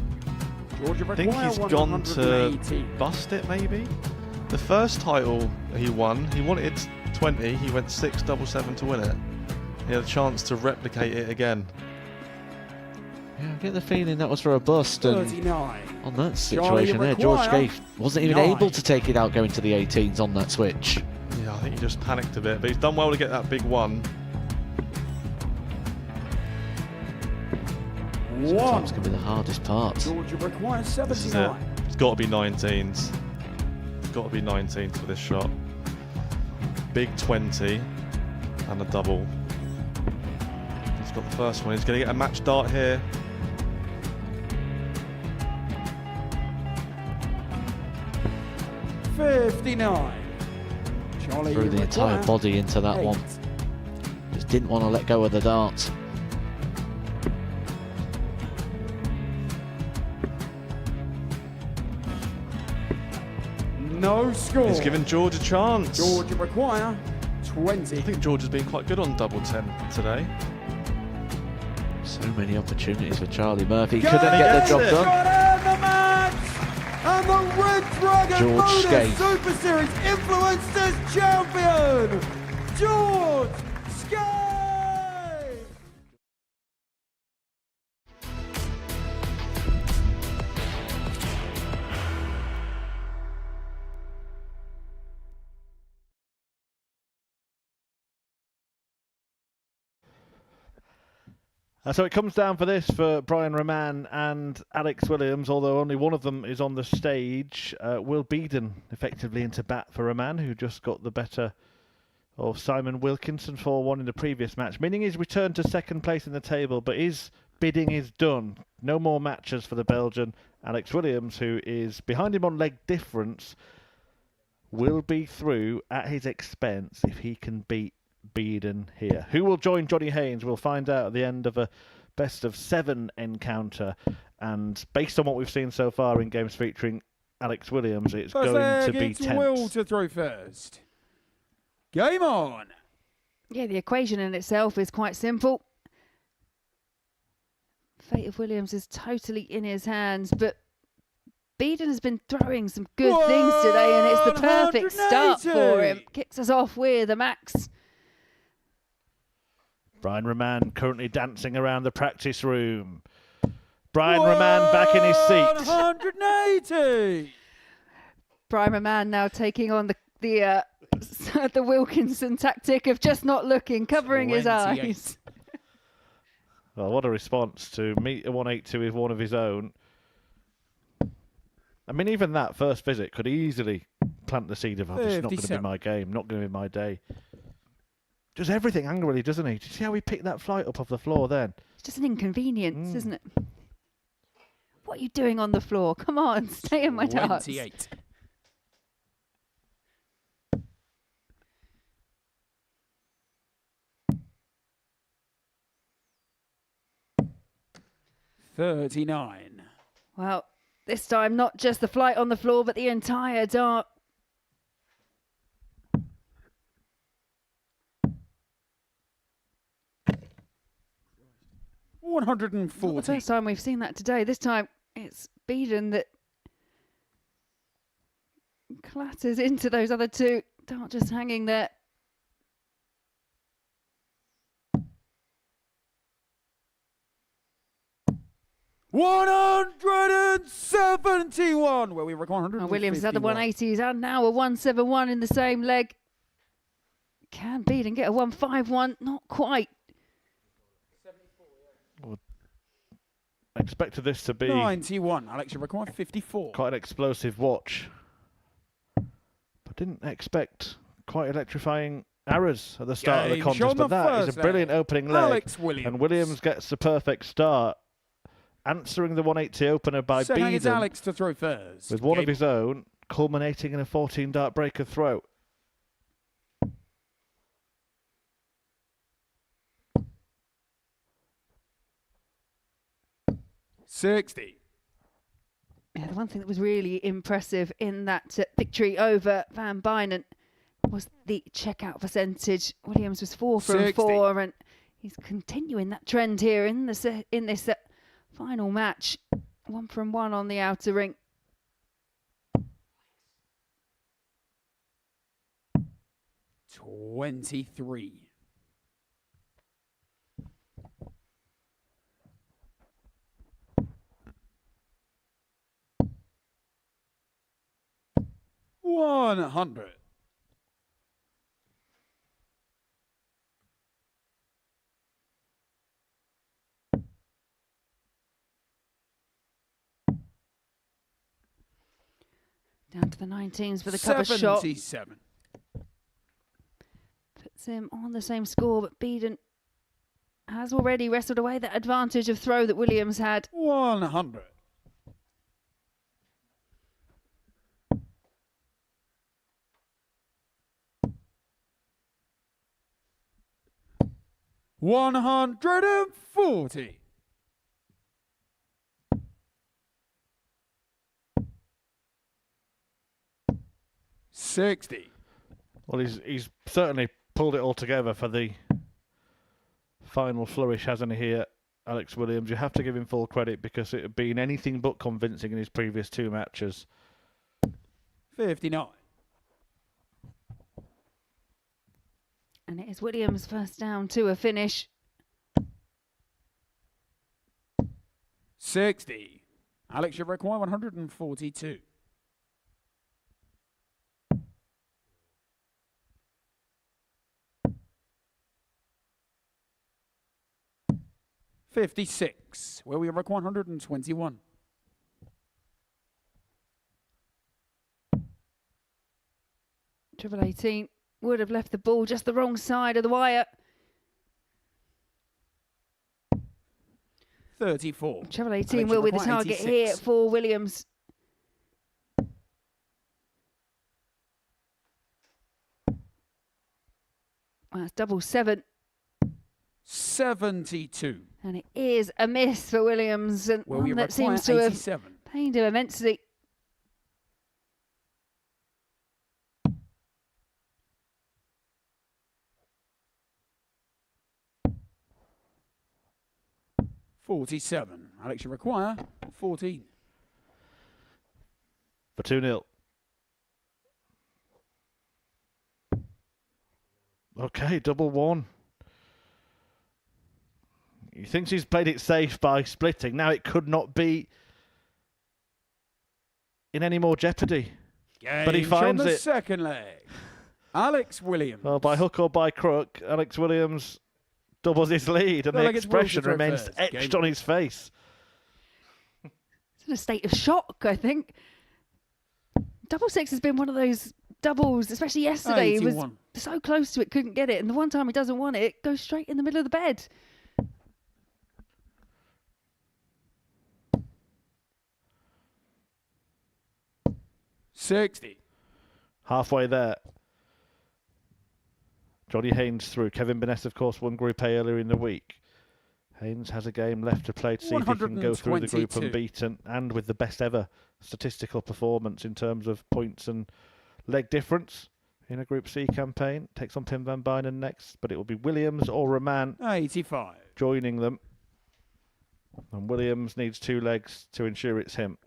Georgia I think he's gone to bust it, maybe. The first title he won 20. He went 6-7-7 to win it. He had a chance to replicate it again. Yeah, I get the feeling that was for a bust. And 39. on that situation there, George Gay wasn't even able to take it out going to the 18s on that switch. Yeah, I think he just panicked a bit, but he's done well to get that big one. Sometimes can be the hardest part. Georgia requires This is it. 79. It's got to be 19s. It's got to be 19s for this shot. Big 20 and a double. He's got the first one. He's going to get a match dart here. $59. Charlie, Threw the entire body into that 8. one. Just didn't want to let go of the dart. No score. He's given George a chance. Georgia require 20. I think George has been quite good on double 10 today. So many opportunities for Charlie Murphy. Couldn't get the job done. The match! And the Red Dragon George Modus Skate. Super Series Influencers Champion, George Skate! So it comes down for this for Brian Raman and Alex Williams, although only one of them is on the stage. Will Binan effectively into bat for Raman, who just got the better of Simon Wilkinson 4-1 in the previous match, meaning he's returned to second place in the table, but his bidding is done. No more matches for the Belgian. Alex Williams, who is behind him on leg difference, will be through at his expense if he can beat Binan here. Who will join Johnny Haynes? We'll find out at the end of a best of 7 encounter, and based on what we've seen so far in games featuring Alex Williams, it's First going to leg, be it's tense. Will to throw first. Game on. Yeah, the equation in itself is quite simple. Fate of Williams is totally in his hands, but Binan has been throwing some good things today, and it's the perfect start for him. Kicks us off with a max. Brian Raman currently dancing around the practice room. Brian Raman back in his seat. 180. Brian Raman now taking on the Wilkinson tactic of just not looking, covering his eyes. Well, what a response to meet a 182 with one of his own. I mean, even that first visit could easily plant the seed of, oh, this is not going to be my game, not going to be my day. Does everything angrily, doesn't he? Do you see how he picked that flight up off the floor then? It's just an inconvenience, isn't it? What are you doing on the floor? Come on, stay in my darts. 28. $39. Well, this time not just the flight on the floor, but the entire dart. $140. Not the first time we've seen that today. This time it's Binan that clatters into those other two. Dart just hanging there. $171. Well, we record 151. Williams had the 180s and now a 171 in the same leg. Can Binan get a 151? Not quite. Expected this to be 91. Alex, you require 54. quite an explosive watch, but didn't expect quite electrifying errors at the start of the contest. But that is a brilliant opening leg, and Williams gets the perfect start, answering the 180 opener by Second, it's Binan Alex to throw first. with one of his own, culminating in a 14-dart breaker throw. $60. Yeah, the one thing that was really impressive in that victory over Van Binan was the checkout percentage. Williams was 4 from 4, and He's continuing that trend here in this final match. 1 from 1 on the outer ring. $23. $100. Down to the 19s for the cover shot. 77. Puts him on the same score, but Binan has already wrestled away that advantage of throw that Williams had. 100. $140. $60. Well, he's certainly pulled it all together for the final flourish, hasn't he, here, Alex Williams? You have to give him full credit because it had been anything but convincing in his previous 2 matches. 59. And it is Williams first down to a finish. 60. Alex, you require 142. $56. Where we require 121. Triple 18 would have left the ball just the wrong side of the wire. 34. Triple 18 will be the target here for Williams. Well, that's double 7. 72. And it is a miss for Williams, and one that seems to have pained him immensely. $47. Alex, you require 14. For 2-0. Okay, double 1. He thinks he's played it safe by splitting. Now it could not be in any more jeopardy. But he finds on the it. Second leg. Alex Williams. Well, by hook or by crook, Alex Williams doubles his lead, and the expression remains etched on his face. It's in a state of shock, I think. Double 6 has been one of those doubles, especially yesterday. 81. He was so close to it, couldn't get it. And the one time he doesn't want it, it goes straight in the middle of the bed. $60. Halfway there. Johnny Haynes through. Kevin Binan, of course, won Group A earlier in the week. Haynes has a game left to play to see if he can go through the group unbeaten and with the best ever statistical performance in terms of points and leg difference in a Group C campaign. Takes on Pim van Binan next, but it will be Williams or Raman 85 joining them. And Williams needs 2 legs to ensure it's him.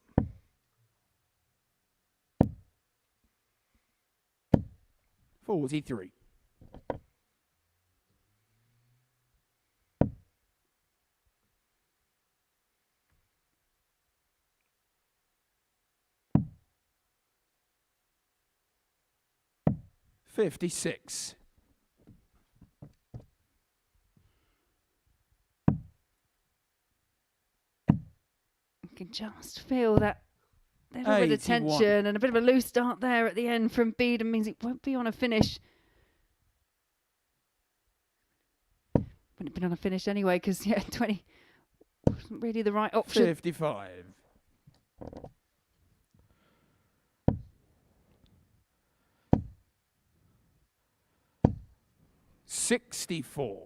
$43. $56. You can just feel that little bit of tension and a bit of a loose start there at the end from Binan means it won't be on a finish. Wouldn't have been on a finish anyway because, yeah, 20 wasn't really the right option. 55. $64.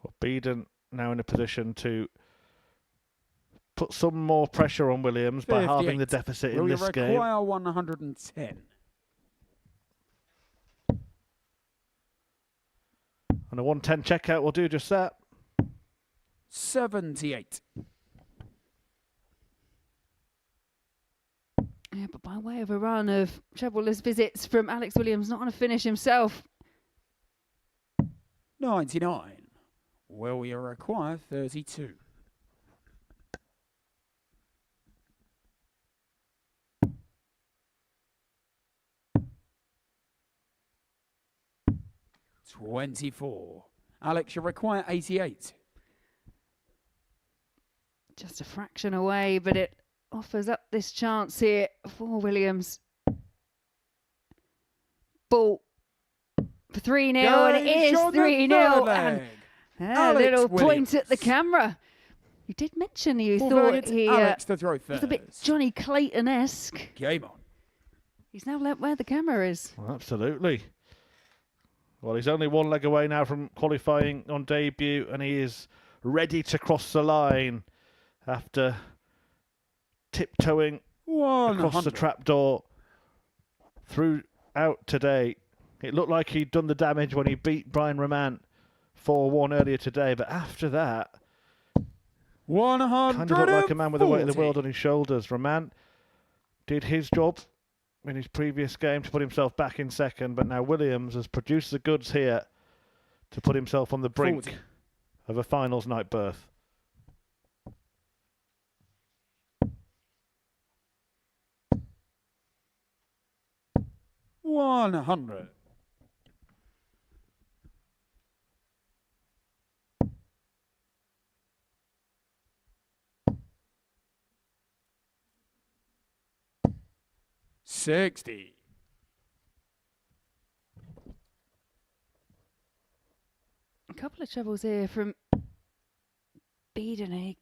Well, Binan now in a position to put some more pressure on Williams by halving the deficit in this game. Require 110. And a 110 checkout will do just that. 78. Yeah, but by way of a run of treble-less visits from Alex Williams, not on a finish himself. 99. Well, we require 32. $24. Alex, you require 88. Just a fraction away, but it offers up this chance here for Williams. Ball for 3-0, and it is 3-0. And a little point at the camera. You did mention you thought he Alex to throw was a bit Johnny Clayton-esque. Game on. He's now learnt where the camera is. Well, absolutely. Well, he's only one leg away now from qualifying on debut, and he is ready to cross the line after tiptoeing across the trapdoor throughout today. It looked like he'd done the damage when he beat Brian Raman 4-1 earlier today, but after that, 140. kind of looked like a man with the weight of the world on his shoulders. Raman did his job in his previous game to put himself back in second, but now Williams has produced the goods here to put himself on the brink of a finals night berth. $100. $60. A couple of trebles here from Binan. He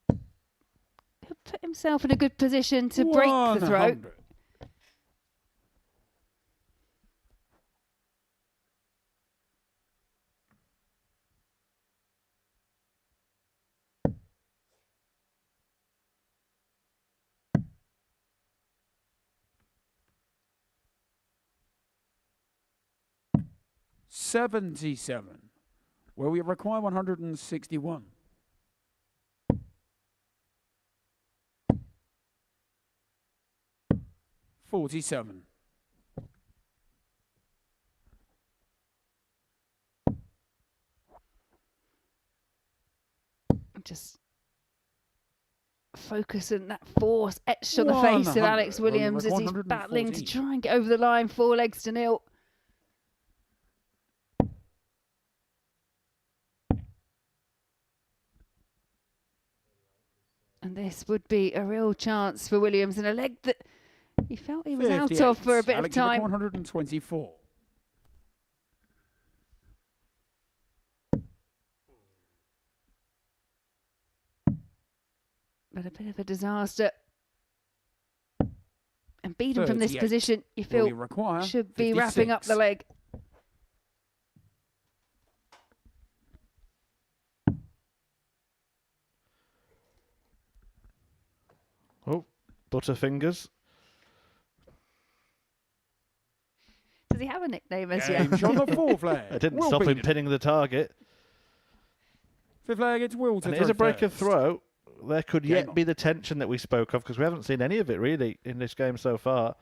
could put himself in a good position to break the throat. 100. $77. Well, we require 161. $47. Just focus and that force etched on the face of Alex Williams as he's battling to try and get over the line, 4 legs to nil. And this would be a real chance for Williams and a leg that he felt he was out of for a bit of time. 124. But a bit of a disaster. And Binan from this position, you feel should be 56. wrapping up the leg. Oh, Butterfingers. Does he have a nickname as yet? On the 4th leg. It didn't stop him pinning the target. 5th leg, it's Will to And throw it is a break of first. throw. There could Game yet on. be the tension that we spoke of, because we haven't seen any of it really in this game so far.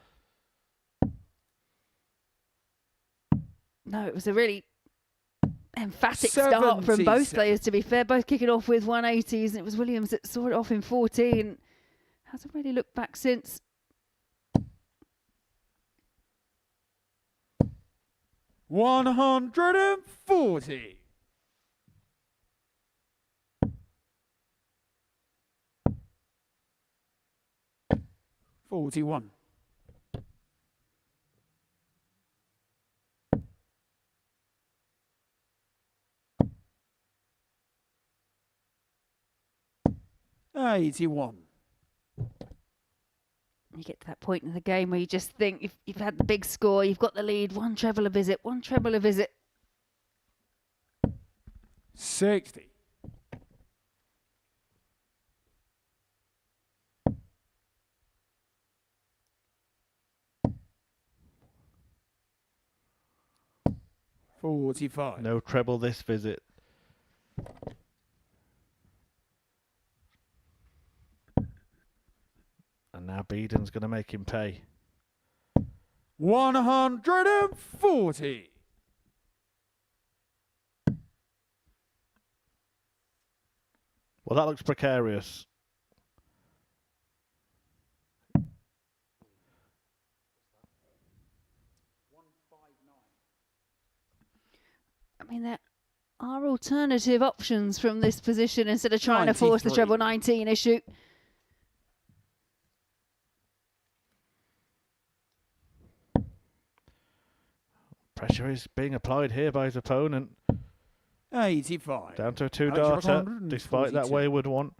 No, it was a really emphatic start from both players, to be fair. Both kicking off with 180s, and it was Williams that saw it off in 14. Hasn't really looked back since. $140. $41. $81. You get to that point in the game where you just think you've had the big score, you've got the lead, one treble a visit, one treble a visit. 60. 45. No treble this visit. And now Bidan's going to make him pay. 140. Well, that looks precarious. I mean, there are alternative options from this position instead of trying to force the 93. treble 19 issue. Pressure is being applied here by his opponent. 85. Down to a 2 Alex, darter, 142. despite that wayward one.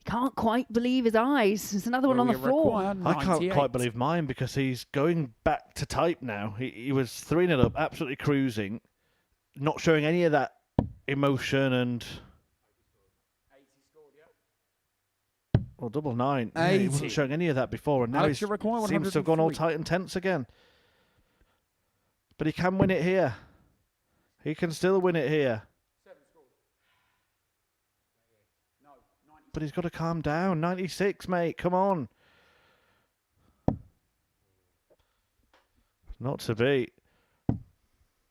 Can't quite believe his eyes. There's another one on the floor. I can't quite believe mine because he's going back to type now. He was 3-0 up, absolutely cruising, not showing any of that emotion and... Well, double 9. Yeah, he wasn't showing any of that before, and now he seems to have gone all tight and tense again. But he can win it here. He can still win it here. But he's got to calm down. 96, mate. Come on. Not to be.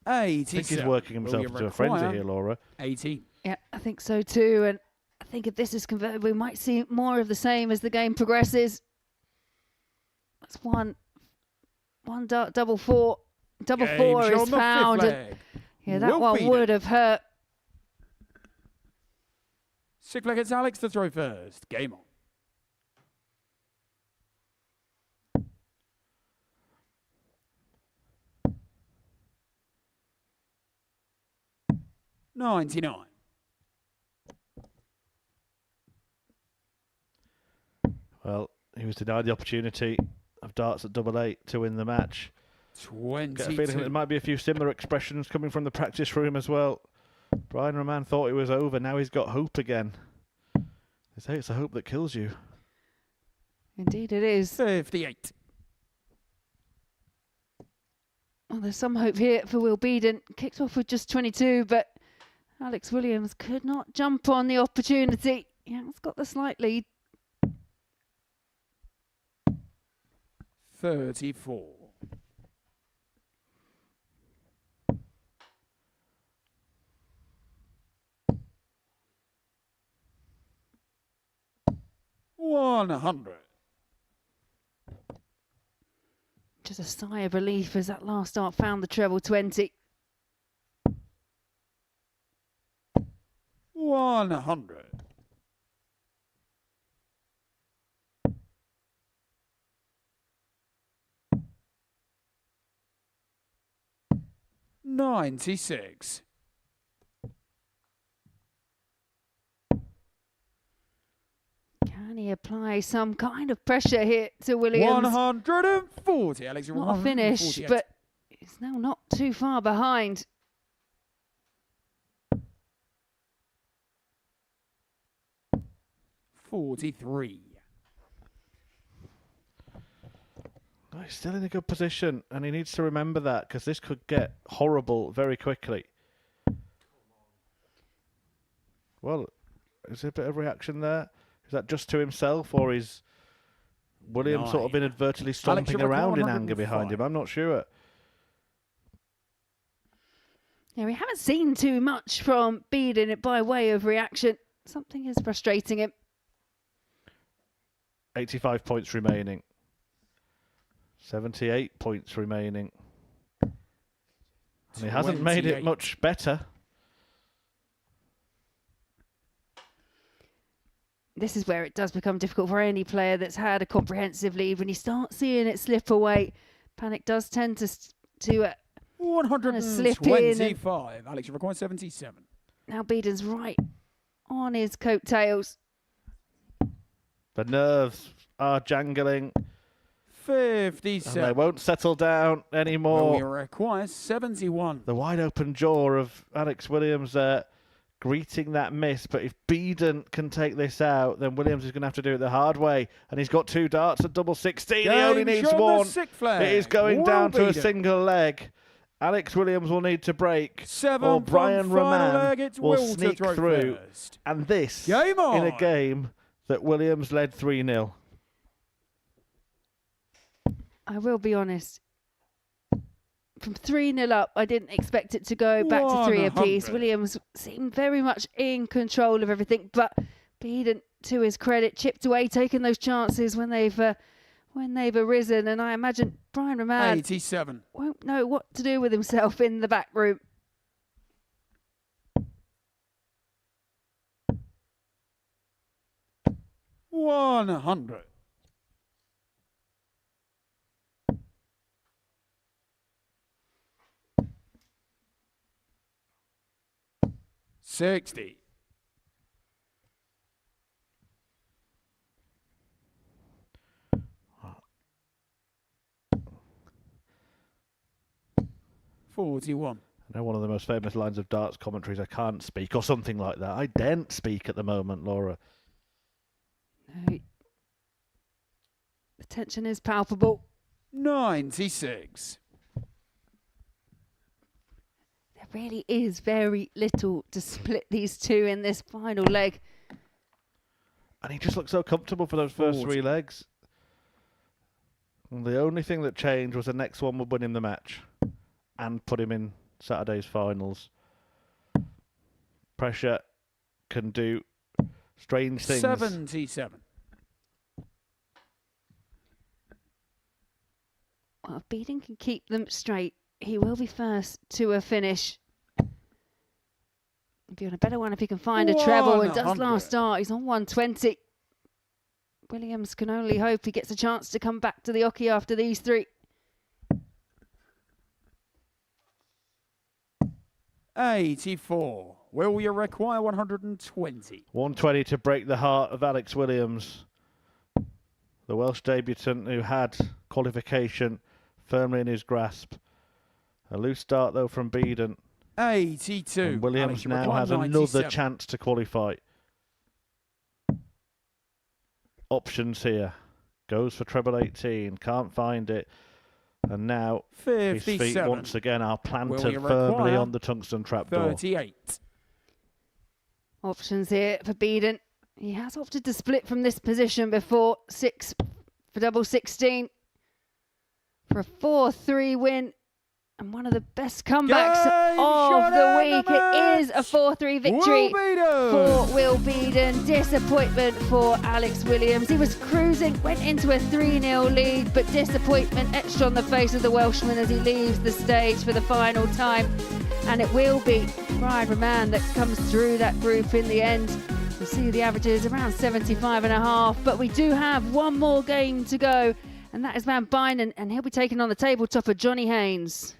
87. I think he's working himself into a frenzy here, Laura. 18. Yeah, I think so too. And I think if this is converted, we might see more of the same as the game progresses. That's one dart, double 4. Double 4 is found. And yeah, that one would have hurt. 6 leg, it's Alex to throw first. Game on. $99. Well, he was denied the opportunity of darts at double 8 to win the match. 22. Get a feeling there might be a few similar expressions coming from the practice room as well. Brian Raman thought it was over. Now he's got hope again. They say it's the hope that kills you. Indeed it is. 58. Well, there's some hope here for Will Binan. Kicked off with just 22, but Alex Williams could not jump on the opportunity. Yeah, he's got the slight lead. 34. $100. Just a sigh of relief as that last dart found the treble 20. 100. $96. Can he apply some kind of pressure here to Williams? 140. Alex, you're not a finish, but he's now not too far behind. $43. He's still in a good position, and he needs to remember that because this could get horrible very quickly. Well, is there a bit of reaction there? Is that just to himself, or is William sort of inadvertently stomping around in anger behind him? I'm not sure. Yeah, we haven't seen too much from Binan by way of reaction. Something is frustrating him. 85 points remaining. 78 points remaining. And he hasn't made it much better. This is where it does become difficult for any player that's had a comprehensive lead. When you start seeing it slip away, panic does tend to slip in. 125. Alex, you require 77. Now Bidan's right on his coattails. The nerves are jangling. 57. And they won't settle down anymore. We require 71. The wide open jaw of Alex Williams there greeting that miss. But if Binan can take this out, then Williams is going to have to do it the hard way. And he's got 2 darts at double 16. He only needs 1. It is going down to a single leg. Alex Williams will need to break, or Brian Raman will sneak through. And this in a game that Williams led 3-0. I will be honest. From 3-0 up, I didn't expect it to go back to 3 apiece. Williams seemed very much in control of everything, but Binan, to his credit, chipped away, taking those chances when they've arisen. And I imagine Brian Raman 87 won't know what to do with himself in the back room. $100. $60. $41. I know one of the most famous lines of darts commentaries, I can't speak, or something like that. I daren't speak at the moment, Laura. No. The tension is palpable. 96. There really is very little to split these two in this final leg. And he just looked so comfortable for those first 3 legs. And the only thing that changed was the next one would win him the match and put him in Saturday's finals. Pressure can do strange things. 77. Well, if Binan can keep them straight, he will be first to a finish. He'll be on a better one if he can find a treble. And does last start. He's on 120. Williams can only hope he gets a chance to come back to the Oki after these 3. $84. Will you require 120? 120 to break the heart of Alex Williams, the Welsh debutant who had qualification firmly in his grasp. A loose start though from Binan. 82. And Williams now has another chance to qualify. Options here. Goes for treble 18. Can't find it. And now 57. His feet once again are planted firmly on the tungsten trapdoor. 38. Options here for Binan. He has opted to split from this position before. 6 for double 16. For a 4-3 win. And one of the best comebacks of the week. It is a 4-3 victory for Will Binan. Disappointment for Alex Williams. He was cruising, went into a 3-0 lead, but disappointment etched on the face of the Welshman as he leaves the stage for the final time. And it will be Brian Raman that comes through that group in the end. We'll see the averages around 75.5, but we do have one more game to go, and that is Van Binan, and he'll be taking on the tabletop of Johnny Haynes.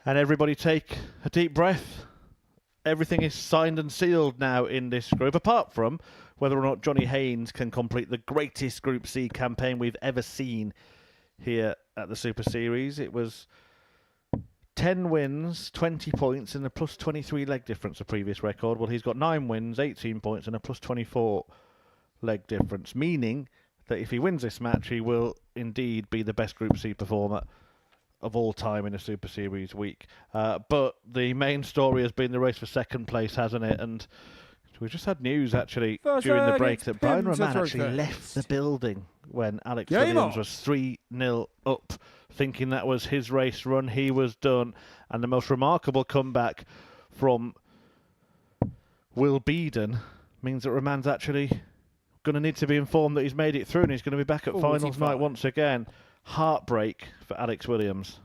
And everybody take a deep breath. Everything is signed and sealed now in this group, apart from whether or not Johnny Haynes can complete the greatest Group C campaign we've ever seen here at the Super Series. It was 10 wins, 20 points, and a plus 23 leg difference, a previous record. Well, he's got 9 wins, 18 points, and a plus 24 leg difference, meaning that if he wins this match, he will indeed be the best Group C performer of all time in a Super Series week. But the main story has been the race for second place, hasn't it? And we just had news, actually, during the break that Brian Raman actually left the building when Alex Williams was 3-0 up, thinking that was his race run. He was done. And the most remarkable comeback from Will Binan means that Raman's actually going to need to be informed that he's made it through and he's going to be back at finals night once again. Heartbreak for Alex Williams.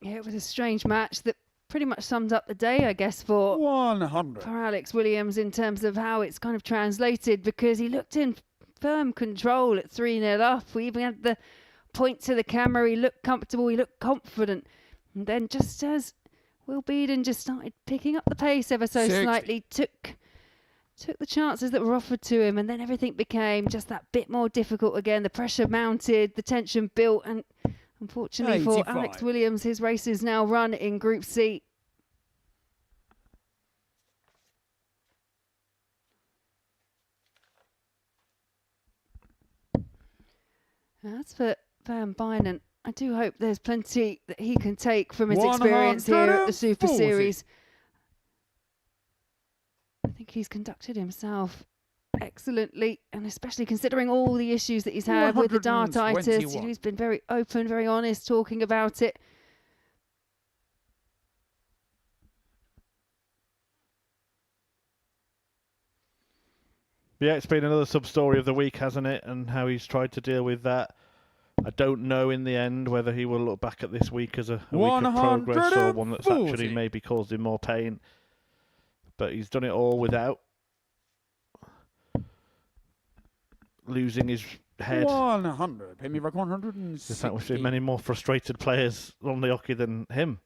Yeah, it was a strange match that pretty much summed up the day, I guess, for 100 for Alex Williams in terms of how it's kind of translated, because he looked in firm control at 3-0 up. We even had the point to the camera. He looked comfortable. He looked confident. And then just as Will Binan just started picking up the pace ever so slightly, took the chances that were offered to him, and then everything became just that bit more difficult again. The pressure mounted, the tension built, and unfortunately for Alex Williams, his race is now run in Group C. As for Binan, I do hope there's plenty that he can take from his experience here at the Super Series. I think he's conducted himself excellently, and especially considering all the issues that he's had with the dartitis. He's been very open, very honest, talking about it. Yeah, it's been another sub-story of the week, hasn't it? And how he's tried to deal with that. I don't know in the end whether he will look back at this week as a week of progress or one that's actually maybe caused him more pain. But he's done it all without losing his head. 100. Pay me back 160. In fact, we've seen many more frustrated players on the hockey than him.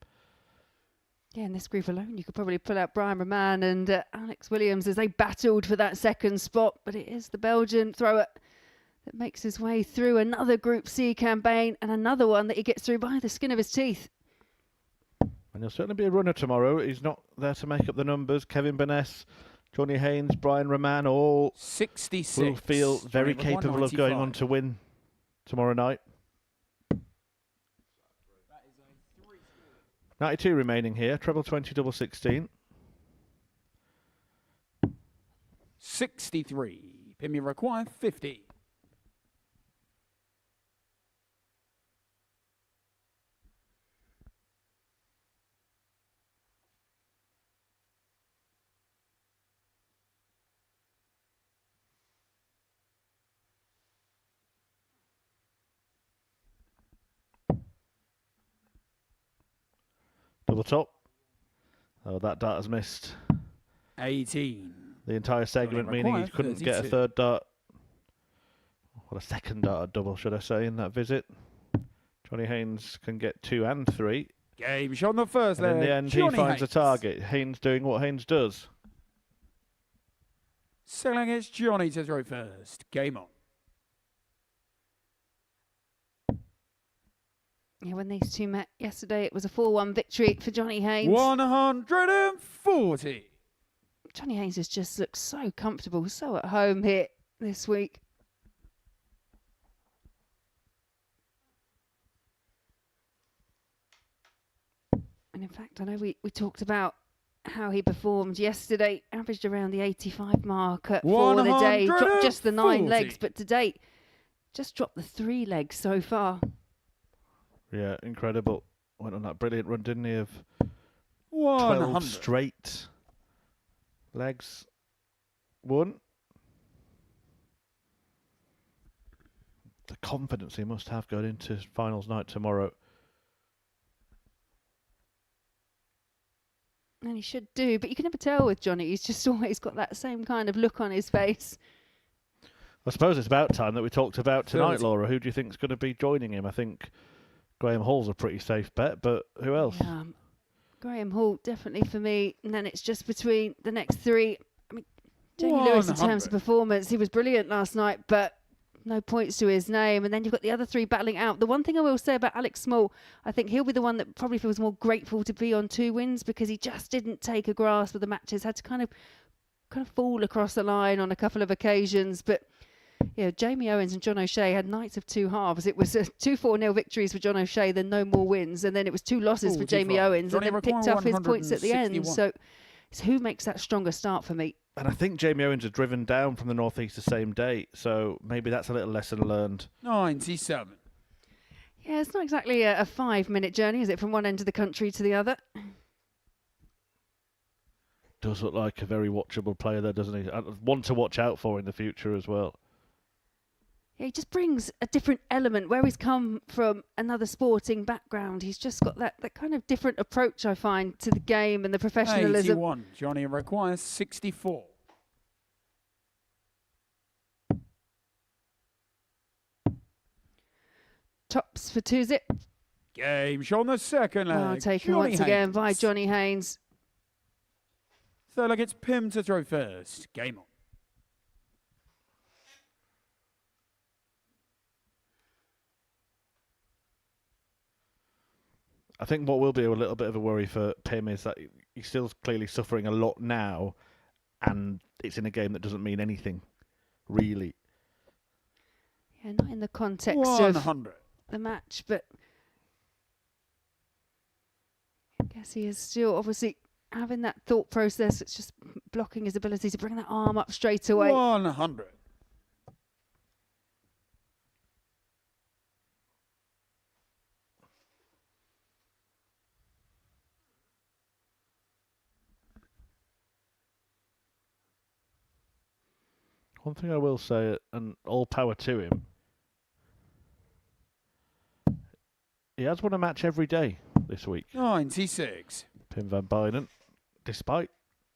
Yeah, in this group alone, you could probably pull out Brian Raman and Alex Williams as they battled for that second spot. But it is the Belgian thrower that makes his way through another Group C campaign, and another one that he gets through by the skin of his teeth. And he'll certainly be a runner tomorrow. He's not there to make up the numbers. Kevin Burness, Johnny Haynes, Brian Raman, all 66 will feel very capable of going on to win tomorrow night. 92 remaining here. Treble 20, double 16. 63. Pin me require 50. Double top. Oh, that dart has missed. 18. The entire segment, meaning he couldn't get a third dart. Well, a second dart double, should I say, in that visit. Johnny Haynes can get 2 and 3. Game shot on the first leg. In the end, he finds a target. Haynes doing what Haynes does. Selling it's Johnny to throw first. Game on. Yeah, when these two met yesterday, it was a 4-1 victory for Johnny Haynes. 140. Johnny Haynes has just looked so comfortable, so at home here this week. And in fact, I know we talked about how he performed yesterday, averaged around the 85 mark for the day, dropped just the 9 legs, but to date, just dropped the 3 legs so far. Yeah, incredible. Went on that brilliant run, didn't he, of 100. 12 straight legs. 1. The confidence he must have going into finals night tomorrow. And he should do, but you can never tell with Johnny. He's just always got that same kind of look on his face. I suppose it's about time that we talked about tonight, Laura. Who do you think is going to be joining him? I think Graham Hall's a pretty safe bet, but who else? Yeah, Graham Hall, definitely for me. And then it's just between the next three. I mean, Jamie Lewis, in terms of performance, he was brilliant last night, but no points to his name. And then you've got the other three battling out. The one thing I will say about Alex Small, I think he'll be the one that probably feels more grateful to be on 2 wins, because he just didn't take a grasp of the matches, had to kind of fall across the line on a couple of occasions. But yeah, Jamie Owens and John O'Shea had nights of 2 halves. It was 2 4-0 victories for John O'Shea, then no more wins, and then it was 2 losses for Jamie Owens, and then picked up his points at the end. So it's who makes that stronger start for me. And I think Jamie Owens had driven down from the northeast the same day, so maybe that's a little lesson learned. 97. Yeah, it's not exactly a 5-minute journey, is it, from one end of the country to the other? Does look like a very watchable player there, doesn't he? One to watch out for in the future as well. Yeah, he just brings a different element. Where he's come from another sporting background, he's just got that kind of different approach, I find, to the game and the professionalism. 81. Johnny requires 64. Tops for 2-zip. Game shot on the second leg. Taken once again by Johnny Haynes. Third leg, it's Pim to throw first. Game on. I think what will be a little bit of a worry for Pim is that he's still clearly suffering a lot now, and it's in a game that doesn't mean anything, really. Yeah, not in the context 100. of the match, but I guess he is still obviously having that thought process. It's just blocking his ability to bring that arm up straight away. 100. One thing I will say, and all power to him, he has won a match every day this week. 96. Pim van Bynen, despite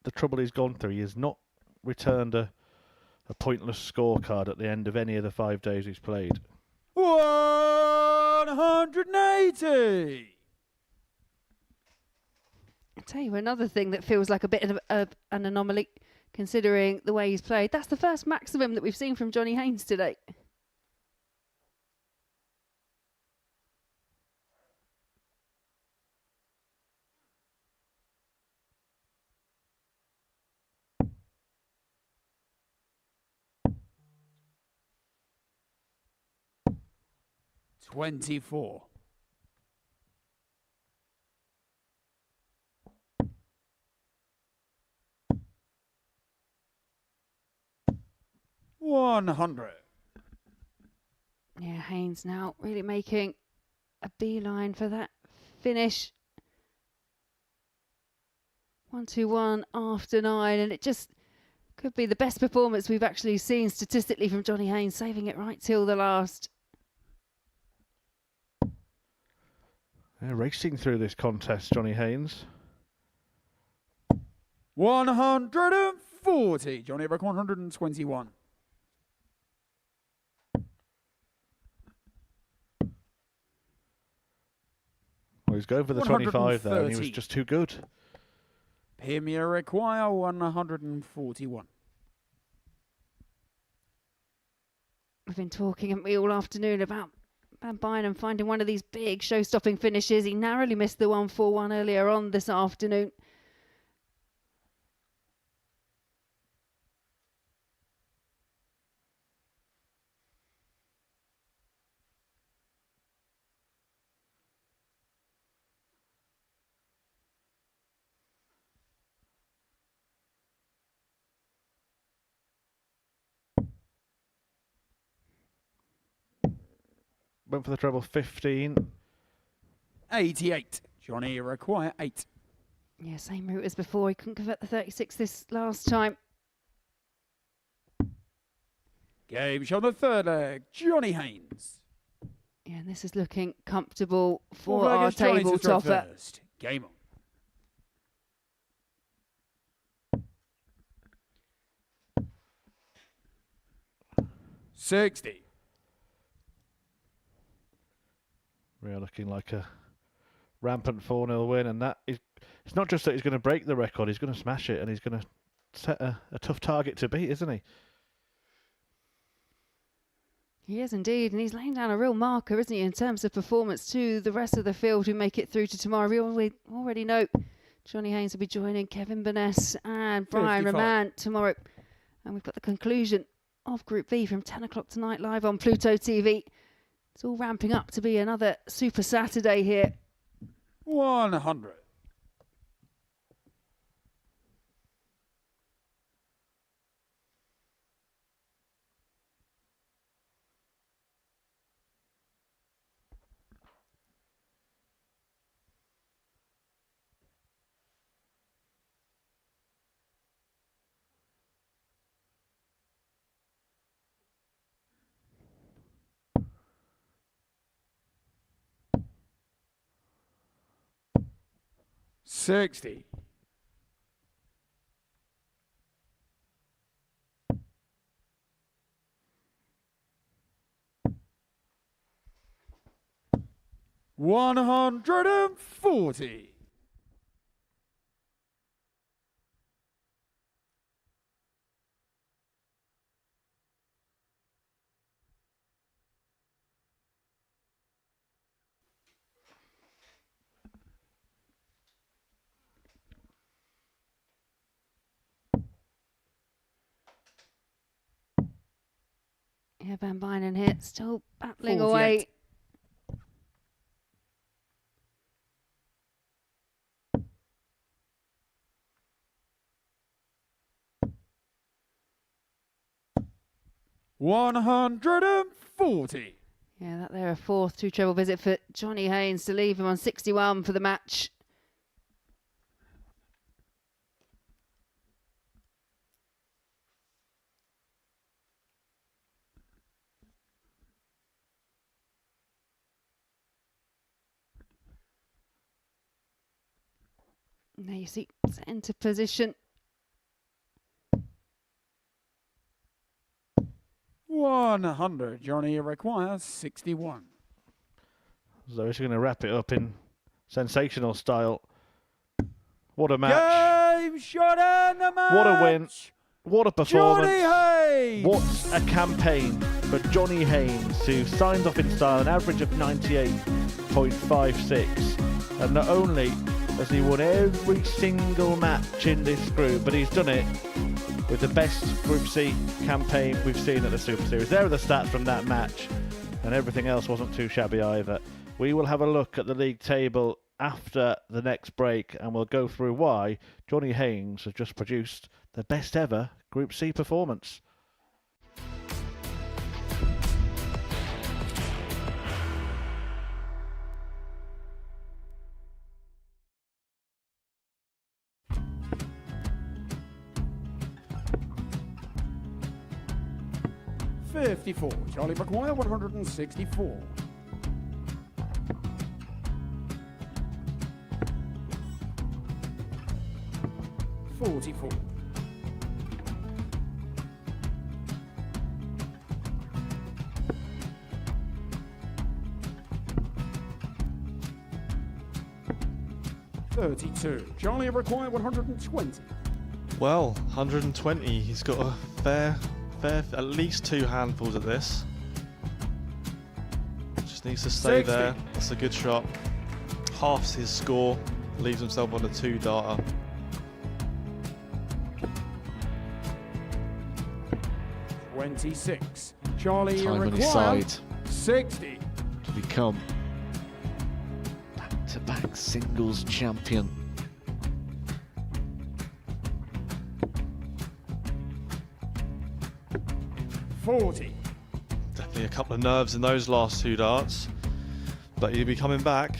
the trouble he's gone through, he has not returned a pointless scorecard at the end of any of the 5 days he's played. 180. I'll tell you another thing that feels like a bit of an anomaly, considering the way he's played. That's the first maximum that we've seen from Johnny Haynes today. $24. $100. Yeah, Haynes now really making a beeline for that finish. 1-2-1 after 9, and it just could be the best performance we've actually seen statistically from Johnny Haynes, saving it right till the last. Yeah, racing through this contest, Johnny Haynes. 140. Johnny Rick 121. Well, he's going for the 25 there, and he was just too good. Premier require 141. We've been talking, haven't we, all afternoon about Van Bynen finding one of these big show-stopping finishes. He narrowly missed the 1-4-1 earlier on this afternoon. Went for the treble 15. 88. Johnny require 8. Yeah, same route as before. He couldn't convert the 36 this last time. Game shot the third leg. Johnny Haynes. Yeah, and this is looking comfortable for Fourth leg our is Johnny table to throw topper. first. Game on. 60. We are looking like a rampant 4-0 win, and that is, it's not just that he's going to break the record, he's going to smash it, and he's going to set a tough target to beat, isn't he? He is indeed, and he's laying down a real marker, isn't he, in terms of performance to the rest of the field who make it through to tomorrow. We already know Johnny Haynes will be joining Kevin Binan and Brian 55. Raman tomorrow. And we've got the conclusion of Group B from 10 o'clock tonight live on Pluto TV. It's all ramping up to be another Super Saturday here. 100. $60. $140. Yeah, Van Binan here, still battling 48. away. $140. Yeah, that there a fourth two-treble visit for Johnny Haynes to leave him on 61 for the match. There you see, centre position. 100. Johnny requires 61. So he's going to wrap it up in sensational style. What a match. Game shot and the match. What a win. What a performance. Johnny Haynes. What a campaign for Johnny Haynes, who signs off in style, an average of 98.56. And not only has he won every single match in this group, but he's done it with the best Group C campaign we've seen at the Super Series. There are the stats from that match, and everything else wasn't too shabby either. We will have a look at the league table after the next break, and we'll go through why Johnny Haynes has just produced the best ever Group C performance. $54. Charlie McGuire, 164. $44. $32. Charlie required 120. Well, 120. He's got a fair, at least two handfuls of this. Just needs to stay 60. there. That's a good shot. Halves his score. Leaves himself on a 2-darter. $26. Charlie Time on his required side 60. to become back-to-back singles champion. $40. Definitely a couple of nerves in those last two darts, but he'll be coming back.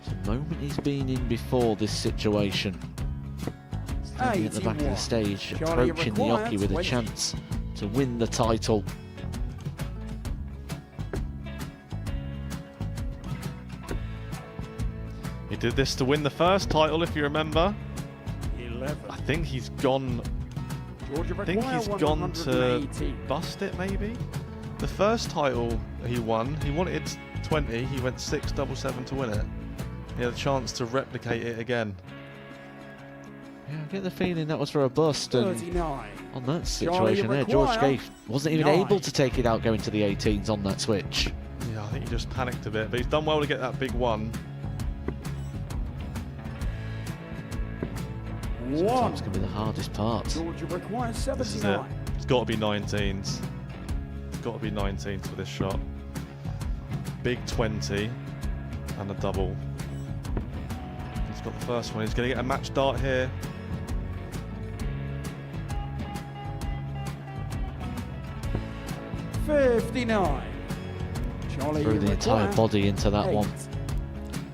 It's a moment he's been in before this situation. Standing at the back of the 81. stage, Charlie approaching the required Yoki with a 20. chance to win the title. He did this to win the first title, if you remember. 11. I think he's gone. Georgia I think require he's gone to 118. bust it, maybe. The first title he won, he wanted 20, he went 6-7-7 to win it. He had a chance to replicate it again. Yeah, I get the feeling that was for a bust, and 39. on that situation there, George Scaife wasn't even able to take it out going to the 18s on that switch. Yeah, I think he just panicked a bit, but he's done well to get that big one. Sometimes can be the hardest part. Georgia requires 79. This is it. It's got to be 19s. It's got to be 19s for this shot. Big 20 and a double. He's got the first one. He's going to get a match dart here. $59. Charlie Threw the entire body into that 8. one.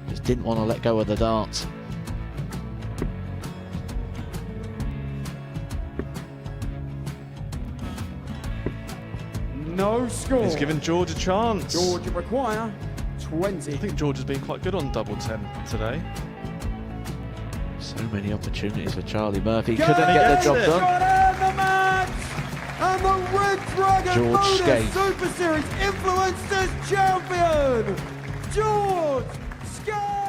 Just didn't want to let go of the dart. No score. He's given George a chance. Georgia require 20. I think George has been quite good on double 10 today. So many opportunities for Charlie Murphy. Go Couldn't get the job done. Got in the match! And the Red Dragon George Modus Scaife. Super Series Influencers Champion, George Scaife!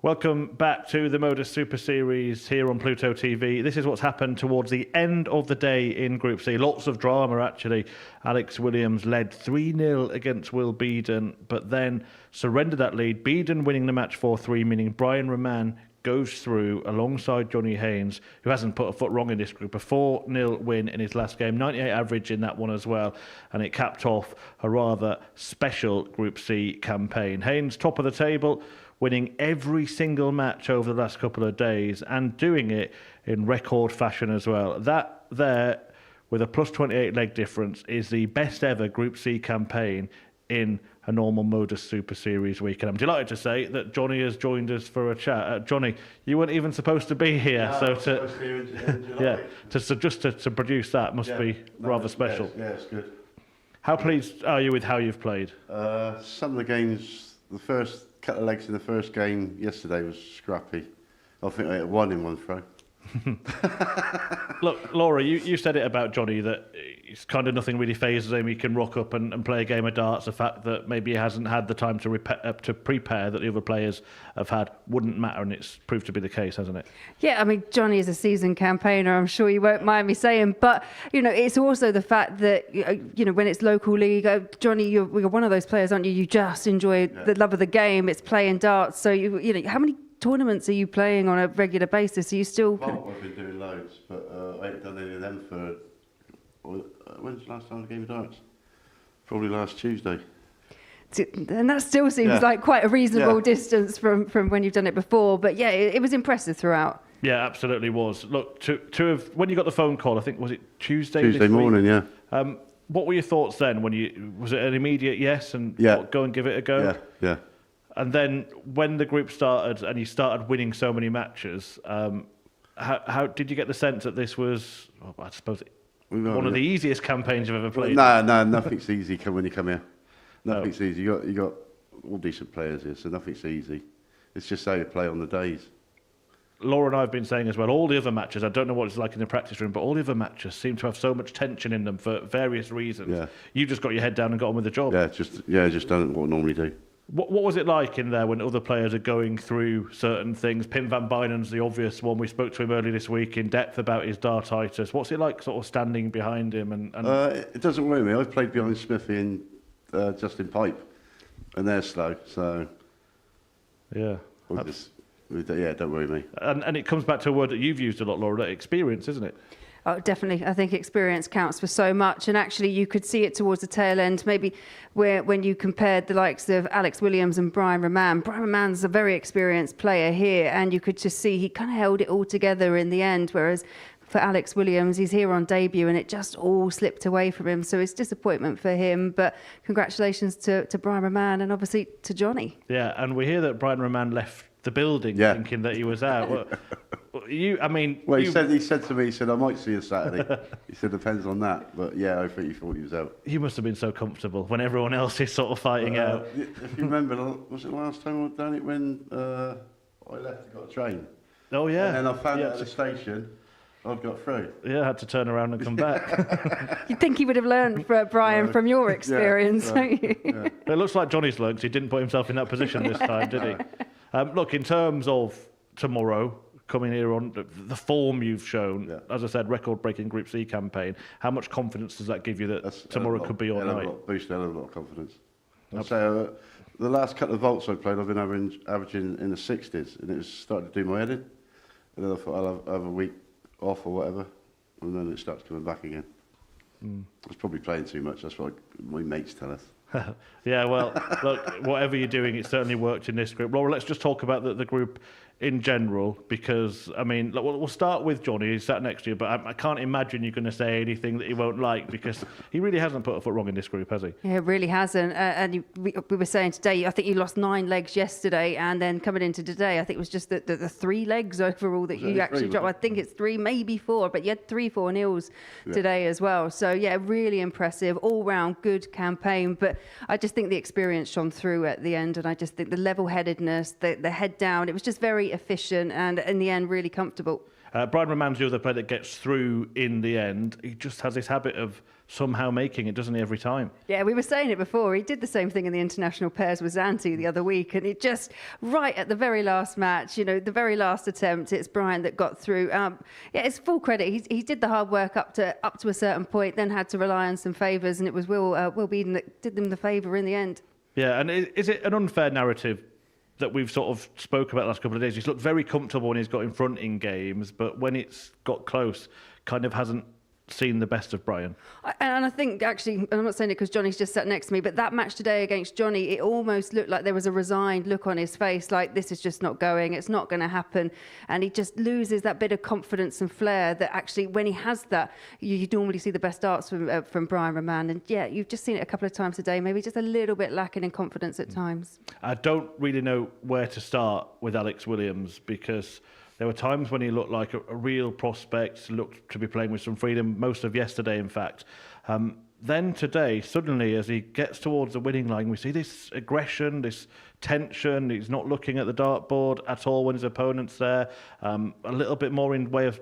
Welcome back to the Modus Super Series here on Pluto TV. This is what's happened towards the end of the day in Group C. Lots of drama, actually. Alex Williams led 3-0 against Will Binan, but then surrendered that lead. Binan winning the match 4-3, meaning Brian Raman goes through alongside Johnny Haynes, who hasn't put a foot wrong in this group. A 4-0 win in his last game, 98 average in that one as well, and it capped off a rather special Group C campaign. Haynes top of the table, winning every single match over the last couple of days and doing it in record fashion as well. That there, with a plus 28 leg difference, is the best ever Group C campaign in a normal Modus Super Series week. And I'm delighted to say that Johnny has joined us for a chat. Johnny, you weren't even supposed to be here, so to produce that must be rather special. Yeah, it's good. How pleased are you with how you've played? Some of the games, the first couple of legs in the first game yesterday was scrappy. I think I hit one in one throw. Look, Laura, you said it about Johnny, that it's kind of nothing really phases him. He can rock up and play a game of darts. The fact that maybe he hasn't had the time to prepare that the other players have had wouldn't matter, and it's proved to be the case, hasn't it? Yeah, I mean, Johnny is a seasoned campaigner, I'm sure you won't mind me saying, but, you know, it's also the fact that, you know, when it's local league, Johnny, you're one of those players, aren't you? You just enjoy the love of the game. It's playing darts. So, you know, how many tournaments are you playing on a regular basis? Are you still... Well, I've been doing loads, but I haven't done any of them for... When's the last time I gave darts? Probably last Tuesday. And that still seems like quite a reasonable distance from when you've done it before. But yeah, it was impressive throughout. Yeah, absolutely was. Look, to have, when you got the phone call, I think, was it Tuesday? Tuesday morning, yeah. What were your thoughts then? Was it an immediate yes and go and give it a go? Yeah. And then when the group started and you started winning so many matches, how did you get the sense that this was, I suppose, one of the easiest campaigns you've ever played? No, nothing's easy when you come here. Nothing's easy. You got all decent players here, so nothing's easy. It's just how you play on the days. Laura and I have been saying as well, all the other matches, I don't know what it's like in the practice room, but all the other matches seem to have so much tension in them for various reasons. Yeah. You just got your head down and got on with the job. Just done what I normally do. What was it like in there when other players are going through certain things? Pim van Bijnen's the obvious one. We spoke to him earlier this week in depth about his dartitis. What's it like sort of standing behind him? And it doesn't worry me. I've played behind Smithy and Justin Pipe, and they're slow, so... Yeah. Don't worry me. And it comes back to a word that you've used a lot, Laura, experience, isn't it? Oh, definitely. I think experience counts for so much. And actually, you could see it towards the tail end, maybe when you compared the likes of Alex Williams and Brian Raman. Brian Raman's a very experienced player here, and you could just see he kind of held it all together in the end, whereas for Alex Williams, he's here on debut, and it just all slipped away from him. So it's disappointment for him, but congratulations to Brian Raman and obviously to Johnny. Yeah, and we hear that Brian Raman left the building thinking that he was out. Well, Well, he said to me, he said, I might see you Saturday. He said, depends on that. But yeah, I think he thought he was out. You must have been so comfortable when everyone else is sort of fighting out. If you remember, was it last time I'd done it when I left and got a train? Oh, yeah. And then I found out at the station I'd got through. Yeah, I had to turn around and come back. You'd think he would have learned, Brian, from your experience, don't you? Yeah. It looks like Johnny's learned 'cause he didn't put himself in that position this time, did he? Look, in terms of tomorrow, coming here on the form you've shown, as I said, record-breaking Group C campaign, how much confidence does that give you that tomorrow could be all right? Boosted a lot of confidence. I'd say the last couple of vaults I played, I've been averaging in the 60s, and it was starting to do my head in. And then I thought I'll have a week off or whatever, and then it starts coming back again. I was probably playing too much, that's what my mates tell us. Yeah, well, look, whatever you're doing, it certainly worked in this group. Laura, let's just talk about the group in general, because, I mean, look, we'll start with Johnny, he's sat next to you, but I can't imagine you're going to say anything that he won't like, because he really hasn't put a foot wrong in this group, has he? Yeah, it really hasn't. And we were saying today, I think you lost 9 legs yesterday, and then coming into today, I think it was just the 3 legs overall that you actually dropped. I think it's 3, maybe 4, but you had 3 4-0s today as well. So, yeah, really impressive, all-round good campaign. But I just think the experience shone through at the end, and I just think the level-headedness, the head down, it was just very efficient and in the end really comfortable. Brian Raman's the other player that gets through in the end. He just has this habit of somehow making it, doesn't he, every time? Yeah, we were saying it before. He did the same thing in the international pairs with Zanti the other week, and it just, right at the very last match, you know, the very last attempt, it's Brian that got through. Yeah, it's full credit. He did the hard work up to a certain point, then had to rely on some favours, and it was Will Beaton that did them the favour in the end. Yeah, and is it an unfair narrative that we've sort of spoke about the last couple of days? He's looked very comfortable when he's got in front in games, but when it's got close, kind of hasn't seen the best of Brian. And I think, actually, and I'm not saying it because Johnny's just sat next to me, but that match today against Johnny, it almost looked like there was a resigned look on his face, like this is just not going, it's not going to happen. And he just loses that bit of confidence and flair that actually, when he has that, you normally see the best darts from Brian Raman. And yeah, you've just seen it a couple of times today, maybe just a little bit lacking in confidence at times. I don't really know where to start with Alex Williams, because there were times when he looked like a real prospect, looked to be playing with some freedom, most of yesterday, in fact. Then today, suddenly, as he gets towards the winning line, we see this aggression, this tension. He's not looking at the dartboard at all when his opponent's there. A little bit more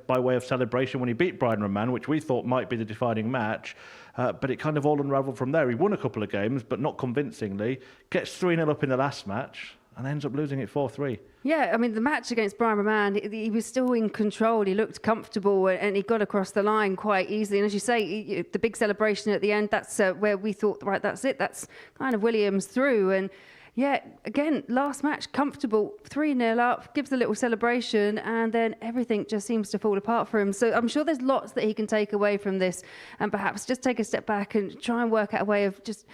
by way of celebration when he beat Brian Raman, which we thought might be the defining match. But it kind of all unravelled from there. He won a couple of games, but not convincingly. Gets 3-0 up in the last match and ends up losing it 4-3. Yeah, I mean, the match against Brian Raman, he was still in control. He looked comfortable and he got across the line quite easily. And as you say, the big celebration at the end, that's where we thought, right, that's it. That's kind of Williams through. And yeah, again, last match, comfortable, 3-0 up, gives a little celebration, and then everything just seems to fall apart for him. So I'm sure there's lots that he can take away from this, and perhaps just take a step back and try and work out a way of just...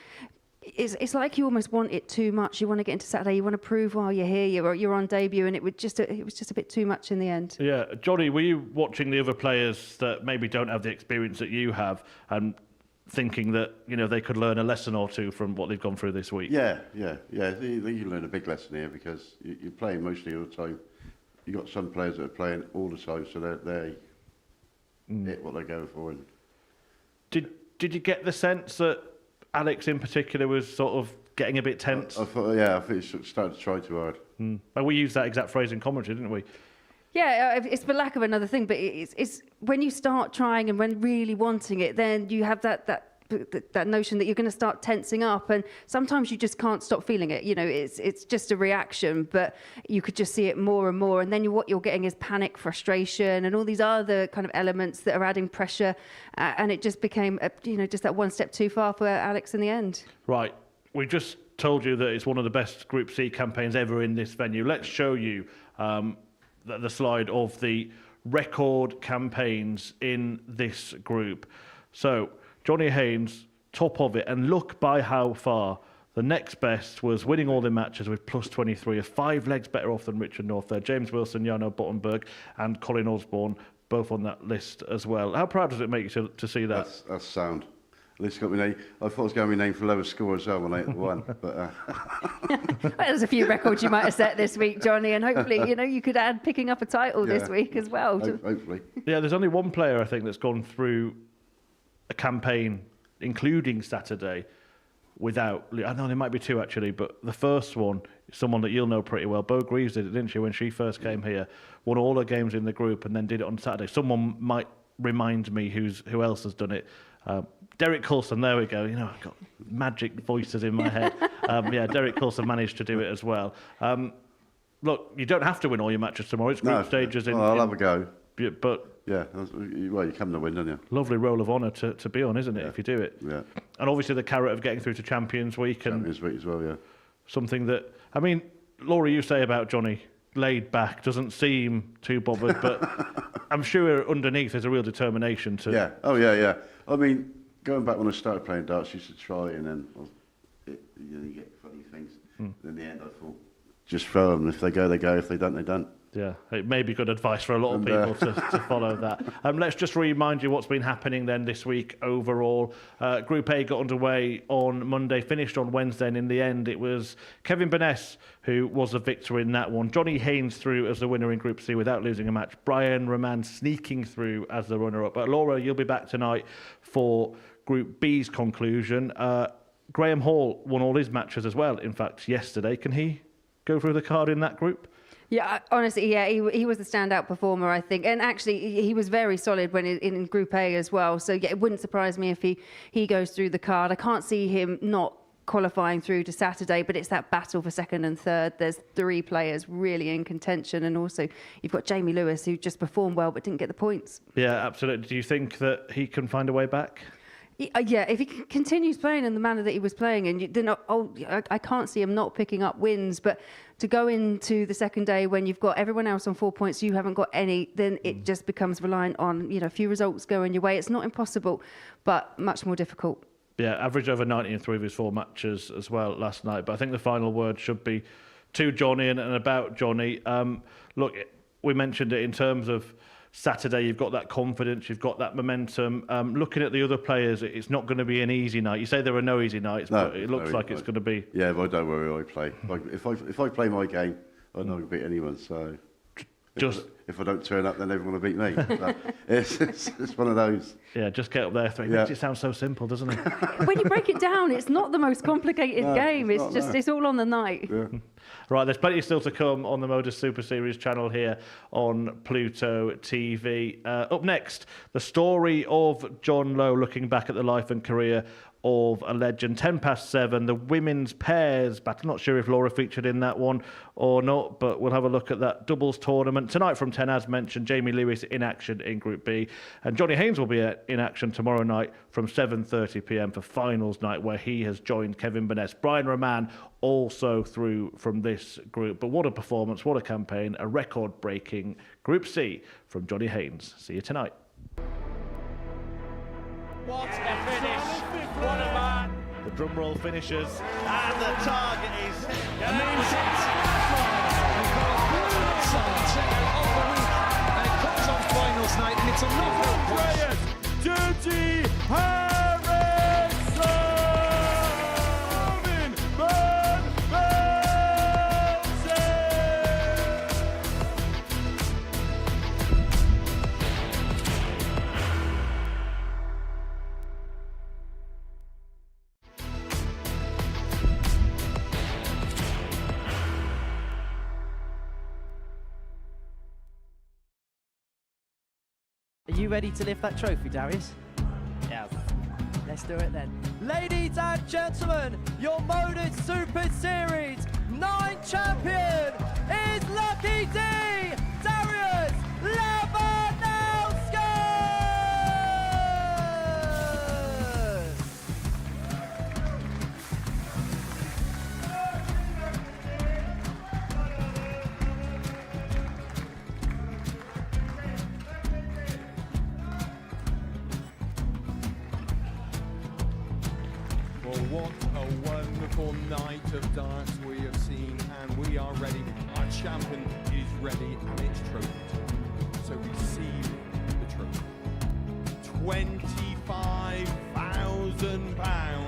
It's like you almost want it too much. You want to get into Saturday. You want to prove while you're here. You're on debut, and it was just a bit too much in the end. Yeah, Johnny, were you watching the other players that maybe don't have the experience that you have, and thinking that they could learn a lesson or two from what they've gone through this week? Yeah. You learn a big lesson here because you're playing mostly all the time. You got some players that are playing all the time, so they hit what they're going for. And did you get the sense that Alex in particular was sort of getting a bit tense? I thought he started to try too hard. And we used that exact phrase in commentary, didn't we? Yeah, it's for lack of another thing, but it's when you start trying and when really wanting it, then you have that notion that you're going to start tensing up, and sometimes you just can't stop feeling it. It's just a reaction, but you could just see it more and more, and then what you're getting is panic, frustration, and all these other kind of elements that are adding pressure, and it just became just that one step too far for Alex in the end. Right, we just told you that it's one of the best Group C campaigns ever in this venue. Let's show you the slide of the record campaigns in this group. So Johnny Haynes, top of it, and look by how far. The next best was winning all the matches with plus 23, 5 legs better off than Richard North there. James Wilson, Jarno Bottenberg, and Colin Osborne, both on that list as well. How proud does it make you to see that? That's sound. At least got my name. I thought I was going to be named for lowest score as well when I won. But Well, there's a few records you might have set this week, Johnny, and hopefully, you could add picking up a title this week as well. Hopefully. Yeah, there's only one player I think that's gone through a campaign, including Saturday, without. I know there might be two actually, but the first one is someone that you'll know pretty well. Bo Greaves did it, didn't she, when she first came here? Won all her games in the group and then did it on Saturday. Someone might remind me who else has done it. Derek Coulson, there we go. I've got magic voices in my head. Derek Coulson managed to do it as well. Look, you don't have to win all your matches tomorrow. It's group stages. I'll have a go. But yeah, well, you come to win, don't you? Lovely role of honour to be on, isn't it, if you do it? Yeah. And obviously the carrot of getting through to Champions Week. Champions Week as well, yeah. Something that, I mean, Laura, you say about Johnny, laid back, doesn't seem too bothered, but I'm sure underneath there's a real determination to... Yeah, oh yeah. I mean, going back when I started playing darts, I used to try and then you get funny things. And in the end I thought, just throw them. If they go, they go. If they don't, they don't. Yeah, it may be good advice for a lot of people to follow that. Let's just remind you what's been happening then this week overall. Group A got underway on Monday, finished on Wednesday, and in the end it was Kevin Binan who was the victor in that one. Johnny Haynes through as the winner in Group C without losing a match. Brian Raman sneaking through as the runner-up. But Laura, you'll be back tonight for Group B's conclusion. Graham Hall won all his matches as well, in fact, yesterday. Can he go through the card in that group? Yeah, honestly, yeah, he was the standout performer, I think. And actually, he was very solid when in Group A as well. So yeah, it wouldn't surprise me if he goes through the card. I can't see him not qualifying through to Saturday, but it's that battle for second and third. There's three players really in contention. And also, you've got Jamie Lewis, who just performed well but didn't get the points. Yeah, absolutely. Do you think that he can find a way back? Yeah, if he continues playing in the manner that he was playing, and I can't see him not picking up wins. But to go into the second day when you've got everyone else on 4 points, you haven't got any, then it just becomes reliant on a few results going your way. It's not impossible, but much more difficult. Yeah, average over 90 in 3 of his 4 matches as well last night. But I think the final word should be to Johnny and about Johnny. Look, we mentioned it in terms of Saturday, you've got that confidence, you've got that momentum. Looking at the other players, it's not going to be an easy night. You say there are no easy nights, but it looks like it's going to be. Yeah, but don't worry, I play. If I play my game, I'm not going to beat anyone. So if I don't turn up, then everyone will beat me. So it's one of those. Yeah, just get up there. It makes it sound so simple, doesn't it? When you break it down, it's not the most complicated game. It's all on the night. Yeah. Right, there's plenty still to come on the Modus Super Series channel here on Pluto TV. Up next, the story of John Lowe, looking back at the life and career of a legend. 7:10, the women's pairs battle. Not sure if Laura featured in that one or not, but we'll have a look at that doubles tournament. Tonight from 10, as mentioned, Jamie Lewis in action in Group B. And Johnny Haynes will be in action tomorrow night from 7:30 p.m. for finals night, where he has joined Kevin Binan. Brian Raman also through from this group. But what a performance, what a campaign, a record-breaking Group C from Johnny Haynes. See you tonight. What a finish! What a man! The drum roll finishes, and the target is And it comes on finals night, and it's a knockout. Dirty Harrison! Are you ready to lift that trophy, Darius? Yes. Let's do it then. Ladies and gentlemen, your Modus Super Series 9 champion is Lucky D, Darius Labanowski! Well, what a wonderful night of darts we have seen, and we are ready. Our champion is ready, and it's trophy. So receive the trophy. 25,000 £1,000.